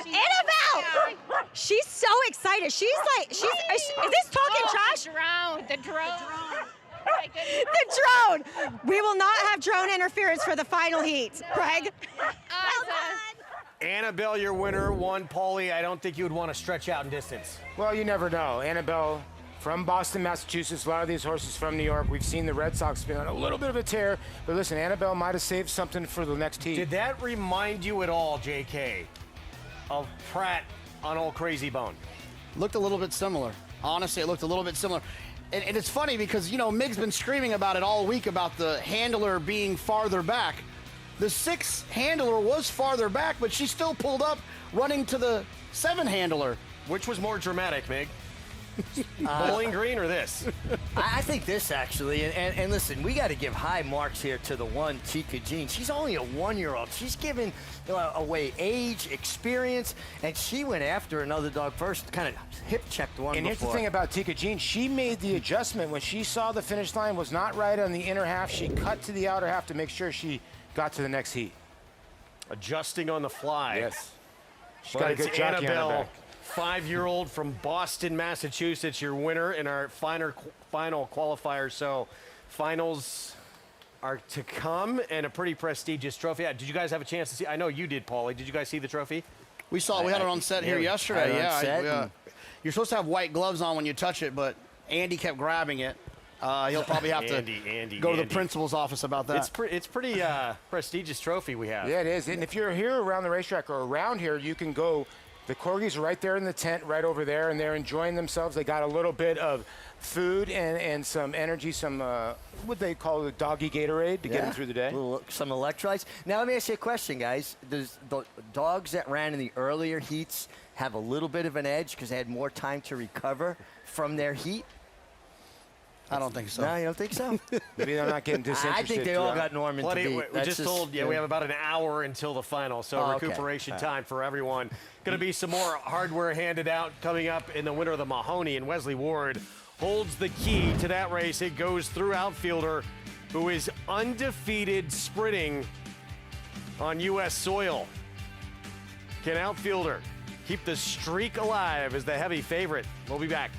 Annabelle! She's so excited. Is this talking trash? The drone. The drone. We will not have drone interference for the final heat. Craig. Annabelle, your winner, won. Paulie, I don't think you would want to stretch out in distance. Well, you never know. Annabelle from Boston, Massachusetts. A lot of these horses from New York. We've seen the Red Sox been on a little bit of a tear. But listen, Annabelle might have saved something for the next heat. Did that remind you at all, JK, of Pratt on Old Crazy Bone? Looked a little bit similar. Honestly, it looked a little bit similar. And it's funny because, you know, Mig's been screaming about it all week about the handler being farther back. The 6 handler was farther back, but she still pulled up running to the 7 handler. Which was more dramatic, Mig? Bowling Green or this? I think this, actually. And listen, we got to give high marks here to the one, Tika Jean. She's only a 1-year-old. She's given away age, experience, and she went after another dog first, kind of hip-checked one And before. here's the thing about Tika Jean. She made the adjustment when she saw the finish line was not right on the inner half. She cut to the outer half to make sure she got to the next heat. Adjusting on the fly. Yes. She's But got a it's good jockey on her Annabelle, back. 5-year-old from Boston, Massachusetts, your winner in our final qualifier. So finals are to come, and a pretty prestigious trophy. Did you guys have a chance to see? I know you did, Paulie. Did you guys see the trophy? We saw. We had it on set here yesterday. Yeah. You're supposed to have white gloves on when you touch it, but Andy kept grabbing it. He'll probably have to go to the principal's office about that. It's pretty prestigious trophy we have. Yeah, it is. And if you're here around the racetrack or around here, you can go. The corgis are right there in the tent, right over there, and they're enjoying themselves. They got a little bit of food and some energy, some what they call the doggy Gatorade to get them through the day. Some electrolytes. Now let me ask you a question, guys. Does the dogs that ran in the earlier heats have a little bit of an edge because they had more time to recover from their heat? I don't think so. No, you don't think so? Maybe they're not getting disinterested. I think they all got Norman to beat. We just told we have about an hour until the final, so recuperation time for everyone. Going to be some more hardware handed out coming up in the winner of the Mahoney, and Wesley Ward holds the key to that race. It goes through outfielder who is undefeated sprinting on U.S. soil. Can outfielder keep the streak alive as the heavy favorite? We'll be back.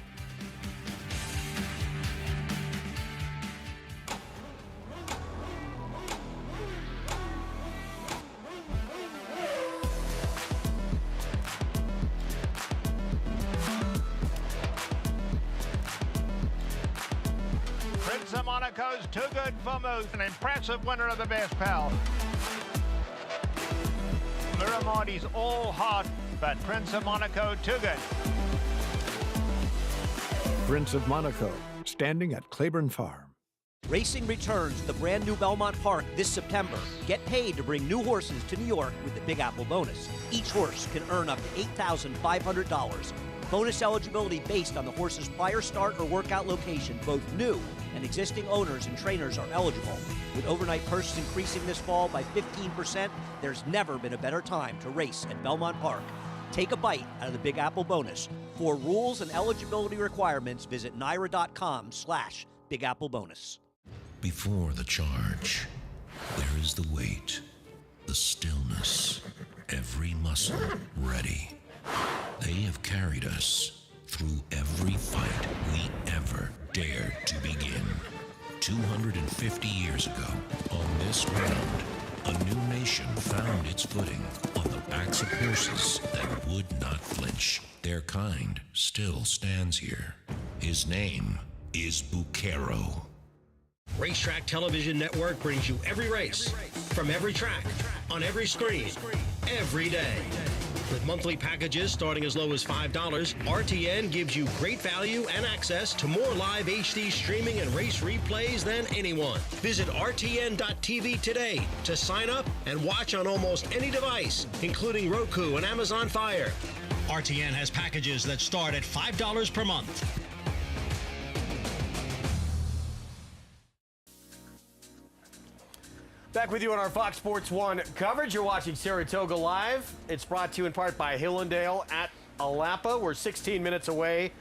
Prince of Monaco's too good for Moose, an impressive winner of the best pal. Miramondi's all hot, but Prince of Monaco too good. Prince of Monaco, standing at Claiborne Farm. Racing returns to the brand new Belmont Park this September. Get paid to bring new horses to New York with the Big Apple bonus. Each horse can earn up to $8,500. Bonus eligibility based on the horse's prior start or workout location. Both new and existing owners and trainers are eligible. With overnight purses increasing this fall by 15%, there's never been a better time to race at Belmont Park. Take a bite out of the Big Apple bonus. For rules and eligibility requirements, visit NYRA.com/Big Apple bonus. Before the charge, there is the wait, the stillness, every muscle ready. They have carried us through every fight we ever dared to begin. 250 years ago, on this ground, a new nation found its footing on the backs of horses that would not flinch. Their kind still stands here. His name is Bucero. Racetrack Television Network brings you every race, from every track, on every screen, every day. With monthly packages starting as low as $5, RTN gives you great value and access to more live HD streaming and race replays than anyone. Visit RTN.tv today to sign up and watch on almost any device, including Roku and Amazon Fire. RTN has packages that start at $5 per month. Back with you on our Fox Sports 1 coverage. You're watching Saratoga Live. It's brought to you in part by Hillendale at Alapa. We're 16 minutes away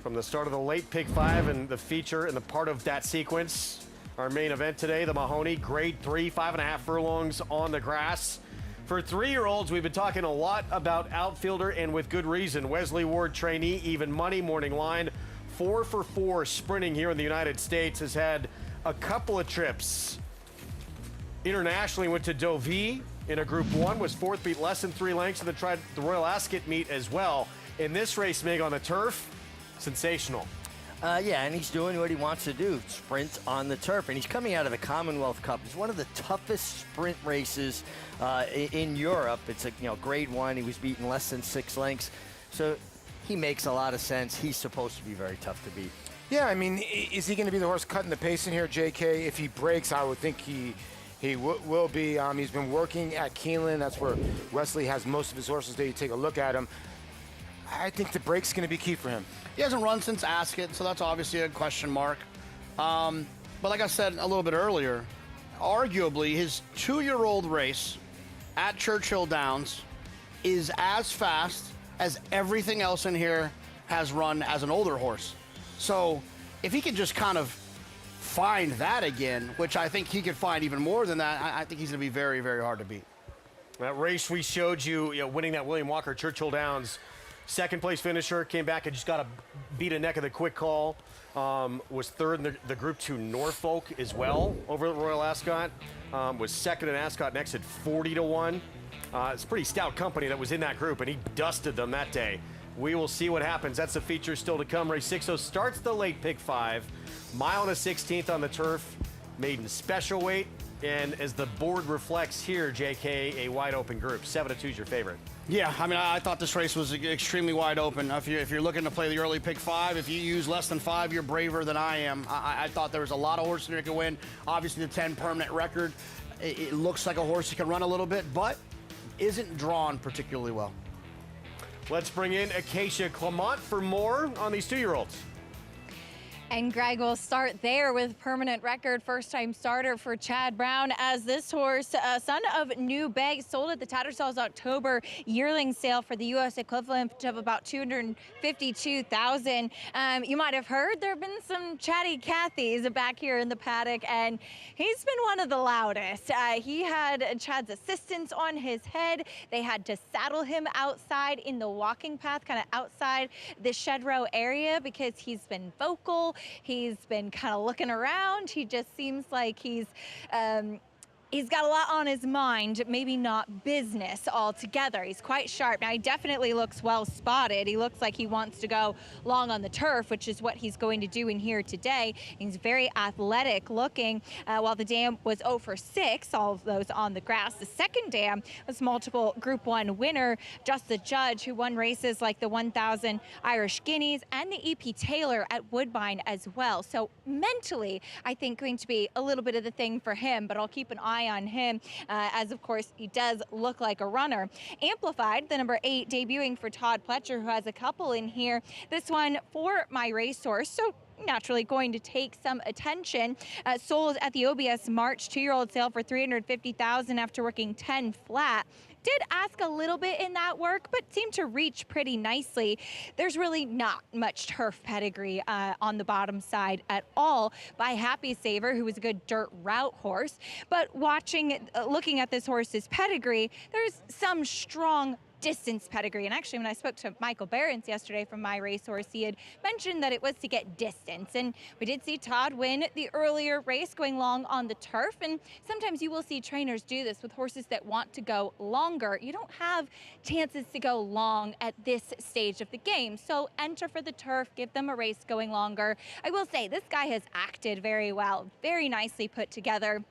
from the start of the late Pick 5 and the feature and the part of that sequence. Our main event today, the Mahoney, grade 3, 5.5 furlongs on the grass. For 3-year-olds, we've been talking a lot about outfielder, and with good reason. Wesley Ward, trainee, even money, morning line, 4 for 4 sprinting here in the United States, has had a couple of trips. Internationally, went to Deauville in a Group 1, was 4th, beat less than 3 lengths, and then tried the Royal Ascot meet as well. In this race, Meg, on the turf, sensational. Yeah, and he's doing what he wants to do, sprint on the turf. And he's coming out of the Commonwealth Cup. It's one of the toughest sprint races in Europe. It's a grade 1. He was beaten less than 6 lengths. So he makes a lot of sense. He's supposed to be very tough to beat. Yeah, I mean, is he going to be the horse cutting the pace in here, JK? If he breaks, I would think he will be. He's been working at Keeneland. That's where Wesley has most of his horses there. You take a look at him. I think the break's going to be key for him. He hasn't run since Ascot, so that's obviously a question mark. But like I said a little bit earlier, arguably his 2-year-old race at Churchill Downs is as fast as everything else in here has run as an older horse. So if he can just kind of find that again, which I think he could find even more than that, I think he's going to be very, very hard to beat. That race we showed you, winning that William Walker Churchill Downs Second place finisher, came back and just got a beat a neck of the quick call. Was third in the Group 2 Norfolk as well over at Royal Ascot. Was second in Ascot next at 40-1. It's a pretty stout company that was in that group, and he dusted them that day. We will see what happens. That's the feature still to come. Race 6 starts the late pick 5. Mile and a 16th on the turf. Maiden special weight. And as the board reflects here, JK, a wide open group. 7-2 is your favorite. Yeah, I mean, I thought this race was extremely wide open. If you're looking to play the early pick 5, if you use less than 5, you're braver than I am. I thought there was a lot of horses that could win. Obviously, the 10 permanent record, it looks like a horse that can run a little bit, but isn't drawn particularly well. Let's bring in Acacia Clement for more on these 2-year-olds. And Greg will start there with permanent record, first-time starter for Chad Brown, as this horse, son of New Beg, sold at the Tattersall's October yearling sale for the U.S. equivalent of about $252,000. You might have heard there have been some chatty Cathys back here in the paddock, and he's been one of the loudest. He had Chad's assistants on his head. They had to saddle him outside in the walking path, kind of outside the shed row area, because he's been vocal. He's been kind of looking around. He just seems like he's got a lot on his mind, maybe not business altogether. He's quite sharp. Now, he definitely looks well spotted. He looks like he wants to go long on the turf, which is what he's going to do in here today. He's very athletic looking. While the dam was 0 for 6, all of those on the grass. The second dam was multiple Group 1 winner, Just the Judge, who won races like the 1,000 Irish Guineas and the EP Taylor at Woodbine as well. So mentally, I think going to be a little bit of the thing for him, but I'll keep an eye on him, as of course he does look like a runner. Amplified, the number 8, debuting for Todd Pletcher, who has a couple in here. This one for my racehorse, so naturally going to take some attention. Sold at the OBS March 2-year-old sale for $350,000 after working 10 flat. Did ask a little bit in that work, but seemed to reach pretty nicely. There's really not much turf pedigree on the bottom side at all by Happy Saver, who was a good dirt route horse. But looking at this horse's pedigree, there's some strong distance pedigree. And actually, when I spoke to Michael Behrens yesterday from My Racehorse, he had mentioned that it was to get distance. And we did see Todd win the earlier race going long on the turf. And sometimes you will see trainers do this with horses that want to go longer. You don't have chances to go long at this stage of the game. So enter for the turf, give them a race going longer. I will say this guy has acted very well, very nicely put together.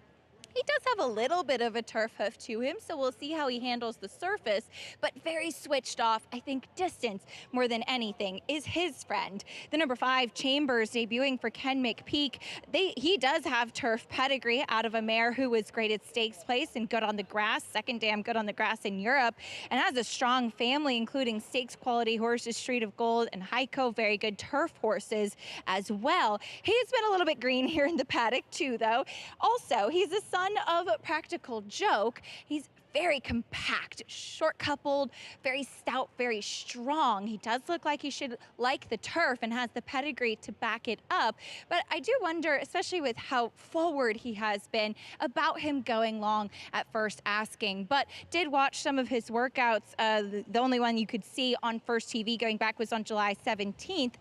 He does have a little bit of a turf hoof to him, so we'll see how he handles the surface, but very switched off. I think distance, more than anything, is his friend. The number 5, Chambers, debuting for Ken McPeak. He does have turf pedigree out of a mare who was graded stakes place and good on the grass, second dam good on the grass in Europe, and has a strong family, including stakes quality horses, Street of Gold and Heiko, very good turf horses as well. He's been a little bit green here in the paddock too, though. Also, he's a son of Practical Joke. He's very compact, short coupled, very stout, very strong. He does look like he should like the turf and has the pedigree to back it up. But I do wonder, especially with how forward he has been, about him going long at first asking. But did watch some of his workouts. The only one you could see on First TV going back was on July 17th.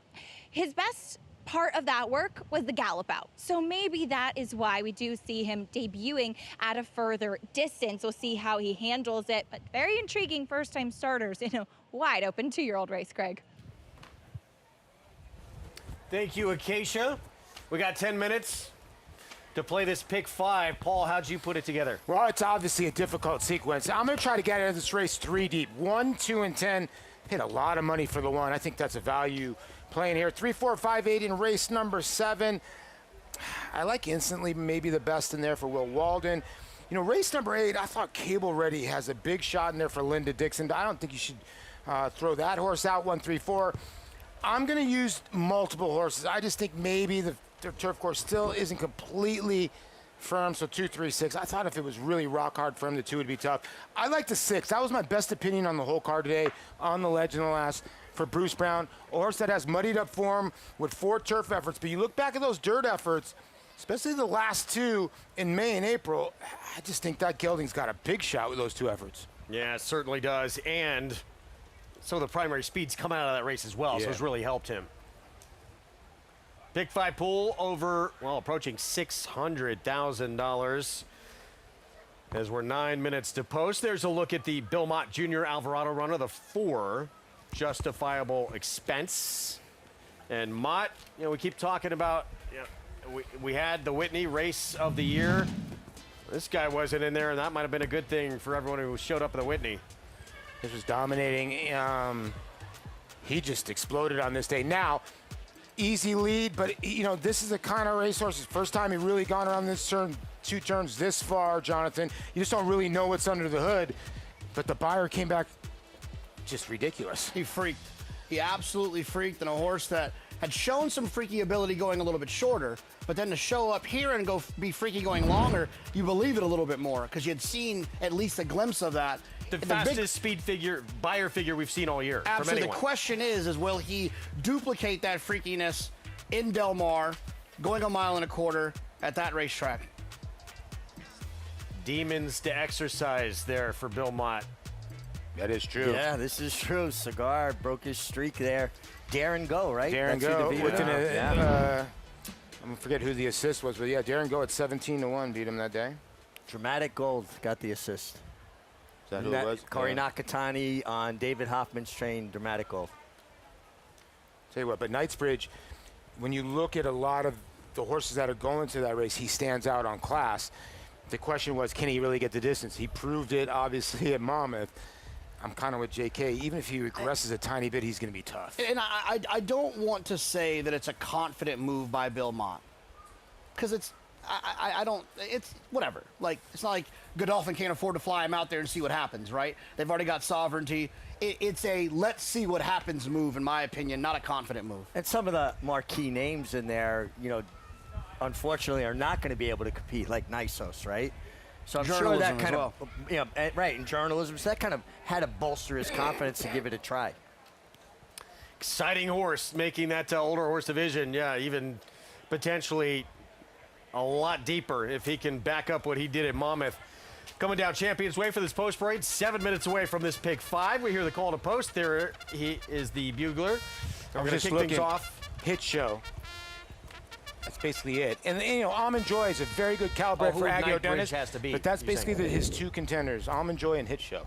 His best part of that work was the gallop out. So maybe that is why we do see him debuting at a further distance. We'll see how he handles it, but very intriguing first-time starters in a wide open 2-year-old race, Greg. Thank you, Acacia. We got 10 minutes to play this pick 5. Paul, how'd you put it together? Well, it's obviously a difficult sequence. I'm going to try to get out of this race 3 deep. 1, 2, and 10. Paid a lot of money for the 1. I think that's a value playing here. 3, 4, 5, 8 in race number 7. I like Instantly, maybe the best in there for Will Walden. You know, race number 8, I thought Cable Ready has a big shot in there for Linda Dixon. I don't think you should throw that horse out. 1, 3, 4. I'm going to use multiple horses. I just think maybe the turf course still isn't completely firm, so 2, 3, 6. I thought if it was really rock hard for him, the 2 would be tough. I like the 6. That was my best opinion on the whole card today on the Legend of the Last for Bruce Brown. A horse that has muddied up form with 4 turf efforts. But you look back at those dirt efforts, especially the last 2 in May and April, I just think that gelding's got a big shot with those 2 efforts. Yeah, it certainly does. And some of the primary speeds coming out of that race as well, so it's really helped him. Pick 5 pool over, well, approaching $600,000 as we're 9 minutes to post. There's a look at the Bill Mott Jr. Alvarado runner, the 4 justifiable expense. And Mott, you know, we keep talking about, you know, we had the Whitney race of the year. This guy wasn't in there, and that might have been a good thing for everyone who showed up at the Whitney. This was dominating. He just exploded on this day. Now, easy lead, but you know, this is the kind of racehorse. First time he really gone around this turn, 2 turns this far, Jonathan. You just don't really know what's under the hood. But the buyer came back just ridiculous. He freaked. He absolutely freaked in a horse that had shown some freaky ability going a little bit shorter, but then to show up here and go be freaky going longer, you believe it a little bit more because you had seen at least a glimpse of that. The fastest speed figure, buyer figure we've seen all year. Absolutely. The question is will he duplicate that freakiness in Del Mar, going 1.25 miles at that racetrack? Demons to exercise there for Bill Mott. That is true. Yeah, this is true. Cigar broke his streak there. Darren Go, right? Darren Go. I'm going to forget who the assist was, but yeah, Darren Go at 17-1 beat him that day. Dramatic Gold got the assist. Is that who it was? Corey Nakatani on David Hoffman's train, Dramatic Gold. Tell you what, but Knightsbridge, when you look at a lot of the horses that are going to that race, he stands out on class. The question was, can he really get the distance? He proved it, obviously, at Monmouth. I'm kind of with JK. Even if he regresses a tiny bit, he's going to be tough. And I don't want to say that it's a confident move by Bill Mott, because it's whatever. Like, it's not like Godolphin can't afford to fly him out there and see what happens, right? They've already got sovereignty. It's a let's see what happens move, in my opinion, not a confident move. And some of the marquee names in there, you know, unfortunately are not going to be able to compete, like Nisos, right? So I'm sure that kind of, you know, right, in journalism, so that kind of had to bolster his confidence to give it a try. Exciting horse, making that older horse division, yeah, even potentially a lot deeper if he can back up what he did at Monmouth. Coming down Champions Way for this post parade, 7 minutes away from this pick 5. We hear the call to post. There he is, the bugler. We're going to kick things off. Hit show. That's basically it. And you know, Almond Joy is a very good caliber for Agio Dennis. But that's basically his 2 contenders, Almond Joy and Hit Show.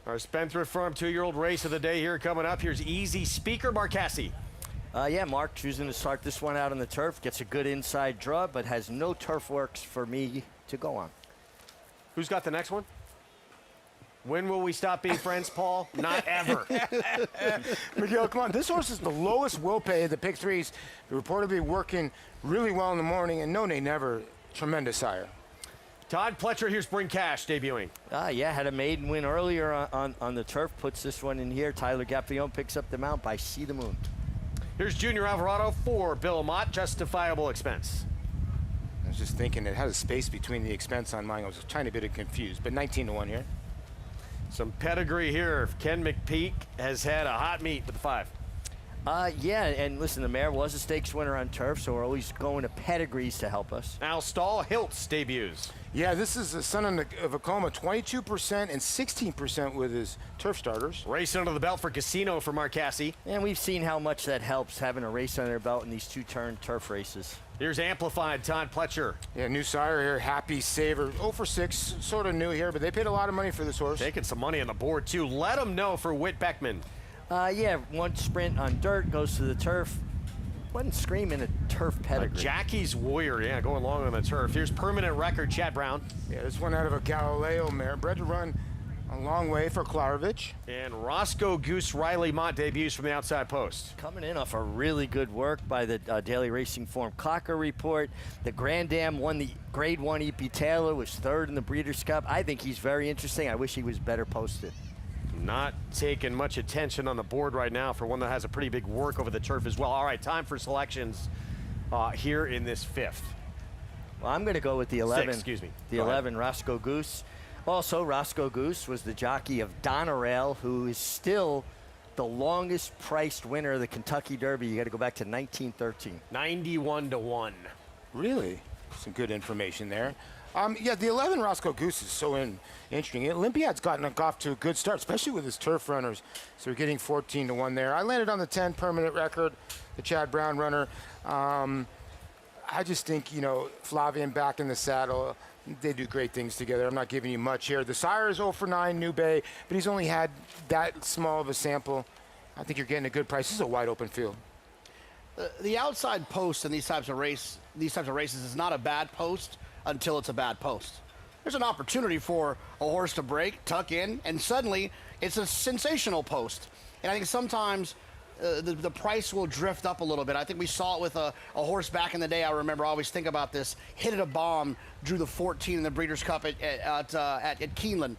Our Spendthrift Farm 2-year-old race of the day here coming up. Here's Easy Speaker Marcassi. Yeah, Mark choosing to start this one out on the turf. Gets a good inside draw, but has no turf works for me to go on. Who's got the next one? When will we stop being friends, Paul? Not ever. Miguel, come on. This horse is the lowest will pay of the pick 3s. Reportedly working really well in the morning, and no, they never. Tremendous sire. Todd Pletcher, here's Bring Cash debuting. Yeah, had a maiden win earlier on the turf. Puts this one in here. Tyler Gaffillon picks up the mount by See the Moon. Here's Junior Alvarado for Bill Mott, justifiable expense. I was just thinking it has a space between the expense on mine. I was a tiny bit confused, but 19-1 here. Some pedigree here. Ken McPeak has had a hot meet with the 5. Yeah, and listen, the mare was a stakes winner on turf, so we're always going to pedigrees to help us. Al Stahl, Hiltz debuts. Yeah, this is the son of a coma, 22% and 16% with his turf starters. Race under the belt for Casino for Marcassi. And we've seen how much that helps, having a race under their belt in these 2-turn turf races. Here's Amplified, Todd Pletcher. Yeah, new sire here, Happy Saver. 0 for 6, sort of new here, but they paid a lot of money for this horse. Taking some money on the board, too. Let them know for Whit Beckman. Yeah, 1 sprint on dirt, goes to the turf. Wasn't screaming a turf pedigree. Jackie's Warrior, yeah, going long on the turf. Here's Permanent Record, Chad Brown. Yeah, this one out of a Galileo mare, bred to run a long way for Klarovich. And Roscoe Goose Riley Mott debuts from the outside post. Coming in off a really good work by the Daily Racing Form Clocker report. The Grand Dam won the Grade 1 E.P. Taylor, was 3rd in the Breeders' Cup. I think he's very interesting. I wish he was better posted. Not taking much attention on the board right now for one that has a pretty big work over the turf as well. All right, time for selections here in this 5th. Well, I'm going to go with the 11. 6, excuse me. The 11, Roscoe Goose. Also, Roscoe Goose was the jockey of Donerail, who is still the longest priced winner of the Kentucky Derby. You got to go back to 1913. 91-1. Really? Some good information there. Yeah, the 11 Roscoe Goose is so interesting. Olympiad's gotten off to a good start, especially with his turf runners. So we're getting 14 to 1 there. I landed on the 10 permanent record, the Chad Brown runner. I just think, Flavian back in the saddle, they do great things together. I'm not giving you much here. The sire is 0 for 9, New Bay, but he's only had that small of a sample. I think you're getting a good price. This is a wide open field. The outside post in these types of races is not a bad post until it's a bad post. There's an opportunity for a horse to break, tuck in, and suddenly it's a sensational post. And I think sometimes the price will drift up a little bit. I think we saw it with a horse back in the day. I always think about this. Hit it a bomb, drew the 14 in the Breeders' Cup at Keeneland.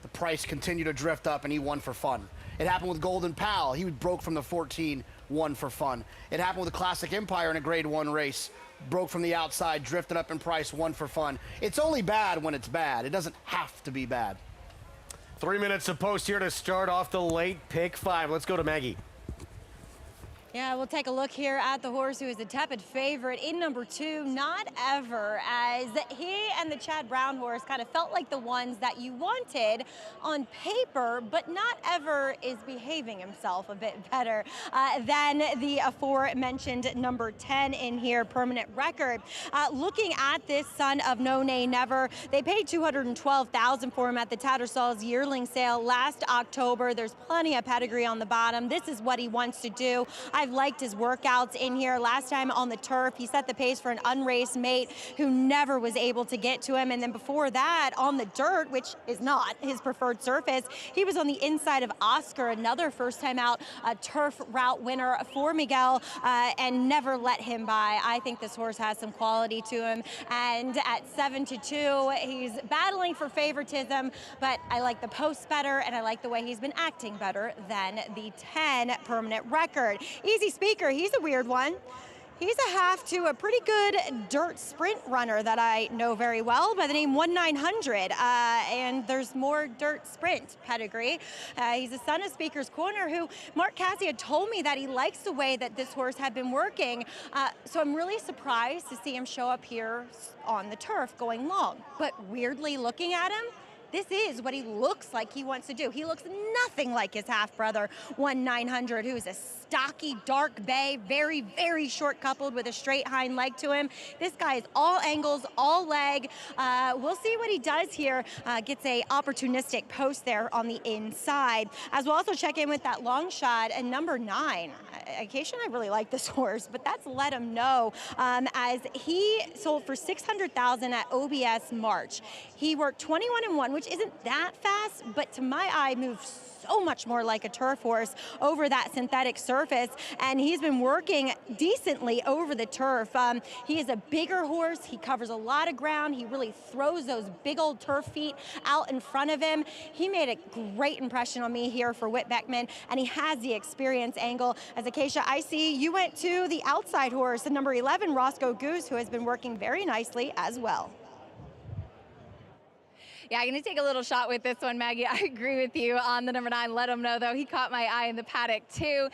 The price continued to drift up, and he won for fun. It happened with Golden Pal. He broke from the 14, won for fun. It happened with the Classic Empire in a Grade 1 race. Broke from the outside, drifted up in price, won for fun. It's only bad when it's bad. It doesn't have to be bad. 3 minutes of post here to start off the late pick 5. Let's go to Maggie. Yeah, we'll take a look here at the horse who is a tepid favorite in number 2, Not Ever, as he and the Chad Brown horse kind of felt like the ones that you wanted on paper, but Not Ever is behaving himself a bit better than the aforementioned number 10 in here, permanent record. Looking at this son of No Nay Never, they paid $212,000 for him at the Tattersall's yearling sale last October. There's plenty of pedigree on the bottom. This is what he wants to do. I've liked his workouts in here. Last time on the turf, he set the pace for an unraced mate who never was able to get to him. And then before that, on the dirt, which is not his preferred surface, he was on the inside of Oscar, another first time out turf route winner for Miguel, and never let him by. I think this horse has some quality to him. And at 7-2, he's battling for favoritism, but I like the post better, and I like the way he's been acting better than the 10 permanent record. Easy Speaker, he's a weird one. He's a half to a pretty good dirt sprint runner that I know very well by the name 1900, and there's more dirt sprint pedigree. He's a son of Speaker's Corner, who Mark Cassie had told me that he likes the way that this horse had been working, so I'm really surprised to see him show up here on the turf going long. But weirdly looking at him, this is what he looks like he wants to do. He looks nothing like his half-brother, 1900, who's a stocky, dark bay, very, very short coupled with a straight hind leg to him. This guy is all angles, all leg. We'll see what he does here. Gets a opportunistic post there on the inside. As we'll also check in with that long shot and number 9. Acacia and I really like this horse, but that's Let Him Know, as he sold for $600,000 at OBS March. He worked 21-1, which isn't that fast, but to my eye moves so much more like a turf horse over that synthetic surface, and he's been working decently over the turf. He is a bigger horse. He covers a lot of ground. He really throws those big old turf feet out in front of him. He made a great impression on me here for Whit Beckman, and he has the experience angle. As Acacia, I see you went to the outside horse, the number 11 Roscoe Goose, who has been working very nicely as well. Yeah, I'm going to take a little shot with this one, Maggie. I agree with you on the number 9, Let Him Know, though. He caught my eye in the paddock, too.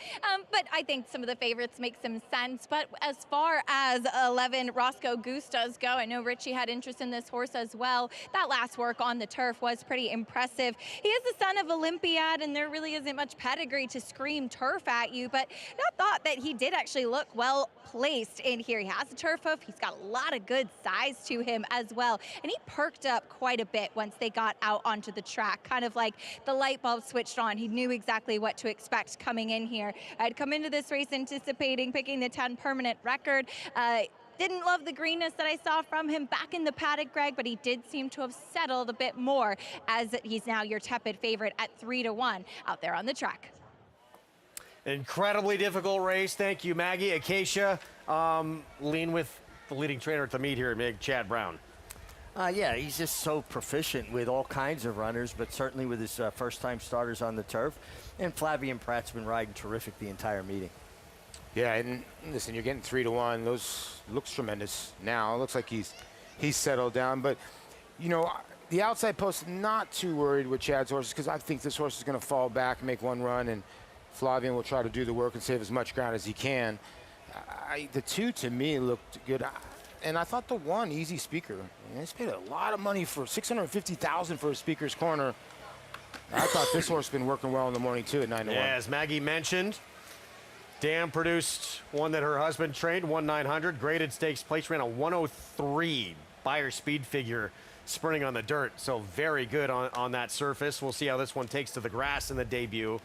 But I think some of the favorites make some sense. But as far as 11 Roscoe Goose does go, I know Richie had interest in this horse as well. That last work on the turf was pretty impressive. He is the son of Olympiad, and there really isn't much pedigree to scream turf at you. But I thought that he did actually look well placed in here. He has a turf hoof. He's got a lot of good size to him as well. And he perked up quite a bit once they got out onto the track, kind of like the light bulb switched on. He knew exactly what to expect coming in here. I'd come into this race anticipating picking the 10 permanent record. Didn't love the greenness that I saw from him back in the paddock, Greg, but he did seem to have settled a bit more, as he's now your tepid favorite at 3-1 out there on the track. Incredibly difficult race. Thank you, Maggie. Acacia, lean with the leading trainer at the meet here, Chad Brown. Yeah, he's just so proficient with all kinds of runners, but certainly with his first-time starters on the turf. And Flavian Pratt's been riding terrific the entire meeting. Yeah, and listen, you're getting 3-1. Those looks tremendous now. It looks like he's settled down. But, the outside post, not too worried with Chad's horses, because I think this horse is going to fall back and make one run, and Flavian will try to do the work and save as much ground as he can. The 2, to me, looked good. And I thought the one, Easy Speaker, he's paid a lot of money for $650,000 for a Speaker's Corner. I thought this horse been working well in the morning too at 9-1. Yeah, as Maggie mentioned, Dan produced one that her husband trained, 1/900, graded stakes place, ran a 103 Beyer speed figure sprinting on the dirt. So very good on that surface. We'll see how this one takes to the grass in the debut.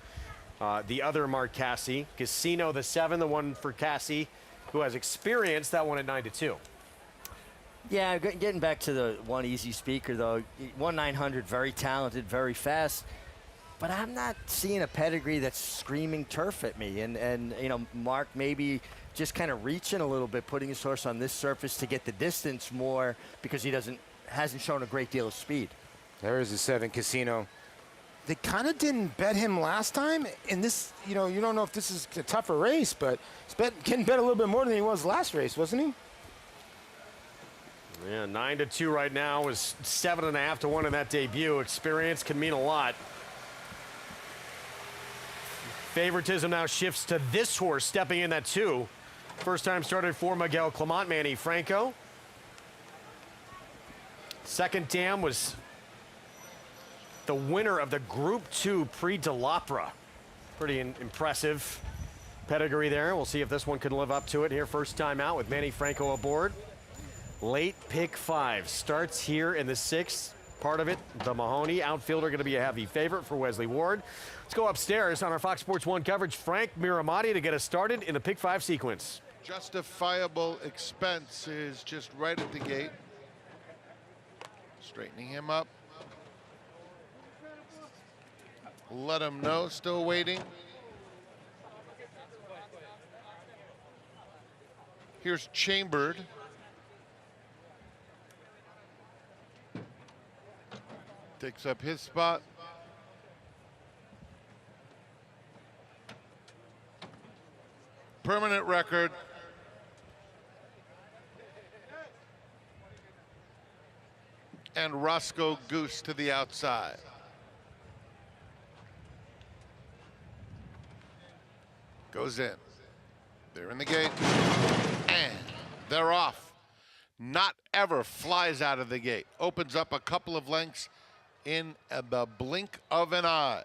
The other Mark Cassie, Casino the 7, the one for Cassie, who has experience, that one at 9-2. Yeah, getting back to the one Easy Speaker, though, 1/900, very talented, very fast. But I'm not seeing a pedigree that's screaming turf at me. And you know, Mark maybe just kind of reaching a little bit, putting his horse on this surface to get the distance more because he hasn't shown a great deal of speed. There is the 7, Casino. They kind of didn't bet him last time. And this, you know, you don't know if this is a tougher race, but he's getting bet a little bit more than he was last race, wasn't he? Yeah, 9-2 right now, was 7.5 to 1 in that debut. Experience can mean a lot. Favoritism now shifts to this horse, stepping in at 2. First time started for Miguel Clement, Manny Franco. Second dam was the winner of the Group 2 Prix de l'Opera. Pretty impressive pedigree there. We'll see if this one can live up to it here. First time out with Manny Franco aboard. Late pick 5 starts here in the 6th. Part of it, the Mahoney outfielder, going to be a heavy favorite for Wesley Ward. Let's go upstairs on our Fox Sports 1 coverage. Frank Miramati to get us started in the pick 5 sequence. Justifiable Expense is just right at the gate. Straightening him up. Let him know, still waiting. Here's Chambered. Takes up his spot. Permanent Record. And Roscoe Goose to the outside. Goes in. They're in the gate. And they're off. Not Ever flies out of the gate. Opens up a couple of lengths in the blink of an eye.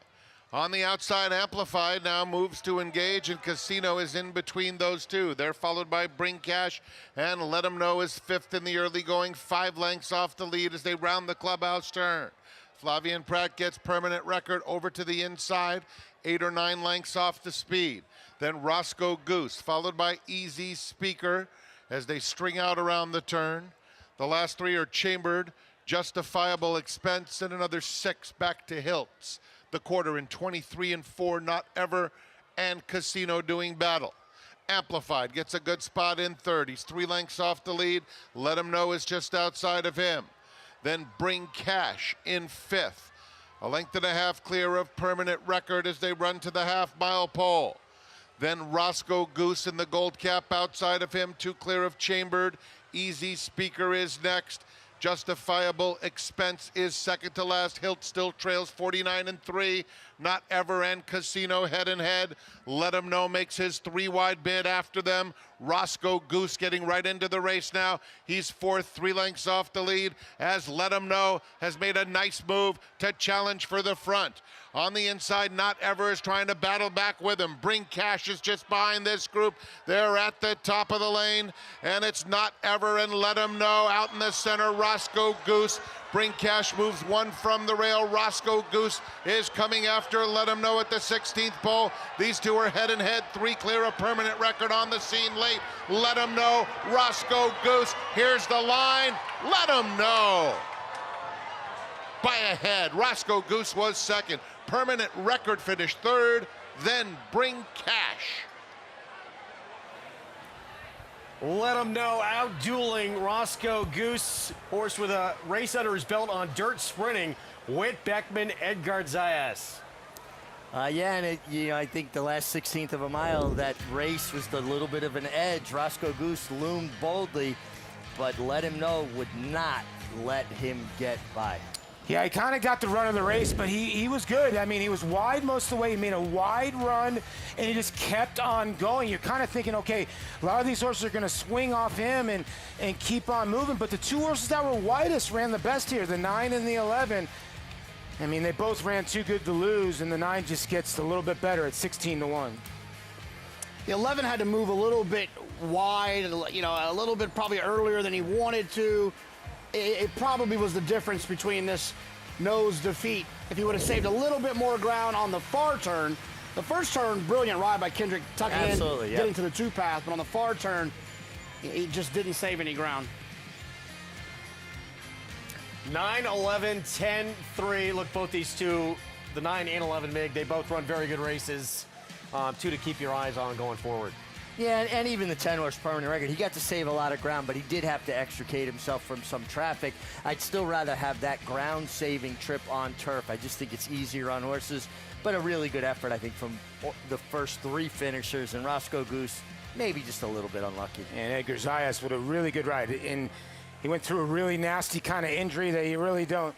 On the outside, Amplified now moves to engage, and Casino is in between those two. They're followed by Bring Cash, and Let 'Em Know is 5th in the early going, 5 lengths off the lead as they round the clubhouse turn. Flavian Pratt gets Permanent Record over to the inside, 8 or 9 lengths off the speed. Then Roscoe Goose, followed by Easy Speaker as they string out around the turn. The last 3 are Chambered, Justifiable Expense, and another 6 back to Hiltz. The quarter in 23 and 4, Not Ever and Casino doing battle. Amplified gets a good spot in 3rd. He's 3 lengths off the lead. Let 'Em Know is just outside of him. Then Bring Cash in 5th. A length and a half clear of Permanent Record as they run to the half-mile pole. Then Roscoe Goose in the gold cap outside of him, 2 clear of Chambered. Easy Speaker is next. Justifiable Expense is second to last. Hilt still trails 49 and 3. Not Ever and Casino head and head. Let 'Em Know makes his 3 wide bid after them. Roscoe Goose getting right into the race now. He's 4th, 3 lengths off the lead as Let 'Em Know has made a nice move to challenge for the front. On the inside, Not Ever is trying to battle back with him. Bring Cash is just behind this group. They're at the top of the lane, and it's Not Ever and Let 'Em Know out in the center. Roscoe Goose. Bring Cash moves 1 from the rail. Roscoe Goose is coming after Let 'Em Know at the 16th pole. These two are head and head, 3 clear of Permanent Record on the scene late. Let 'Em Know, Roscoe Goose. Here's the line. Let 'Em Know. By a head. Roscoe Goose was second. Permanent Record finished 3rd. Then Bring Cash. Let 'Em Know out-dueling Roscoe Goose. Horse with a race under his belt on dirt sprinting. Whit Beckman, Edgar Zayas. Yeah, and I think the last 16th of a mile, that race was the little bit of an edge. Roscoe Goose loomed boldly, but Let 'Em Know would not let him get by. Yeah, he kind of got the run of the race, but he was good. I mean, he was wide most of the way. He made a wide run, and he just kept on going. You're kind of thinking, okay, a lot of these horses are going to swing off him and keep on moving. But the two horses that were widest ran the best here, the 9 and the 11. I mean, they both ran too good to lose, and the 9 just gets a little bit better at 16-1. The 11 had to move a little bit wide, you know, a little bit probably earlier than he wanted to. It probably was the difference between this nose defeat. If he would have saved a little bit more ground on the far turn, the first turn, brilliant ride by Kendrick, tucking in, getting to the 2 path, but on the far turn, he just didn't save any ground. 9, 11, 10, 3. Look, both these two, the 9 and 11 MiG, they both run very good races. Two to keep your eyes on going forward. Yeah, and even the 10-horse permanent record, he got to save a lot of ground, but he did have to extricate himself from some traffic. I'd still rather have that ground-saving trip on turf. I just think it's easier on horses, but a really good effort, I think, from the first 3 finishers, and Roscoe Goose maybe just a little bit unlucky. And Edgar Zayas with a really good ride. And he went through a really nasty kind of injury that you really don't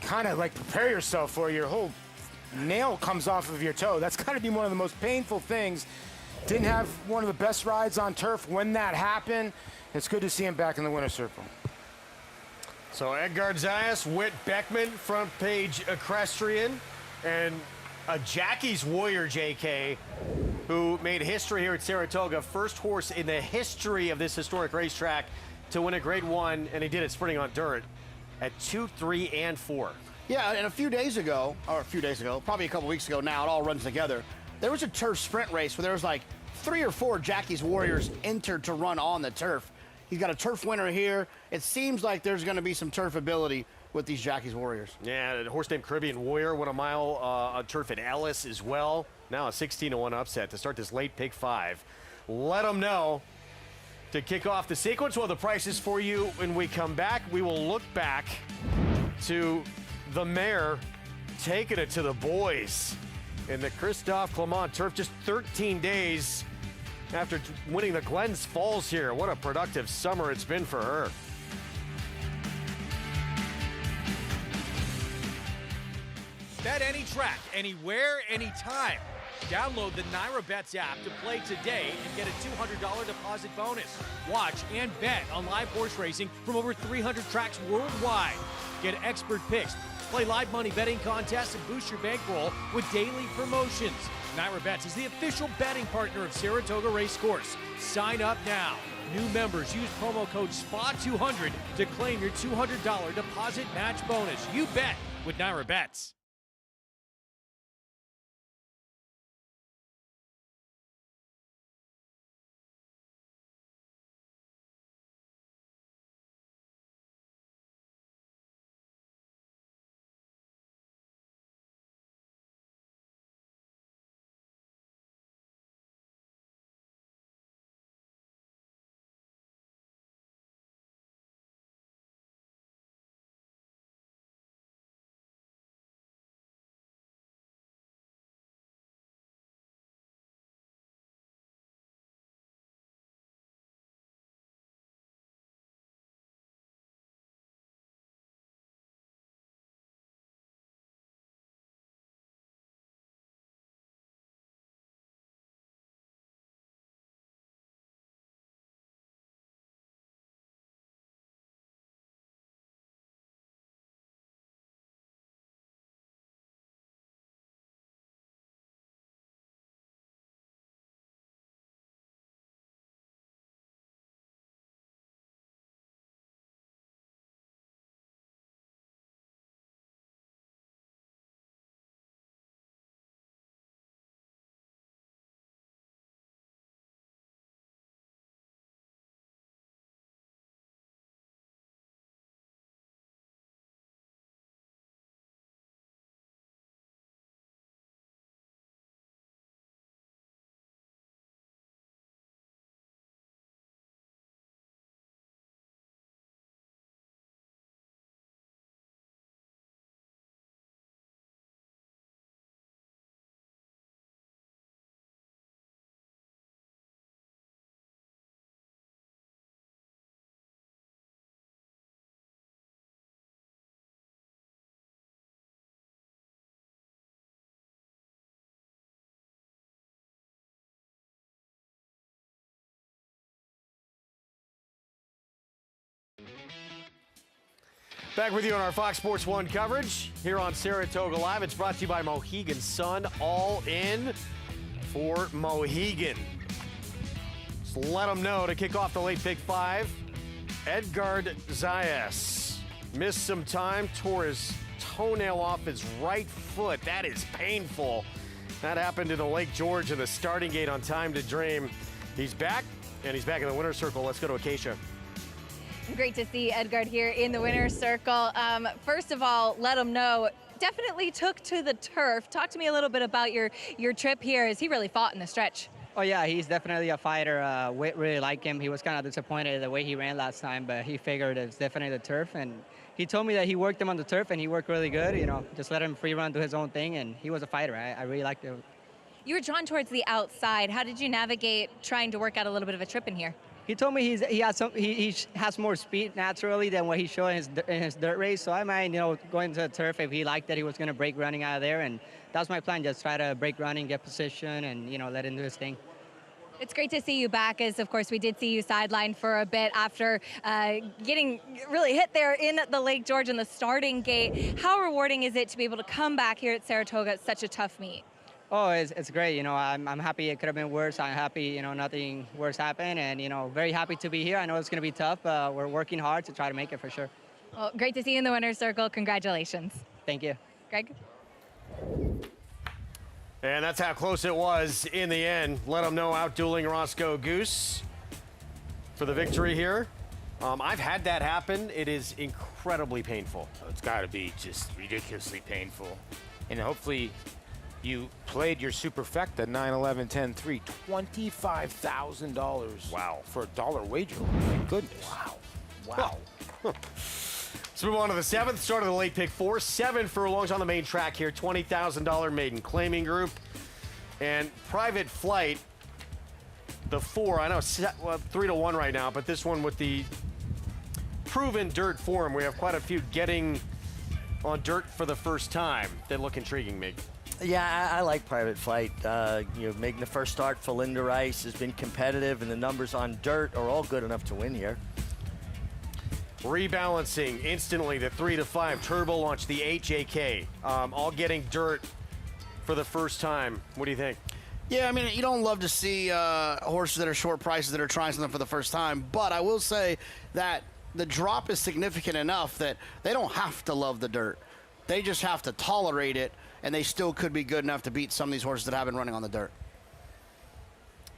kind of like prepare yourself for. Your whole nail comes off of your toe. That's got to be one of the most painful things. Didn't have one of the best rides on turf when that happened. It's good to see him back in the winner's circle. So Edgar Zayas, Whit Beckman, front page equestrian, and a Jackie's Warrior, JK, who made history here at Saratoga. First horse in the history of this historic racetrack to win a Grade 1, and he did it sprinting on dirt at 2, 3, and 4. Yeah, and a few days ago, probably a couple weeks ago now, it all runs together. There was a turf sprint race where there was like 3 or 4 Jackie's Warriors entered to run on the turf. He's got a turf winner here. It seems like there's going to be some turf ability with these Jackie's Warriors. Yeah, a horse named Caribbean Warrior won a mile on turf at Ellis as well. Now a 16-1 upset to start this late pick 5. Let them know to kick off the sequence. Well, the prices for you when we come back. We will look back to the mare taking it to the boys in the Christophe Clement turf, just 13 days after winning the Glens Falls here. What a productive summer it's been for her. Bet any track, anywhere, anytime. Download the NyraBets app to play today and get a $200 deposit bonus. Watch and bet on live horse racing from over 300 tracks worldwide. Get expert picks, play live money betting contests, and boost your bankroll with daily promotions. NyraBets is the official betting partner of Saratoga Racecourse. Sign up now. New members use promo code SPA200 to claim your $200 deposit match bonus. You bet with NyraBets. Back with you on our Fox Sports 1 coverage here on Saratoga Live. It's brought to you by Mohegan Sun. All in for Mohegan. Just let them know to kick off the late pick 5. Edgard Zayas missed some time, tore his toenail off his right foot. That is painful. That happened in the Lake George in the starting gate on Time to Dream. He's back, and he's back in the winner's circle. Let's go to Acacia. Great to see Edgard here in the winner's circle. First of all, let him know, definitely took to the turf. Talk to me a little bit about your trip here, as he really fought in the stretch. Oh yeah, he's definitely a fighter. We really like him. He was kind of disappointed the way he ran last time, but he figured it's definitely the turf. And he told me that he worked him on the turf, and he worked really good. You know, just let him free run, do his own thing, and he was a fighter. I really liked it. You were drawn towards the outside. How did you navigate trying to work out a little bit of a trip in here? He told me he has more speed naturally than what he showed in his dirt race. So I might, going to the turf if he liked that he was going to break running out of there, and that was my plan. Just try to break running, get position, and let him do his thing. It's great to see you back, as of course we did see you sidelined for a bit after getting really hit there in the Lake George in the starting gate. How rewarding is it to be able to come back here at Saratoga at such a tough meet? Oh, it's great. I'm happy. It could have been worse. I'm happy, nothing worse happened, and, very happy to be here. I know it's going to be tough. We're working hard to try to make it for sure. Well, great to see you in the winner's circle. Congratulations. Thank you. Greg? And that's how close it was in the end. Let them know, out-dueling Roscoe Goose for the victory here. I've had that happen. It is incredibly painful. It's got to be just ridiculously painful. And hopefully you played your superfecta 9-11-10-3, $25,000. Wow. For a $1 wager. My goodness. Wow. Let's move on to the 7th. Start of the late pick 4. 7 furlongs on the main track here. $20,000 maiden claiming group. And Private Flight, the 4. I know 3-1 right now, but this one with the proven dirt form. We have quite a few getting on dirt for the first time. They look intriguing, Mig. Yeah, I like Private Flight. Making the first start for Linda Rice has been competitive, and the numbers on dirt are all good enough to win here. Rebalancing instantly, the 3-5 turbo launch, the HJK, all getting dirt for the first time. What do you think? Yeah, I mean, you don't love to see horses that are short prices that are trying something for the first time, but I will say that the drop is significant enough that they don't have to love the dirt. They just have to tolerate it, and they still could be good enough to beat some of these horses that have been running on the dirt.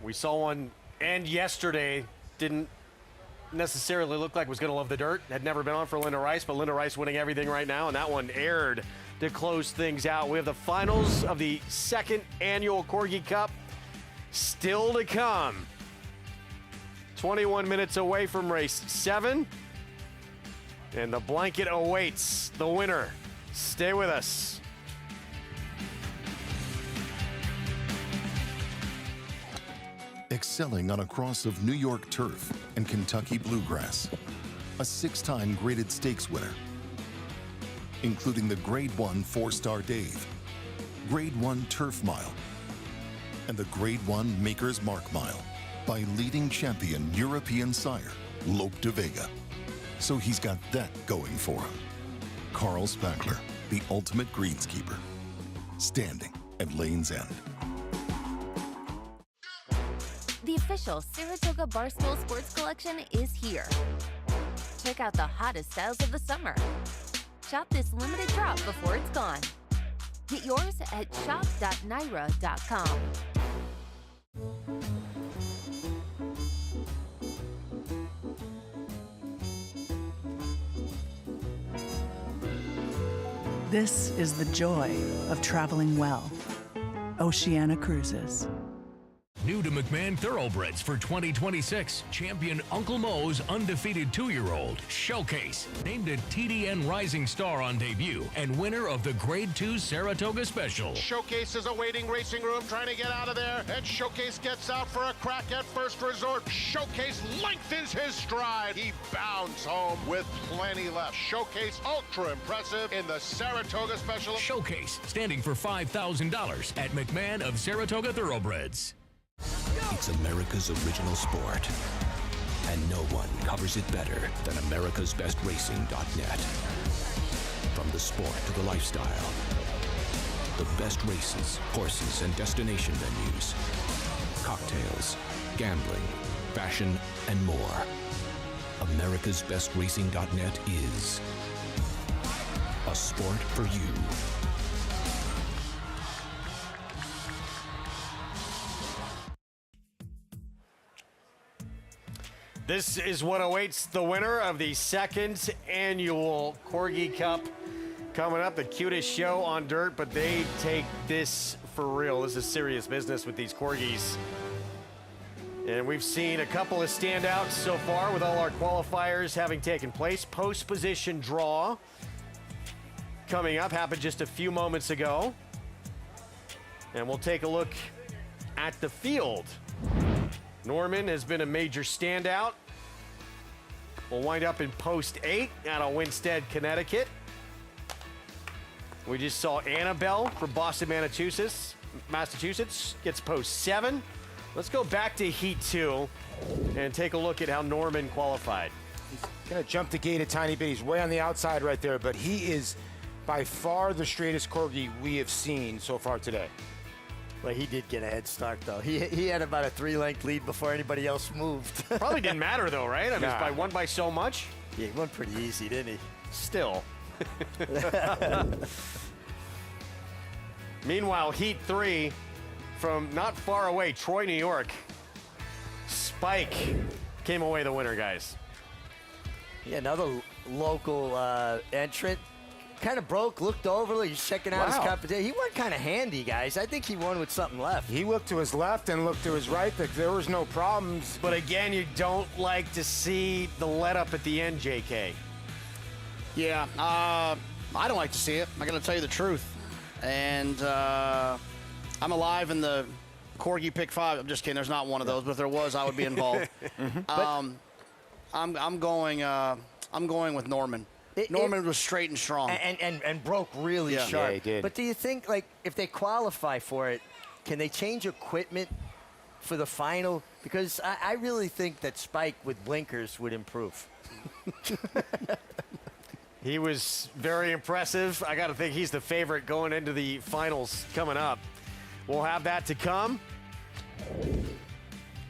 We saw one end yesterday, didn't necessarily look like was going to love the dirt. Had never been on for Linda Rice, but Linda Rice winning everything right now, and that one aired to close things out. We have the finals of the 2nd annual Corgi Cup still to come. 21 minutes away from race 7, and the blanket awaits the winner. Stay with us. Excelling on a cross of New York turf and Kentucky bluegrass. A 6-time graded stakes winner, including the Grade 1 4-Star Dave, Grade 1 Turf Mile, and the Grade 1 Maker's Mark Mile by leading champion European sire, Lope de Vega. So he's got that going for him. Carl Spackler, the ultimate greenskeeper, standing at Lane's End. The official Saratoga Barstool Sports Collection is here. Check out the hottest styles of the summer. Shop this limited drop before it's gone. Get yours at shop.naira.com. This is the joy of traveling well. Oceana Cruises. New to McMahon Thoroughbreds for 2026, champion Uncle Mo's undefeated 2-year-old, Showcase, named a TDN Rising Star on debut, and winner of the Grade 2 Saratoga Special. Showcase is awaiting racing room, trying to get out of there, and Showcase gets out for a crack at first resort. Showcase lengthens his stride. He bounds home with plenty left. Showcase ultra impressive in the Saratoga Special. Showcase, standing for $5,000 at McMahon of Saratoga Thoroughbreds. It's America's original sport. And no one covers it better than americasbestracing.net. From the sport to the lifestyle, the best races, horses, and destination venues, cocktails, gambling, fashion, and more. americasbestracing.net is a sport for you. This is what awaits the winner of the second annual Corgi Cup coming up. The cutest show on dirt, but they take this for real. This is serious business with these Corgis. And we've seen a couple of standouts so far with all our qualifiers having taken place. Post position draw coming up, happened just a few moments ago. And we'll take a look at the field. Norman has been a major standout. We'll wind up in post 8 out of Winstead, Connecticut. We just saw Annabelle from Boston, Massachusetts gets post 7. Let's go back to Heat 2 and take a look at how Norman qualified. He's going to jump the gate a tiny bit. He's way on the outside right there, but he is by far the straightest Corgi we have seen so far today. Well, he did get a head start, though. He had about a 3-length lead before anybody else moved. Probably didn't matter, though, right? I mean, it's won by so much. Yeah, he went pretty easy, didn't he? Still. Meanwhile, Heat 3 from not far away, Troy, New York. Spike came away the winner, guys. Yeah, another local entrant. Kind of broke, looked over, he's checking out his competition. He went kind of handy, guys. I think he won with something left. He looked to his left and looked to his right. There was no problems. But again, you don't like to see the let up at the end, JK. Yeah, I don't like to see it. I'm going to tell you the truth. And I'm alive in the Corgi Pick 5. I'm just kidding. There's not one of those, but if there was, I would be involved. I'm going with Norman. Norman was straight and strong. And broke really sharp. Yeah, he did. But do you think, like, if they qualify for it, can they change equipment for the final? Because I really think that Spike with blinkers would improve. He was very impressive. I got to think he's the favorite going into the finals coming up. We'll have that to come.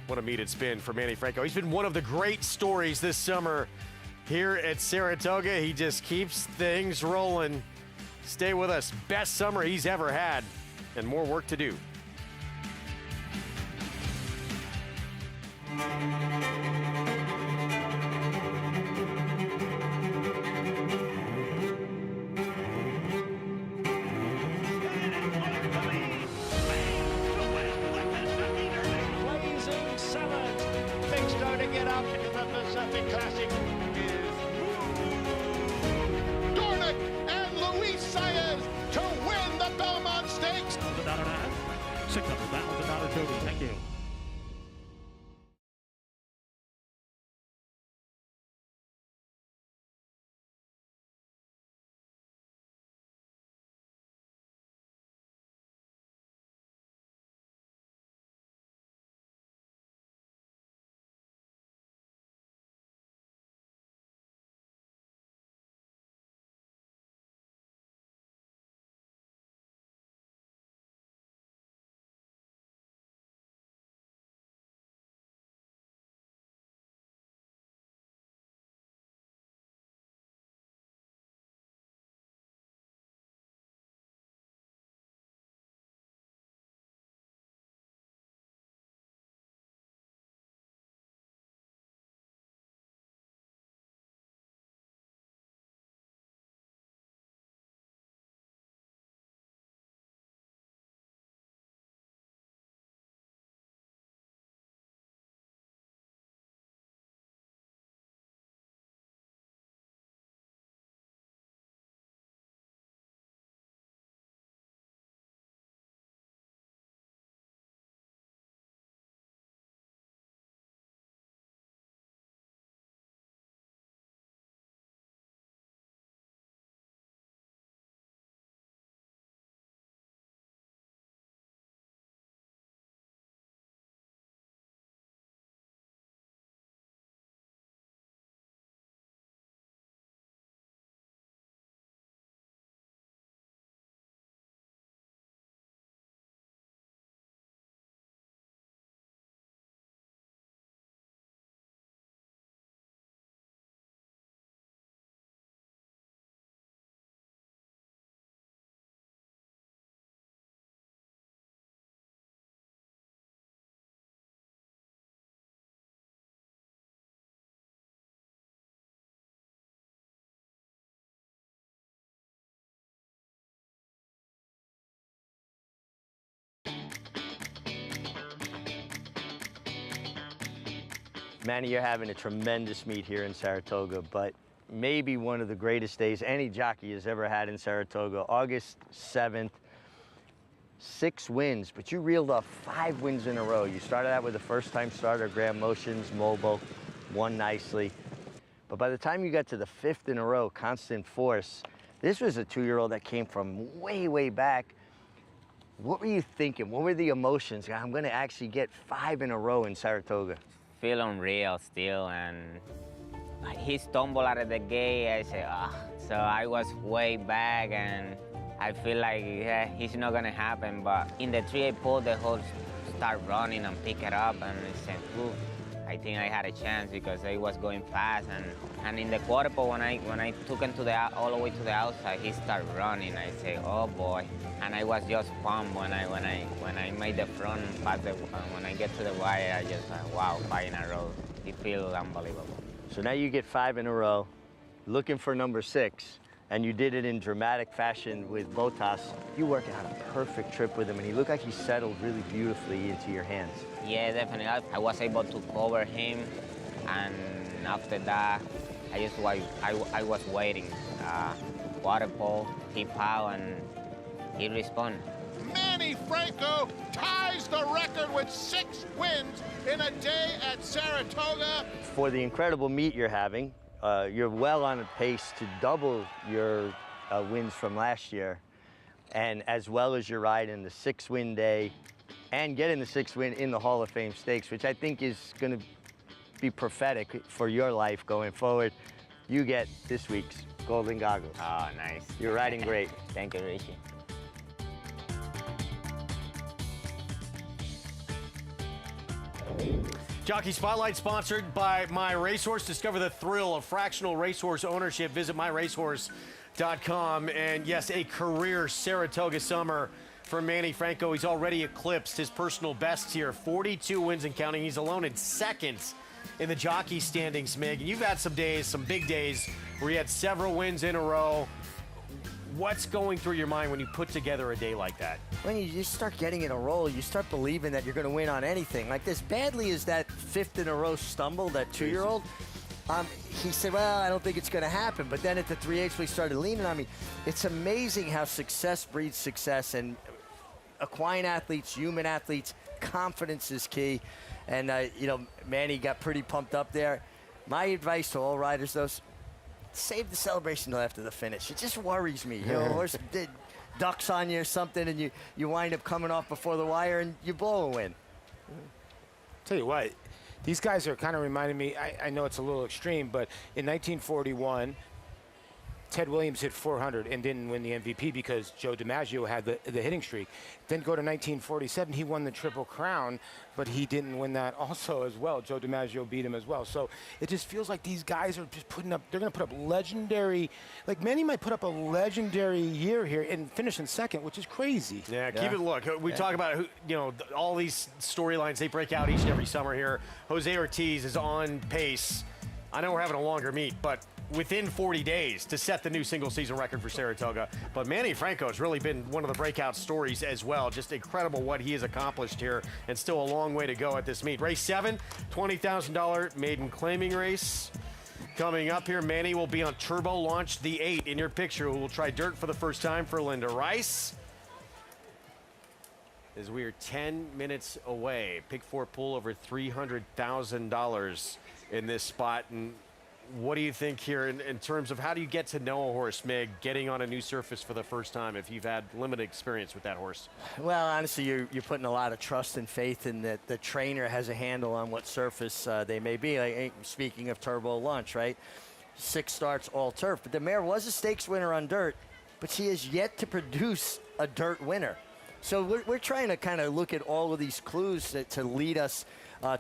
What a meet it's been for Manny Franco. He's been one of the great stories this summer here at Saratoga. He just keeps things rolling. Stay with us. Best summer he's ever had, and more work to do. Blazing Salad. Big stone to get up into the Pacific Classic. Dornick and Luis Saez to win the Belmont Stakes. $600,000 Thank you. Manny, you're having a tremendous meet here in Saratoga, but maybe one of the greatest days any jockey has ever had in Saratoga. August 7th, 6 wins, but you reeled off 5 wins in a row. You started out with a first-time starter, Graham Motions, Mobile, won nicely. But by the time you got to the 5th in a row, Constant Force, this was a 2-year-old that came from way, way back. What were you thinking? What were the emotions? I'm going to actually get 5 in a row in Saratoga. Feel unreal still, and he stumbled out of the gate. I said, ah. So I was way back, and I feel like it's not gonna happen. But in the 3-8 pull, the horse start running and pick it up, and I said, ooh, I think I had a chance because I was going fast. And in the quarter pole, when I took him all the way to the outside, he started running. I said, oh boy. And I was just pumped when I made the front pass. When I get to the wire, I just wow, 5 in a row. It feels unbelievable. So now you get 5 in a row, looking for number 6, and you did it in dramatic fashion with Botas. You worked out a perfect trip with him, and he looked like he settled really beautifully into your hands. Yeah, definitely. I was able to cover him, and after that, I was waiting. Water pole, he pow, and he responded. Manny Franco ties the record with 6 wins in a day at Saratoga. For the incredible meet you're having, you're well on a pace to double your wins from last year, and as well as your ride in the 6-win day and getting the 6th win in the Hall of Fame Stakes, which I think is going to be prophetic for your life going forward. You get this week's Golden Goggles. Oh, nice. You're riding great. Thank you, Richie. Jockey Spotlight sponsored by My Racehorse. Discover the thrill of fractional racehorse ownership. Visit myracehorse.com. And yes, a career Saratoga summer for Manny Franco. He's already eclipsed his personal best here. 42 wins and counting. He's alone in second in the jockey standings, Mig. And you've had some days, some big days, where you had several wins in a row. What's going through your mind when you put together a day like that? When you just start getting in a roll, you start believing that you're going to win on anything. Like, as badly as that 5th in a row stumble, that 2-year-old, he said, well, I don't think it's going to happen. But then at the 3/8, we started leaning on me. It's amazing how success breeds success. And equine athletes, human athletes, confidence is key. And, you know, Manny got pretty pumped up there. My advice to all riders, though, save the celebration till after the finish. It just worries me. You know, horse ducks on you or something, and you wind up coming off before the wire, and you blow a win. Tell you what, these guys are kind of reminding me, I know it's a little extreme, but in 1941, Ted Williams hit 400 and didn't win the MVP because Joe DiMaggio had the hitting streak. Then go to 1947, he won the Triple Crown, but he didn't win that also as well. Joe DiMaggio beat him as well. So it just feels like these guys are just putting up, they're going to put up legendary, like Manny might put up a legendary year here and finish in second, which is crazy. Yeah, keep it, look, we talk about, you know, all these storylines, they break out each and every summer here. Jose Ortiz is on pace. I know we're having a longer meet, but within 40 days to set the new single-season record for Saratoga. But Manny Franco has really been one of the breakout stories as well. Just incredible what he has accomplished here, and still a long way to go at this meet. Race 7, $20,000 maiden claiming race. Coming up here, Manny will be on Turbo Launch the 8 in your picture, who will try dirt for the first time for Linda Rice. As we are 10 minutes away. Pick 4 pull over $300,000 in this spot. And what do you think here in terms of how do you get to know a horse, Mig, getting on a new surface for the first time if you've had limited experience with that horse? Well, honestly, you're putting a lot of trust and faith in that the trainer has a handle on what surface they may be. Like, speaking of Turbo Launch, right? 6 starts all turf. But the mare was a stakes winner on dirt, but she has yet to produce a dirt winner. So we're trying to kind of look at all of these clues to lead us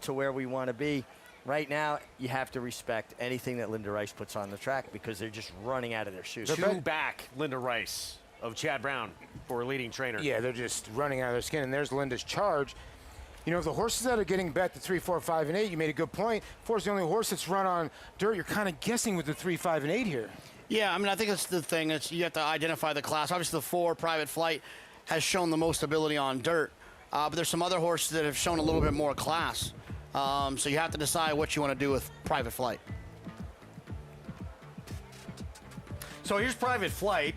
to where we want to be. Right now, you have to respect anything that Linda Rice puts on the track because they're just running out of their shoes. Two back Linda Rice of Chad Brown for a leading trainer. Yeah, they're just running out of their skin, and there's Linda's charge. You know, if the horses that are getting bet the 3, 4, 5, and 8, you made a good point. 4 is the only horse that's run on dirt. You're kind of guessing with the 3, 5, and 8 here. Yeah, I mean, I think that's the thing. You have to identify the class. Obviously, the 4, Private Flight, has shown the most ability on dirt. But there's some other horses that have shown a little bit more class. So you have to decide what you want to do with Private Flight. So here's Private Flight,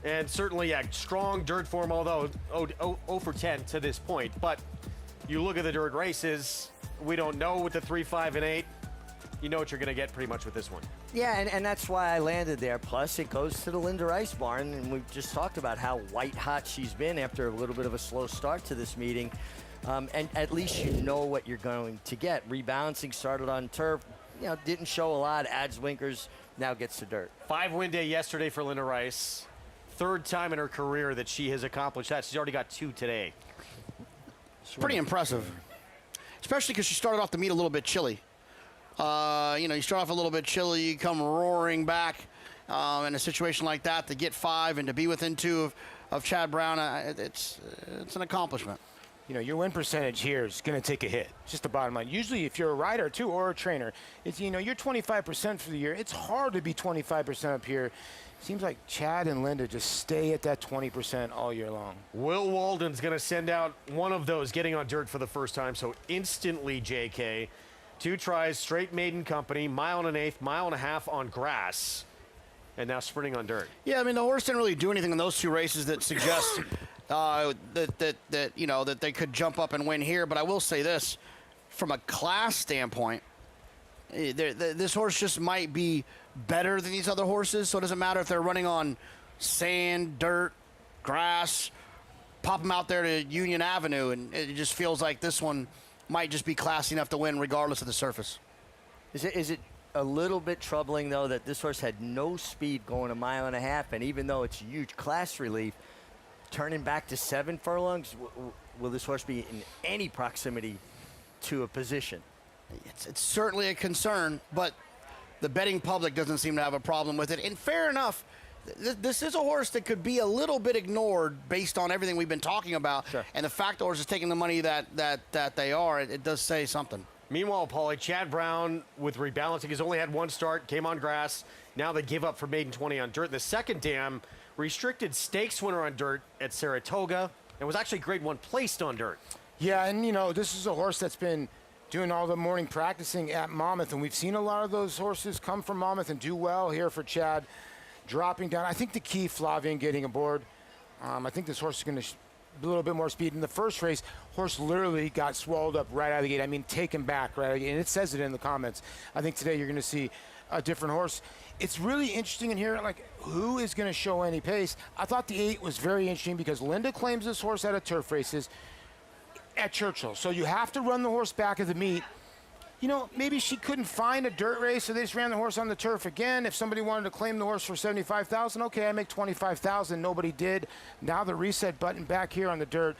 and certainly a strong dirt form, although 0 for 10 to this point. But you look at the dirt races, we don't know with the 3, 5, and 8. You know what you're going to get pretty much with this one. Yeah, and that's why I landed there. Plus, it goes to the Linda Rice barn, and we've just talked about how white hot she's been after a little bit of a slow start to this meeting. And at least you know what you're going to get. Rebalancing started on turf, didn't show a lot, adds blinkers, now gets to dirt. 5-win day yesterday for Linda Rice. Third time in her career that she has accomplished that. She's already got 2 today. It's pretty impressive, especially because she started off the meet a little bit chilly. You start off a little bit chilly, you come roaring back in a situation like that to get 5 and to be within 2 of Chad Brown. It's an accomplishment. Your win percentage here is going to take a hit. It's just the bottom line. Usually, if you're a rider too or a trainer, it's you're 25% for the year. It's hard to be 25% up here. Seems like Chad and Linda just stay at that 20% all year long. Will Walden's going to send out one of those getting on dirt for the first time. So instantly, JK, 2 tries, straight maiden company, 1 1/8, 1.5 miles on grass, and now sprinting on dirt. Yeah, I mean, the horse didn't really do anything in those 2 races that suggest that they could jump up and win here. But I will say this, from a class standpoint, this horse just might be better than these other horses. So it doesn't matter if they're running on sand, dirt, grass. Pop them out there to Union Avenue, and it just feels like this one might just be classy enough to win regardless of the surface. Is it a little bit troubling, though, that this horse had no speed going 1.5 miles, and even though it's huge class relief, turning back to 7 furlongs, will this horse be in any proximity to a position? It's certainly a concern, but the betting public doesn't seem to have a problem with it. And fair enough, this is a horse that could be a little bit ignored based on everything we've been talking about. Sure. And the fact the horse is taking the money that they are, it does say something. Meanwhile, Paulie, Chad Brown with rebalancing has only had 1 start, came on grass. Now they give up for maiden 20 on dirt. The second dam, restricted stakes winner on dirt at Saratoga, and was actually grade 1 placed on dirt. Yeah, and this is a horse that's been doing all the morning practicing at Monmouth, and we've seen a lot of those horses come from Monmouth and do well here for Chad. Dropping down, I think the key, Flavian getting aboard. I think this horse is going to a little bit more speed. In the first race, horse literally got swallowed up right out of the gate. I mean, taken back right out of the gate, and it says it in the comments. I think today you're going to see a different horse. It's really interesting in here, like, who is going to show any pace? I thought the 8 was very interesting because Linda claims this horse out of turf races at Churchill. So you have to run the horse back at the meet. Maybe she couldn't find a dirt race, so they just ran the horse on the turf again. If somebody wanted to claim the horse for $75,000, okay, I make $25,000. Nobody did. Now the reset button back here on the dirt.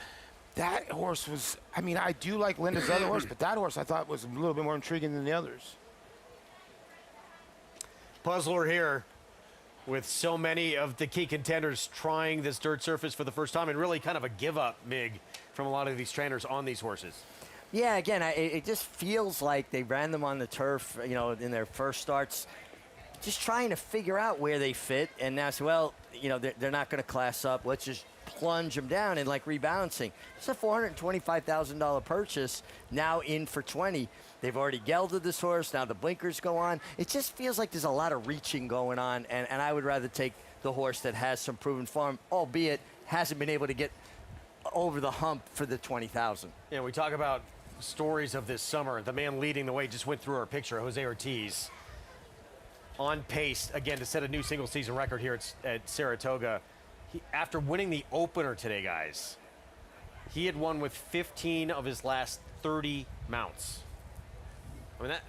That horse was, I do like Linda's other horse, but that horse I thought was a little bit more intriguing than the others. Puzzler here with so many of the key contenders trying this dirt surface for the first time, and really kind of a give-up, Mig, from a lot of these trainers on these horses. Yeah, again, it just feels like they ran them on the turf, in their first starts, just trying to figure out where they fit. And now, they're not going to class up. Let's just plunge them down and rebalancing. It's a $425,000 purchase, now in for 20. They've already gelded this horse. Now the blinkers go on. It just feels like there's a lot of reaching going on, and I would rather take the horse that has some proven form, albeit hasn't been able to get over the hump for the 20,000. Yeah, we talk about stories of this summer. The man leading the way just went through our picture, Jose Ortiz, on pace again to set a new single season record here at Saratoga. After winning the opener today, guys, he had won with 15 of his last 30 mounts.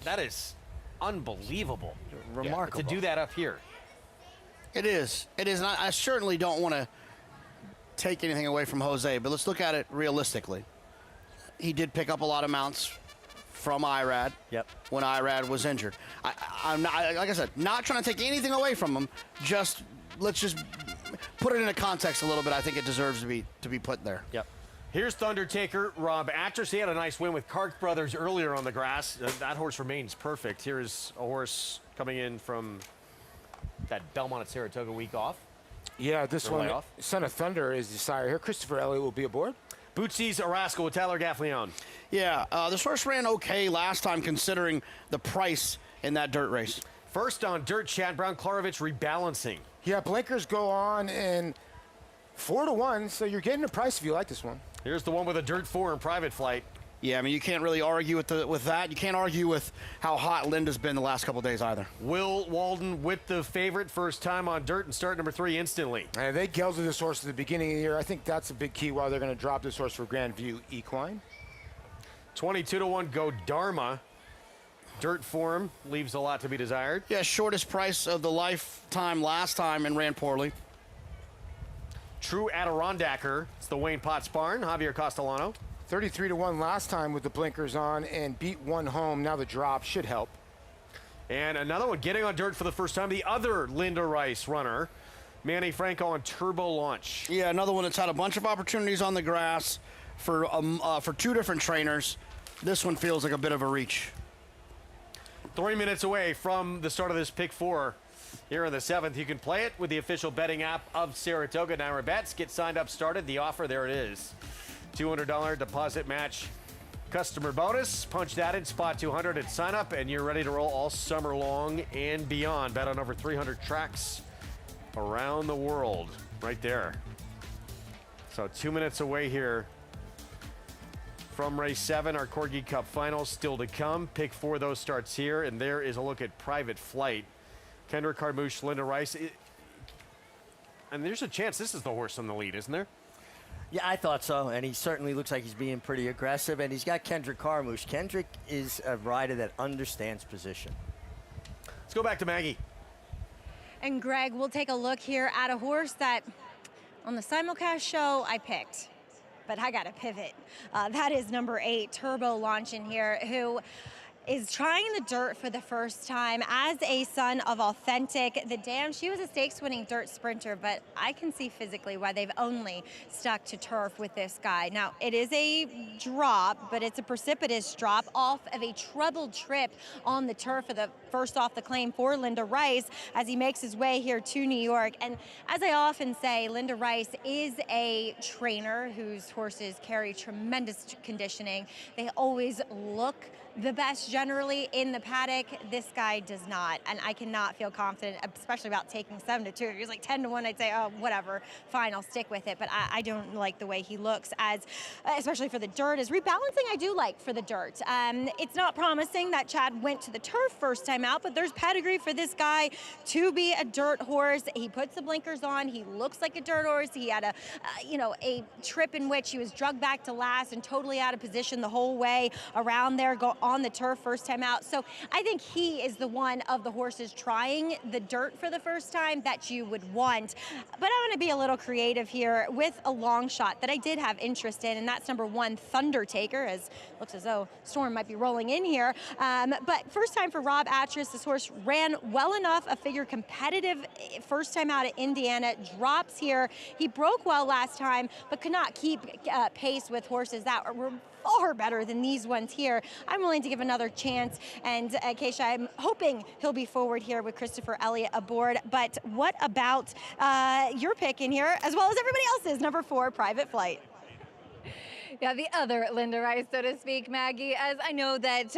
That is unbelievable. Remarkable. To do that up here. It is. And I certainly don't want to take anything away from Jose, but let's look at it realistically. He did pick up a lot of mounts from Irad. Yep. When Irad was injured. I'm not, like I said, not trying to take anything away from him. Let's just put it in a context a little bit. I think it deserves to be put there. Yep. Here's Thundertaker. Rob Actors, he had a nice win with Kark Brothers earlier on the grass. That horse remains perfect. Here's a horse coming in from that Belmont at Saratoga week off. Yeah, this one, Son of Thunder is the sire here. Christopher Elliott will be aboard. Bootsies Orasco with Tyler Gaffleon. Yeah, this horse ran okay last time considering the price in that dirt race. First on dirt, Chad Brown-Klarovich rebalancing. Yeah, blinkers go on and 4-1, so you're getting a price if you like this one. Here's the one with a dirt 4 in private flight. Yeah, I mean, you can't really argue with that. You can't argue with how hot Linda's been the last couple days either. Will Walden with the favorite, first time on dirt and start number 3 instantly. And they gelded this horse at the beginning of the year. I think that's a big key why they're going to drop this horse for Grandview Equine. 22-1 Go Dharma. Dirt form leaves a lot to be desired. Yeah, shortest price of the lifetime last time and ran poorly. True Adirondacker. It's the Wayne Potts barn. Javier Castellano. 33-1 last time with the blinkers on and beat one home. Now the drop should help. And another one getting on dirt for the first time. The other Linda Rice runner, Manny Franco on turbo launch. Yeah, another one that's had a bunch of opportunities on the grass for 2 different trainers. This one feels like a bit of a reach. 3 minutes away from the start of this pick 4. Here in the 7th, you can play it with the official betting app of Saratoga. NYRA Bets. Get signed up, started. The offer, there it is. $200 deposit match customer bonus. Punch that in, spot 200 at sign up, and you're ready to roll all summer long and beyond. Bet on over 300 tracks around the world right there. So 2 minutes away here from race 7. Our Corgi Cup finals still to come. Pick 4, those starts here, and there is a look at Private Flight. Kendra Carmouche, Linda Rice. And there's a chance this is the horse in the lead, isn't there? Yeah, I thought so, and he certainly looks like he's being pretty aggressive, and he's got Kendrick Carmouche. Kendrick is a rider that understands position. Let's go back to Maggie. And Greg, we'll take a look here at a horse that on the simulcast show I picked, but I got to pivot. That is number 8, Turbo Launch in here, who is trying the dirt for the first time as a son of Authentic. The Dam, she was a stakes-winning dirt sprinter, but I can see physically why they've only stuck to turf with this guy. Now, it is a drop, but it's a precipitous drop off of a troubled trip on the turf for the first off the claim for Linda Rice as he makes his way here to New York. And as I often say, Linda Rice is a trainer whose horses carry tremendous conditioning. They always look the best generally in the paddock. This guy does not, and I cannot feel confident, especially about taking 7-2. If he was like 10-1, I'd say, oh, whatever, fine, I'll stick with it. But I don't like the way he looks, as especially for the dirt. As rebalancing, I do like for the dirt. It's not promising that Chad went to the turf first time out, but there's pedigree for this guy to be a dirt horse. He puts the blinkers on. He looks like a dirt horse. He had a trip in which he was drugged back to last and totally out of position the whole way around there, on the turf first time out. So I think he is the one of the horses trying the dirt for the first time that you would want. But I'm going to be a little creative here with a long shot that I did have interest in, and that's number 1, Thundertaker, as looks as though Storm might be rolling in here. But first time for Rob Atras. This horse ran well enough, a figure competitive first time out at Indiana, drops here. He broke well last time, but could not keep pace with horses that were far better than these ones here. I'm willing to give another chance, and Keisha, I'm hoping he'll be forward here with Christopher Elliott aboard. But what about your pick in here, as well as everybody else's, number 4, Private Flight? Yeah, the other Linda Rice, so to speak, Maggie, as I know that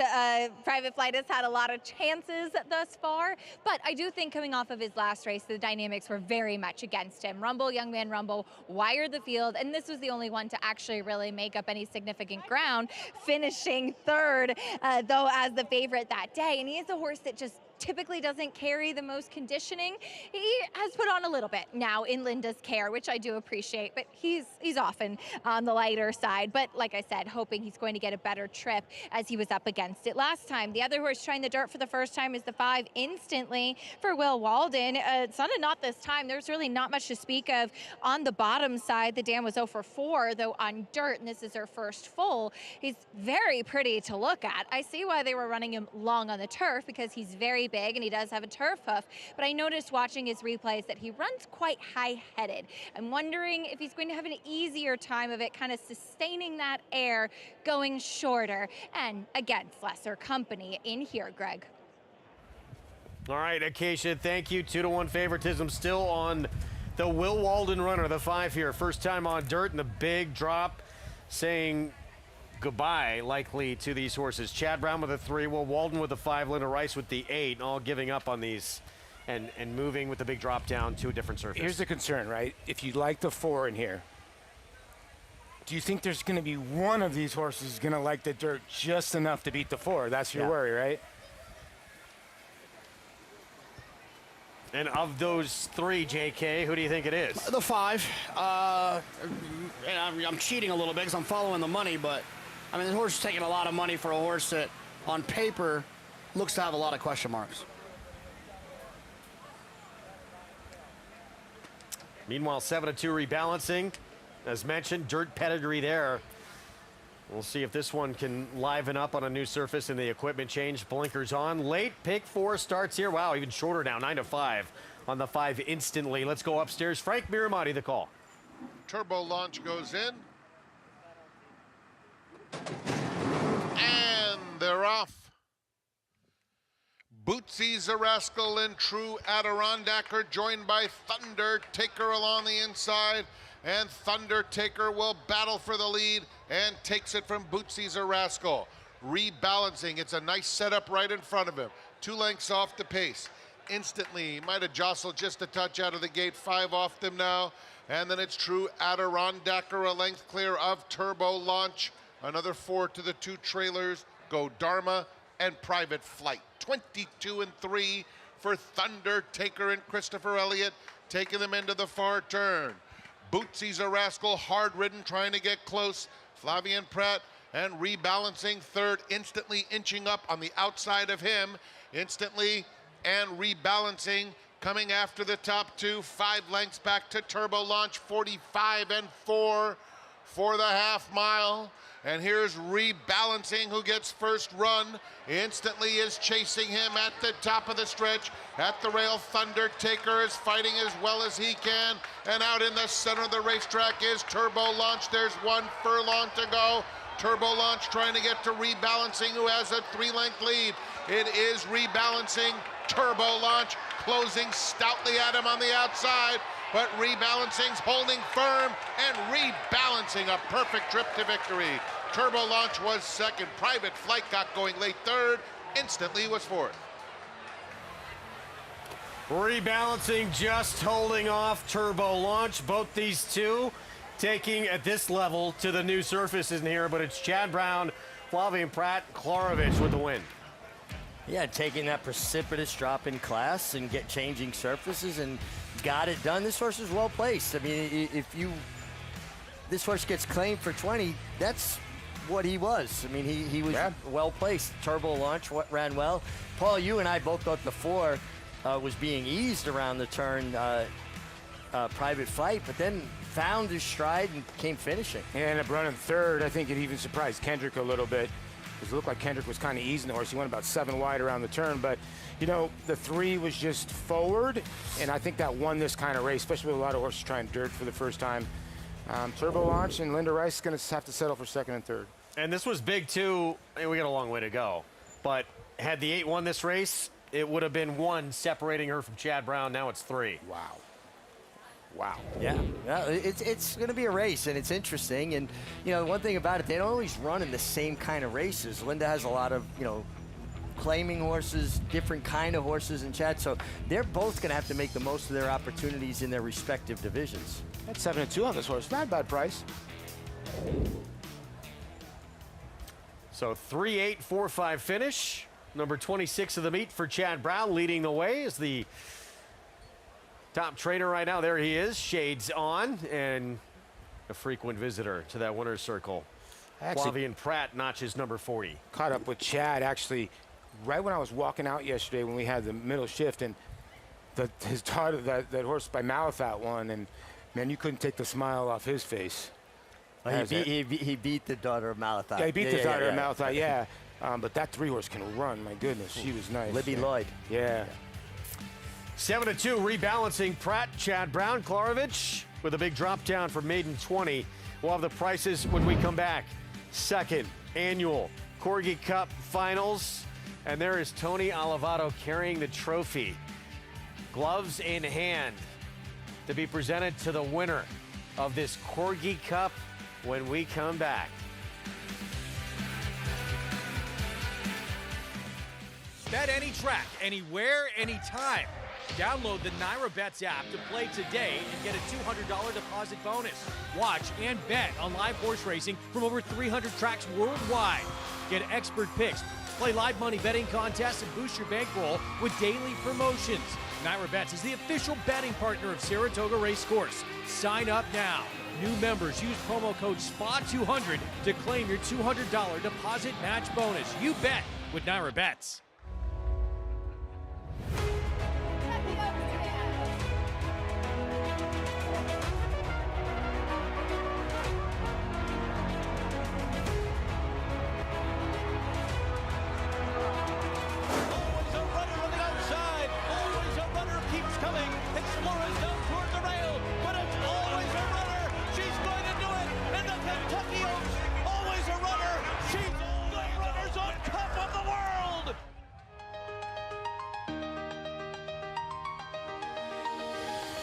Private Flight has had a lot of chances thus far, but I do think coming off of his last race, the dynamics were very much against him. Rumble, Young Man Rumble, wired the field, and this was the only one to actually really make up any significant ground, finishing 3rd, though, as the favorite that day. And he is a horse that just typically doesn't carry the most conditioning. He has put on a little bit now in Linda's care, which I do appreciate, but he's often on the lighter side. But like I said, hoping he's going to get a better trip as he was up against it last time. The other horse trying the dirt for the first time is the 5, Instantly, for Will Walden. It's not this time. There's really not much to speak of on the bottom side. The Dam was 0 for 4, though, on dirt, and this is their first full. He's very pretty to look at. I see why they were running him long on the turf, because he's very big and he does have a turf hoof, but I noticed watching his replays that he runs quite high-headed. I'm wondering if he's going to have an easier time of it, kind of sustaining that air, going shorter, and against lesser company in here, Greg. All right, Acacia, thank you. 2-1 favoritism still on the Will Walden runner, the 5 here. First time on dirt and the big drop saying goodbye likely to these horses. Chad Brown with a 3, Will Walden with a 5, Linda Rice with the 8, all giving up on these and moving with the big drop down to a different surface. Here's the concern, right? If you like the 4 in here, do you think there's going to be one of these horses going to like the dirt just enough to beat the 4? That's your worry, right? And of those 3, JK, who do you think it is? The 5. And I'm cheating a little bit because I'm following the money, but I mean, the horse is taking a lot of money for a horse that, on paper, looks to have a lot of question marks. Meanwhile, 7-2 rebalancing. As mentioned, dirt pedigree there. We'll see if this one can liven up on a new surface and the equipment change. Blinkers on. Late pick 4 starts here. Wow, even shorter now, 9-5 on the 5 instantly. Let's go upstairs. Frank Miramati, the call. Turbo Launch goes in. And they're off. Bootsy Zarascal and True Adirondack are joined by Thunder Taker along the inside. And Thunder Taker will battle for the lead and takes it from Bootsy Zarascal. Rebalancing, it's a nice setup right in front of him. 2 lengths off the pace. Instantly, might have jostled just a touch out of the gate, 5 off them now. And then it's True Adirondacker, a length clear of Turbo Launch. Another 4 to the 2 trailers, Go Dharma and Private Flight. 22-3 for Thunder Taker and Christopher Elliott, taking them into the far turn. Bootsy's a rascal, hard-ridden, trying to get close. Flavien Prat and rebalancing third, instantly inching up on the outside of him. Instantly and rebalancing, coming after the top 2, 5 lengths back to Turbo Launch, 45-4 for the half mile. And here's Rebalancing, who gets first run. Instantly is chasing him at the top of the stretch. At the rail, Thunder Taker is fighting as well as he can. And out in the center of the racetrack is Turbo Launch. There's 1 furlong to go. Turbo Launch trying to get to Rebalancing, who has a 3-length lead. It is Rebalancing. Turbo Launch closing stoutly at him on the outside. But Rebalancing's holding firm, and Rebalancing a perfect trip to victory. Turbo Launch was second. Private Flight got going late third. Instantly was fourth. Rebalancing just holding off Turbo Launch. Both these two taking at this level to the new surfaces in here, but it's Chad Brown, Flavien Prat, Klarovich with the win. Yeah, taking that precipitous drop in class and changing surfaces and got it done. This horse is well placed. I mean, this horse gets claimed for 20, that's what he was. I mean, he was well placed. Turbo Launch ran well. Paul, you and I both thought the 4 was being eased around the turn, Private Flight, but then found his stride and came finishing. He ended up running third. I think it even surprised Kendrick a little bit. It looked like Kendrick was kind of easing the horse. He went about 7 wide around the turn, but you know, the 3 was just forward, and I think that won this kind of race, especially with a lot of horses trying dirt for the first time. Turbo Launch and Linda Rice is going to have to settle for second and third. And this was big too. We got a long way to go, but had the 8 won this race, it would have been 1 separating her from Chad Brown. Now it's 3. Wow. Wow. Yeah, it's going to be a race, and it's interesting. And, you know, one thing about it, they don't always run in the same kind of races. Linda has a lot of, you know, claiming horses, different kind of horses in Chad. So they're both going to have to make the most of their opportunities in their respective divisions. That's 7-2 on this horse. Not a bad price. So 3-8-4-5 finish. Number 26 of the meet for Chad Brown, leading the way is the top trainer right now. There he is, shades on, and a frequent visitor to that winner's circle. Flavien Prat notches number 40. Caught up with Chad actually right when I was walking out yesterday when we had the middle shift, and his daughter, that horse by Malafat won, and man, you couldn't take the smile off his face. He beat the daughter of Malafat. Yeah, he beat the daughter of Malafat, yeah. But that 3-horse can run, my goodness, she was nice. Libby Lloyd. Yeah. 7-2 rebalancing. Prat, Chad Brown, Klarovich with a big drop down for maiden 20. We'll have the prices when we come back. Second annual Corgi Cup finals. And there is Tony Olivato carrying the trophy. Gloves in hand to be presented to the winner of this Corgi Cup when we come back. Bet any track, anywhere, anytime. Download the NyraBets app to play today and get a $200 deposit bonus. Watch and bet on live horse racing from over 300 tracks worldwide. Get expert picks, play live money betting contests, and boost your bankroll with daily promotions. NyraBets is the official betting partner of Saratoga Racecourse. Sign up now. New members use promo code SPA200 to claim your $200 deposit match bonus. You bet with NyraBets.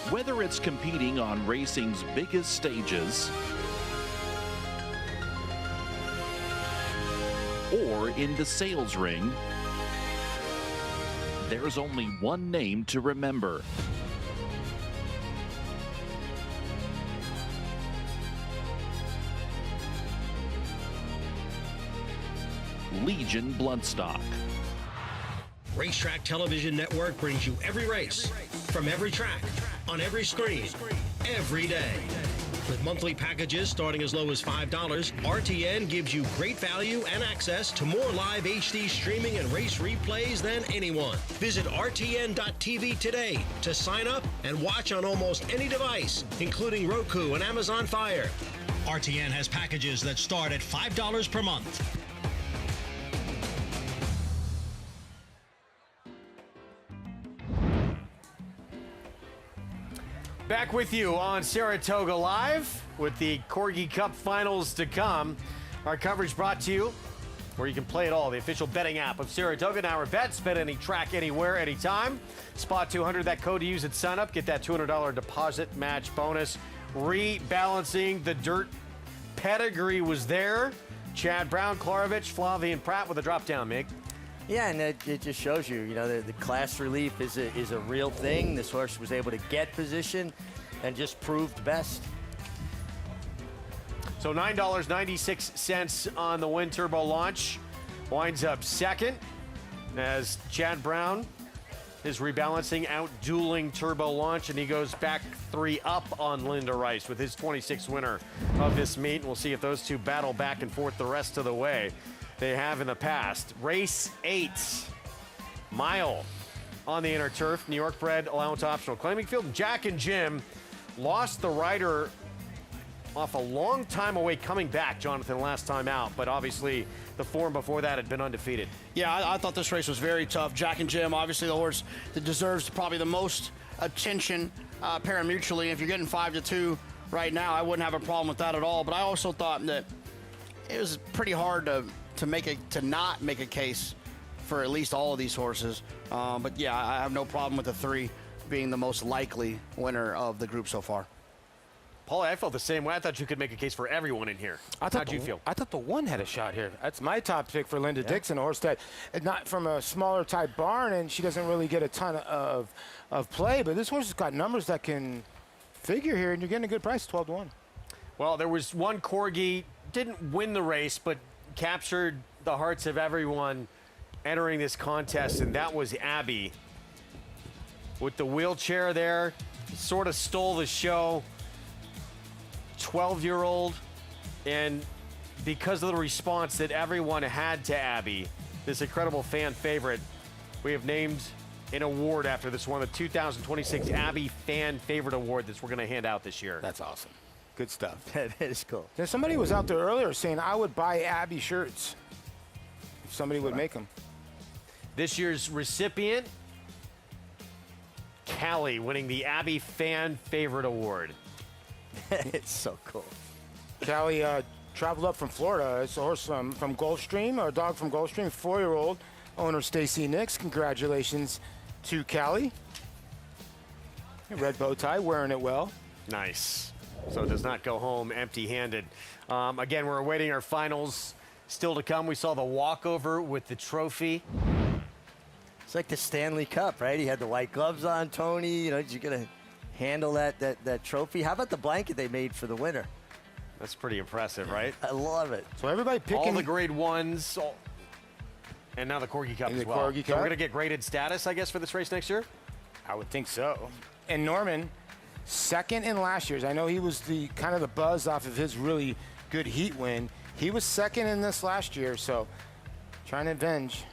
Whether it's competing on racing's biggest stages or in the sales ring, there's only one name to remember. Legion Bloodstock. Racetrack Television Network brings you every race, from every track, on every screen, every day. With monthly packages starting as low as $5, RTN gives you great value and access to more live HD streaming and race replays than anyone. Visit RTN.tv today to sign up and watch on almost any device, including Roku and Amazon Fire. RTN has packages that start at $5 per month. Back with you on Saratoga Live with the Corgi Cup finals to come. Our coverage brought to you where you can play it all. The official betting app of Saratoga. NyraBets. Bet any track, anywhere, anytime. SPA200, that code to use at sign-up. Get that $200 deposit match bonus. Rebalancing the dirt pedigree was there. Chad Brown, Klarovich, Flavian Pratt with a drop down, Mig. Yeah, and it just shows you, the class relief is a real thing. This horse was able to get position and just proved best. So $9.96 on the Win Turbo launch. Winds up second as Chad Brown is rebalancing, out dueling Turbo launch, and he goes back 3 up on Linda Rice with his 26th winner of this meet. We'll see if those two battle back and forth the rest of the way. They have in the past. Race 8, mile on the inner turf, New York bred, allowance optional claiming field. Jack and Jim lost the rider off a long time away coming back, Jonathan, last time out, but obviously the form before that had been undefeated. Yeah, I thought this race was very tough. Jack and Jim, obviously the horse that deserves probably the most attention pari-mutually. If you're getting 5-2 right now, I wouldn't have a problem with that at all, but I also thought that it was pretty hard to not make a case for at least all of these horses. But yeah, I have no problem with the 3 being the most likely winner of the group so far. Paulie, I felt the same way. I thought you could make a case for everyone in here. How'd you feel? I thought the 1 had a shot here. That's my top pick for Linda Dixon, a horse that not from a smaller type barn, and she doesn't really get a ton of play. But this horse has got numbers that can figure here, and you're getting a good price, 12-1. Well, there was one Corgi, didn't win the race, but captured the hearts of everyone entering this contest, and that was Abby. With the wheelchair there, sort of stole the show. 12-year-old, and because of the response that everyone had to Abby, this incredible fan favorite, we have named an award after this one, the 2026 Abby Fan Favorite Award that we're going to hand out this year. That's awesome. Good stuff. That is cool. There's somebody was out there earlier saying I would buy Abby shirts if somebody would make them. This year's recipient, Callie, winning the Abby Fan Favorite Award. It's so cool. Callie traveled up from Florida. It's a horse from Gulfstream, or a dog from Gulfstream, 4-year-old. Owner Stacy Nix. Congratulations to Callie. Red bow tie, wearing it well. Nice. so does not go home empty-handed. Again, we're awaiting our finals still to come. We saw the walkover with the trophy. It's like the Stanley Cup, right? He had the white gloves on, Tony. You know, you're going to handle that trophy. How about the blanket they made for the winner? That's pretty impressive, right? I love it. So everybody picking all the grade ones, and now the Corgi Cup as well. Corgi So Cup? we're going to get graded status, I guess, for this race next year? I would think so. And Norman, second in last year's. I know he was the kind of the buzz off of his really good heat win. He was second in this last year, so trying to avenge.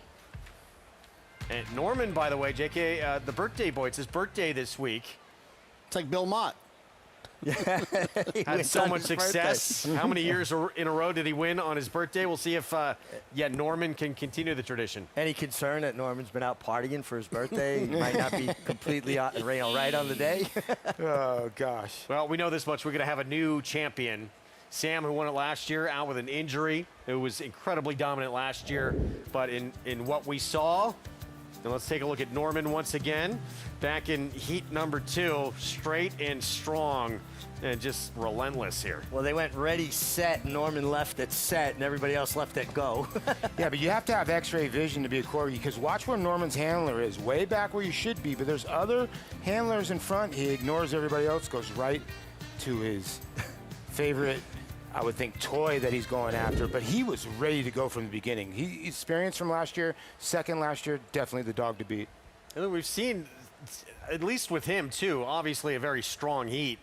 And Norman, by the way, JK, the birthday boy, it's his birthday this week. It's like Bill Mott. Had so much success. How many years in a row did he win on his birthday? We'll see if, Norman can continue the tradition. Any concern that Norman's been out partying for his birthday? He might not be completely right on the day. Oh, gosh. Well, we know this much. We're going to have a new champion. Sam, who won it last year, out with an injury. It was incredibly dominant last year, but in what we saw, and let's take a look at Norman once again. Back in heat number 2, straight and strong and just relentless here. Well, they went ready, set. Norman left at set, and everybody else left at go. Yeah, but you have to have x-ray vision to be a Corgi, because watch where Norman's handler is, way back where you should be, but there's other handlers in front. He ignores everybody else, goes right to his favorite, I would think, toy that he's going after, but he was ready to go from the beginning. He experienced from last year, second last year, definitely the dog to beat. And we've seen, at least with him too, obviously a very strong heat,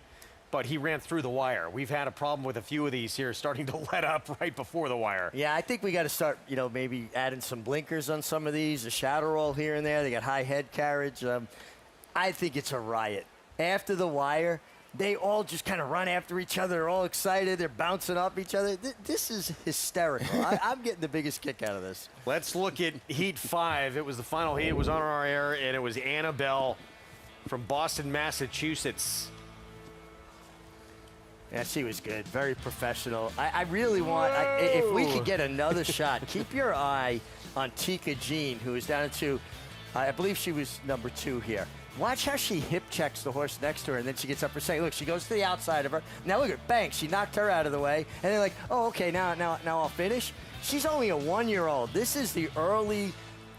but he ran through the wire. We've had a problem with a few of these here starting to let up right before the wire. Yeah, I think we got to start, maybe adding some blinkers on some of these, a shadow roll here and there. They got high head carriage. I think it's a riot. After the wire, they all just kind of run after each other. They're all excited. They're bouncing off each other. This is hysterical. I'm getting the biggest kick out of this. Let's look at Heat 5. It was the final heat. It was on our air, and it was Annabelle from Boston, Massachusetts. Yeah, she was good. Very professional. I really want, if we could get another shot, keep your eye on Tika Jean, who is down to, I believe she was number 2 here. Watch how she hip checks the horse next to her, and then she gets up for second. Look, she goes to the outside of her. Now look at bang, she knocked her out of the way, and they're like, oh, okay, now I'll finish. She's only a 1-year-old. This is the early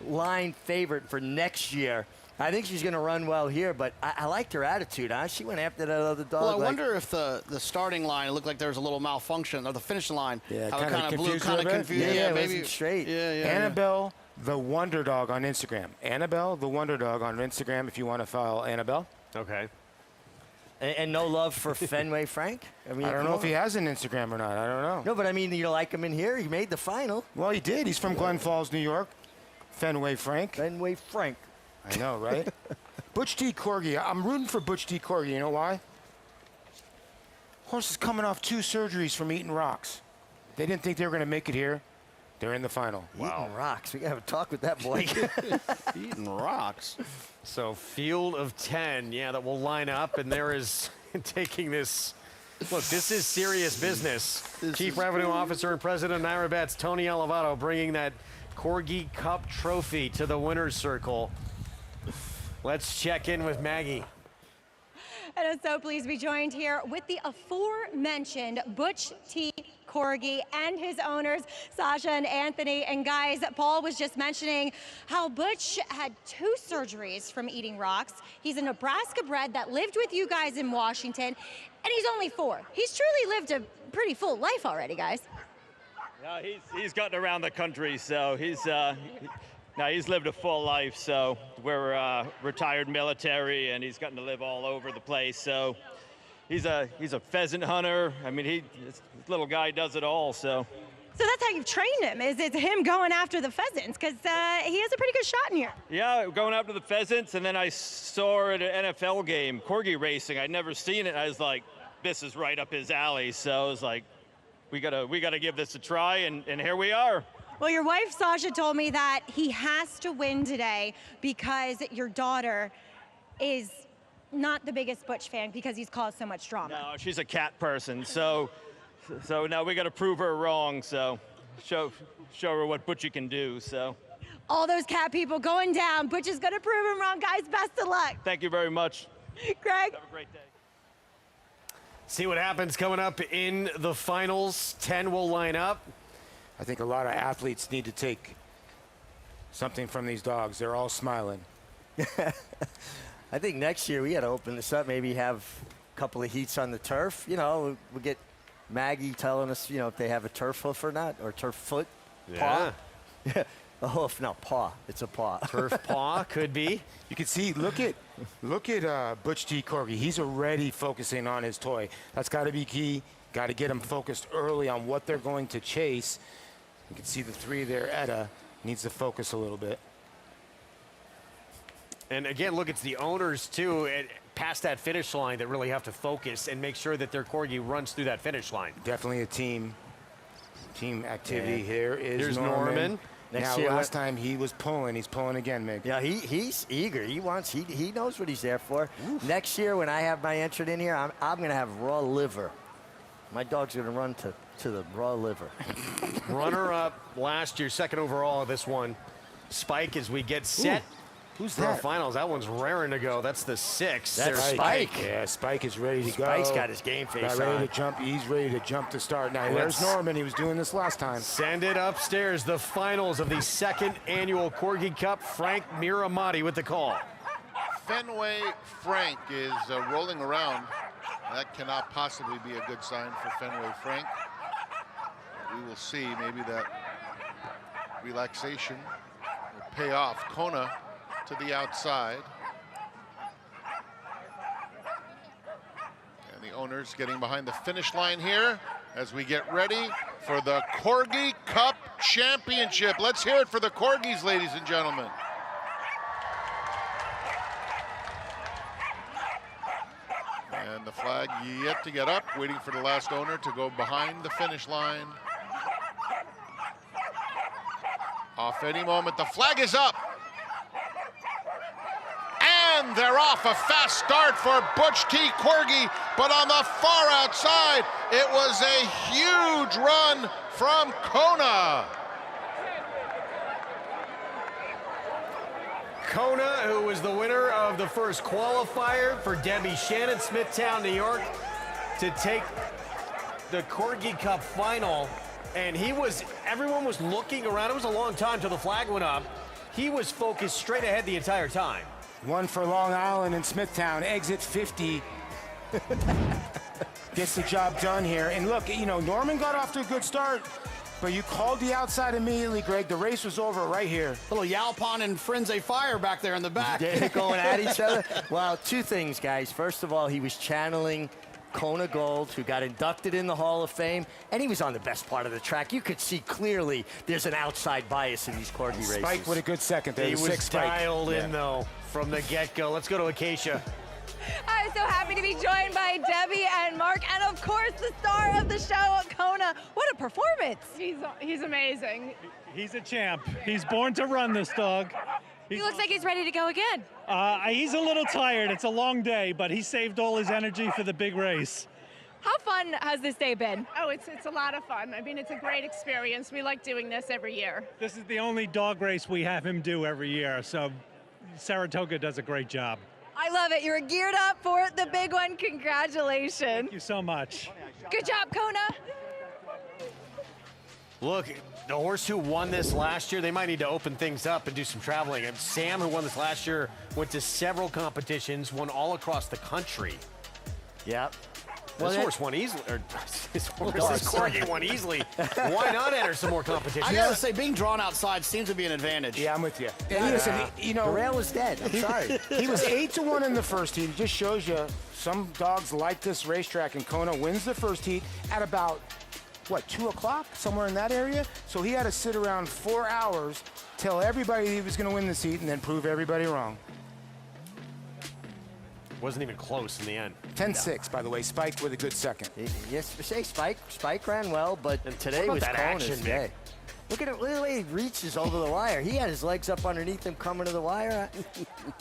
line favorite for next year. I think she's going to run well here, but I liked her attitude, huh? She went after that other dog. Well, I wonder if the starting line, it looked like there was a little malfunction, or the finishing line, how it kind of blew, kind of confused. Yeah, maybe it wasn't straight. Annabelle, the Wonder Dog on Instagram. Annabelle, the Wonder Dog on Instagram if you want to follow Annabelle. Okay. And no love for Fenway Frank? I don't know if he has an Instagram or not. I don't know. No, but I mean, you like him in here? He made the final. Well, he did. He's from Glen Falls, New York. Fenway Frank. Fenway Frank. I know, right? Butch T. Corgi. I'm rooting for Butch T. Corgi. You know why? Horse is coming off 2 surgeries from eating rocks. They didn't think they were going to make it here. They're in the final. Wow. Eating rocks. We got to have a talk with that boy. Eating rocks. So field of 10, yeah, that will line up, and there is taking this. Look, this is serious business. Chief Revenue Officer and President of Naira Bets, Tony Elevato, bringing that Corgi Cup trophy to the winner's circle. Let's check in with Maggie. And I'm so pleased to be joined here with the aforementioned Butch T. Corgi and his owners, Sasha and Anthony. And guys, Paul was just mentioning how Butch had 2 surgeries from eating rocks. He's a Nebraska bred that lived with you guys in Washington, and he's only 4. He's truly lived a pretty full life already, guys. Yeah, he's gotten around the country, so he's lived a full life. So we're retired military, and he's gotten to live all over the place. So he's a pheasant hunter. I mean, this little guy does it all. So that's how you've trained him, is it's him going after the pheasants, because he has a pretty good shot in here. Yeah, going after the pheasants, and then I saw at an NFL game, corgi racing. I'd never seen it. I was like, this is right up his alley. So I was like, we gotta give this a try, and here we are. Well, your wife, Sasha, told me that he has to win today because your daughter is not the biggest Butch fan because he's caused so much drama. No, she's a cat person, so now we got to prove her wrong. So show her what Butchie can do. So all those cat people going down. Butch is going to prove him wrong, guys. Best of luck. Thank you very much. Greg. Have a great day. See what happens coming up in the finals. 10 will line up. I think a lot of athletes need to take something from these dogs. They're all smiling. I think next year we got to open this up, maybe have a couple of heats on the turf. You know, we'll get Maggie telling us, you know, if they have a turf hoof or not, or turf foot, paw. Yeah. A hoof, not paw. It's a paw. Turf paw could be. You can see, look at Butch T. Corgi. He's already focusing on his toy. That's got to be key. Got to get him focused early on what they're going to chase. You can see the 3 there. Etta needs to focus a little bit. And again, look, it's the owners too, past that finish line, that really have to focus and make sure that their Corgi runs through that finish line. Definitely a team activity. Here is Here's Norman. Now, last time he was pulling, he's pulling again, Meg. Yeah, he's eager. He knows what he's there for. Oof. Next year, when I have my entrant in here, I'm going to have raw liver. My dog's going to run to the raw liver. Runner-up last year, 2nd overall, this one. Spike, as we get set. Ooh. Who's for that? Our finals. That one's raring to go. That's the 6. That's Spike. Yeah, Spike is ready to go. Spike's got his game face on. Ready to jump. He's ready to jump to start. Now, there's Norman. He was doing this last time. Send it upstairs. The finals of the 2nd annual Corgi Cup. Frank Miramati with the call. Fenway Frank is rolling around. That cannot possibly be a good sign for Fenway Frank. We will see. Maybe that relaxation will pay off. Kona to the outside. And the owners getting behind the finish line here as we get ready for the Corgi Cup Championship. Let's hear it for the Corgis, ladies and gentlemen. And the flag yet to get up, waiting for the last owner to go behind the finish line. Off any moment, the flag is up. And they're off. A fast start for Butch T. Corgi, but on the far outside, it was a huge run from Kona. Kona, who was the winner of the first qualifier for Debbie Shannon, Smithtown, New York, to take the Corgi Cup final. And everyone was looking around. It was a long time till the flag went up. He was focused straight ahead the entire time. One for Long Island and Smithtown, exit 50. Gets the job done here. And look, you know, Norman got off to a good start, but you called the outside immediately, Greg. The race was over right here. Little Yalpon and Frenzy Fire back there in the back. They're going at each other. Well, 2 things, guys. First of all, he was channeling Kona Gold, who got inducted in the Hall of Fame, and he was on the best part of the track. You could see clearly there's an outside bias in these Corgi races. Spike with a good second there. He was dialed in, though, from the get-go. Let's go to Acacia. I'm so happy to be joined by Debbie and Mark, and of course, the star of the show, Kona. What a performance. He's amazing. He's a champ. He's born to run, this dog. He looks like he's ready to go again. He's a little tired. It's a long day, but he saved all his energy for the big race. How fun has this day been? Oh, it's a lot of fun. I mean, it's a great experience. We like doing this every year. This is the only dog race we have him do every year, so Saratoga does a great job. I love it. You're geared up for the big one. Congratulations. Thank you so much. Good job, Kona. Look, the horse who won this last year, they might need to open things up and do some traveling. And Sam, who won this last year, went to several competitions, won all across the country. Yep. This horse won easily, or this Corgi won easily. Why not enter some more competition? I gotta say, being drawn outside seems to be an advantage. Yeah, I'm with you. And listen, you know, the rail is dead. I'm sorry. He was 8-1 in the first heat. It just shows you some dogs like this racetrack, and Kona wins the first heat at about, what, 2 o'clock, somewhere in that area? So he had to sit around 4 hours, tell everybody he was going to win this heat, and then prove everybody wrong. Wasn't even close in the end. 10-6, by the way. Spike with a good second. Yes, say Spike ran well, but today was Kona's day. Look at the way he reaches over the wire. He had his legs up underneath him coming to the wire.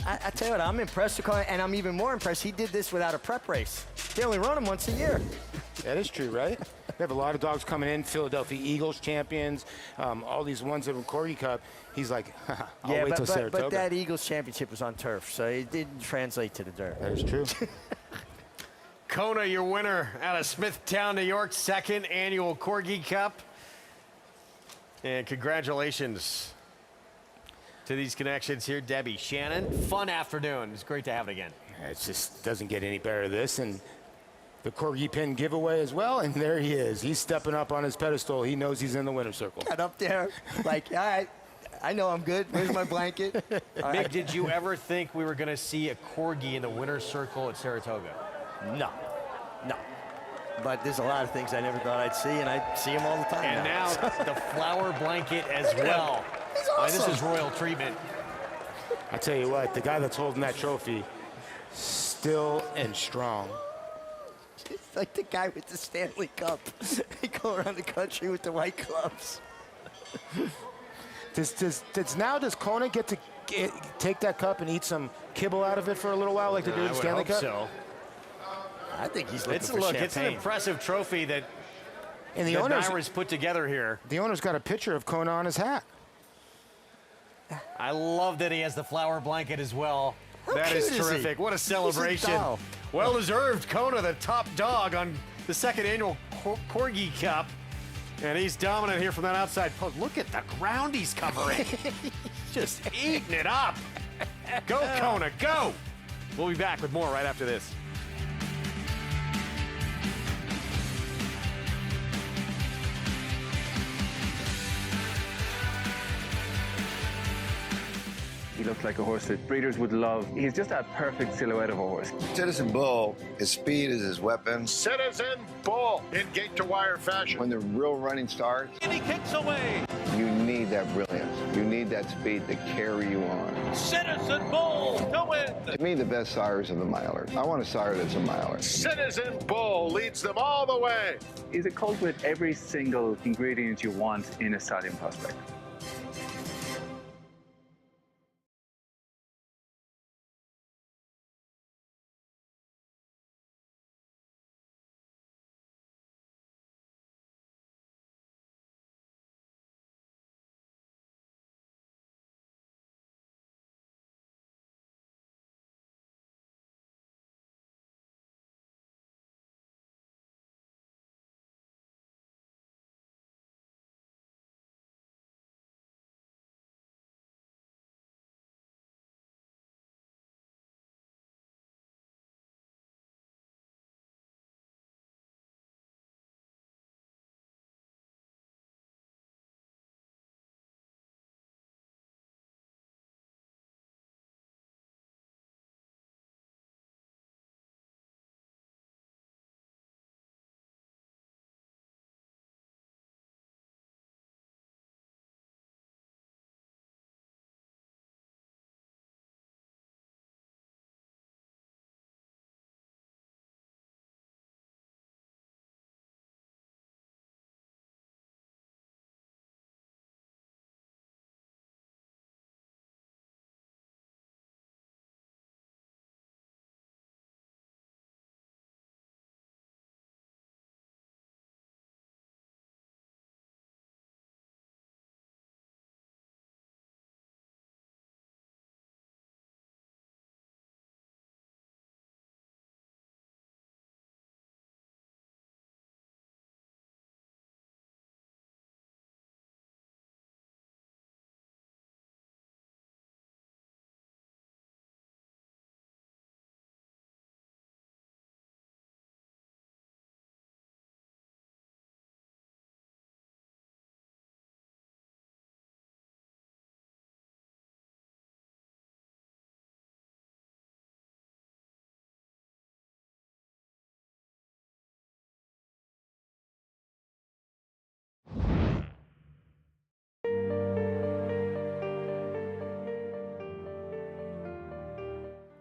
I tell you what, I'm impressed with Kona, and I'm even more impressed he did this without a prep race. They only run them once a year. That is true, right? We have a lot of dogs coming in, Philadelphia Eagles champions, all these ones that were Corgi Cup. He's like, I'll wait till Saratoga. But that Eagles championship was on turf, so it didn't translate to the dirt. That is true. Kona, your winner out of Smithtown, New York, second annual Corgi Cup. And congratulations to these connections here, Debbie, Shannon. Fun afternoon. It's great to have it again. It just doesn't get any better than this. And the Corgi pin giveaway as well. And there he is. He's stepping up on his pedestal. He knows he's in the winner's circle. Got up there like, all right, I know I'm good. Where's my blanket? Mick, did you ever think we were going to see a Corgi in the winner's circle at Saratoga? No. But there's a lot of things I never thought I'd see, and I see them all the time. And now the flower blanket as well. He's awesome. This is royal treatment. I tell you what, the guy that's holding that trophy, still and strong. It's like the guy with the Stanley Cup. They go around the country with the white gloves. Does Kona get to take that cup and eat some kibble out of it for a little while like they do with the Stanley Cup? So. I think he's looking for It's an impressive trophy that and the owner's put together here. The owner's got a picture of Kona on his hat. I love that he has the flower blanket as well. That is terrific. What a celebration. Well deserved. Kona, the top dog on the second annual Corgi Cup. And he's dominant here from that outside post. Look at the ground he's covering. Just eating it up. Go, Kona, go. We'll be back with more right after this. He looks like a horse that breeders would love. He's just a perfect silhouette of a horse. Citizen Bull, his speed is his weapon. Citizen Bull in gate-to-wire fashion. When the real running starts, And he kicks away. you need that brilliance. You need that speed to carry you on. Citizen Bull to win. To me, the best sires are the milers. I want a sire that's a miler. Citizen Bull leads them all the way. He's a colt with every single ingredient you want in a stallion prospect.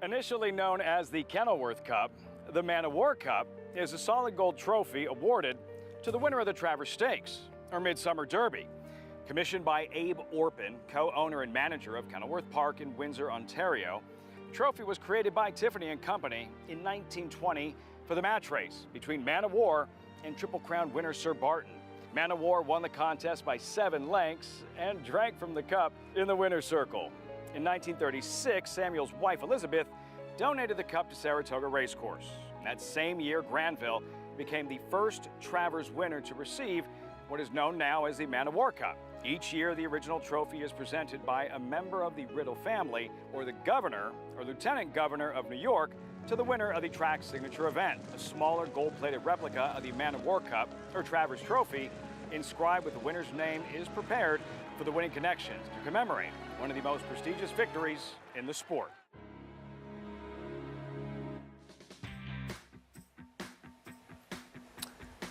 Initially known as the Kenilworth Cup, the Man of War Cup is a solid gold trophy awarded to the winner of the Travers Stakes, or Midsummer Derby. Commissioned by Abe Orpin, co-owner and manager of Kenilworth Park in Windsor, Ontario, the trophy was created by Tiffany & Company in 1920 for the match race between Man of War and Triple Crown winner Sir Barton. Man of War won the contest by 7 lengths and drank from the cup in the winner's circle. In 1936, Samuel's wife Elizabeth donated the cup to Saratoga Racecourse. That same year, Granville became the first Travers winner to receive what is known now as the Man of War Cup. Each year, the original trophy is presented by a member of the Riddle family or the governor or lieutenant governor of New York to the winner of the track signature event. A smaller gold-plated replica of the Man of War Cup or Travers Trophy inscribed with the winner's name is prepared for the winning connections to commemorate one of the most prestigious victories in the sport.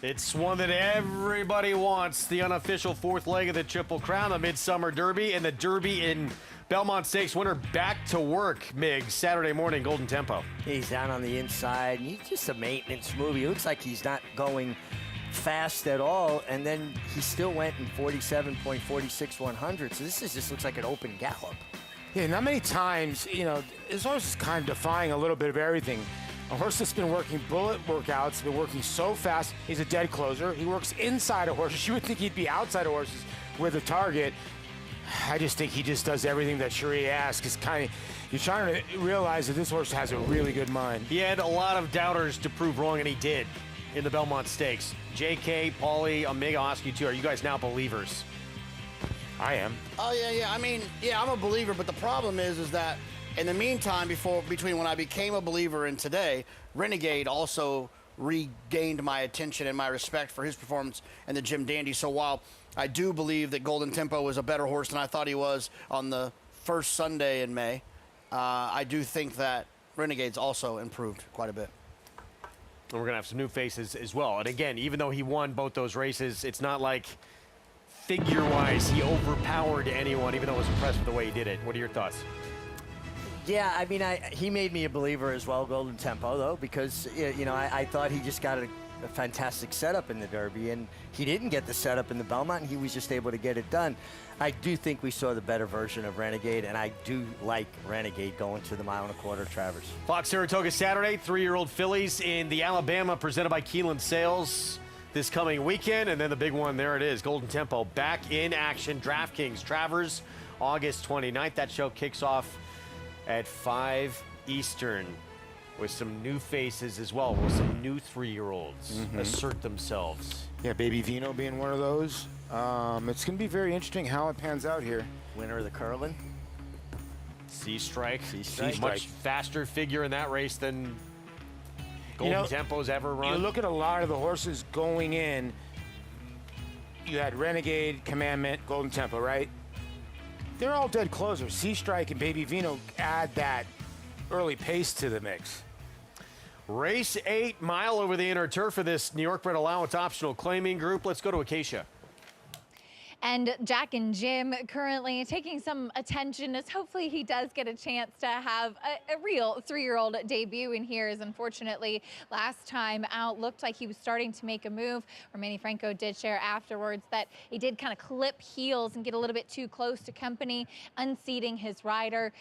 It's one that everybody wants, the unofficial fourth leg of the Triple Crown, the Midsummer Derby, and the Derby in Belmont Stakes winner back to work, Miggs, Saturday morning, Golden Tempo. He's down on the inside. He's just a maintenance move. He looks like he's not going fast at all, and then he still went in 47.46 100. So this just looks like an open gallop. Yeah, not many times, you know, this horse is kind of defying a little bit of everything. A horse that's been working bullet workouts, been working so fast. He's a dead closer. He works inside of horses. You would think he'd be outside of horses with a target. I just think he just does everything that Cherie asks. It's kind of, you're trying to realize that this horse has a really good mind. He had a lot of doubters to prove wrong, and he did in the Belmont Stakes. JK, Paulie, Omega, I'll ask you too, are you guys now believers? I am. Oh, yeah. I mean, yeah, I'm a believer, but the problem is that in the meantime, between when I became a believer and today, Renegade also regained my attention and my respect for his performance in the Jim Dandy. So while I do believe that Golden Tempo was a better horse than I thought he was on the first Sunday in May, I do think that Renegade's also improved quite a bit. And we're going to have some new faces as well. And again, even though he won both those races, it's not like figure-wise he overpowered anyone, even though I was impressed with the way he did it. What are your thoughts? Yeah, I mean, he made me a believer as well, Golden Tempo, though, because, you know, I thought he just got a fantastic setup in the Derby, and he didn't get the setup in the Belmont, and he was just able to get it done. I do think we saw the better version of Renegade, and I do like Renegade going to the 1.25 mile Travers. Fox Saratoga Saturday, 3-year-old fillies in the Alabama, presented by Keelan Sales this coming weekend, and then the big one, there it is, Golden Tempo back in action. DraftKings Travers, August 29th. That show kicks off at 5 Eastern with some new faces as well. Will some new 3-year-olds assert themselves? Yeah, Baby Vino being one of those. It's going to be very interesting how it pans out here. Winner of the Curlin. Sea Strike. Sea-Strike. Much faster figure in that race than Golden Tempo's ever run. You look at a lot of the horses going in. You had Renegade, Commandment, Golden Tempo, right? They're all dead closers. Sea Strike and Baby Vino add that early pace to the mix. Race 8, mile over the inner turf of this New York bred allowance optional claiming group. Let's go to Acacia. And Jack and Jim currently taking some attention as hopefully he does get a chance to have a real 3-year-old debut in here, as unfortunately last time out looked like he was starting to make a move, where Manny Franco did share afterwards that he did kind of clip heels and get a little bit too close to company, unseating his rider.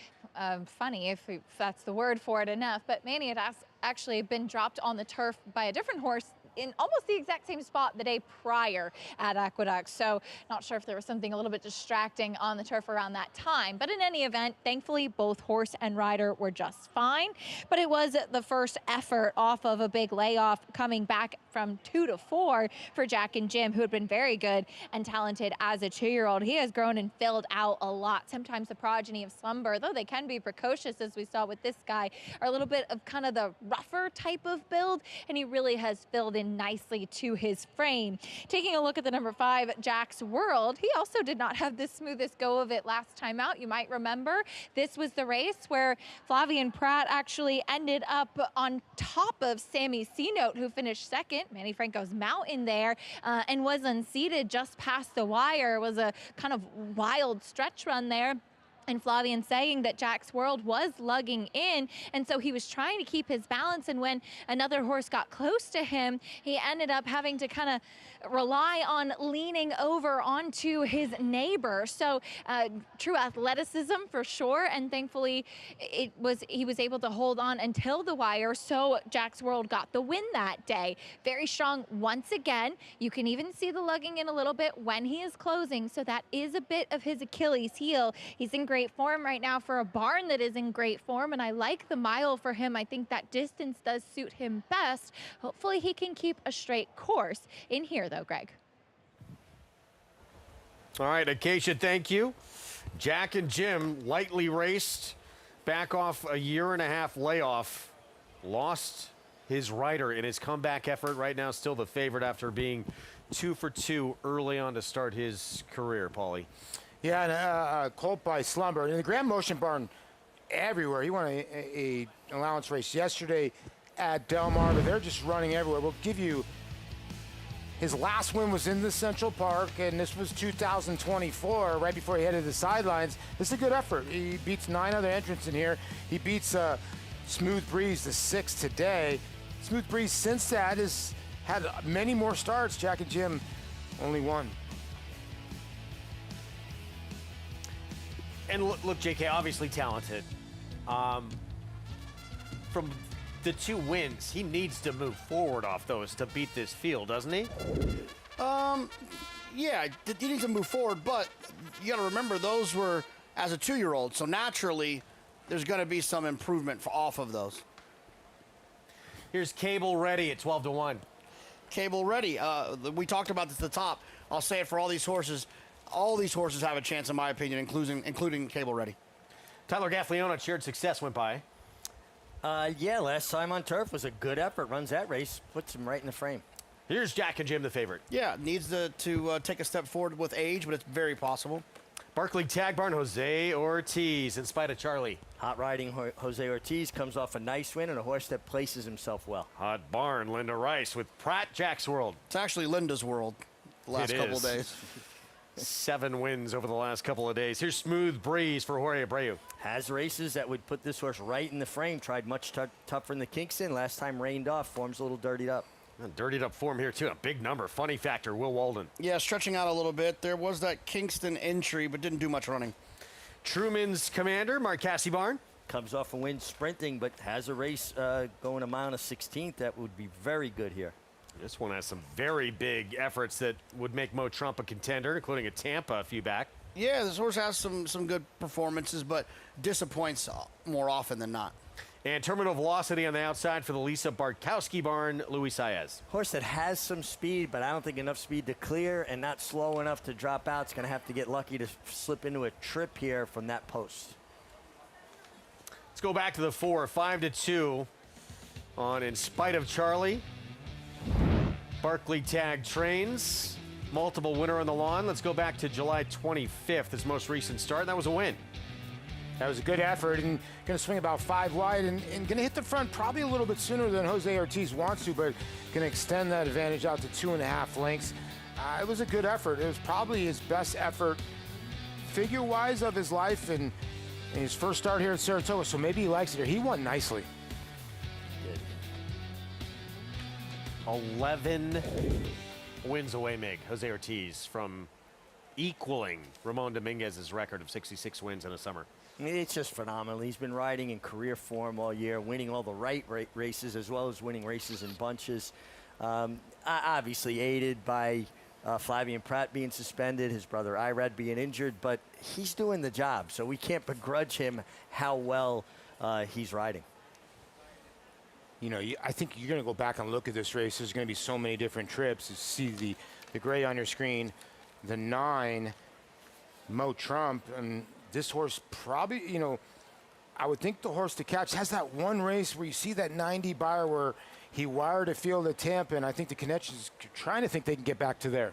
Funny if that's the word for it enough, but Manny had actually been dropped on the turf by a different horse in almost the exact same spot the day prior at Aqueduct. So not sure if there was something a little bit distracting on the turf around that time. But in any event, thankfully, both horse and rider were just fine. But it was the first effort off of a big layoff, coming back from 2 to 4 for Jack and Jim, who had been very good and talented as a 2-year-old. He has grown and filled out a lot. Sometimes the progeny of slumber, though they can be precocious, as we saw with this guy, are a little bit of kind of the rougher type of build, and he really has filled in nicely to his frame. Taking a look at the number 5, Jack's World, he also did not have the smoothest go of it last time out. You might remember this was the race where Flavien Prat actually ended up on top of Sammy C-Note, who finished second. Manny Franco's mount in there and was unseated just past the wire. It was a kind of wild stretch run there. And Flavien saying that Jack's World was lugging in, and so he was trying to keep his balance, and when another horse got close to him, he ended up having to kind of rely on leaning over onto his neighbor. So true athleticism for sure, and thankfully he was able to hold on until the wire, so Jack's World got the win that day. Very strong once again. You can even see the lugging in a little bit when he is closing, so that is a bit of his Achilles heel. He's in great form right now for a barn that is in great form, and I like the mile for him. I think that distance does suit him best. Hopefully he can keep a straight course in here though, Greg. All right, Acacia, thank you. Jack and Jim lightly raced, back off a 1.5-year layoff, lost his rider in his comeback effort. Right now still the favorite after being 2 for 2 early on to start his career, Paulie. Yeah, and colt by Slumber. In the Grand Motion barn, everywhere. He won a allowance race yesterday at Del Mar, but they're just running everywhere. We'll give you, his last win was in the Central Park, and this was 2024, right before he headed to the sidelines. This is a good effort. He beats 9 other entrants in here. He beats Smooth Breeze, the 6th today. Smooth Breeze, since that, has had many more starts. Jack and Jim, only 1. And look, JK, obviously talented. From the 2 wins, he needs to move forward off those to beat this field, doesn't he? Yeah, he needs to move forward, but you got to remember those were as a 2-year-old, so naturally there's going to be some improvement off of those. Here's Cable Ready at 12-1. Cable Ready. We talked about this at the top. I'll say it for all these horses. All these horses have a chance, in my opinion, including Cable Ready. Tyler Gaffleone at Shared Success went by. Yeah, last time on turf was a good effort. Runs that race, puts him right in the frame. Here's Jack and Jim, the favorite. Yeah, needs to take a step forward with age, but it's very possible. Barkley Tag Barn, Jose Ortiz, in spite of Charlie. Hot riding Jose Ortiz comes off a nice win and a horse that places himself well. Hot Barn, Linda Rice with Pratt, Jack's World. It's actually Linda's World the last couple of days. 7 wins over the last couple of days. Here's Smooth Breeze for Jorge Abreu. Has races that would put this horse right in the frame. Tried much tougher in the Kingston. Last time rained off. Form's a little dirtied up. Dirtied up form here, too. A big number. Funny factor, Will Walden. Yeah, stretching out a little bit. There was that Kingston entry, but didn't do much running. Truman's Commander, Marcassi Barn. Comes off a win sprinting, but has a race going a mile and a 16th. That would be very good here. This one has some very big efforts that would make Mo Trump a contender, including a Tampa a few back. Yeah, this horse has some good performances, but disappoints more often than not. And Terminal Velocity on the outside for the Lisa Barkowski Barn, Luis Saez. Horse that has some speed, but I don't think enough speed to clear and not slow enough to drop out. It's going to have to get lucky to slip into a trip here from that post. Let's go back to the 4, 5-2 on In Spite of Charlie. Barkley Tag Trains, multiple winner on the lawn. Let's go back to July 25th, his most recent start. That was a win. That was a good effort, and going to swing about 5 wide and going to hit the front probably a little bit sooner than Jose Ortiz wants to, but going to extend that advantage out to 2.5 lengths. It was a good effort. It was probably his best effort figure-wise of his life and his first start here at Saratoga, so maybe he likes it here. He won nicely. 11 wins away, Mig. Jose Ortiz from equaling Ramon Dominguez's record of 66 wins in a summer. It's just phenomenal. He's been riding in career form all year, winning all the right races as well as winning races in bunches. Obviously aided by Flavien Prat being suspended, his brother Irad being injured, but he's doing the job, so we can't begrudge him how well he's riding. You know, I think you're going to go back and look at this race. There's going to be so many different trips. You see the gray on your screen, the 9, Mo Trump, and this horse probably, you know, I would think the horse to catch has that one race where you see that 90 buyer where he wired a field at Tampa, and I think the connections trying to think they can get back to there.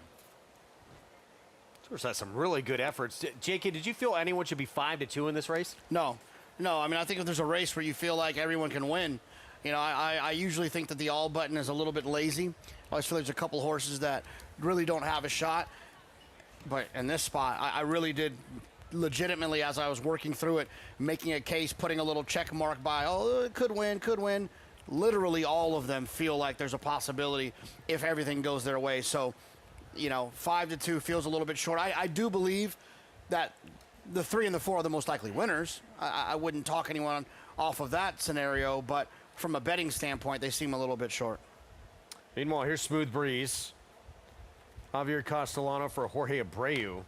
This horse has some really good efforts. JK, did you feel anyone should be 5-2 in this race? No. I mean, I think if there's a race where you feel like everyone can win, you know, I usually think that the all button is a little bit lazy. I always feel there's a couple horses that really don't have a shot. But in this spot, I really did legitimately, as I was working through it, making a case, putting a little check mark by, oh, it could win, could win. Literally all of them feel like there's a possibility if everything goes their way. So 5-2 feels a little bit short. I do believe that the 3 and the 4 are the most likely winners. I wouldn't talk anyone off of that scenario, but from a betting standpoint, they seem a little bit short. Meanwhile, here's Smooth Breeze. Javier Castellano for Jorge Abreu.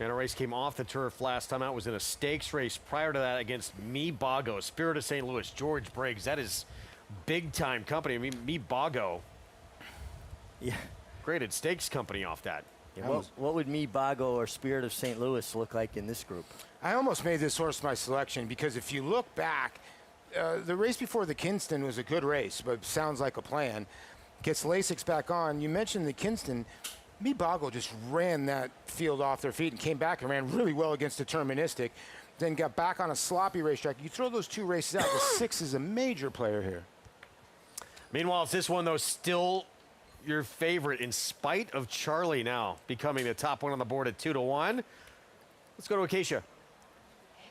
And a race came off the turf last time out, was in a stakes race prior to that against Mi Bago, Spirit of St. Louis, George Briggs. That is big-time company. I mean, Mi Bago, graded stakes company off that. Yeah, what would Mi Bago or Spirit of St. Louis look like in this group? I almost made this horse my selection because if you look back, the race before the Kinston was a good race, but sounds like a plan. Gets Lasix back on. You mentioned the Kinston. Mi Bago just ran that field off their feet and came back and ran really well against Deterministic, then got back on a sloppy racetrack. You throw those 2 races out, the 6 is a major player here. Meanwhile, it's this one, though, still your favorite in spite of Charlie now becoming the top one on the board at 2-1. Let's go to Acacia.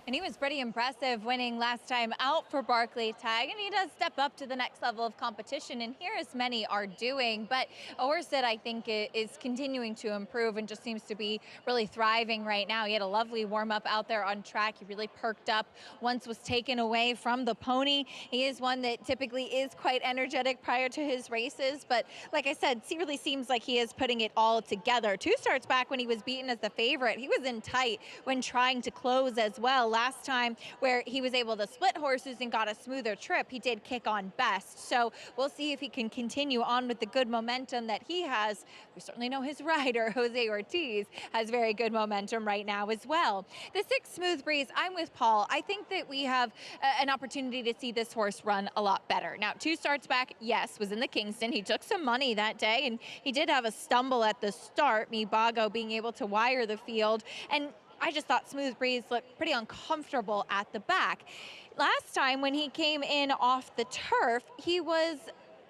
And he was pretty impressive winning last time out for Barclay Tag, and he does step up to the next level of competition, and here as many are doing. But a horse that I think is continuing to improve and just seems to be really thriving right now. He had a lovely warm-up out there on track. He really perked up once was taken away from the pony. He is one that typically is quite energetic prior to his races, but like I said, he really seems like he is putting it all together. 2 starts back when he was beaten as the favorite, he was in tight when trying to close as well. Last time where he was able to split horses and got a smoother trip, he did kick on best. So we'll see if he can continue on with the good momentum that he has. We certainly know his rider, Jose Ortiz, has very good momentum right now as well. The 6 Smooth Breeze, I'm with Paul. I think that we have an opportunity to see this horse run a lot better. Now, 2 starts back, yes, was in the Kingston. He took some money that day, and he did have a stumble at the start, Mi Bago being able to wire the field. And I just thought Smooth Breeze looked pretty uncomfortable at the back. Last time when he came in off the turf, he was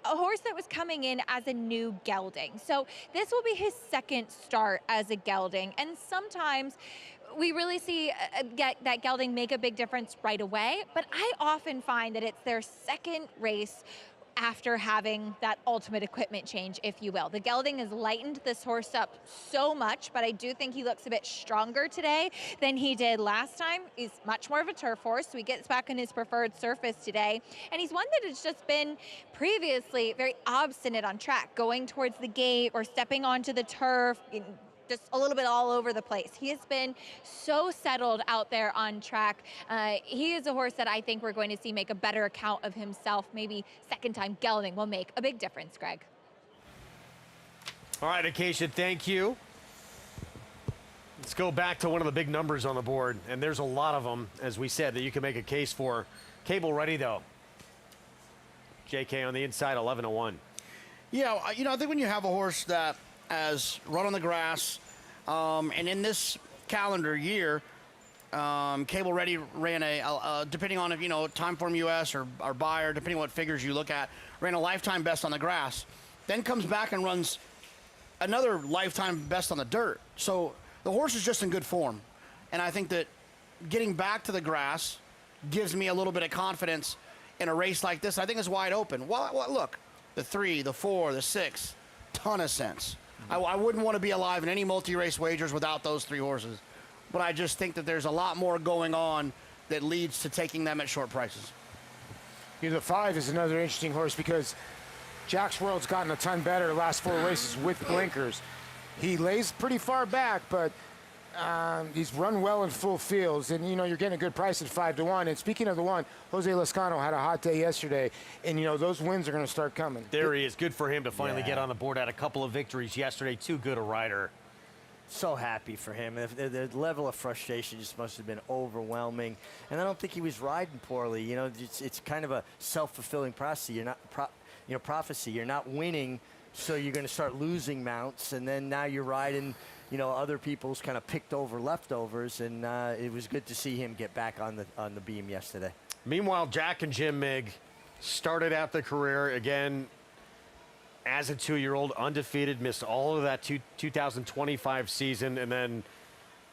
a horse that was coming in as a new gelding. So this will be his 2nd start as a gelding. And sometimes we really see that gelding make a big difference right away, but I often find that it's their 2nd race after having that ultimate equipment change, if you will. The gelding has lightened this horse up so much, but I do think he looks a bit stronger today than he did last time. He's much more of a turf horse, so he gets back on his preferred surface today. And he's one that has just been previously very obstinate on track, going towards the gate or stepping onto the turf, just a little bit all over the place. He has been so settled out there on track. He is a horse that I think we're going to see make a better account of himself. Maybe 2nd time gelding will make a big difference, Greg. All right, Acacia, thank you. Let's go back to one of the big numbers on the board, and there's a lot of them, as we said, that you can make a case for. Cable ready, though. JK on the inside, 11-1. Yeah, I think when you have a horse that has run on the grass, and in this calendar year, Cable Ready ran depending on if Time Form US or Buyer, depending on what figures you look at, ran a lifetime best on the grass, then comes back and runs another lifetime best on the dirt. So the horse is just in good form, and I think that getting back to the grass gives me a little bit of confidence in a race like this. I think it's wide open. Well, look, the 3, the 4, the 6, ton of sense. I wouldn't want to be alive in any multi-race wagers without those 3 horses. But I just think that there's a lot more going on that leads to taking them at short prices. The 5 is another interesting horse because Jack's World's gotten a ton better the last 4 races with blinkers. He lays pretty far back, but he's run well in full fields, and you're getting a good price at 5-1. And speaking of the 1, Jose Lascano had a hot day yesterday, and those wins are going to start coming. There he is. Good for him to finally get on the board. Had a couple of victories yesterday. Too good a rider. So happy for him. The level of frustration just must have been overwhelming, and I don't think he was riding poorly. It's kind of a self-fulfilling prophecy. You're not winning, so you're going to start losing mounts, and then now you're riding other people's kind of picked over leftovers, and it was good to see him get back on the beam yesterday. Meanwhile, Jack and Jim Mig started out the career again as a 2-year-old, undefeated, missed all of that 2025 season, and then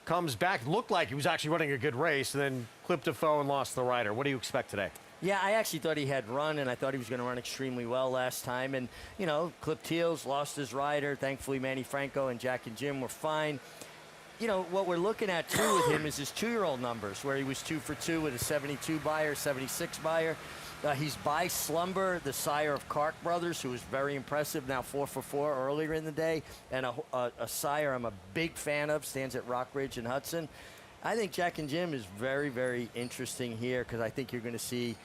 comes back, looked like he was actually running a good race, and then clipped a foe and lost the rider. What do you expect today? Yeah, I actually thought he had run, and I thought he was going to run extremely well last time. And, you know, clipped heels, lost his rider. Thankfully, Manny Franco and Jack and Jim were fine. You know, what we're looking at, too, with him is his 2-year-old numbers, where he was 2 for 2 with a 72 buyer, 76 buyer. He's by Slumber, the sire of Clark Brothers, who was very impressive, now 4 for 4 earlier in the day. And a sire I'm a big fan of, stands at Rockridge and Hudson. I think Jack and Jim is very, very interesting here because I think you're going to see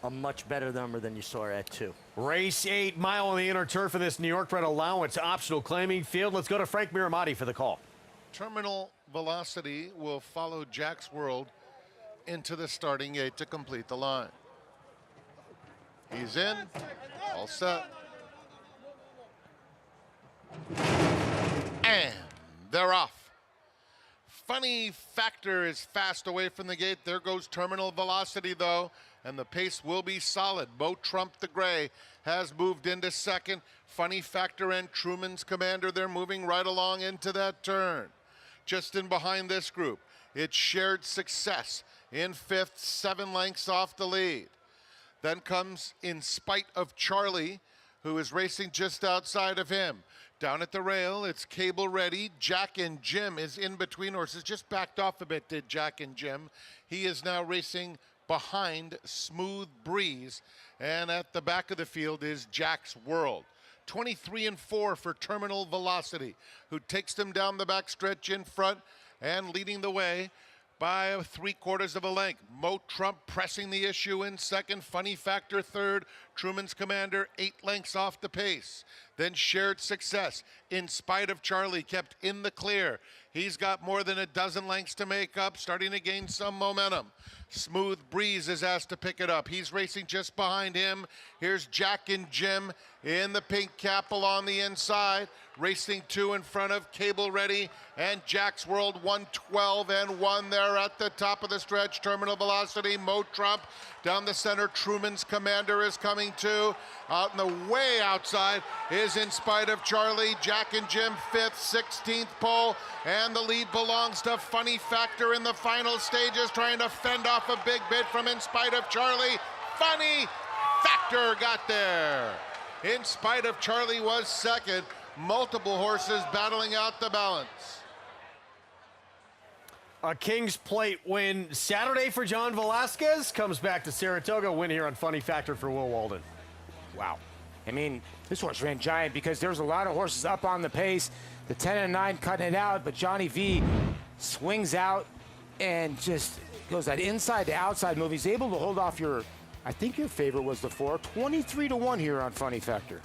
a much better number than you saw at 2. Race 8, mile on the inner turf of this New York bred allowance optional claiming field. Let's go to Frank Miramati for the call. Terminal Velocity will follow Jack's World into the starting gate to complete the line. He's in, all set. And they're off. Funny Factor is fast away from the gate. There goes Terminal Velocity, though, and the pace will be solid. Mo Trump the Gray has moved into second. Funny Factor and Truman's Commander, they're moving right along into that turn. Just in behind this group, it's Shared Success in 5th, 7 lengths off the lead. Then comes In Spite of Charlie, who is racing just outside of him. Down at the rail, it's Cable Ready. Jack and Jim is in between horses. Just backed off a bit, did Jack and Jim. He is now racing behind Smooth Breeze. And at the back of the field is Jack's World. 23 and 4 for Terminal Velocity, who takes them down the back stretch in front and leading the way by 3/4 of a length. Mo Trump pressing the issue in second. Funny Factor third. Truman's Commander 8 lengths off the pace. Then Shared Success, In Spite of Charlie, kept in the clear. He's got more than a dozen lengths to make up, starting to gain some momentum. Smooth Breeze is asked to pick it up. He's racing just behind him. Here's Jack and Jim in the pink cap along the inside. Racing 2 in front of Cable Ready and Jack's World, 112 and 1 there at the top of the stretch. Terminal Velocity, Mo Trump down the center. Truman's Commander is coming too. Out in the way outside is In Spite of Charlie. Jack and Jim 5th, 16th pole, and the lead belongs to Funny Factor in the final stages, trying to fend off a big bit from In Spite of Charlie. Funny Factor got there. In Spite of Charlie was second. Multiple horses battling out the balance. A King's Plate win Saturday for John Velasquez. Comes back to Saratoga. Win here on Funny Factor for Will Walden. Wow. I mean, this horse ran giant because there's a lot of horses up on the pace. The 10 and 9 cutting it out, but Johnny V swings out and just goes that inside to outside move. He's able to hold off I think your favorite was the 4. 23 to 1 here on Funny Factor.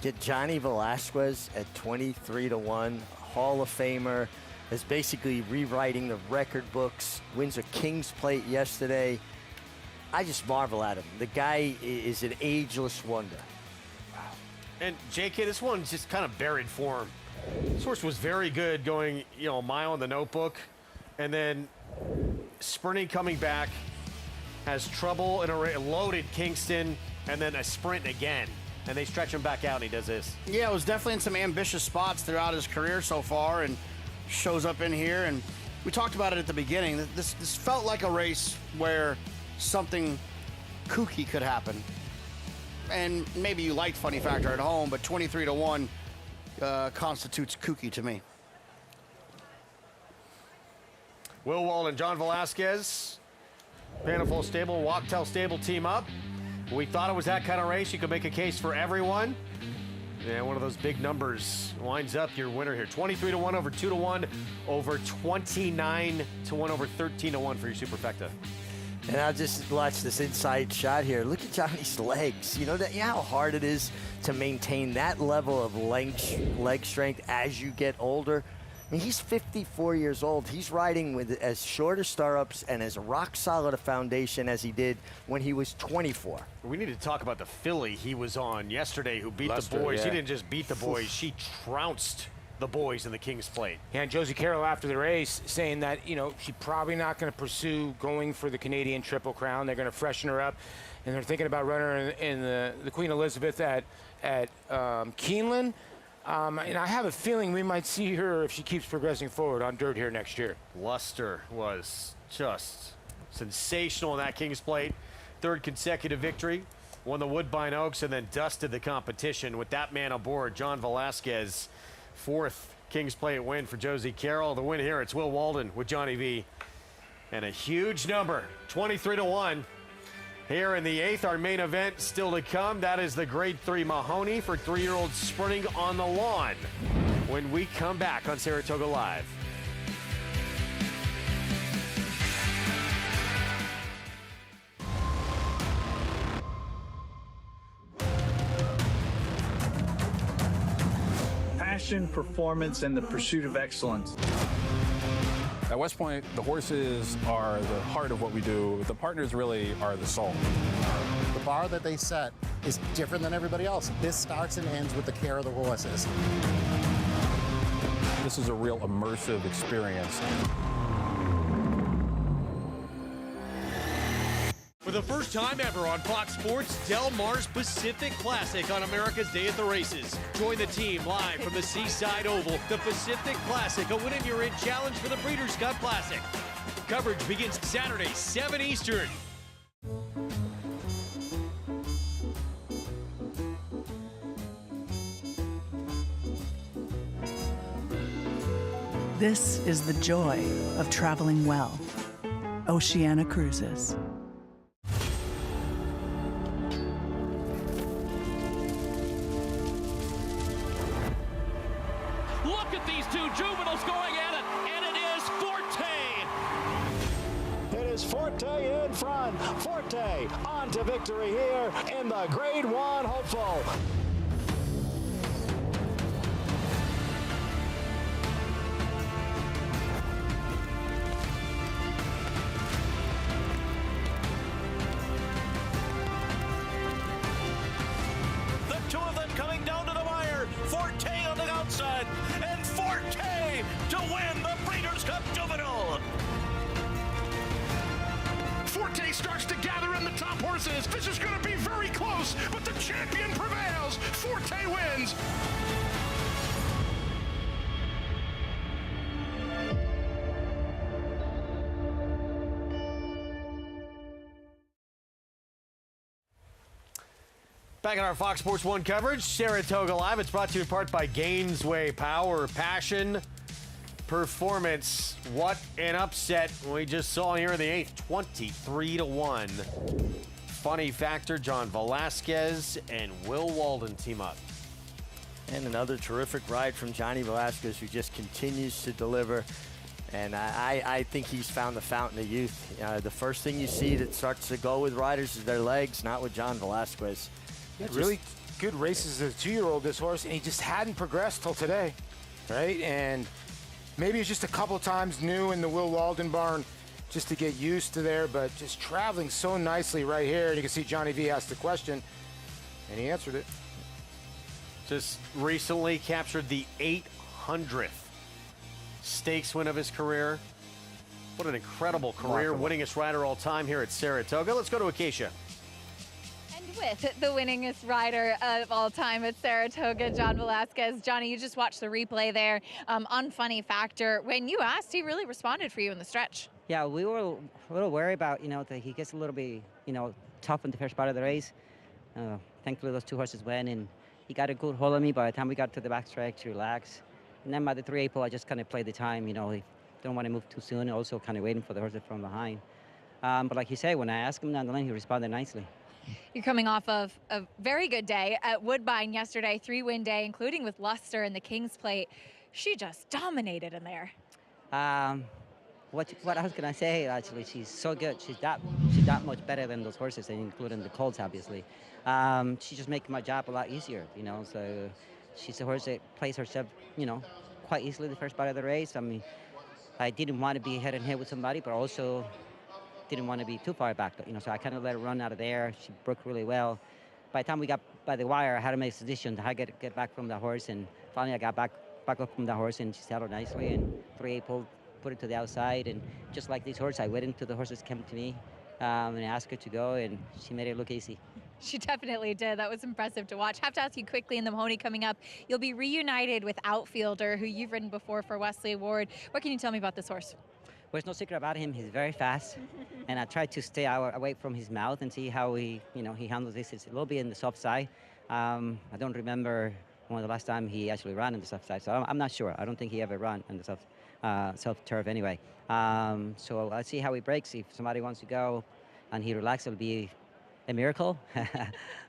Get Johnny Velasquez at 23 to 1, Hall of Famer, is basically rewriting the record books, wins a King's Plate yesterday. I just marvel at him. The guy is an ageless wonder. Wow. And JK, this one's just kind of buried form. This horse was very good going, a mile in the notebook, and then sprinting coming back, has trouble in a loaded Kingston, and then a sprint again. And they stretch him back out, and he does this. Yeah, it was definitely in some ambitious spots throughout his career so far, and shows up in here. And we talked about it at the beginning. This felt like a race where something kooky could happen. And maybe you liked Funny Factor at home, but 23 to 1 constitutes kooky to me. Will Walden, John Velasquez, Panafol Stable, Wachtell Stable team up. We thought it was that kind of race. You could make a case for everyone. Yeah, one of those big numbers winds up your winner here. 23 to 1 over 2 to 1 over 29 to 1 over 13 to 1 for your superfecta. And I'll just watch this inside shot here. Look at Johnny's legs. You know how hard it is to maintain that level of leg strength as you get older. I mean, he's 54 years old. He's riding with as short a startups and as rock solid a foundation as he did when he was 24. We need to talk about the filly he was on yesterday who beat Lester, the boys. yeah. He didn't just beat the boys. She trounced the boys in the King's Plate. Yeah, and Josie Carroll after the race saying that, she's probably not going to pursue going for the Canadian Triple Crown. They're going to freshen her up, and they're thinking about running her in the Queen Elizabeth at Keeneland. And I have a feeling we might see her, if she keeps progressing forward, on dirt here next year. Luster was just sensational in that King's Plate. third consecutive victory. Won the Woodbine Oaks and then dusted the competition with that man aboard, John Velasquez. Fourth Kings Plate win for Josie Carroll. The win here, it's Will Walden with Johnny V. And a huge number, 23-1. Here in the 8th, our main event still to come. That is the Grade 3 Mahoney for 3-year-olds sprinting on the lawn when we come back on Saratoga Live. Passion, performance, and the pursuit of excellence. At West Point, the horses are the heart of what we do. The partners really are the soul. The bar that they set is different than everybody else. This starts and ends with the care of the horses. This is a real immersive experience. For the first time ever on Fox Sports, Del Mar's Pacific Classic on America's Day at the Races. Join the team live from the Seaside Oval. The Pacific Classic, a win and you're in challenge for the Breeders' Cup Classic. Coverage begins Saturday, 7 Eastern. This is the joy of traveling well. Oceana Cruises. Look at these two juveniles going at it, and it is Forte. It is Forte in front. Forte on to victory here in the Grade 1 hopeful. The two of them coming down to the wire. Forte on the outside, and Forte to win the Breeders' Cup Juvenile. Forte starts to gather in the top horses. This is going to be very close, but the champion prevails. Forte wins. Back in our Fox Sports 1 coverage, Saratoga Live. It's brought to you in part by Gainesway Power, passion, performance. What an upset we just saw here in the 8th, 23-1. Funny factor, John Velasquez and Will Walden team up. And another terrific ride from Johnny Velasquez, who just continues to deliver. And I think he's found the fountain of youth. The first thing you see that starts to go with riders is their legs, not with John Velasquez. He had really good races as a 2-year-old, this horse, and he just hadn't progressed till today, right? And maybe it's just a couple times new in the Will Walden barn just to get used to there, but just traveling so nicely right here. And you can see Johnny V asked the question, and he answered it. Just recently captured the 800th stakes win of his career. What an incredible career, winningest rider all time here at Saratoga. Let's go to Acacia. With the winningest rider of all time at Saratoga, John Velasquez. Johnny, you just watched the replay there. On funny factor, when you asked, he really responded for you in the stretch. Yeah, we were a little worried about, that he gets a little bit, tough in the first part of the race. Thankfully, those two horses went, and he got a good hold of me by the time we got to the backstretch to relax. And then by the 3/8 pole, I just kind of played the time, he don't want to move too soon, also kind of waiting for the horses from behind. But like you say, when I asked him down the lane, he responded nicely. You're coming off of a very good day at Woodbine yesterday, 3-win day, including with Luster and the King's Plate. She just dominated in there. What else can I say? Actually, she's so good. She's that much better than those horses, including the colts, obviously. She's just making my job a lot easier, So she's a horse that plays herself, quite easily the first part of the race. I mean, I didn't want to be head and head with somebody, but also didn't want to be too far back, so I kind of let her run out of there. She broke really well. By the time we got by the wire, I had to make a decision to get back from the horse, and finally I got back up from the horse, and she settled nicely, and 3/8 pole, put it to the outside, and just like this horse, I waited until the horses came to me, and I asked her to go, and she made it look easy. She definitely did. That was impressive to watch. Have to ask you quickly, in the Mahoney coming up, you'll be reunited with outfielder who you've ridden before for Wesley Ward. What can you tell me about this horse? There's no secret about him. He's very fast, and I try to stay away from his mouth and see how he handles this. It's a little bit in the soft side. I don't remember when the last time he actually ran in the soft side, so I'm not sure. I don't think he ever ran in the soft turf anyway. So I'll see how he breaks. If somebody wants to go and he relaxes, it'll be a miracle.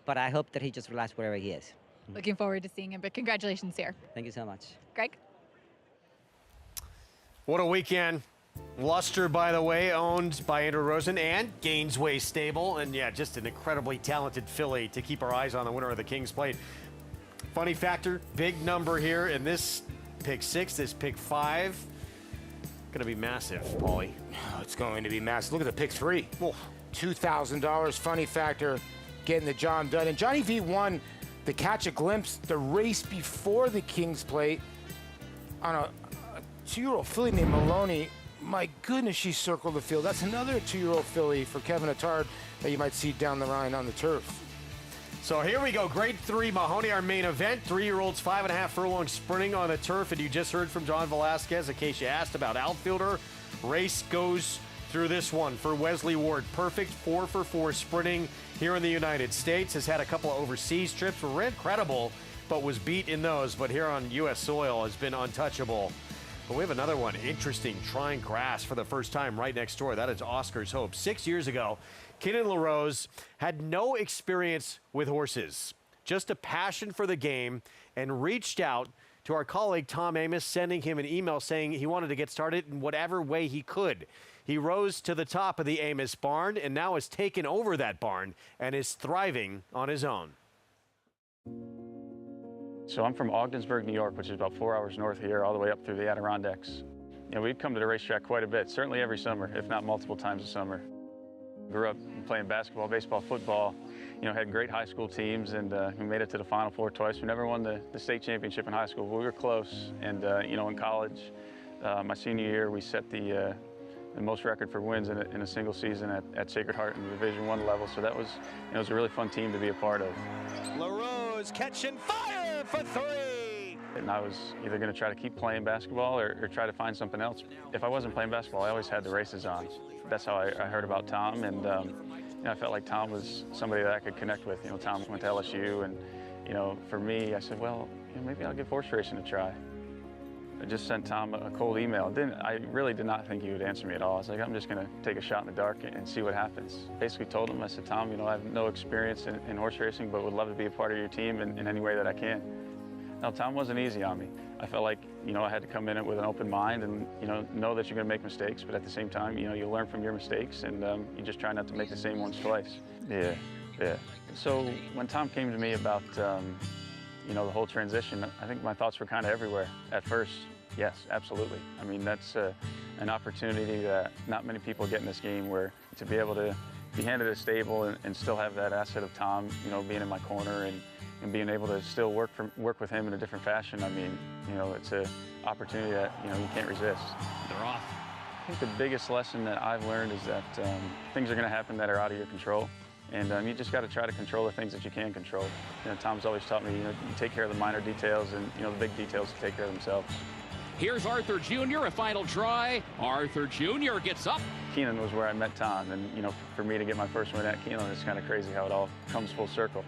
But I hope that he just relaxes wherever he is. Looking forward to seeing him, but congratulations here. Thank you so much. Greg? What a weekend. Luster, by the way, owned by Andrew Rosen and Gainesway Stable. And yeah, just an incredibly talented filly to keep our eyes on, the winner of the King's Plate. Funny factor, big number here in this pick 6, this pick 5. Gonna be massive, Paulie. It's going to be massive. Look at the pick 3. $2,000. Funny factor, getting the job done. And Johnny V won the Catch a Glimpse, the race before the King's Plate, on a 2-year-old filly named Maloney. My goodness, she circled the field. That's another 2-year-old filly for Kevin Attard that you might see down the line on the turf. So here we go, grade 3, Mahoney, our main event. 3-year-olds, 5.5 furlongs sprinting on the turf. And you just heard from John Velasquez, in case you asked about outfielder. Race goes through this one for Wesley Ward. Perfect 4 for 4 sprinting here in the United States. Has had a couple of overseas trips, were incredible, but was beat in those. But here on U.S. soil has been untouchable. But we have another one, interesting, trying grass for the first time right next door. That is Oscar's Hope. 6 years ago, Kenan LaRose had no experience with horses, just a passion for the game, and reached out to our colleague Tom Amos, sending him an email saying he wanted to get started in whatever way he could. He rose to the top of the Amos barn and now has taken over that barn and is thriving on his own. So I'm from Ogdensburg, New York, which is about 4 hours north of here, all the way up through the Adirondacks. You know, we'd come to the racetrack quite a bit, certainly every summer, if not multiple times a summer. Grew up playing basketball, baseball, football, you know, had great high school teams, and we made it to the Final Four twice. We never won the state championship in high school, but we were close. And, you know, in college, my senior year, we set the most record for wins in a single season at Sacred Heart in the Division I level. So that was, you know, it was a really fun team to be a part of. LaRose catching fire for 3. And I was either going to try to keep playing basketball or try to find something else. If I wasn't playing basketball, I always had the races on. That's how I heard about Tom, and you know, I felt like Tom was somebody that I could connect with. You know, Tom went to LSU, and you know, for me, I said, well, you know, maybe I'll give horse racing a try. I just sent Tom a cold email. I really did not think he would answer me at all. I was like, I'm just going to take a shot in the dark and see what happens. Basically told him, I said, Tom, you know, I have no experience in horse racing, but would love to be a part of your team in any way that I can. Now, Tom wasn't easy on me. I felt like, you know, I had to come in it with an open mind and, you know that you're going to make mistakes, but at the same time, you know, you learn from your mistakes, and you just try not to make the same ones twice. Yeah. So when Tom came to me about, you know, the whole transition, I think my thoughts were kind of everywhere. At first, yes, absolutely. I mean, that's an opportunity that not many people get in this game, where to be able to be handed a stable and still have that asset of Tom, you know, being in my corner and being able to still work with him in a different fashion. I mean, you know, it's an opportunity that, you know, you can't resist. They're off. I think the biggest lesson that I've learned is that things are going to happen that are out of your control. And you just got to try to control the things that you can control. You know, Tom's always taught me, you know, you take care of the minor details, and, you know, the big details to take care of themselves. Here's Arthur Jr., a final try. Arthur Jr. gets up. Keeneland was where I met Tom, and, you know, for me to get my first win at Keeneland, it's kind of crazy how it all comes full circle.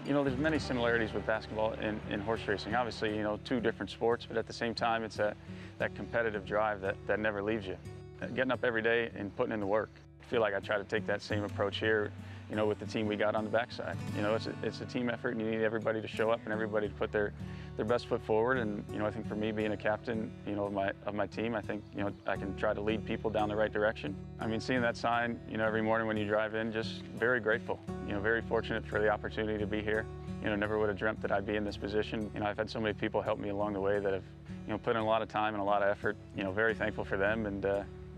You know, there's many similarities with basketball and horse racing. Obviously, you know, two different sports, but at the same time, it's that competitive drive that never leaves you. Getting up every day and putting in the work. I feel like I try to take that same approach here, you know, with the team we got on the backside. You know, it's a team effort, and you need everybody to show up and everybody to put their best foot forward. And, you know, I think for me being a captain, you know, of my team, I think, you know, I can try to lead people down the right direction. I mean, seeing that sign, you know, every morning when you drive in, just very grateful. You know, very fortunate for the opportunity to be here. You know, never would have dreamt that I'd be in this position. You know, I've had so many people help me along the way that have, you know, put in a lot of time and a lot of effort. You know, very thankful for them, and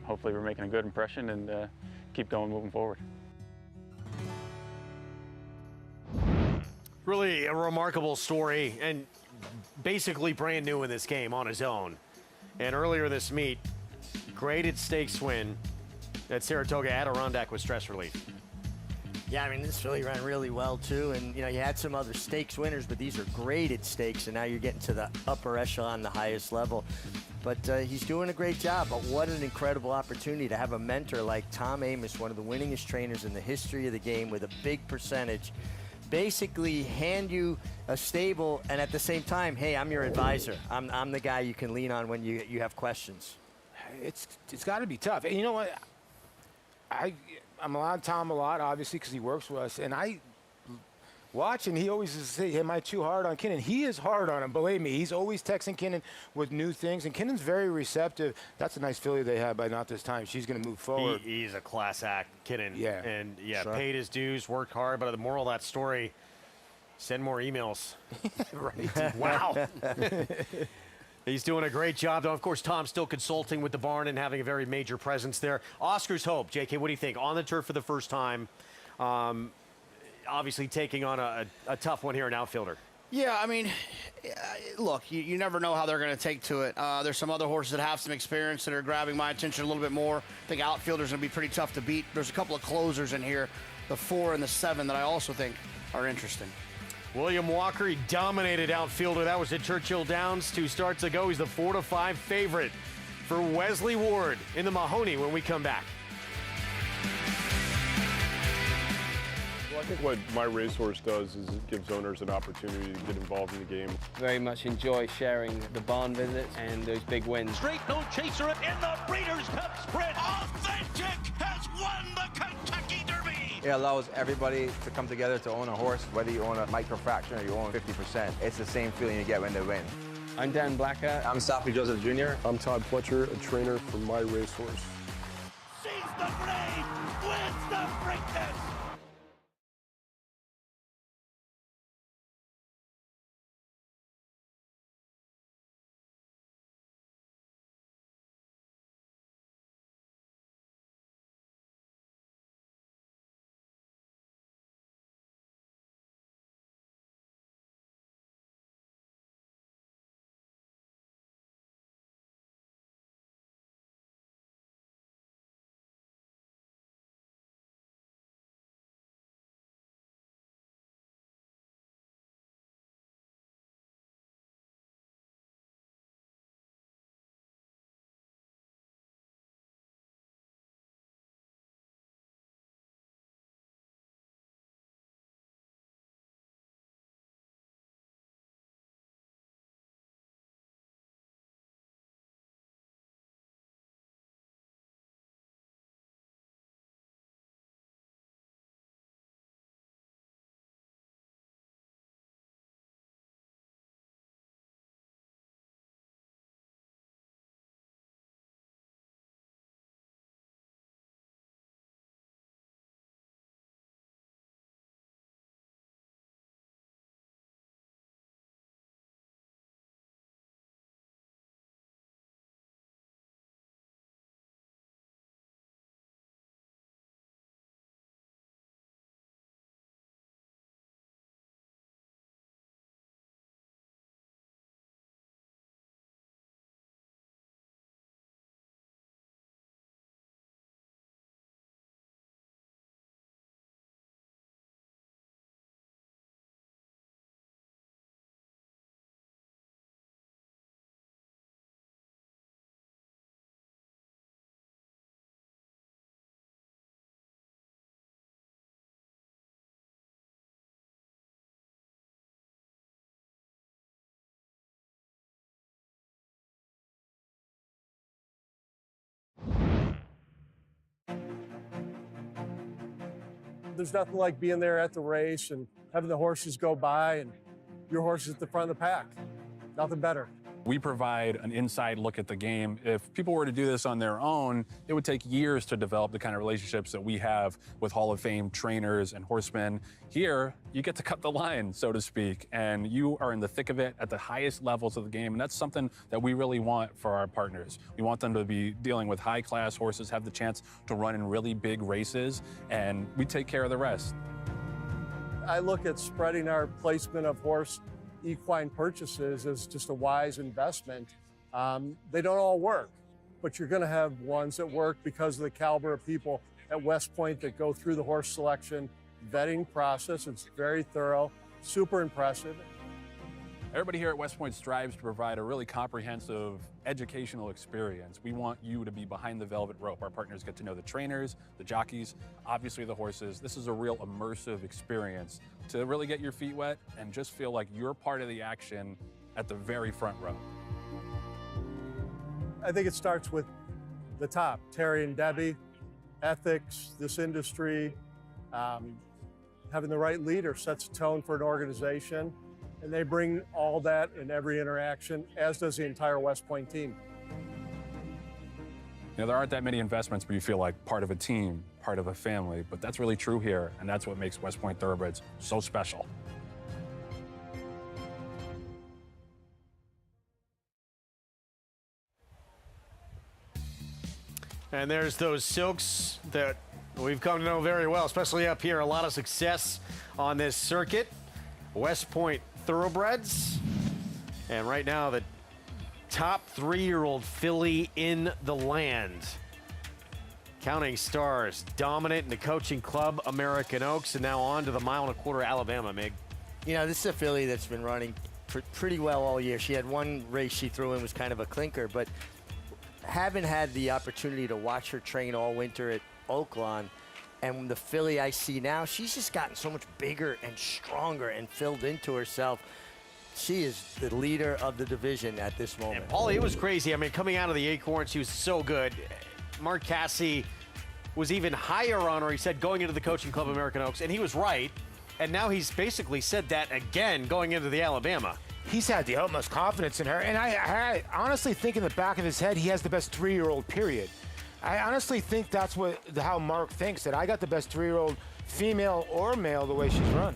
hopefully we're making a good impression and keep going moving forward. Really a remarkable story, and basically brand new in this game on his own. And earlier this meet, graded stakes win at Saratoga Adirondack with stress relief. Yeah, I mean, this filly ran really well, too. And, you know, you had some other stakes winners, but these are graded stakes, and now you're getting to the upper echelon, the highest level. But he's doing a great job. But what an incredible opportunity to have a mentor like Tom Amoss, one of the winningest trainers in the history of the game with a big percentage, basically hand you a stable and at the same time, hey, I'm your advisor. I'm the guy you can lean on when you have questions. It's got to be tough. And you know what? I'm around Tom a lot, obviously, because he works with us. And I watch, and he always say, am I too hard on Kinnan? He is hard on him, believe me. He's always texting Kinnan with new things, and Kinnan's very receptive. That's a nice filly they have, but not this time. She's going to move forward. He's a class act, Kinnan. Yeah. And, yeah, Sure. paid his dues, worked hard, but the moral of that story, send more emails. Right. Wow. He's doing a great job, though. Of course, Tom's still consulting with the barn and having a very major presence there. Oscar's Hope, JK, what do you think? On the turf for the first time, obviously taking on a tough one here, an outfielder. Yeah, I mean, look, you never know how they're going to take to it. There's some other horses that have some experience that are grabbing my attention a little bit more. I think outfielders going to be pretty tough to beat. There's a couple of closers in here, the 4 and the 7, that I also think are interesting. William Walker, he dominated outfielder. That was at Churchill Downs 2 starts ago. He's the 4-5 favorite for Wesley Ward in the Mahoney when we come back. Well, I think what my racehorse does is it gives owners an opportunity to get involved in the game. Very much enjoy sharing the barn visits and those big wins. Straight no chaser in the Breeders' Cup Sprint. Authentic has won the Kentucky Derby. It allows everybody to come together to own a horse, whether you own a microfraction or you own 50%. It's the same feeling you get when they win. I'm Dan Blacker. I'm Safi Joseph Jr. I'm Todd Fletcher, a trainer for my racehorse. Sees the grave, wins the Preakness. There's nothing like being there at the race and having the horses go by and your horse is at the front of the pack. Nothing better. We provide an inside look at the game. If people were to do this on their own, it would take years to develop the kind of relationships that we have with Hall of Fame trainers and horsemen. Here, you get to cut the line, so to speak, and you are in the thick of it at the highest levels of the game, and that's something that we really want for our partners. We want them to be dealing with high-class horses, have the chance to run in really big races, and we take care of the rest. I look at spreading our placement of horse equine purchases as just a wise investment. They don't all work, but you're going to have ones that work because of the caliber of people at West Point that go through the horse selection vetting process. It's very thorough, super impressive. Everybody here at West Point strives to provide a really comprehensive educational experience. We want you to be behind the velvet rope. Our partners get to know the trainers, the jockeys, obviously the horses. This is a real immersive experience to really get your feet wet and just feel like you're part of the action at the very front row. I think it starts with the top, Terry and Debbie, ethics, this industry, having the right leader sets a tone for an organization, and they bring all that in every interaction, as does the entire West Point team. You know, there aren't that many investments where you feel like part of a team, part of a family, but that's really true here, and that's what makes West Point Thoroughbreds so special. And there's those silks that we've come to know very well, especially up here. A lot of success on this circuit. West Point Thoroughbreds. And right now, the top 3-year-old filly in the land. Counting Stars, dominant in the coaching club, American Oaks, and now on to the 1.25 mile Alabama, Mig. You know, this is a filly that's been running pretty well all year. She had one race she threw in was kind of a clinker, but haven't had the opportunity to watch her train all winter at Oaklawn. And the filly I see now, she's just gotten so much bigger and stronger and filled into herself. She is the leader of the division at this moment. And Paulie, it was crazy. I mean, coming out of the Acorn, she was so good. Mark Cassie was even higher on her, he said, going into the coaching club, American Oaks, and he was right. And now he's basically said that again going into the Alabama. He's had the utmost confidence in her, and I honestly think in the back of his head he has the best 3-year-old, period. I honestly think that's how Mark thinks, that I got the best 3-year-old, female or male, the way she's run.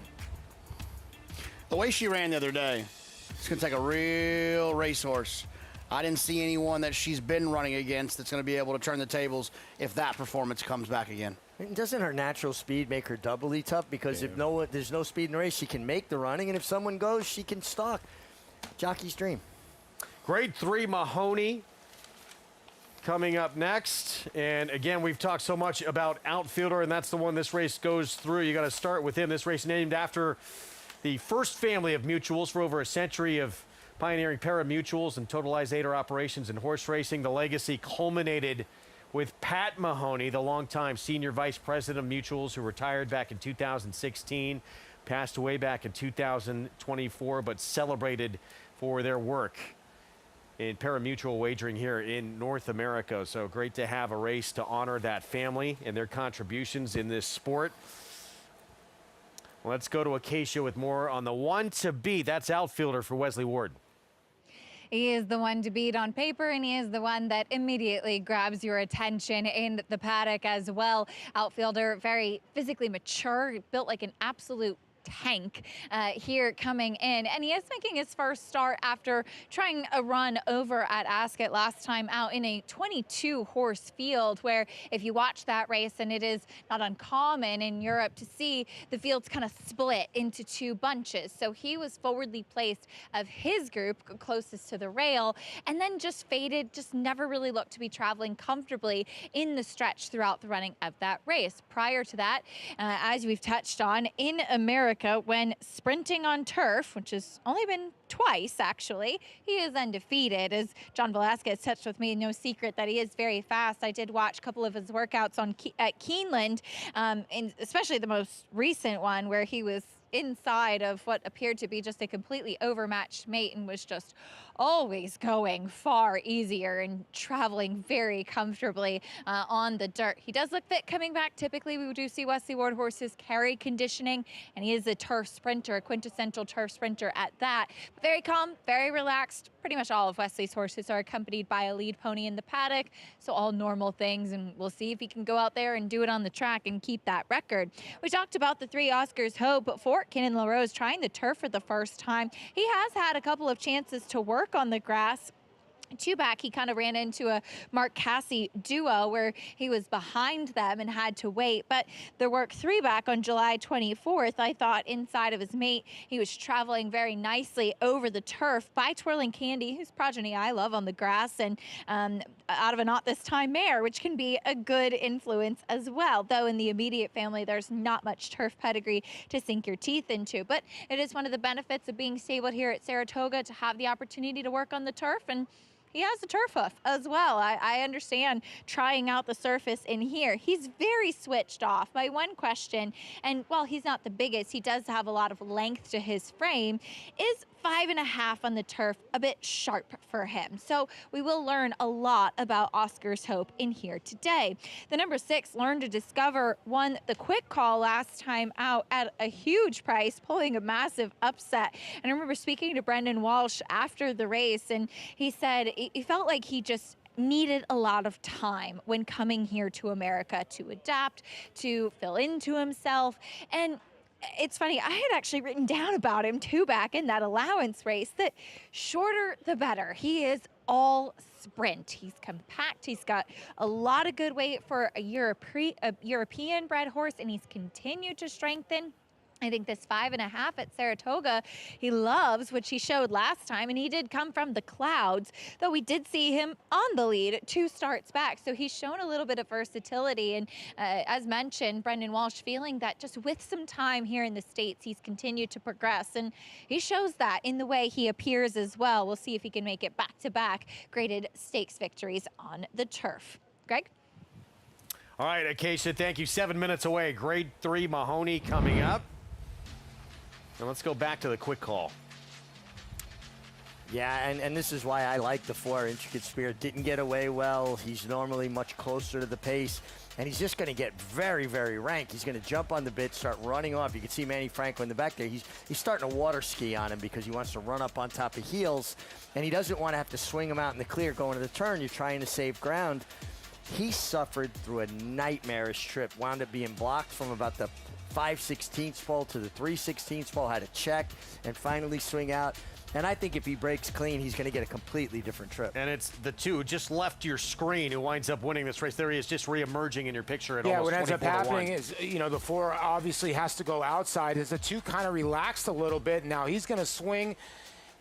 The way she ran the other day, it's going to take a real racehorse. I didn't see anyone that she's been running against that's going to be able to turn the tables if that performance comes back again. And doesn't her natural speed make her doubly tough? Because if there's no speed in the race, she can make the running, and if someone goes, she can stalk. Jockey's dream. Grade 3 Mahoney coming up next. And again, we've talked so much about outfielder, and that's the one this race goes through. You got to start with him. This race named after the first family of mutuals for over a century of pioneering para-mutuals and totalizator operations in horse racing. The legacy culminated with Pat Mahoney, the longtime senior vice president of mutuals who retired back in 2016, passed away back in 2024, but celebrated for their work in pari-mutuel wagering here in North America. So great to have a race to honor that family and their contributions in this sport. Let's go to Acacia with more on the one to beat. That's outfielder for Wesley Ward. He is the one to beat on paper, and he is the one that immediately grabs your attention in the paddock as well. Outfielder, very physically mature, built like an absolute tank here coming in, and he is making his first start after trying a run over at Ascot last time out in a 22 horse field, where if you watch that race, and it is not uncommon in Europe to see the fields kind of split into two bunches. So he was forwardly placed of his group closest to the rail, and then just faded, just never really looked to be traveling comfortably in the stretch throughout the running of that race. Prior to that, as we've touched on, in America, when sprinting on turf, which has only been twice actually, he is undefeated. As John Velasquez touched with me, no secret that he is very fast. I did watch a couple of his workouts at Keeneland, and especially the most recent one where he was inside of what appeared to be just a completely overmatched mate and was just always going far easier and traveling very comfortably on the dirt. He does look fit coming back. Typically, we do see Wesley Ward horses carry conditioning, and he is a turf sprinter, a quintessential turf sprinter at that. But very calm, very relaxed. Pretty much all of Wesley's horses are accompanied by a lead pony in the paddock, so all normal things, and we'll see if he can go out there and do it on the track and keep that record. We talked about the 3 Oscars Hope, but Fort Kenan LaRose trying the turf for the first time. He has had a couple of chances to work on the grass. 2 back, he kind of ran into a Mark Cassie duo where he was behind them and had to wait. But the work 3 back on July 24th, I thought inside of his mate, he was traveling very nicely over the turf by Twirling Candy, whose progeny I love on the grass. And out of a Not This Time mare, which can be a good influence as well. Though in the immediate family, there's not much turf pedigree to sink your teeth into. But it is one of the benefits of being stabled here at Saratoga to have the opportunity to work on the turf, and he has a turf hoof as well. I understand trying out the surface in here. He's very switched off. My one question, and while he's not the biggest, he does have a lot of length to his frame, is 5.5 on the turf a bit sharp for him? So we will learn a lot about Oscar's Hope in here today. The number 6, Learn to Discover, won the quick call last time out at a huge price, pulling a massive upset. And I remember speaking to Brendan Walsh after the race, and he said he felt like he just needed a lot of time when coming here to America to adapt, to fill into himself. And it's funny, I had actually written down about him too back in that allowance race that shorter the better. He is all sprint. He's compact. He's got a lot of good weight for a European bred horse, and he's continued to strengthen. I think this 5.5 at Saratoga, he loves, which he showed last time, and he did come from the clouds, though we did see him on the lead 2 starts back. So he's shown a little bit of versatility. And as mentioned, Brendan Walsh feeling that just with some time here in the States, he's continued to progress. And he shows that in the way he appears as well. We'll see if he can make it back-to-back graded stakes victories on the turf. Greg? All right, Acacia, thank you. 7 minutes away. Grade 3 Mahoney coming up. Now let's go back to the quick call. Yeah, and this is why I like the 4 Intricate Spirit. Didn't get away well. He's normally much closer to the pace, and he's just going to get very, very ranked. He's going to jump on the bit, start running off. You can see Manny Franco in the back there. He's starting to water ski on him because he wants to run up on top of heels, and he doesn't want to have to swing him out in the clear going to the turn. You're trying to save ground. He suffered through a nightmarish trip, wound up being blocked from about the 5/16 pole to the 3/16 pole, had to check and finally swing out. And I think if he breaks clean, he's going to get a completely different trip. And it's the 2 just left your screen who winds up winning this race. There he is, just re-emerging in your picture at almost 24 to 1. Yeah, what ends up happening is, the 4 obviously has to go outside. As the 2 kind of relaxed a little bit. Now he's going to swing,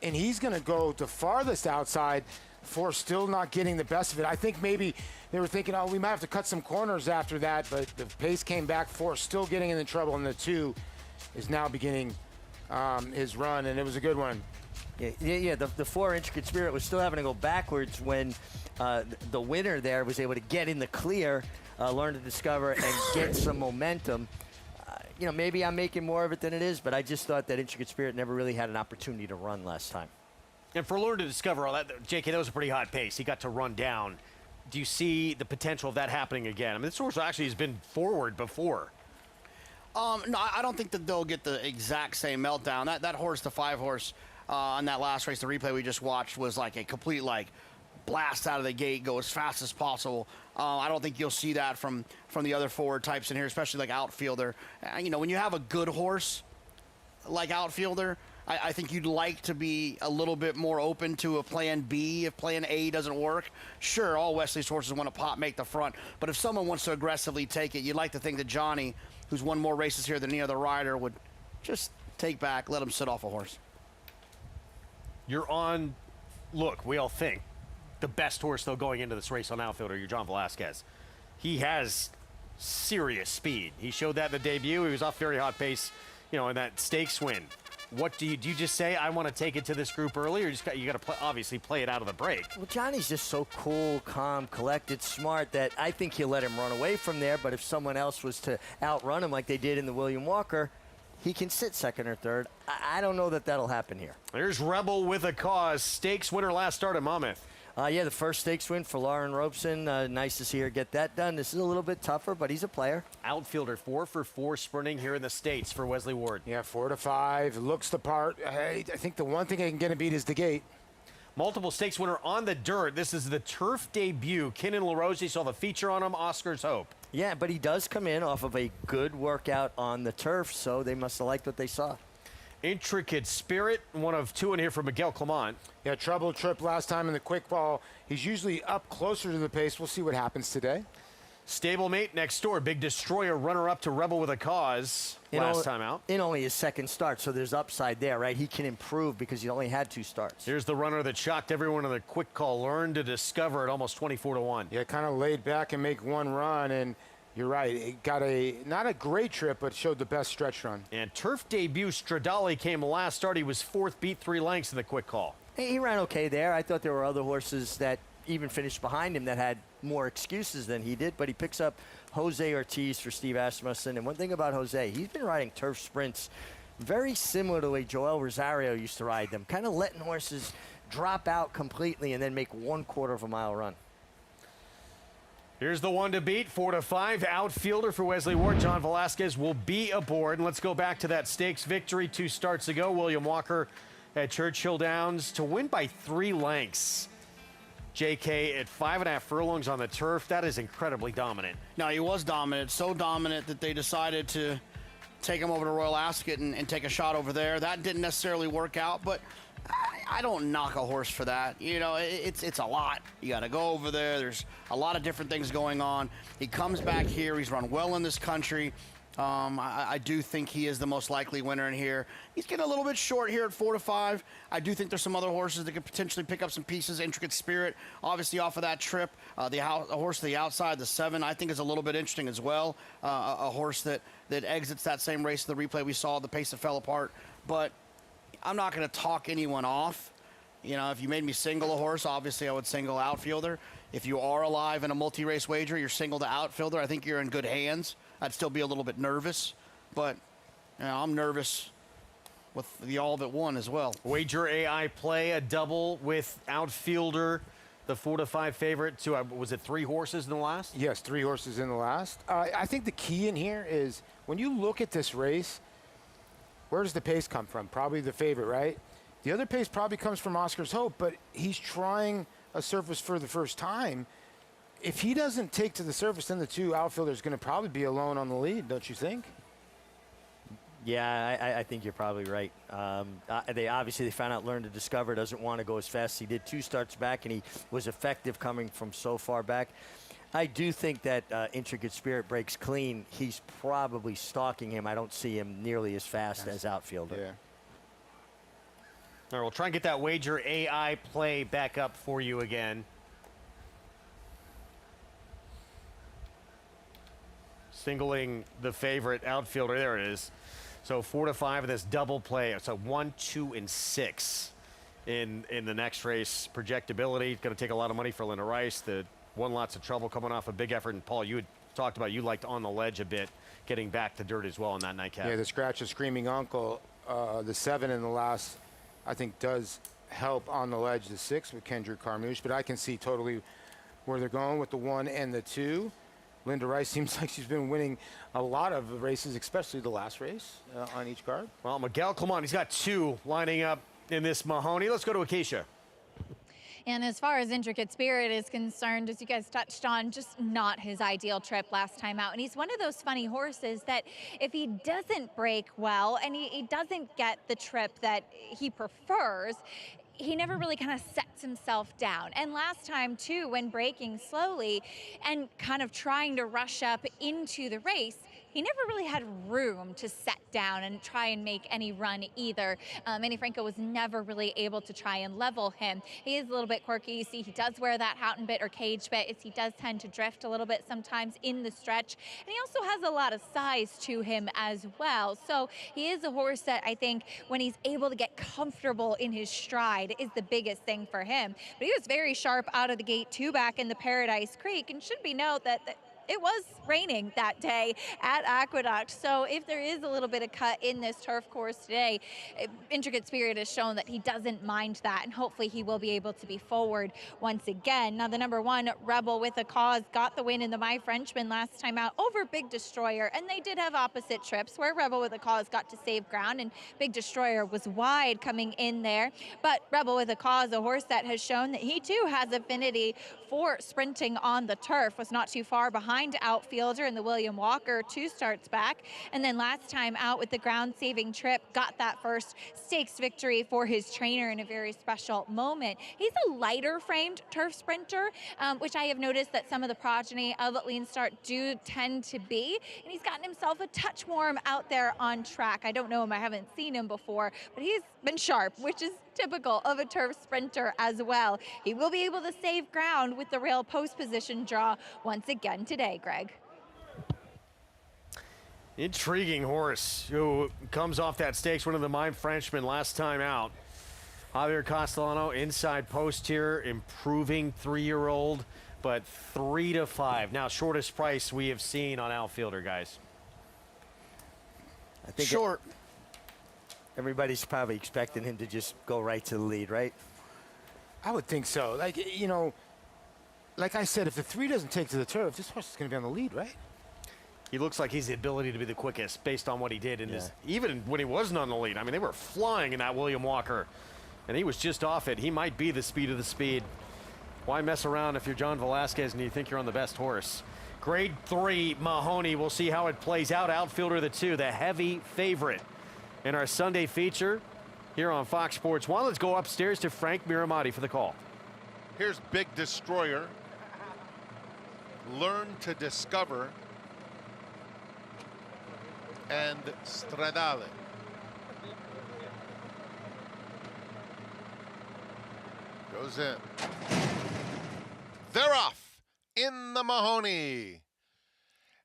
and he's going to go the farthest outside. 4 still not getting the best of it. I think maybe they were thinking, oh, we might have to cut some corners after that, but the pace came back. 4 still getting in the trouble, and the 2 is now beginning his run, and it was a good one. Yeah, the 4 Intricate Spirit was still having to go backwards when the winner there was able to get in the clear, Learn to Discover, and get some momentum. Maybe I'm making more of it than it is, but I just thought that Intricate Spirit never really had an opportunity to run last time. And for Learn to Discover, all that, JK, that was a pretty hot pace. He got to run down. Do you see the potential of that happening again? I mean, this horse actually has been forward before. No, I don't think that they'll get the exact same meltdown. That horse, the 5 horse, on that last race, the replay we just watched, was like a complete blast out of the gate, go as fast as possible. I don't think you'll see that from the other forward types in here, especially like outfielder. When you have a good horse like outfielder, I think you'd like to be a little bit more open to a plan B if plan A doesn't work. Sure, all Wesley's horses want to make the front, but if someone wants to aggressively take it, you'd like to think that Johnny, who's won more races here than any other rider, would just take back, let him sit off a horse. You're on, look, we all think, the best horse, though, going into this race on outfielder, you're John Velasquez. He has serious speed. He showed that in the debut. He was off very hot pace, in that stakes win. What do you just say, I want to take it to this group early, or you got to obviously play it out of the break? Well, Johnny's just so cool, calm, collected, smart that I think he'll let him run away from there. But if someone else was to outrun him like they did in the William Walker, he can sit second or third. I don't know that that'll happen here. There's Rebel with a cause. Stakes winner last start at Monmouth. Yeah, the first stakes win for Lauren Robeson. Nice to see her get that done. This is a little bit tougher, but he's a player. Outfielder, 4 for 4 sprinting here in the States for Wesley Ward. Yeah, 4 to 5. Looks the part. I think the one thing I can get him beat is the gate. Multiple stakes winner on the dirt. This is the turf debut. Kenan LaRose saw the feature on him. Oscar's Hope. Yeah, but he does come in off of a good workout on the turf, so they must have liked what they saw. Intricate Spirit, one of 2 in here for Miguel Clement. Yeah, trouble trip last time in the quick ball. He's usually up closer to the pace. We'll see what happens today. Stablemate next door, Big Destroyer, runner-up to Rebel with a Cause last time out. In only his second start, so there's upside there, right? He can improve because he only had 2 starts. Here's the runner that shocked everyone in the quick call. Learned to discover at almost 24-1. Yeah, kind of laid back and make one run, and you're right. It got not a great trip, but showed the best stretch run. And turf debut Stradale came last start. He was 4th, beat 3 lengths in the quick call. He ran okay there. I thought there were other horses that even finished behind him that had more excuses than he did, but he picks up Jose Ortiz for Steve Asmussen. And one thing about Jose, he's been riding turf sprints very similar to the way Joel Rosario used to ride them, kind of letting horses drop out completely and then make 1/4 of a mile run. Here's the one to beat, 4-5. Outfielder for Wesley Ward, John Velasquez will be aboard. And let's go back to that stakes victory 2 starts ago. William Walker at Churchill Downs to win by 3 lengths. JK at 5.5 furlongs on the turf. That is incredibly dominant. No, he was dominant. So dominant that they decided to take him over to Royal Ascot and take a shot over there. That didn't necessarily work out, but I don't knock a horse for that. You know, it's a lot. You got to go over there. There's a lot of different things going on. He comes back here. He's run well in this country. I do think he is the most likely winner in here. He's getting a little bit short here at 4-5. I do think there's some other horses that could potentially pick up some pieces. Intricate Spirit, obviously off of that trip. The horse to the outside, the 7, I think is a little bit interesting as well. A horse that exits that same race, the replay we saw, the pace that fell apart. But I'm not going to talk anyone off. You know, if you made me single a horse, obviously I would single outfielder. If you are alive in a multi-race wager, you're single to outfielder, I think you're in good hands. I'd still be a little bit nervous, but you know, I'm nervous with the all but one as well. Wager AI play, a double with outfielder, the 4-5 favorite to, was it 3 horses in the last? Yes, 3 horses in the last. I think the key in here is when you look at this race, where does the pace come from? Probably the favorite, right? The other pace probably comes from Oscar's Hope, but he's trying a surface for the first time. If he doesn't take to the surface, then the 2 outfielders are going to probably be alone on the lead, don't you think? Yeah, I think you're probably right. They found out Learn to Discover doesn't want to go as fast. He did 2 starts back, and he was effective coming from so far back. I do think that Intricate Spirit breaks clean. He's probably stalking him. I don't see him nearly as fast as outfielder. Yeah. All right, we'll try and get that Wager AI play back up for you again. Singling the favorite outfielder. There it is. So 4-5 of this double play. So 1, 2, and 6 in the next race. Projectability. It's going to take a lot of money for Linda Rice. The won lots of trouble coming off a big effort. And Paul, you had talked about you liked On the Ledge a bit, getting back to dirt as well in that nightcap. Yeah, the scratch of Screaming Uncle, the 7 in the last, I think does help On the Ledge, the 6 with Kendrick Carmouche. But I can see totally where they're going with the 1 and the 2. Linda Rice seems like she's been winning a lot of races, especially the last race on each card. Well, Miguel Clement, he's got 2 lining up in this Mahoney. Let's go to Acacia. And as far as Intricate Spirit is concerned, as you guys touched on, just not his ideal trip last time out. And he's one of those funny horses that if he doesn't break well and he doesn't get the trip that he prefers, he never really kind of sets himself down. And last time too, when breaking slowly and kind of trying to rush up into the race, he never really had room to set down and try and make any run either. Manny Franco was never really able to try and level him. He is a little bit quirky. You see, he does wear that Houghton bit or cage bit. He does tend to drift a little bit sometimes in the stretch. And he also has a lot of size to him as well. So he is a horse that I think when he's able to get comfortable in his stride is the biggest thing for him. But he was very sharp out of the gate too back in the Paradise Creek. And should be noted that it was raining that day at Aqueduct. So if there is a little bit of cut in this turf course today, Intricate Spirit has shown that he doesn't mind that, and hopefully he will be able to be forward once again. Now the number 1, Rebel with a Cause, got the win in the My Frenchman last time out over Big Destroyer, and they did have opposite trips where Rebel with a Cause got to save ground and Big Destroyer was wide coming in there. But Rebel with a Cause, a horse that has shown that he too has affinity for sprinting on the turf, was not too far behind behind outfielder in the William Walker 2 starts back. And then last time out with the ground-saving trip, got that first stakes victory for his trainer in a very special moment. He's a lighter-framed turf sprinter, which I have noticed that some of the progeny of Lean Start do tend to be. And he's gotten himself a touch warm out there on track. I don't know him, I haven't seen him before, but he's been sharp, which is typical of a turf sprinter as well. He will be able to save ground with the rail post position draw once again today, Greg. Intriguing horse who comes off that stakes, one of the mime Frenchmen last time out. Javier Castellano, inside post here, improving 3-year-old, but 3 to 5. Now, shortest price we have seen on outfielder, guys. I think short. Everybody's probably expecting him to just go right to the lead, right? I would think so. Like, you know, like I said, if the 3 doesn't take to the turf, this horse is going to be on the lead, right? He looks like he's the ability to be the quickest based on what he did in his, even when he wasn't on the lead. I mean, they were flying in that William Walker, and he was just off it. He might be the speed of the speed. Why mess around if you're John Velasquez and you think you're on the best horse? Grade 3, Mahoney. We'll see how it plays out. Outfielder the 2, the heavy favorite in our Sunday feature here on Fox Sports 1. Let's go upstairs to Frank Miramati for the call. Here's Big Destroyer. Learn to Discover. And Stradale. Goes in. They're off in the Mahoney.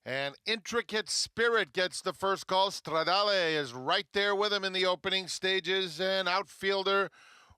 And Intricate Spirit gets the first call. Stradale is right there with him in the opening stages, and outfielder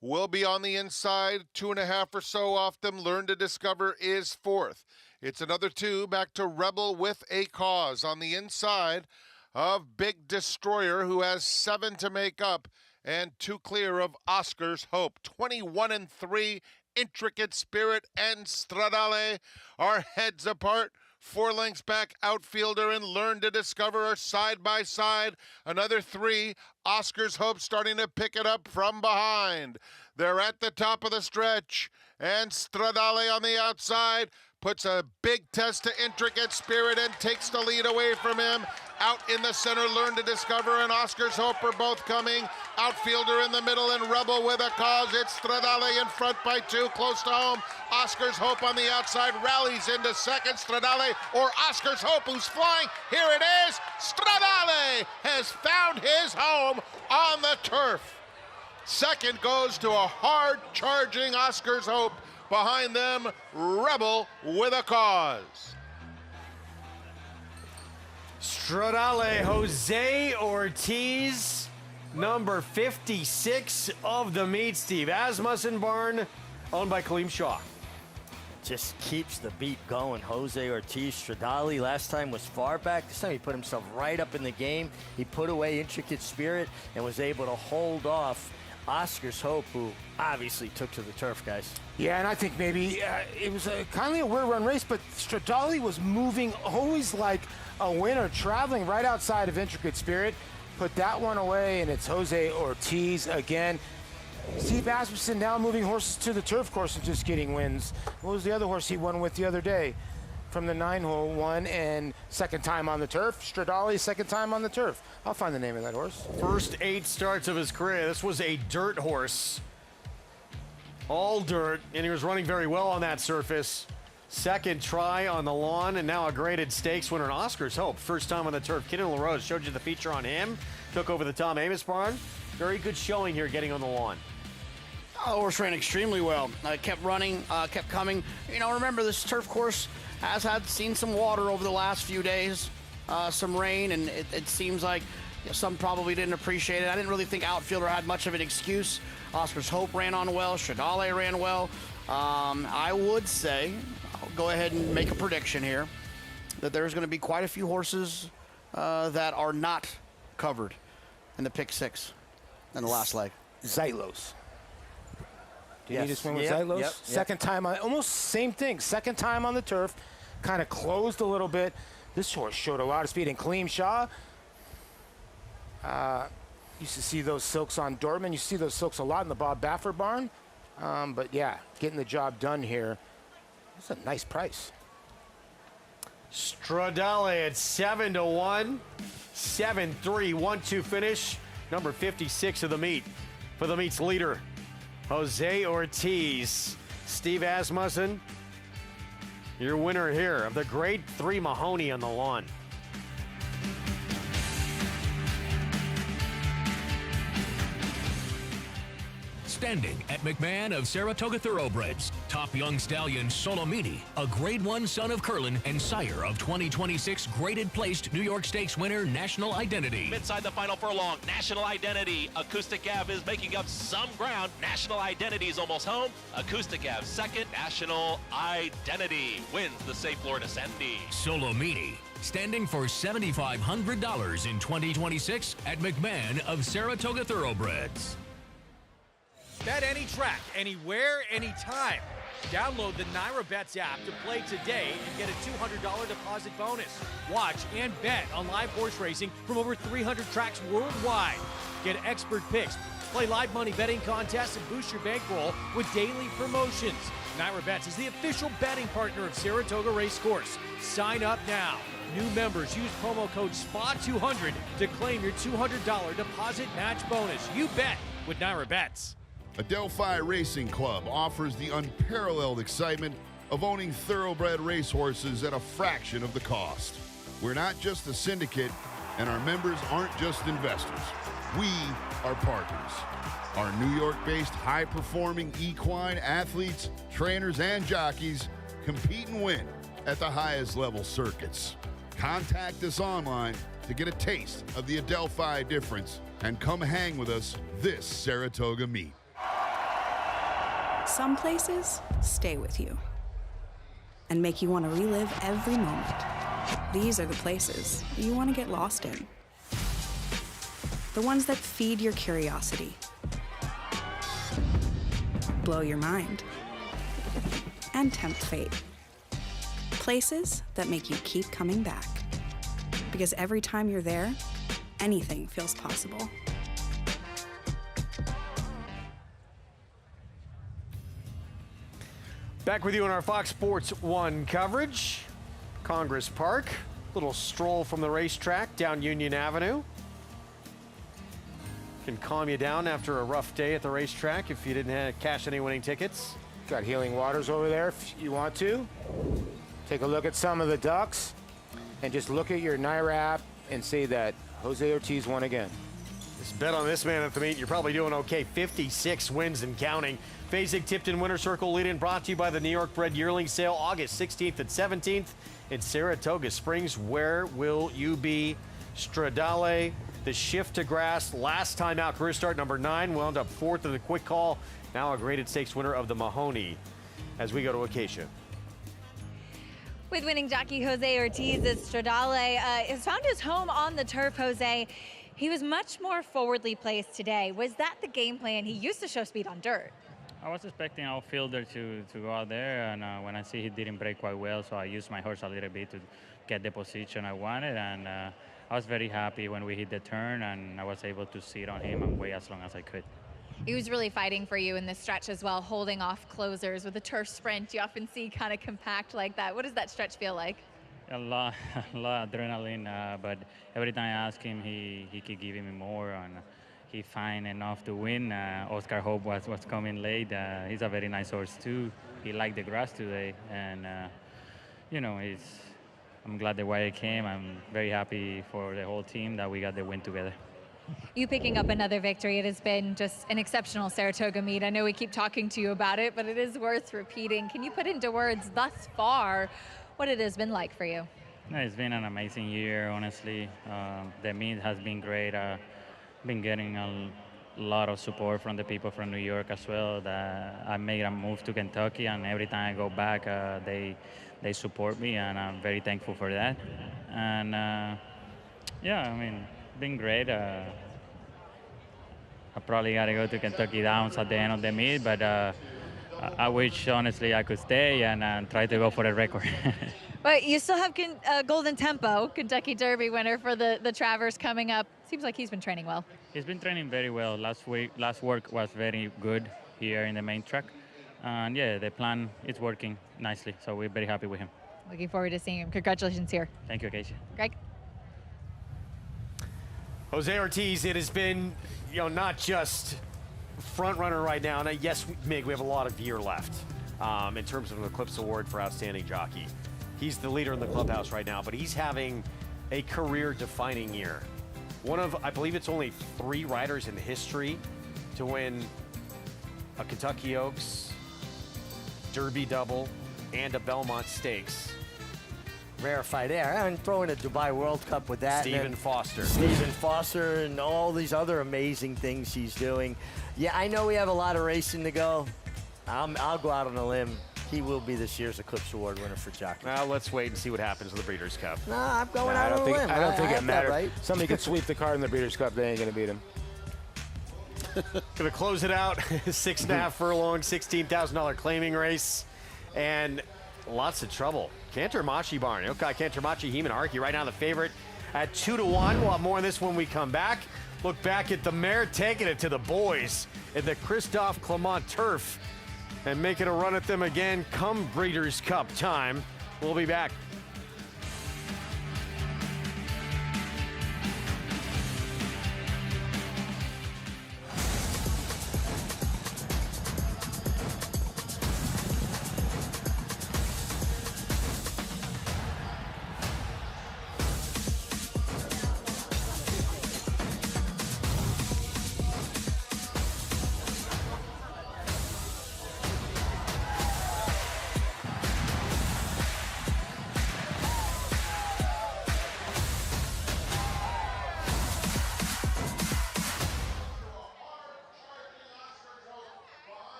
will be on the inside. 2.5 or so off them. Learn to Discover is 4th. It's another 2 back to Rebel with a Cause on the inside of Big Destroyer, who has 7 to make up and 2 clear of Oscar's Hope. 21-3, Intricate Spirit and Stradale are heads apart. 4 lengths back, outfielder and Learn to Discover are side by side. Another 3, Oscar's Hope starting to pick it up from behind. They're at the top of the stretch, and Stradale on the outside puts a big test to Intricate Spirit and takes the lead away from him. Out in the center, Learn to Discover and Oscar's Hope are both coming. Outfielder in the middle and Rebel with a Cause. It's Stradale in front by 2, close to home. Oscar's Hope on the outside rallies into second. Stradale or Oscar's Hope, who's flying. Here it is. Stradale has found his home on the turf. Second goes to a hard-charging Oscar's Hope. Behind them, Rebel with a Cause. Stradale, Jose Ortiz, number 56 of the meet. Steve Asmussen barn, owned by Kaleem Shaw. Just keeps the beat going. Jose Ortiz, Stradale last time was far back. This time he put himself right up in the game. He put away Intricate Spirit and was able to hold off Oscar's Hope, who obviously took to the turf, guys. Yeah, and I think maybe it was kind of a weird run race, but Stradale was moving always like a winner, traveling right outside of Intricate Spirit. Put that one away, and it's Jose Ortiz again. Steve Asmussen now moving horses to the turf course and just getting wins. What was the other horse he won with the other day? From the 9-hole one, and second time on the turf. Stradale, second time on the turf. I'll find the name of that horse. First 8 starts of his career. This was a dirt horse. All dirt, and he was running very well on that surface. Second try on the lawn, and now a graded stakes winner in Oscar's Hope. First time on the turf. Kidden LaRose showed you the feature on him. Took over the Tom Amos barn. Very good showing here getting on the lawn. Oh, horse ran extremely well. Kept running, kept coming. You know, remember this turf course has seen some water over the last few days, some rain, and it seems like some probably didn't appreciate it. I didn't really think outfielder had much of an excuse. Oscar's Hope ran on well. Stradale ran well. I would say, I'll go ahead and make a prediction here, that there's going to be quite a few horses that are not covered in the pick 6 in the last leg. Zylos. Do you need to swing with Zylos? Yep. Second time on, almost same thing. Second time on the turf, kind of closed a little bit. This horse showed a lot of speed. And Kaleem Shaw, used to see those silks on Dortmund. You see those silks a lot in the Bob Baffert barn. But yeah, getting the job done here. That's a nice price. Stradale at 7-1, 7-3, 1-2 finish. Number 56 of the meet. For the meet's leader, Jose Ortiz. Steve Asmussen, your winner here of the Grade 3 Mahoney on the lawn. Standing at McMahon of Saratoga Thoroughbreds, top young stallion Solomini, a Grade 1 son of Curlin and sire of 2026 graded placed New York Stakes winner National Identity. Inside the final furlong, National Identity. Acoustic Ave is making up some ground. National Identity is almost home. Acoustic Ave second. National Identity wins the Safe Florida Sandy. Solomini, standing for $7,500 in 2026 at McMahon of Saratoga Thoroughbreds. Bet any track, anywhere, anytime. Download the NyraBets app to play today and get a $200 deposit bonus. Watch and bet on live horse racing from over 300 tracks worldwide. Get expert picks, play live money betting contests, and boost your bankroll with daily promotions. NyraBets is the official betting partner of Saratoga Racecourse. Sign up now. New members use promo code SPA200 to claim your $200 deposit match bonus. You bet with NyraBets. Adelphi Racing Club offers the unparalleled excitement of owning thoroughbred racehorses at a fraction of the cost. We're not just a syndicate, and our members aren't just investors. We are partners. Our New York-based high-performing equine athletes, trainers, and jockeys compete and win at the highest level circuits. Contact us online to get a taste of the Adelphi difference and come hang with us this Saratoga meet. Some places stay with you and make you want to relive every moment. These are the places you want to get lost in. The ones that feed your curiosity, blow your mind, and tempt fate. Places that make you keep coming back. Because every time you're there, anything feels possible. Back with you on our Fox Sports 1 coverage. Congress Park, little stroll from the racetrack down Union Avenue. Can calm you down after a rough day at the racetrack if you didn't cash any winning tickets. Got healing waters over there if you want to. Take a look at some of the ducks and just look at your Naira app and say that Jose Ortiz won again. Just bet on this man at the meet. You're probably doing okay. 56 wins and counting. Fasig-Tipton Winter Circle lead-in brought to you by the New York Bred Yearling Sale, August 16th and 17th in Saratoga Springs. Where will you be? Stradale, the shift to grass. Last time out, career start number 9, wound up 4th in the quick call. Now a graded stakes winner of the Mahoney as we go to Acacia. With winning jockey Jose Ortiz, Stradale has found his home on the turf, Jose. He was much more forwardly placed today. Was that the game plan? He used to show speed on dirt. I was expecting outfielder to go out there, and when I see he didn't break quite well, so I used my horse a little bit to get the position I wanted, and I was very happy when we hit the turn, and I was able to sit on him and wait as long as I could. He was really fighting for you in this stretch as well, holding off closers with a turf sprint. You often see kind of compact like that. What does that stretch feel like? A lot of adrenaline, but every time I ask him, he keep giving me more, and he find enough to win. Oscar Hope was coming late. He's a very nice horse too. He liked the grass today, and you know, I'm glad the Wire came. I'm very happy for the whole team that we got the win together. You picking up another victory. It has been just an exceptional Saratoga meet. I know we keep talking to you about it, but it is worth repeating. Can you put into words thus far what it has been like for you? No, it's been an amazing year, honestly. The meet has been great. Been getting a lot of support from the people from New York as well. That I made a move to Kentucky, and every time I go back, they support me, and I'm very thankful for that. And yeah, I mean, been great. I probably got to go to Kentucky Downs at the end of the meet, but I wish, honestly, I could stay and try to go for a record. But you still have Golden Tempo, Kentucky Derby winner for the Travers coming up. Seems like he's been training well. He's been training very well. Last work was very good here in the main track. And yeah, the plan is working nicely, so we're very happy with him. Looking forward to seeing him. Congratulations here. Thank you, Casey. Greg? Jose Ortiz, it has been, not just front runner right now. Now, yes, Mig, we have a lot of year left in terms of an Eclipse Award for Outstanding Jockey. He's the leader in the clubhouse right now, but he's having a career-defining year. One of, I believe it's only 3 riders in history to win a Kentucky Oaks, Derby double, and a Belmont Stakes. Rarefied air, and throw in a Dubai World Cup with that. Stephen Foster. Stephen Foster and all these other amazing things he's doing. Yeah, I know we have a lot of racing to go. I'll go out on a limb. He will be this year's Eclipse Award winner for jockey. Well, let's wait and see what happens with the Breeders' Cup. Nah, I'm going out on a limb. I don't think I it matters. Right? Somebody could sweep the card in the Breeders' Cup. They ain't going to beat him. Gonna close it out. 6.5 furlong, $16,000 claiming race, and lots of trouble. Cantermachi Barn. Okay, Cantermachi, Heeman Harkey right now the favorite at 2-1. We'll have more on this when we come back. Look back at the mare taking it to the boys at the Christophe Clement turf and making a run at them again come Breeders' Cup time. We'll be back.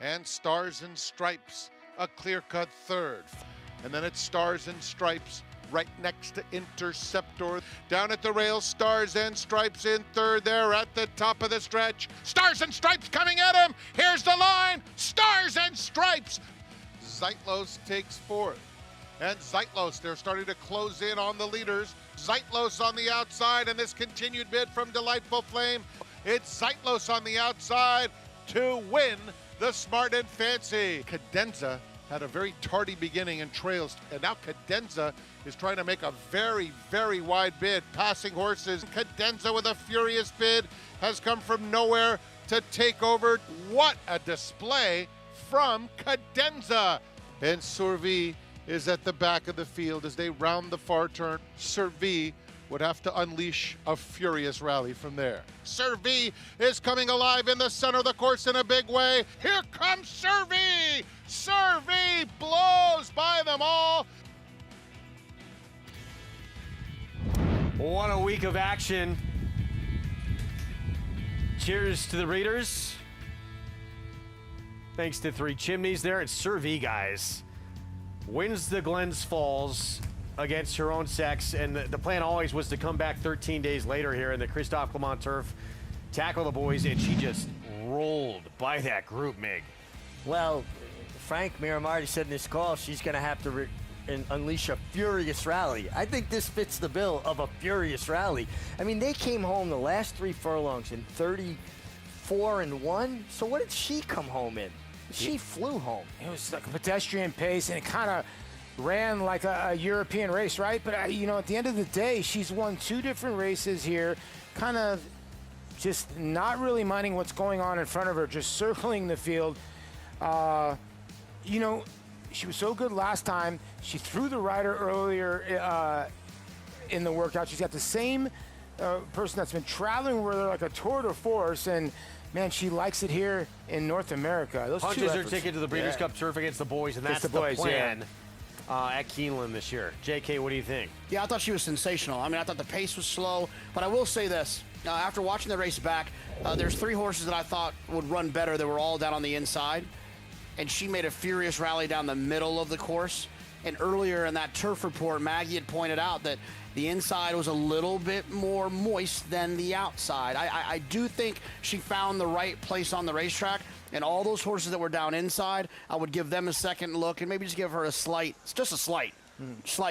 And Stars and Stripes, a clear-cut third. And then it's Stars and Stripes right next to Interceptor. Down at the rails, Stars and Stripes in third there at the top of the stretch. Stars and Stripes coming at him. Here's the line. Stars and Stripes. Zeitlos takes fourth. And Zeitlos, they're starting to close in on the leaders. Zeitlos on the outside, and this continued bid from Delightful Flame. It's Zeitlos on the outside to win the Smart and Fancy. Cadenza had a very tardy beginning and trails, and now Cadenza is trying to make a very, very wide bid, passing horses. Cadenza with a furious bid has come from nowhere to take over. What a display from Cadenza. And Survey is at the back of the field as they round the far turn. Survey would have to unleash a furious rally from there. Servi is coming alive in the center of the course in a big way. Here comes Servi! Servi blows by them all. What a week of action. Cheers to the Breeders. Thanks to Three Chimneys there. It's Servi, guys. Wins the Glens Falls against her own sex, and the plan always was to come back 13 days later here in the Christophe Clement turf, tackle the boys, and she just rolled by that group, Mig. Well, Frank Miramarty said in this call she's going to have to unleash a furious rally. I think this fits the bill of a furious rally. I mean, they came home the last 3 furlongs in 34-1. So what did she come home in? She flew home. It was like a pedestrian pace, and it kind of ran like a European race, right? But, you know, at the end of the day, she's won 2 different races here, kind of just not really minding what's going on in front of her, just circling the field. You know, she was so good last time. She threw the rider earlier in the workout. She's got the same person that's been traveling with her like a tour de force, and man, she likes it here in North America. Those Punches her ticket to the Breeders' Cup Turf against the boys, and that's the plan at Keeneland this year. JK, what do you think? Yeah, I thought she was sensational. I mean, I thought the pace was slow, but I will say this. After watching the race back, there's 3 horses that I thought would run better that were all down on the inside, and she made a furious rally down the middle of the course. And earlier in that turf report, Maggie had pointed out that the inside was a little bit more moist than the outside. I do think she found the right place on the racetrack, and all those horses that were down inside, I would give them a second look and maybe just give her a slight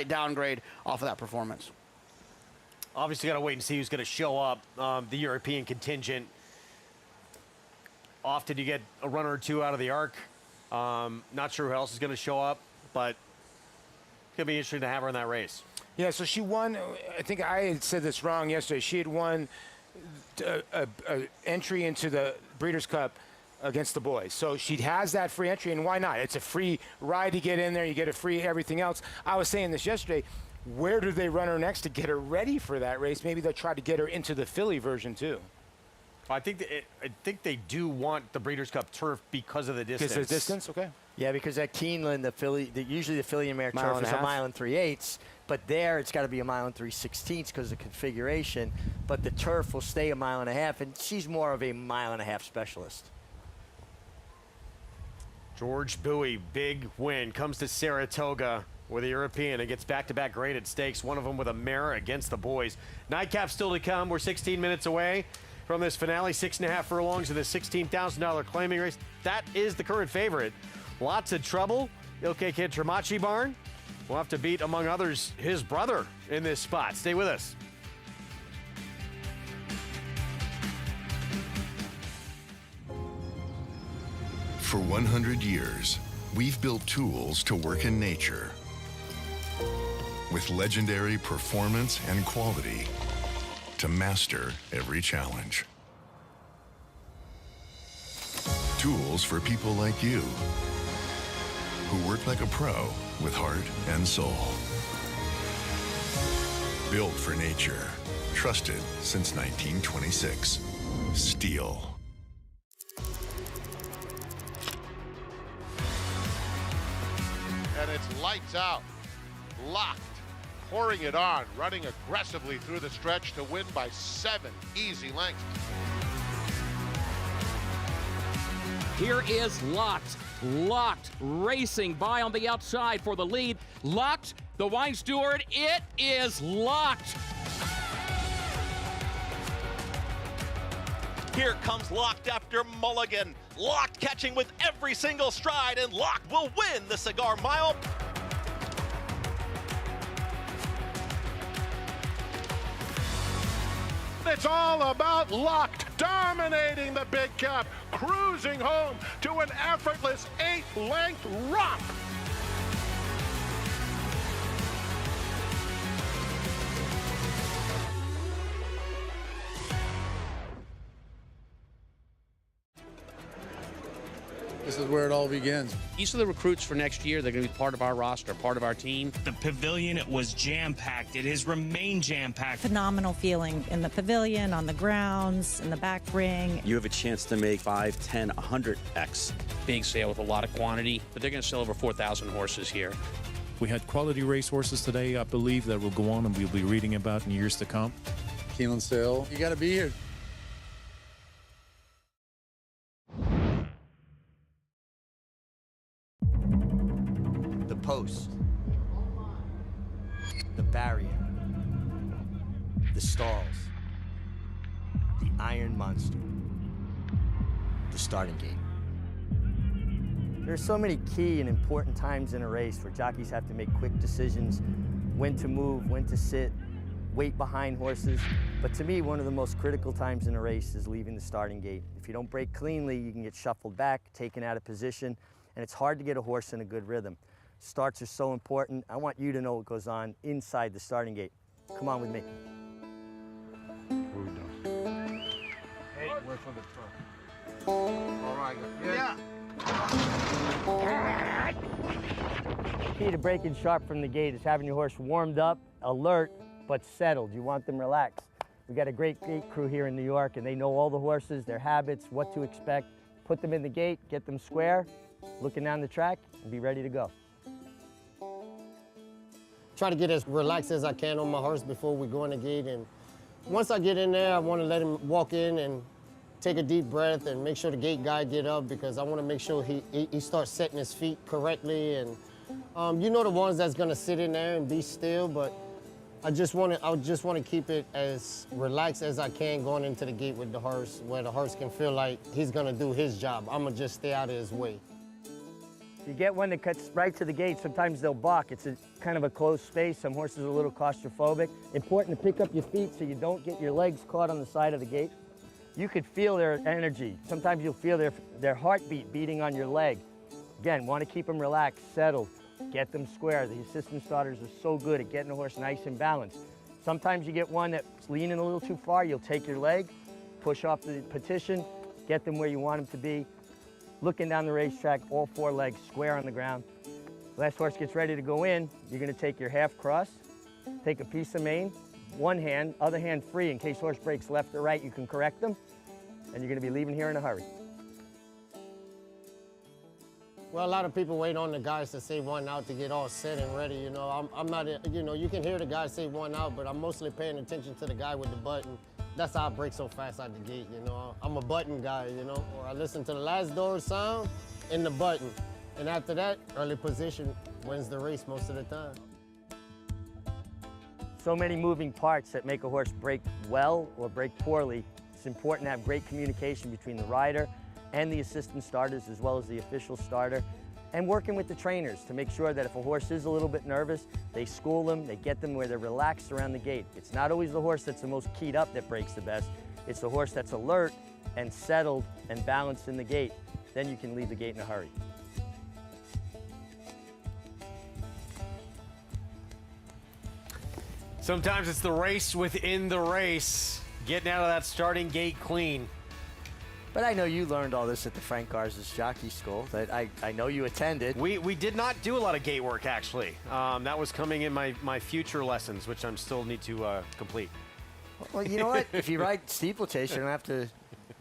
downgrade off of that performance. Obviously, got to wait and see who's going to show up. The European contingent. Often you get a runner or 2 out of the arc. Not sure who else is going to show up, but it's going to be interesting to have her in that race. Yeah, so she won. I think I had said this wrong yesterday. She had won a entry into the Breeders' Cup against the boys. So she has that free entry, and why not? It's a free ride to get in there. You get a free everything else. I was saying this yesterday. Where do they run her next to get her ready for that race? Maybe they'll try to get her into the Philly version too. I think they do want the Breeders' Cup turf because of the distance. Because of the distance, okay. Yeah, because at Keeneland, usually the Philly and Mare turf is a 1 3/8, but there it's got to be a 1 3/16 because of the configuration. But the turf will stay a 1.5 miles, and she's more of a 1.5 mile specialist. George Bowie, big win, comes to Saratoga with a European and gets back-to-back graded stakes, one of them with a mare against the boys. Nightcap still to come. We're 16 minutes away from this finale, 6.5 furlongs of the $16,000 claiming race. That is the current favorite. Lots of trouble. Ilke Kid Tramachi Barn will have to beat, among others, his brother in this spot. Stay with us. For 100 years, we've built tools to work in nature with legendary performance and quality to master every challenge. Tools for people like you who work like a pro with heart and soul. Built for nature, trusted since 1926. Steel. And it's lights out, locked, pouring it on, running aggressively through the stretch to win by 7 easy lengths. Here is Locked. Locked racing by on the outside for the lead. Locked, the wine steward, it is Locked. Here comes Locked after Mulligan. Locked catching with every single stride, and Locked will win the Cigar Mile. It's all about Locked, dominating the big cap, cruising home to an effortless 8-length romp. This is where it all begins. These are the recruits for next year. They're going to be part of our roster, part of our team. The pavilion, it was jam-packed. It has remained jam-packed. Phenomenal feeling in the pavilion, on the grounds, in the back ring. You have a chance to make 5, 10, 100x. Big sale with a lot of quantity, but they're going to sell over 4,000 horses here. We had quality racehorses today, I believe, that will go on and we'll be reading about in years to come. Keeneland sale, you got to be here. The post, the barrier, the stalls, the iron monster, the starting gate. There are so many key and important times in a race where jockeys have to make quick decisions, when to move, when to sit, wait behind horses. But to me, one of the most critical times in a race is leaving the starting gate. If you don't break cleanly, you can get shuffled back, taken out of position, and it's hard to get a horse in a good rhythm. Starts are so important. I want you to know what goes on inside the starting gate. Come on with me. Hey, we're for the truck. All right. Yeah. Key to breaking sharp from the gate is having your horse warmed up, alert, but settled. You want them relaxed. We got a great gate crew here in New York, and they know all the horses, their habits, what to expect. Put them in the gate, get them square, looking down the track, and be ready to go. Try to get as relaxed as I can on my horse before we go in the gate. And once I get in there, I want to let him walk in and take a deep breath and make sure the gate guy get up, because I want to make sure he starts setting his feet correctly. And you know the ones that's going to sit in there and be still, but I just want to keep it as relaxed as I can going into the gate with the horse, where the horse can feel like he's going to do his job. I'm going to just stay out of his way. You get one that cuts right to the gate, sometimes they'll balk. It's a kind of a closed space. Some horses are a little claustrophobic. Important to pick up your feet so you don't get your legs caught on the side of the gate. You could feel their energy. Sometimes you'll feel their heartbeat beating on your leg. Again, want to keep them relaxed, settled, get them square. The assistant starters are so good at getting the horse nice and balanced. Sometimes you get one that's leaning a little too far, you'll take your leg, push off the petition, get them where you want them to be. Looking down the racetrack, all 4 legs square on the ground. Last horse gets ready to go in, you're gonna take your half cross, take a piece of mane, one hand, other hand free. In case horse breaks left or right, you can correct them, and you're gonna be leaving here in a hurry. Well, a lot of people wait on the guys to say one out to get all set and ready. You know, I'm not, you know, you can hear the guy say one out, but I'm mostly paying attention to the guy with the button. That's how I break so fast out the gate, you know. I'm a button guy, you know. Or I listen to the last door sound and the button. And after that, early position wins the race most of the time. So many moving parts that make a horse break well or break poorly. It's important to have great communication between the rider and the assistant starters, as well as the official starter, and working with the trainers to make sure that if a horse is a little bit nervous, they school them, they get them where they're relaxed around the gate. It's not always the horse that's the most keyed up that breaks the best. It's the horse that's alert and settled and balanced in the gate. Then you can leave the gate in a hurry. Sometimes it's the race within the race, getting out of that starting gate clean. But I know you learned all this at the Frank Garza's jockey school that I know you attended. We did not do a lot of gate work, actually. That was coming in my future lessons, which I still need to complete. Well, you know what? If you ride steeplechase, you don't have to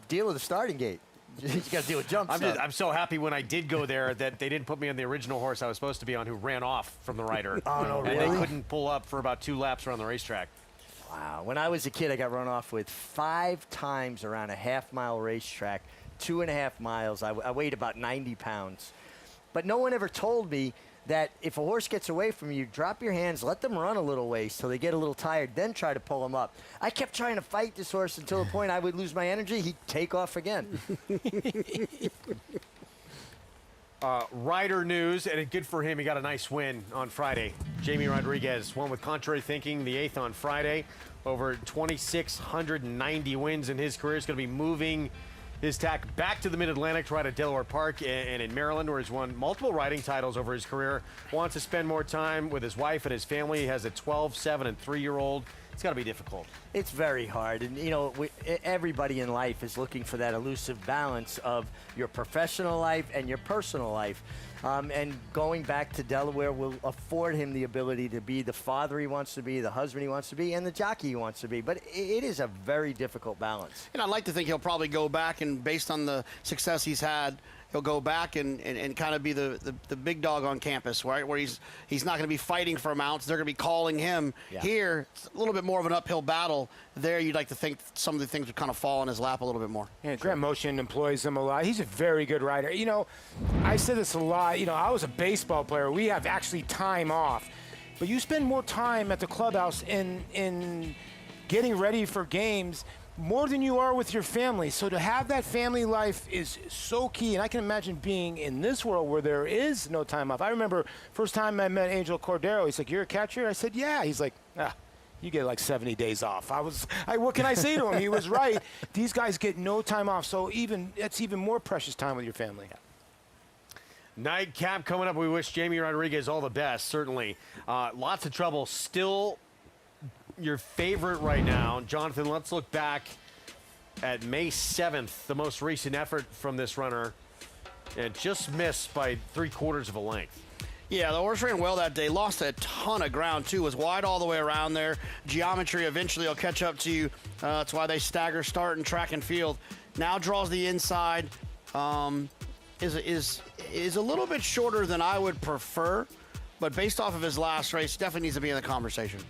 deal with the starting gate. You got to deal with jumps. I'm so happy when I did go there that they didn't put me on the original horse I was supposed to be on, who ran off from the rider. Oh, no, and really? they couldn't pull up for about 2 laps around the racetrack. Wow. When I was a kid, I got run off with 5 times around a half-mile racetrack, 2.5 miles. I weighed about 90 pounds. But no one ever told me that if a horse gets away from you, drop your hands, let them run a little ways till they get a little tired, then try to pull them up. I kept trying to fight this horse until the point I would lose my energy. He'd take off again. Rider news, and good for him. He got a nice win on Friday. Jamie Rodriguez won with Contrary Thinking, the 8th on Friday. Over 2,690 wins in his career. He's going to be moving his tack back to the Mid-Atlantic to ride at Delaware Park and in Maryland, where he's won multiple riding titles over his career. Wants to spend more time with his wife and his family. He has a 12, 7, and 3-year-old. It's got to be difficult. It's very hard. And, everybody in life is looking for that elusive balance of your professional life and your personal life. And going back to Delaware will afford him the ability to be the father he wants to be, the husband he wants to be, and the jockey he wants to be. But it is a very difficult balance. And I'd like to think he'll probably go back, and based on the success he's had, he'll go back and kind of be the big dog on campus, right? Where he's not going to be fighting for mounts. They're going to be calling him. Yeah. Here, it's a little bit more of an uphill battle. There, you'd like to think some of the things would kind of fall in his lap a little bit more. Yeah, Grant Motion employs him a lot. He's a very good rider. I said this a lot. I was a baseball player. We have actually time off. But you spend more time at the clubhouse in getting ready for games more than you are with your family. So to have that family life is so key. And I can imagine being in this world where there is no time off. I remember first time I met Angel Cordero, he's like, "You're a catcher?" I said, "Yeah." He's like, "You get like 70 days off." What can I say to him? He was right. These guys get no time off. So that's even more precious time with your family. Nightcap coming up. We wish Jamie Rodriguez all the best, certainly. Lots of trouble. Still your favorite right now. Jonathan, let's look back at May 7th, the most recent effort from this runner, and just missed by 3/4 of a length. Yeah, the horse ran well that day. Lost a ton of ground, too. Was wide all the way around there. Geometry eventually will catch up to you. That's why they stagger start and track and field. Now draws the inside. Is a little bit shorter than I would prefer, but based off of his last race, definitely needs to be in the conversation.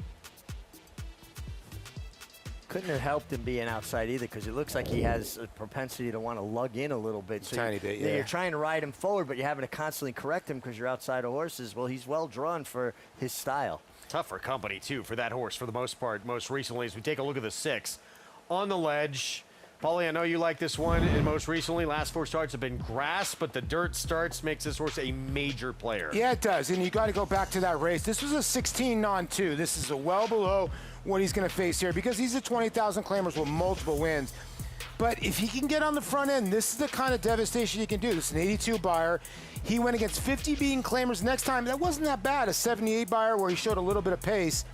Couldn't have helped him being outside either, because it looks like he has a propensity to want to lug in a little bit. So Tiny bit, yeah. You're trying to ride him forward, but you're having to constantly correct him because you're outside of horses. Well, he's well drawn for his style. Tougher company, too, for that horse for the most part. Most recently, as we take a look at the 6 on the ledge. Paulie, I know you like this one, and most recently, last 4 starts have been grass, but the dirt starts makes this horse a major player. Yeah, it does, and you got to go back to that race. This was a 16 non-2. This is a well below what he's going to face here because he's a 20,000 claimers with multiple wins. But if he can get on the front end, this is the kind of devastation he can do. This is an 82 buyer. He went against 50 being claimers. Next time, that wasn't that bad. A 78 buyer where he showed a little bit of pace.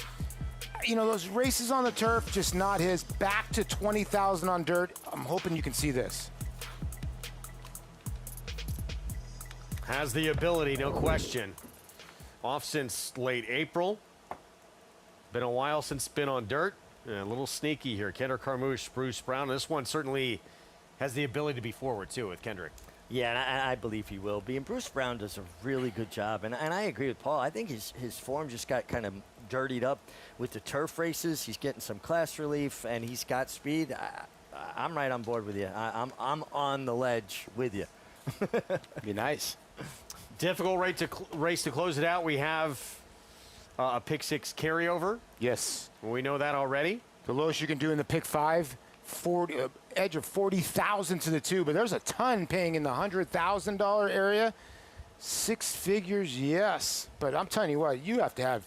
Those races on the turf, just not his. Back to 20,000 on dirt. I'm hoping you can see this. Has the ability, no question. Off since late April. Been a while since been on dirt. A little sneaky here. Kendrick Carmouche, Bruce Brown. This one certainly has the ability to be forward, too, with Kendrick. Yeah, and I believe he will be. And Bruce Brown does a really good job. And I agree with Paul. I think his form just got kind of dirtied up with the turf races. He's getting some class relief, and he's got speed. I'm right on board with you. I'm on the ledge with you. Be nice. Difficult race to close it out. We have a pick 6 carryover. Yes. We know that already. The lowest you can do in the pick 5, edge of 40,000 to the 2, but there's a ton paying in the $100,000 area. 6 figures, yes. But I'm telling you what, you have to have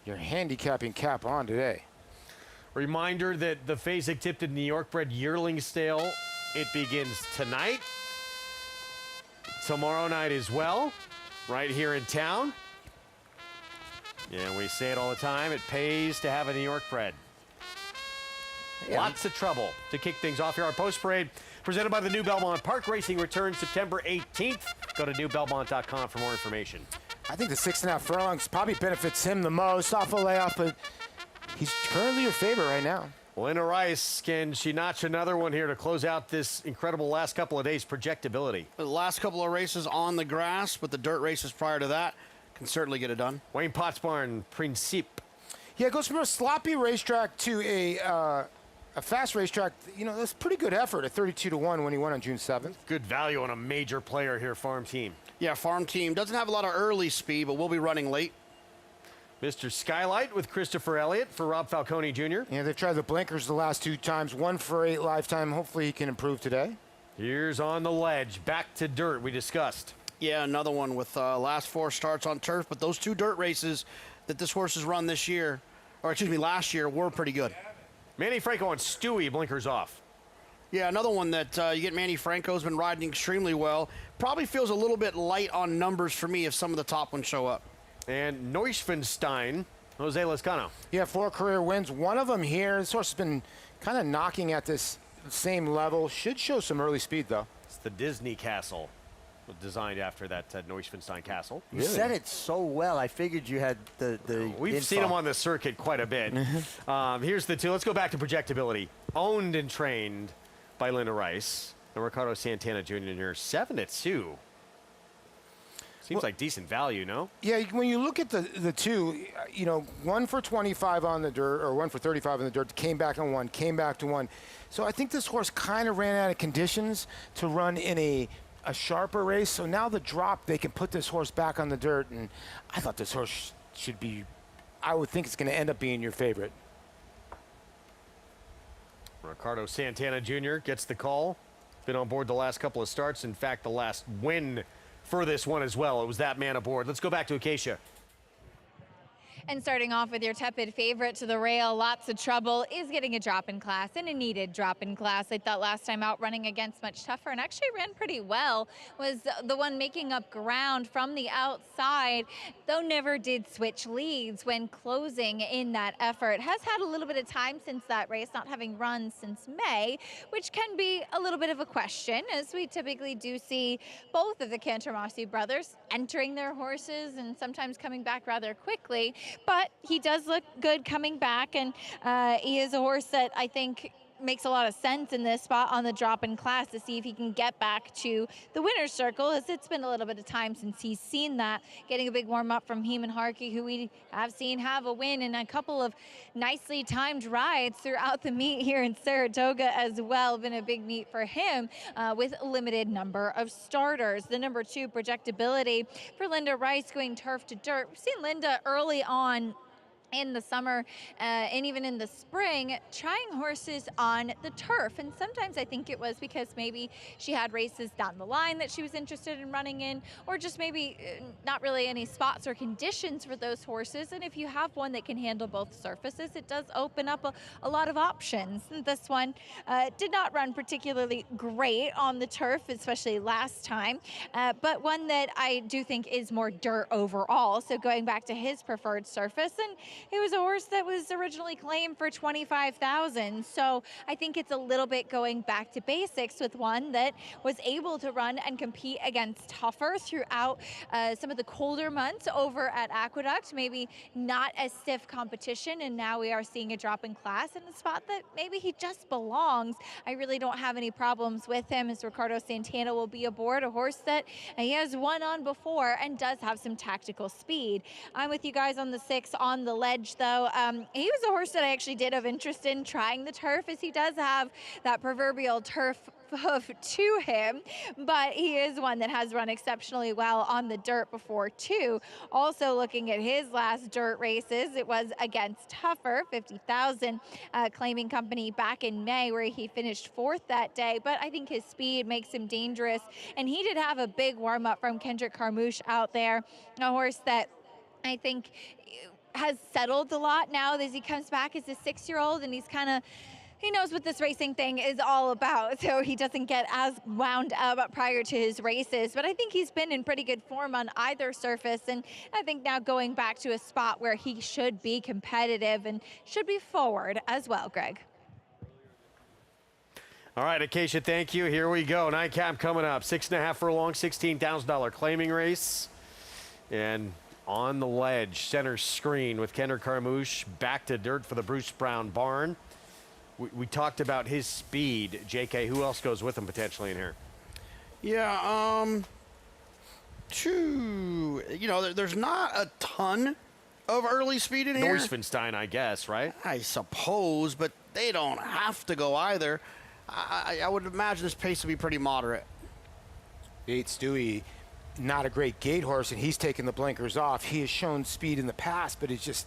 your handicapping cap on today. Reminder that the Fasig-Tipton New York bred yearling sale, it begins tonight, tomorrow night as well, right here in town. Yeah, we say it all the time. It pays to have a New York bred. Yeah. Lots of trouble to kick things off here. Our post parade presented by the New Belmont Park. Racing returns September 18th. Go to newbelmont.com for more information. I think the 6.5 furlongs probably benefits him the most off a layoff, but he's currently your favorite right now. Linda Rice, can she notch another one here to close out this incredible last couple of days' projectability? The last couple of races on the grass, but the dirt races prior to that can certainly get it done. Wayne Pottsbarn, Principe. Yeah, it goes from a sloppy racetrack to a fast racetrack. That's a pretty good effort at 32-1 when he won on June 7th. Good value on a major player here, Farm Team. Yeah, Farm Team doesn't have a lot of early speed, but we'll be running late. Mr. Skylight with Christopher Elliott for Rob Falcone Jr. Yeah, they've tried the blinkers the last 2 times. 1 for 8 lifetime. Hopefully he can improve today. Here's on the ledge. Back to dirt we discussed. Yeah, another one with last 4 starts on turf, but those 2 dirt races that this horse has run this year, or excuse me, last year, were pretty good. Manny Franco and Stewie blinkers off. Yeah, another one that you get. Manny Franco's been riding extremely well. Probably feels a little bit light on numbers for me if some of the top ones show up. And Neuschwanstein Jose Lezcano. Yeah, 4 career wins. One of them here. This horse has been kind of knocking at this same level. Should show some early speed, though. It's the Disney Castle, designed after that Neuschwanstein Castle. You said it so well. I figured you had the We've seen him on the circuit quite a bit. Here's the 2. Let's go back to projectability. Owned and trained by Linda Rice and Ricardo Santana Jr. 7-2. Seems like decent value, no? Yeah, when you look at the 2, you know, 1 for 25 on the dirt, or 1 for 35 on the dirt, came back and won, came back to 1. So I think this horse kind of ran out of conditions to run in a sharper race. So now the drop, they can put this horse back on the dirt, and I thought this horse should be, I would think it's going to end up being your favorite. Ricardo Santana Jr. gets the call. Been on board the last couple of starts. In fact, the last win for this one as well. It was that man aboard. Let's go back to Acacia. And starting off with your tepid favorite to the rail, Lots of Trouble is getting a drop in class, and a needed drop in class. I thought last time out running against much tougher and actually ran pretty well, was the one making up ground from the outside, though never did switch leads when closing in that effort. Has had a little bit of time since that race, not having run since May, which can be a little bit of a question, as we typically do see both of the Cantormasi brothers entering their horses and sometimes coming back rather quickly. But he does look good coming back, and he is a horse that I think makes a lot of sense in this spot on the drop in class to see if he can get back to the winner's circle, as it's been a little bit of time since he's seen that. Getting a big warm-up from Heeman Harkey, who we have seen have a win in a couple of nicely timed rides throughout the meet here in Saratoga as well. Been a big meet for him with a limited number of starters. The number 2, projectability for Linda Rice, going turf to dirt. We've seen Linda early on in the summer and even in the spring trying horses on the turf, and sometimes I think it was because maybe she had races down the line that she was interested in running in, or just maybe not really any spots or conditions for those horses. And if you have one that can handle both surfaces, it does open up a lot of options. And this one did not run particularly great on the turf, especially last time, but one that I do think is more dirt overall, so going back to his preferred surface. And it was a horse that was originally claimed for $25,000. So I think it's a little bit going back to basics with one that was able to run and compete against tougher throughout some of the colder months over at Aqueduct. Maybe not as stiff competition, and now we are seeing a drop in class in a spot that maybe he just belongs. I really don't have any problems with him, as Ricardo Santana will be aboard, a horse that he has won on before and does have some tactical speed. I'm with you guys on the 6 on the ledge, though. He was a horse that I actually did have interest in trying the turf, as he does have that proverbial turf hoof to him, but he is one that has run exceptionally well on the dirt before too. Also looking at his last dirt races, it was against tougher, 50,000 claiming company back in May, where he finished 4th that day, but I think his speed makes him dangerous, and he did have a big warm-up from Kendrick Carmouche out there, a horse that I think has settled a lot now as he comes back as a 6-year-old, and he knows what this racing thing is all about, so he doesn't get as wound up prior to his races. But I think he's been in pretty good form on either surface, and I think now going back to a spot where he should be competitive and should be forward as well, Greg. All right, Acacia, thank you. Here we go. 9 cap coming up. 6.5 furlong, $16,000 claiming race. And on the ledge, center screen with Kendrick Carmouche, back to dirt for the Bruce Brown barn. We talked about his speed. JK, who else goes with him potentially in here? Yeah, there's not a ton of early speed in here. Neuschwanstein, I guess, right? I suppose, but they don't have to go either. I would imagine this pace will be pretty moderate. 8 Stewie, not a great gate horse, and he's taken the blinkers off. He has shown speed in the past, but it just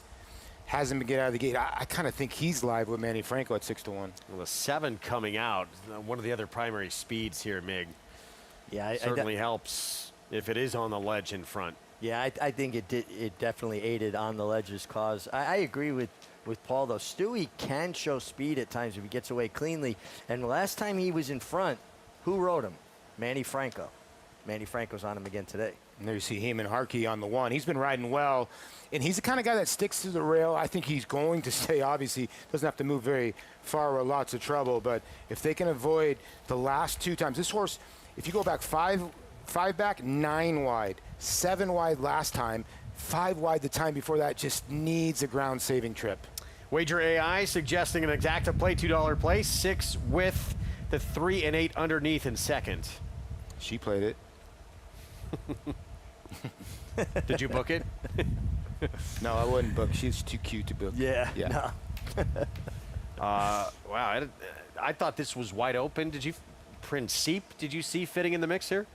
hasn't been get out of the gate. I kind of think he's live with Manny Franco at 6-1. Well, the 7 coming out, one of the other primary speeds here, Mig. Yeah, certainly helps if it is on the ledge in front. Yeah, I think it definitely aided on the ledge's cause. I agree with Paul, though. Stewie can show speed at times if he gets away cleanly. And last time he was in front, who rode him? Manny Franco. Manny Franco's on him again today. And there you see Heeman Harkey on the 1. He's been riding well, and he's the kind of guy that sticks to the rail. I think he's going to stay, obviously. Doesn't have to move very far or lots of trouble, but if they can avoid the last 2 times. This horse, if you go back 5 back, 9 wide, 7 wide last time, 5 wide the time before that, just needs a ground-saving trip. Wager AI suggesting an exacta play, $2 play, 6 with the 3 and 8 underneath in second. She played it. Did you book it? No, I wouldn't book. She's too cute to book. Yeah. Yeah. No. Wow. I thought this was wide open. Did you, Principe, did you see fitting in the mix here?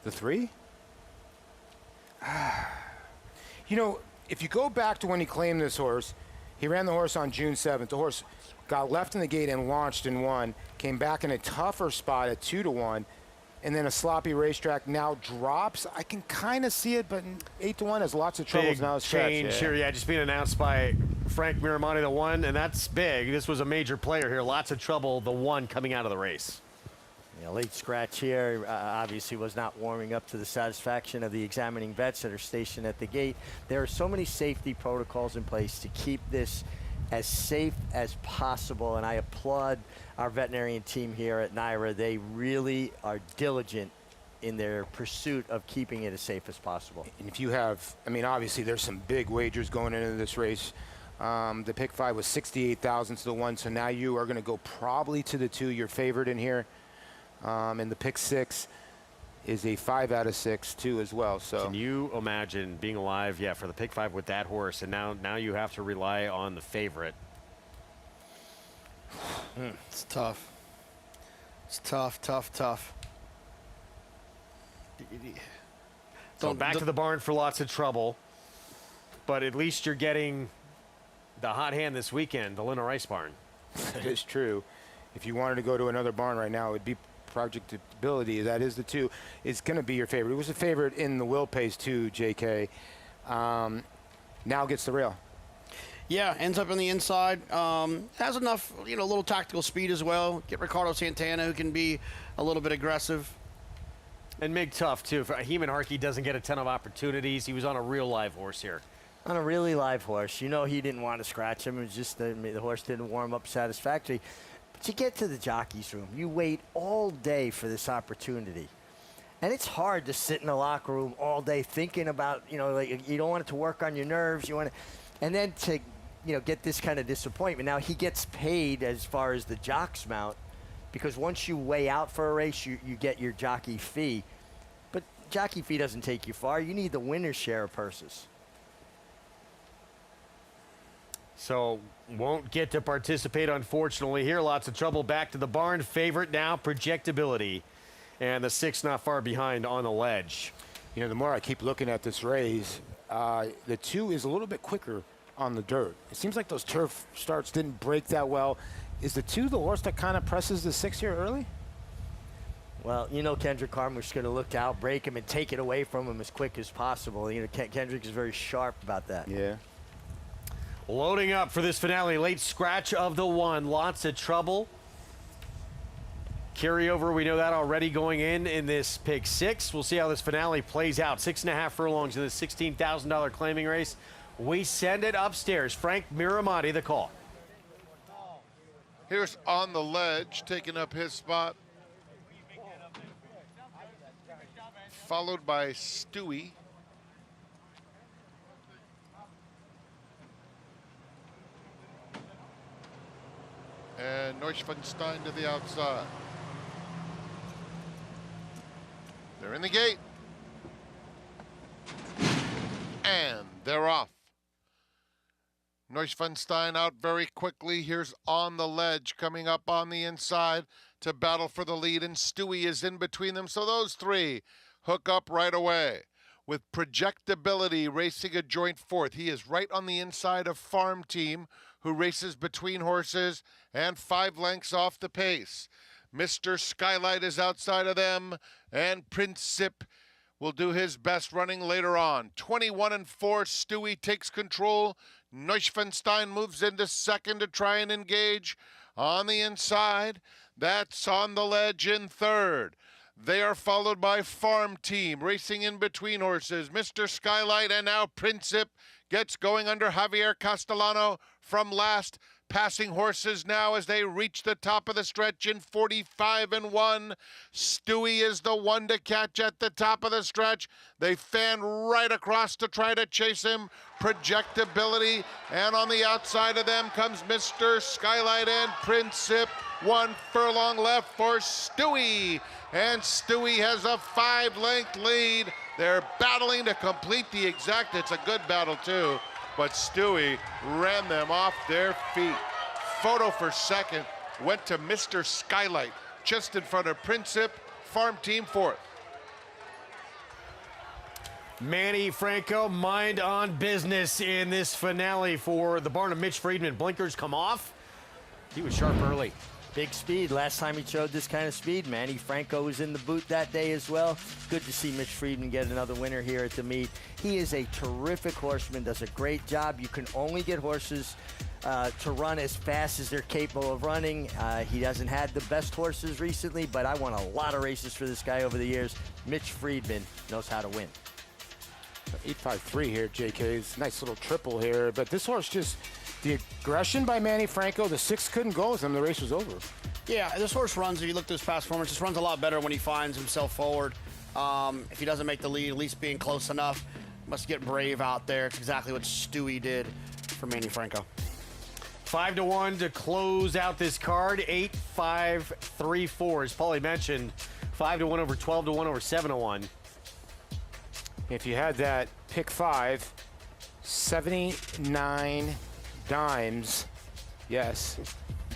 The 3? You know, if you go back to when he claimed this horse, he ran the horse on June 7th. The horse got left in the gate and launched and won. Came back in a tougher spot at 2-1. And then a sloppy racetrack now drops. I can kind of see it, but 8-1 has lots of troubles Big now. change here, yeah, just being announced by Frank Miramonte, the 1, and that's big. This was a major player here. Lots of trouble, the 1 coming out of the race. Yeah, late scratch here. Obviously was not warming up to the satisfaction of the examining vets that are stationed at the gate. There are so many safety protocols in place to keep this as safe as possible, and I applaud our veterinarian team here at NYRA. They really are diligent in their pursuit of keeping it as safe as possible. And if you have, I mean, obviously there's some big wagers going into this race. The pick 5 was 68,000 to the 1, so now you are going to go probably to the 2, your favorite in here. And the pick 6 is a 5 out of 6 too as well. So can you imagine being alive, for the pick 5 with that horse, and now you have to rely on the favorite? It's tough. It's tough. So back to the barn for lots of trouble, but at least you're getting the hot hand this weekend, the Lino Rice barn. That is true. If you wanted to go to another barn right now, it would be Projectability. That is the 2. It's going to be your favorite. It was a favorite in the Will Pays too, JK. Now gets the rail. Yeah, ends up on the inside. Has enough, a little tactical speed as well. Get Ricardo Santana, who can be a little bit aggressive. And Mig tough, too. Heeman Harkey doesn't get a ton of opportunities. He was on a real live horse here. On a really live horse. He didn't want to scratch him. It was just the horse didn't warm up satisfactory. But you get to the jockey's room. You wait all day for this opportunity. And it's hard to sit in the locker room all day thinking about, you don't want it to work on your nerves. You want to, and then to, get this kind of disappointment. Now, he gets paid as far as the jock's mount, because once you weigh out for a race, you get your jockey fee. But jockey fee doesn't take you far. You need the winner's share of purses. So won't get to participate, unfortunately. Here, lots of trouble. Back to the barn. Favorite now, Projectability. And the 6 not far behind on the ledge. The more I keep looking at this race, the 2 is a little bit quicker on the dirt. It seems like those turf starts didn't break that well. Is the 2 the horse that kind of presses the 6 here early? Well, Kendrick Carmush's going to look to outbreak him and take it away from him as quick as possible. Kendrick is very sharp about that. Yeah. Loading up for this finale. Late scratch of the 1. Lots of trouble. Carryover, we know that already going in this pick 6. We'll see how this finale plays out. 6.5 furlongs in this $16,000 claiming race. We send it upstairs. Frank Miramonte, the call. Here's On the Ledge, taking up his spot. Followed by Stewie. And Neuschwanstein to the outside. They're in the gate. And they're off. Neuschwanstein out very quickly. Here's On the Ledge coming up on the inside to battle for the lead, and Stewie is in between them. So those 3 hook up right away. With Projectability racing a joint 4th. He is right on the inside of Farm Team, who races between horses and 5 lengths off the pace. Mr. Skylight is outside of them, and Princip will do his best running later on. 21 and 4, Stewie takes control. Neuschwanstein moves into second to try and engage on the inside. That's On the Ledge in third. They are followed by Farm Team, racing in between horses. Mr. Skylight and now Princip gets going under Javier Castellano from last. Passing horses now as they reach the top of the stretch in 45-1. Stewie is the one to catch at the top of the stretch. They fan right across to try to chase him. Projectability, and on the outside of them comes Mr. Skylight and Princip. 1 furlong left for Stewie, and Stewie has a 5-length lead. They're battling to complete the exact. It's a good battle too, but Stewie ran them off their feet. Photo for second went to Mr. Skylight, just in front of Princip. Farm Team fourth. Manny Franco, mind on business in this finale for the barn of Mitch Friedman. Blinkers come off. He was sharp early. Big speed. Last time he showed this kind of speed, Manny Franco was in the boot that day as well. Good to see Mitch Friedman get another winner here at the meet. He is a terrific horseman, does a great job. You can only get horses to run as fast as they're capable of running. He hasn't had the best horses recently, but I won a lot of races for this guy over the years. Mitch Friedman knows how to win. 853 here, JK. Nice little triple here, but this horse just, the aggression by Manny Franco, the 6 couldn't go with him. The race was over. Yeah, this horse runs, if you look at his past performance, just runs a lot better when he finds himself forward. If he doesn't make the lead, at least being close enough. Must get brave out there. It's exactly what Stewie did for Manny Franco. 5-1 to close out this card. 8, 5, 3, 4. As Paulie mentioned, 5-1 over 12-1 over 7-1. If you had that pick 5, 79 dimes. Yes,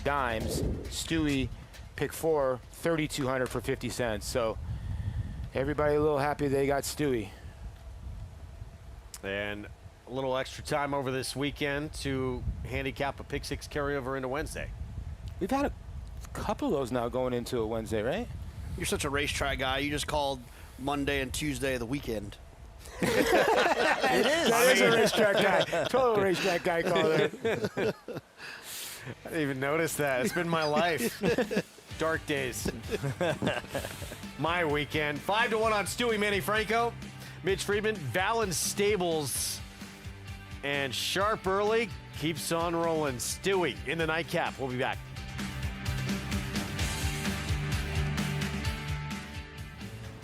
dimes. Stewie, pick 4, 3,200 for 50 cents. So everybody a little happy they got Stewie. And a little extra time over this weekend to handicap a pick 6 carryover into Wednesday. We've had a couple of those now going into a Wednesday, right? You're such a racetrack guy. You just called Monday and Tuesday the weekend. It is. That is a racetrack guy. Total racetrack guy call there. I didn't even notice that. It's been my life. Dark days. My weekend. 5-1 on Stewie, Manny Franco, Mitch Friedman, Valens Stables, and Sharp Early keeps on rolling. Stewie in the nightcap. We'll be back.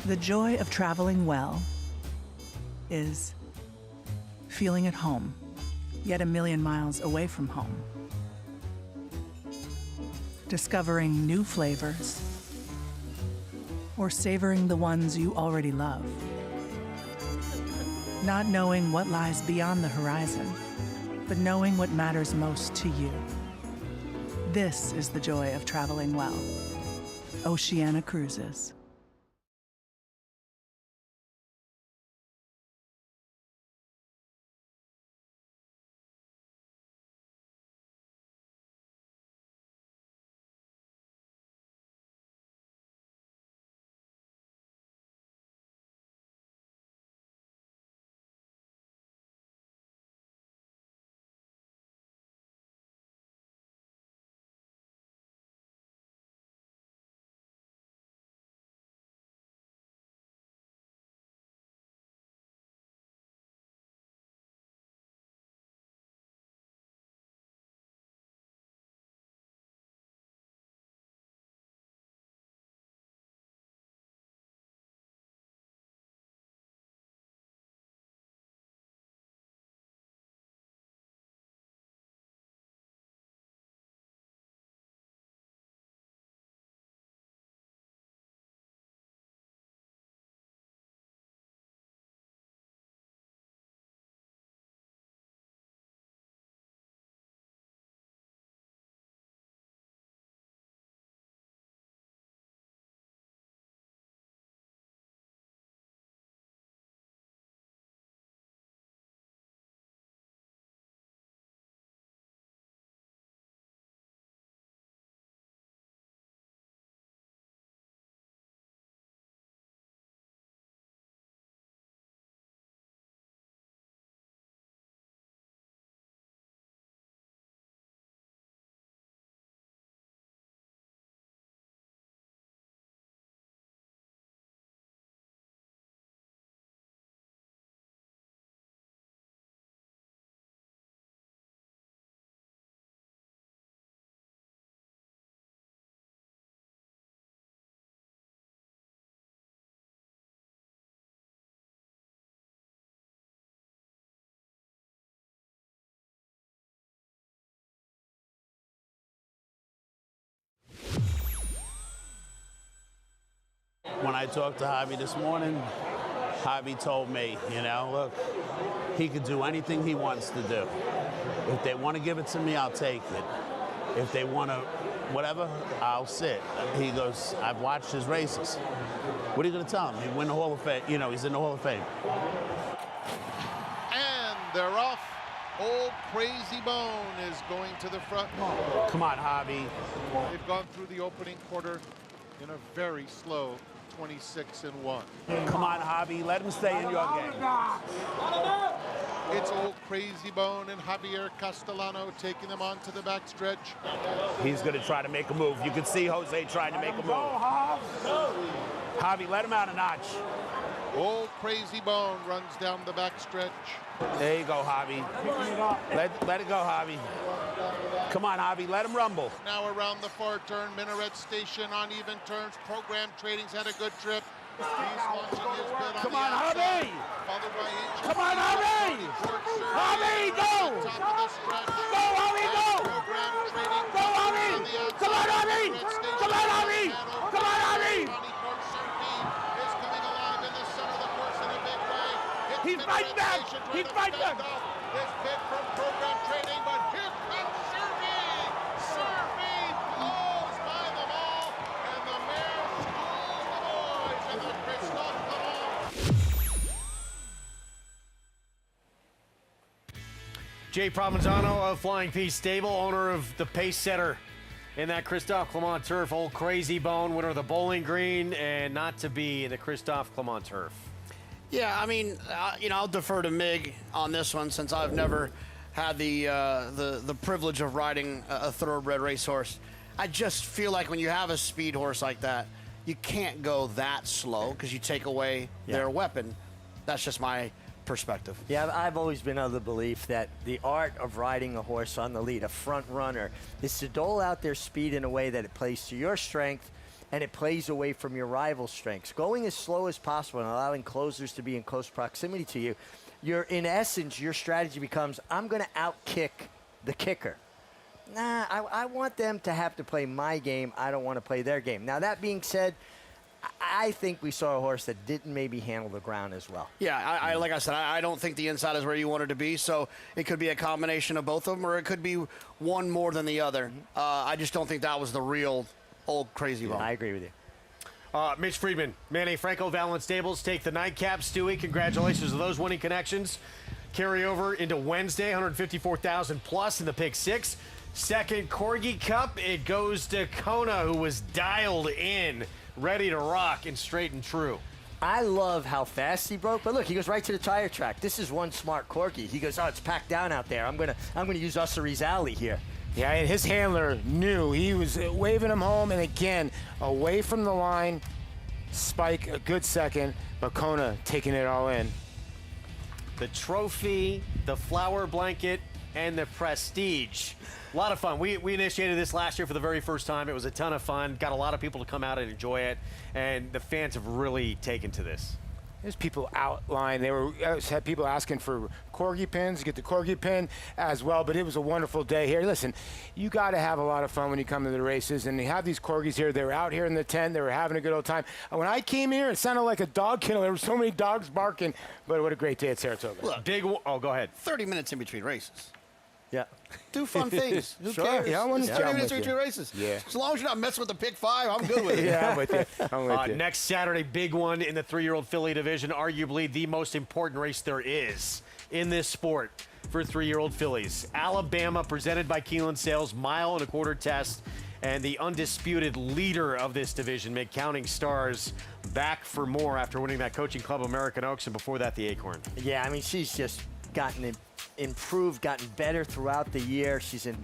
The joy of traveling well is feeling at home, yet a million miles away from home. Discovering new flavors, or savoring the ones you already love. Not knowing what lies beyond the horizon, but knowing what matters most to you. This is the joy of traveling well. Oceana Cruises. when I talked to Javi this morning, Javi told me, look, he could do anything he wants to do. If they want to give it to me, I'll take it. If they want to, whatever, I'll sit. He goes, I've watched his races. What are you going to tell him? He win the Hall of Fame. He's in the Hall of Fame. And they're off. Old Crazy Bone is going to the front. Come on, Javi. They've gone through the opening quarter in a very slow 26-1. Come on, Javi. Let him stay in your game. It's Old Crazy Bone and Javier Castellano taking them on to the backstretch. He's going to try to make a move. You can see Jose trying to make a move. Javi, let him out a notch. Old Crazy Bone runs down the backstretch. There you go, Javi. Let it go, Javi. Come on, Javi, let him rumble. Now around the far turn, Minaret Station on even turns. Program Trading's had a good trip. He's launching his bid on Come the on, outside, Javi! followed by Come on, Javi! Javi, go! Top of the stretch. Go, Javi, go! Program Trading. Go, Javi! Come on, Javi! Come on, Javi! Come on, Javi! Is coming alive in the center of the course in a big way. He's fighting back! He's fighting back! This bid from Program Trading, but here comes Servi! Servi blows by them all, and the mare schools the boys in the Christophe Clement. Jay Provenzano of Flying Peace Stable, owner of the pace setter in that Christophe Clement turf. Old Crazy Bone, winner of the Bowling Green, and not to be the Christophe Clement turf. Yeah, I mean, I'll defer to Mig on this one since I've never had the privilege of riding a thoroughbred racehorse. I just feel like when you have a speed horse like that, you can't go that slow because you take away their weapon. That's just my perspective. Yeah, I've always been of the belief that the art of riding a horse on the lead, a front runner, is to dole out their speed in a way that it plays to your strength and it plays away from your rival's strengths. Going as slow as possible and allowing closers to be in close proximity to you, in essence, your strategy becomes, I'm going to outkick the kicker. Nah, I want them to have to play my game. I don't want to play their game. Now, that being said, I think we saw a horse that didn't maybe handle the ground as well. Yeah, like I said, I don't think the inside is where you want it to be, so it could be a combination of both of them, or it could be one more than the other. I just don't think that was the real Old Crazy Bone. I agree with you. Mitch Friedman, Manny Franco, Valent Stables take the nightcap. Stewie, congratulations to those winning connections. Carry over into Wednesday, 154,000 plus in the pick six. Second Corgi Cup, it goes to Kona, who was dialed in, ready to rock and straight and true. I love how fast he broke, but look, he goes right to the tire track. This is one smart Corgi. He goes, oh, it's packed down out there. I'm gonna use Ussari's Alley here. Yeah, and his handler knew. He was waving him home, and again, away from the line. Spike, a good second, but Kona taking it all in. The trophy, the flower blanket, and the prestige. A lot of fun. We initiated this last year for the very first time. It was a ton of fun. Got a lot of people to come out and enjoy it, and the fans have really taken to this. There's people outlined. Had people asking for Corgi pins. You get the Corgi pin as well, but it was a wonderful day here. Listen, you got to have a lot of fun when you come to the races, and you have these Corgis here. They were out here in the tent. They were having a good old time. When I came here, it sounded like a dog kennel. There were so many dogs barking, but what a great day at Saratoga. Look, go ahead. 30 minutes in between races. Yeah. Do fun things. Who cares? Yeah, I want to 30 minutes in between races. Yeah. As long as you're not messing with the pick five, I'm good with it. Yeah, I'm with you. I'm with you. Next Saturday, big one in the 3-year-old filly division, arguably the most important race there is in this sport for 3-year-old fillies. Alabama, presented by Keelan Sales, 1.25 mile test, and the undisputed leader of this division, Counting Stars, back for more after winning that Coaching Club American Oaks, and before that, the Acorn. Yeah, I mean, she's just gotten improved, gotten better throughout the year. She's in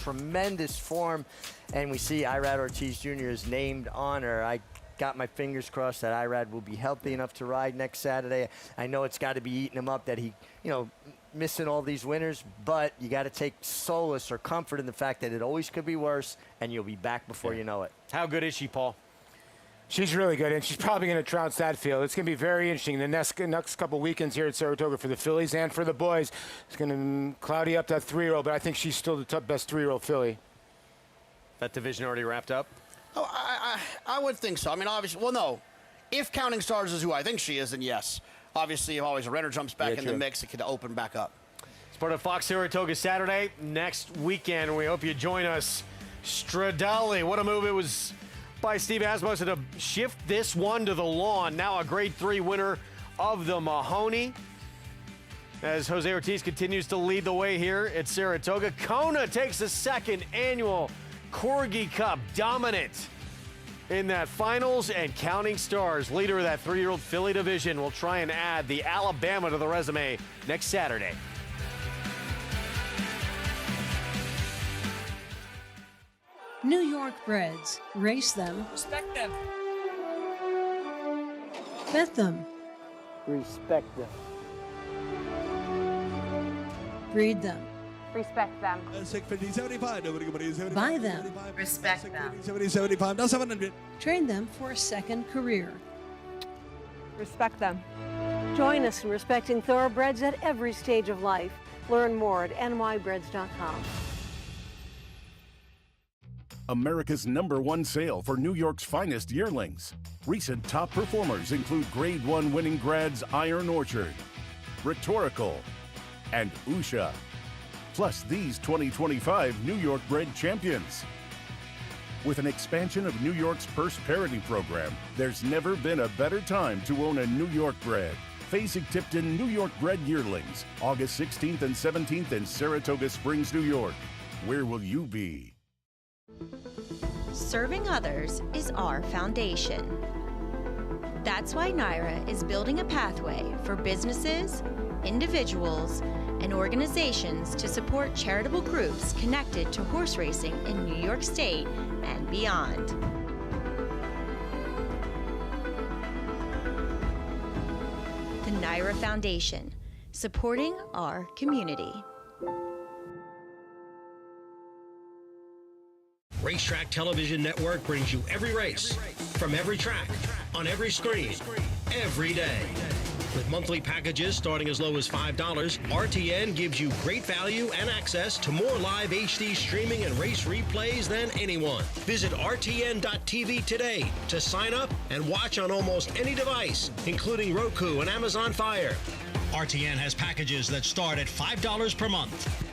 tremendous form, and we see Irad Ortiz Jr. is named on her. I got my fingers crossed that Irad will be healthy enough to ride next Saturday. I know it's got to be eating him up that he, missing all these winners, but you got to take solace or comfort in the fact that it always could be worse, and you'll be back before you know it. How good is she, Paul? She's really good, and she's probably going to trounce that field. It's going to be very interesting the next couple weekends here at Saratoga for the fillies and for the boys. It's going to cloudy up that 3-year-old, but I think she's still the best 3-year-old filly. That division already wrapped up? Oh, I would think so. I mean, obviously, well, no. If Counting Stars is who I think she is, then yes. Obviously, if always a runner jumps back in the mix, it could open back up. It's part of Fox Saratoga Saturday next weekend. We hope you join us. Stradale, what a move it was by Steve Asmussen to shift this one to the lawn. Now a Grade 3 winner of the Mahoney. As Jose Ortiz continues to lead the way here at Saratoga. Kona takes the second annual Corgi Cup dominant in that finals, and Counting Stars, leader of that 3-year-old filly division, will try and add the Alabama to the resume next Saturday. New York breds. Race them. Respect them. Bet them. Respect them. Breed them. Respect them. Buy them. Respect them. Train them for a second career. Respect them. Join us in respecting thoroughbreds at every stage of life. Learn more at nybreds.com. America's #1 sale for New York's finest yearlings. Recent top performers include Grade 1 winning grads Iron Orchard, Rhetorical, and Usha. Plus these 2025 New York bred champions. With an expansion of New York's purse parity program, there's never been a better time to own a New York bred. Fasig-Tipton New York bred yearlings, August 16th and 17th in Saratoga Springs, New York. Where will you be? Serving others is our foundation. That's why NYRA is building a pathway for businesses, individuals, and organizations to support charitable groups connected to horse racing in New York State and beyond. The NYRA Foundation, supporting our community. Racetrack Television Network brings you every race, from every track, on every screen, every day. With monthly packages starting as low as $5, RTN gives you great value and access to more live HD streaming and race replays than anyone. Visit RTN.tv today to sign up and watch on almost any device, including Roku and Amazon Fire. RTN has packages that start at $5 per month.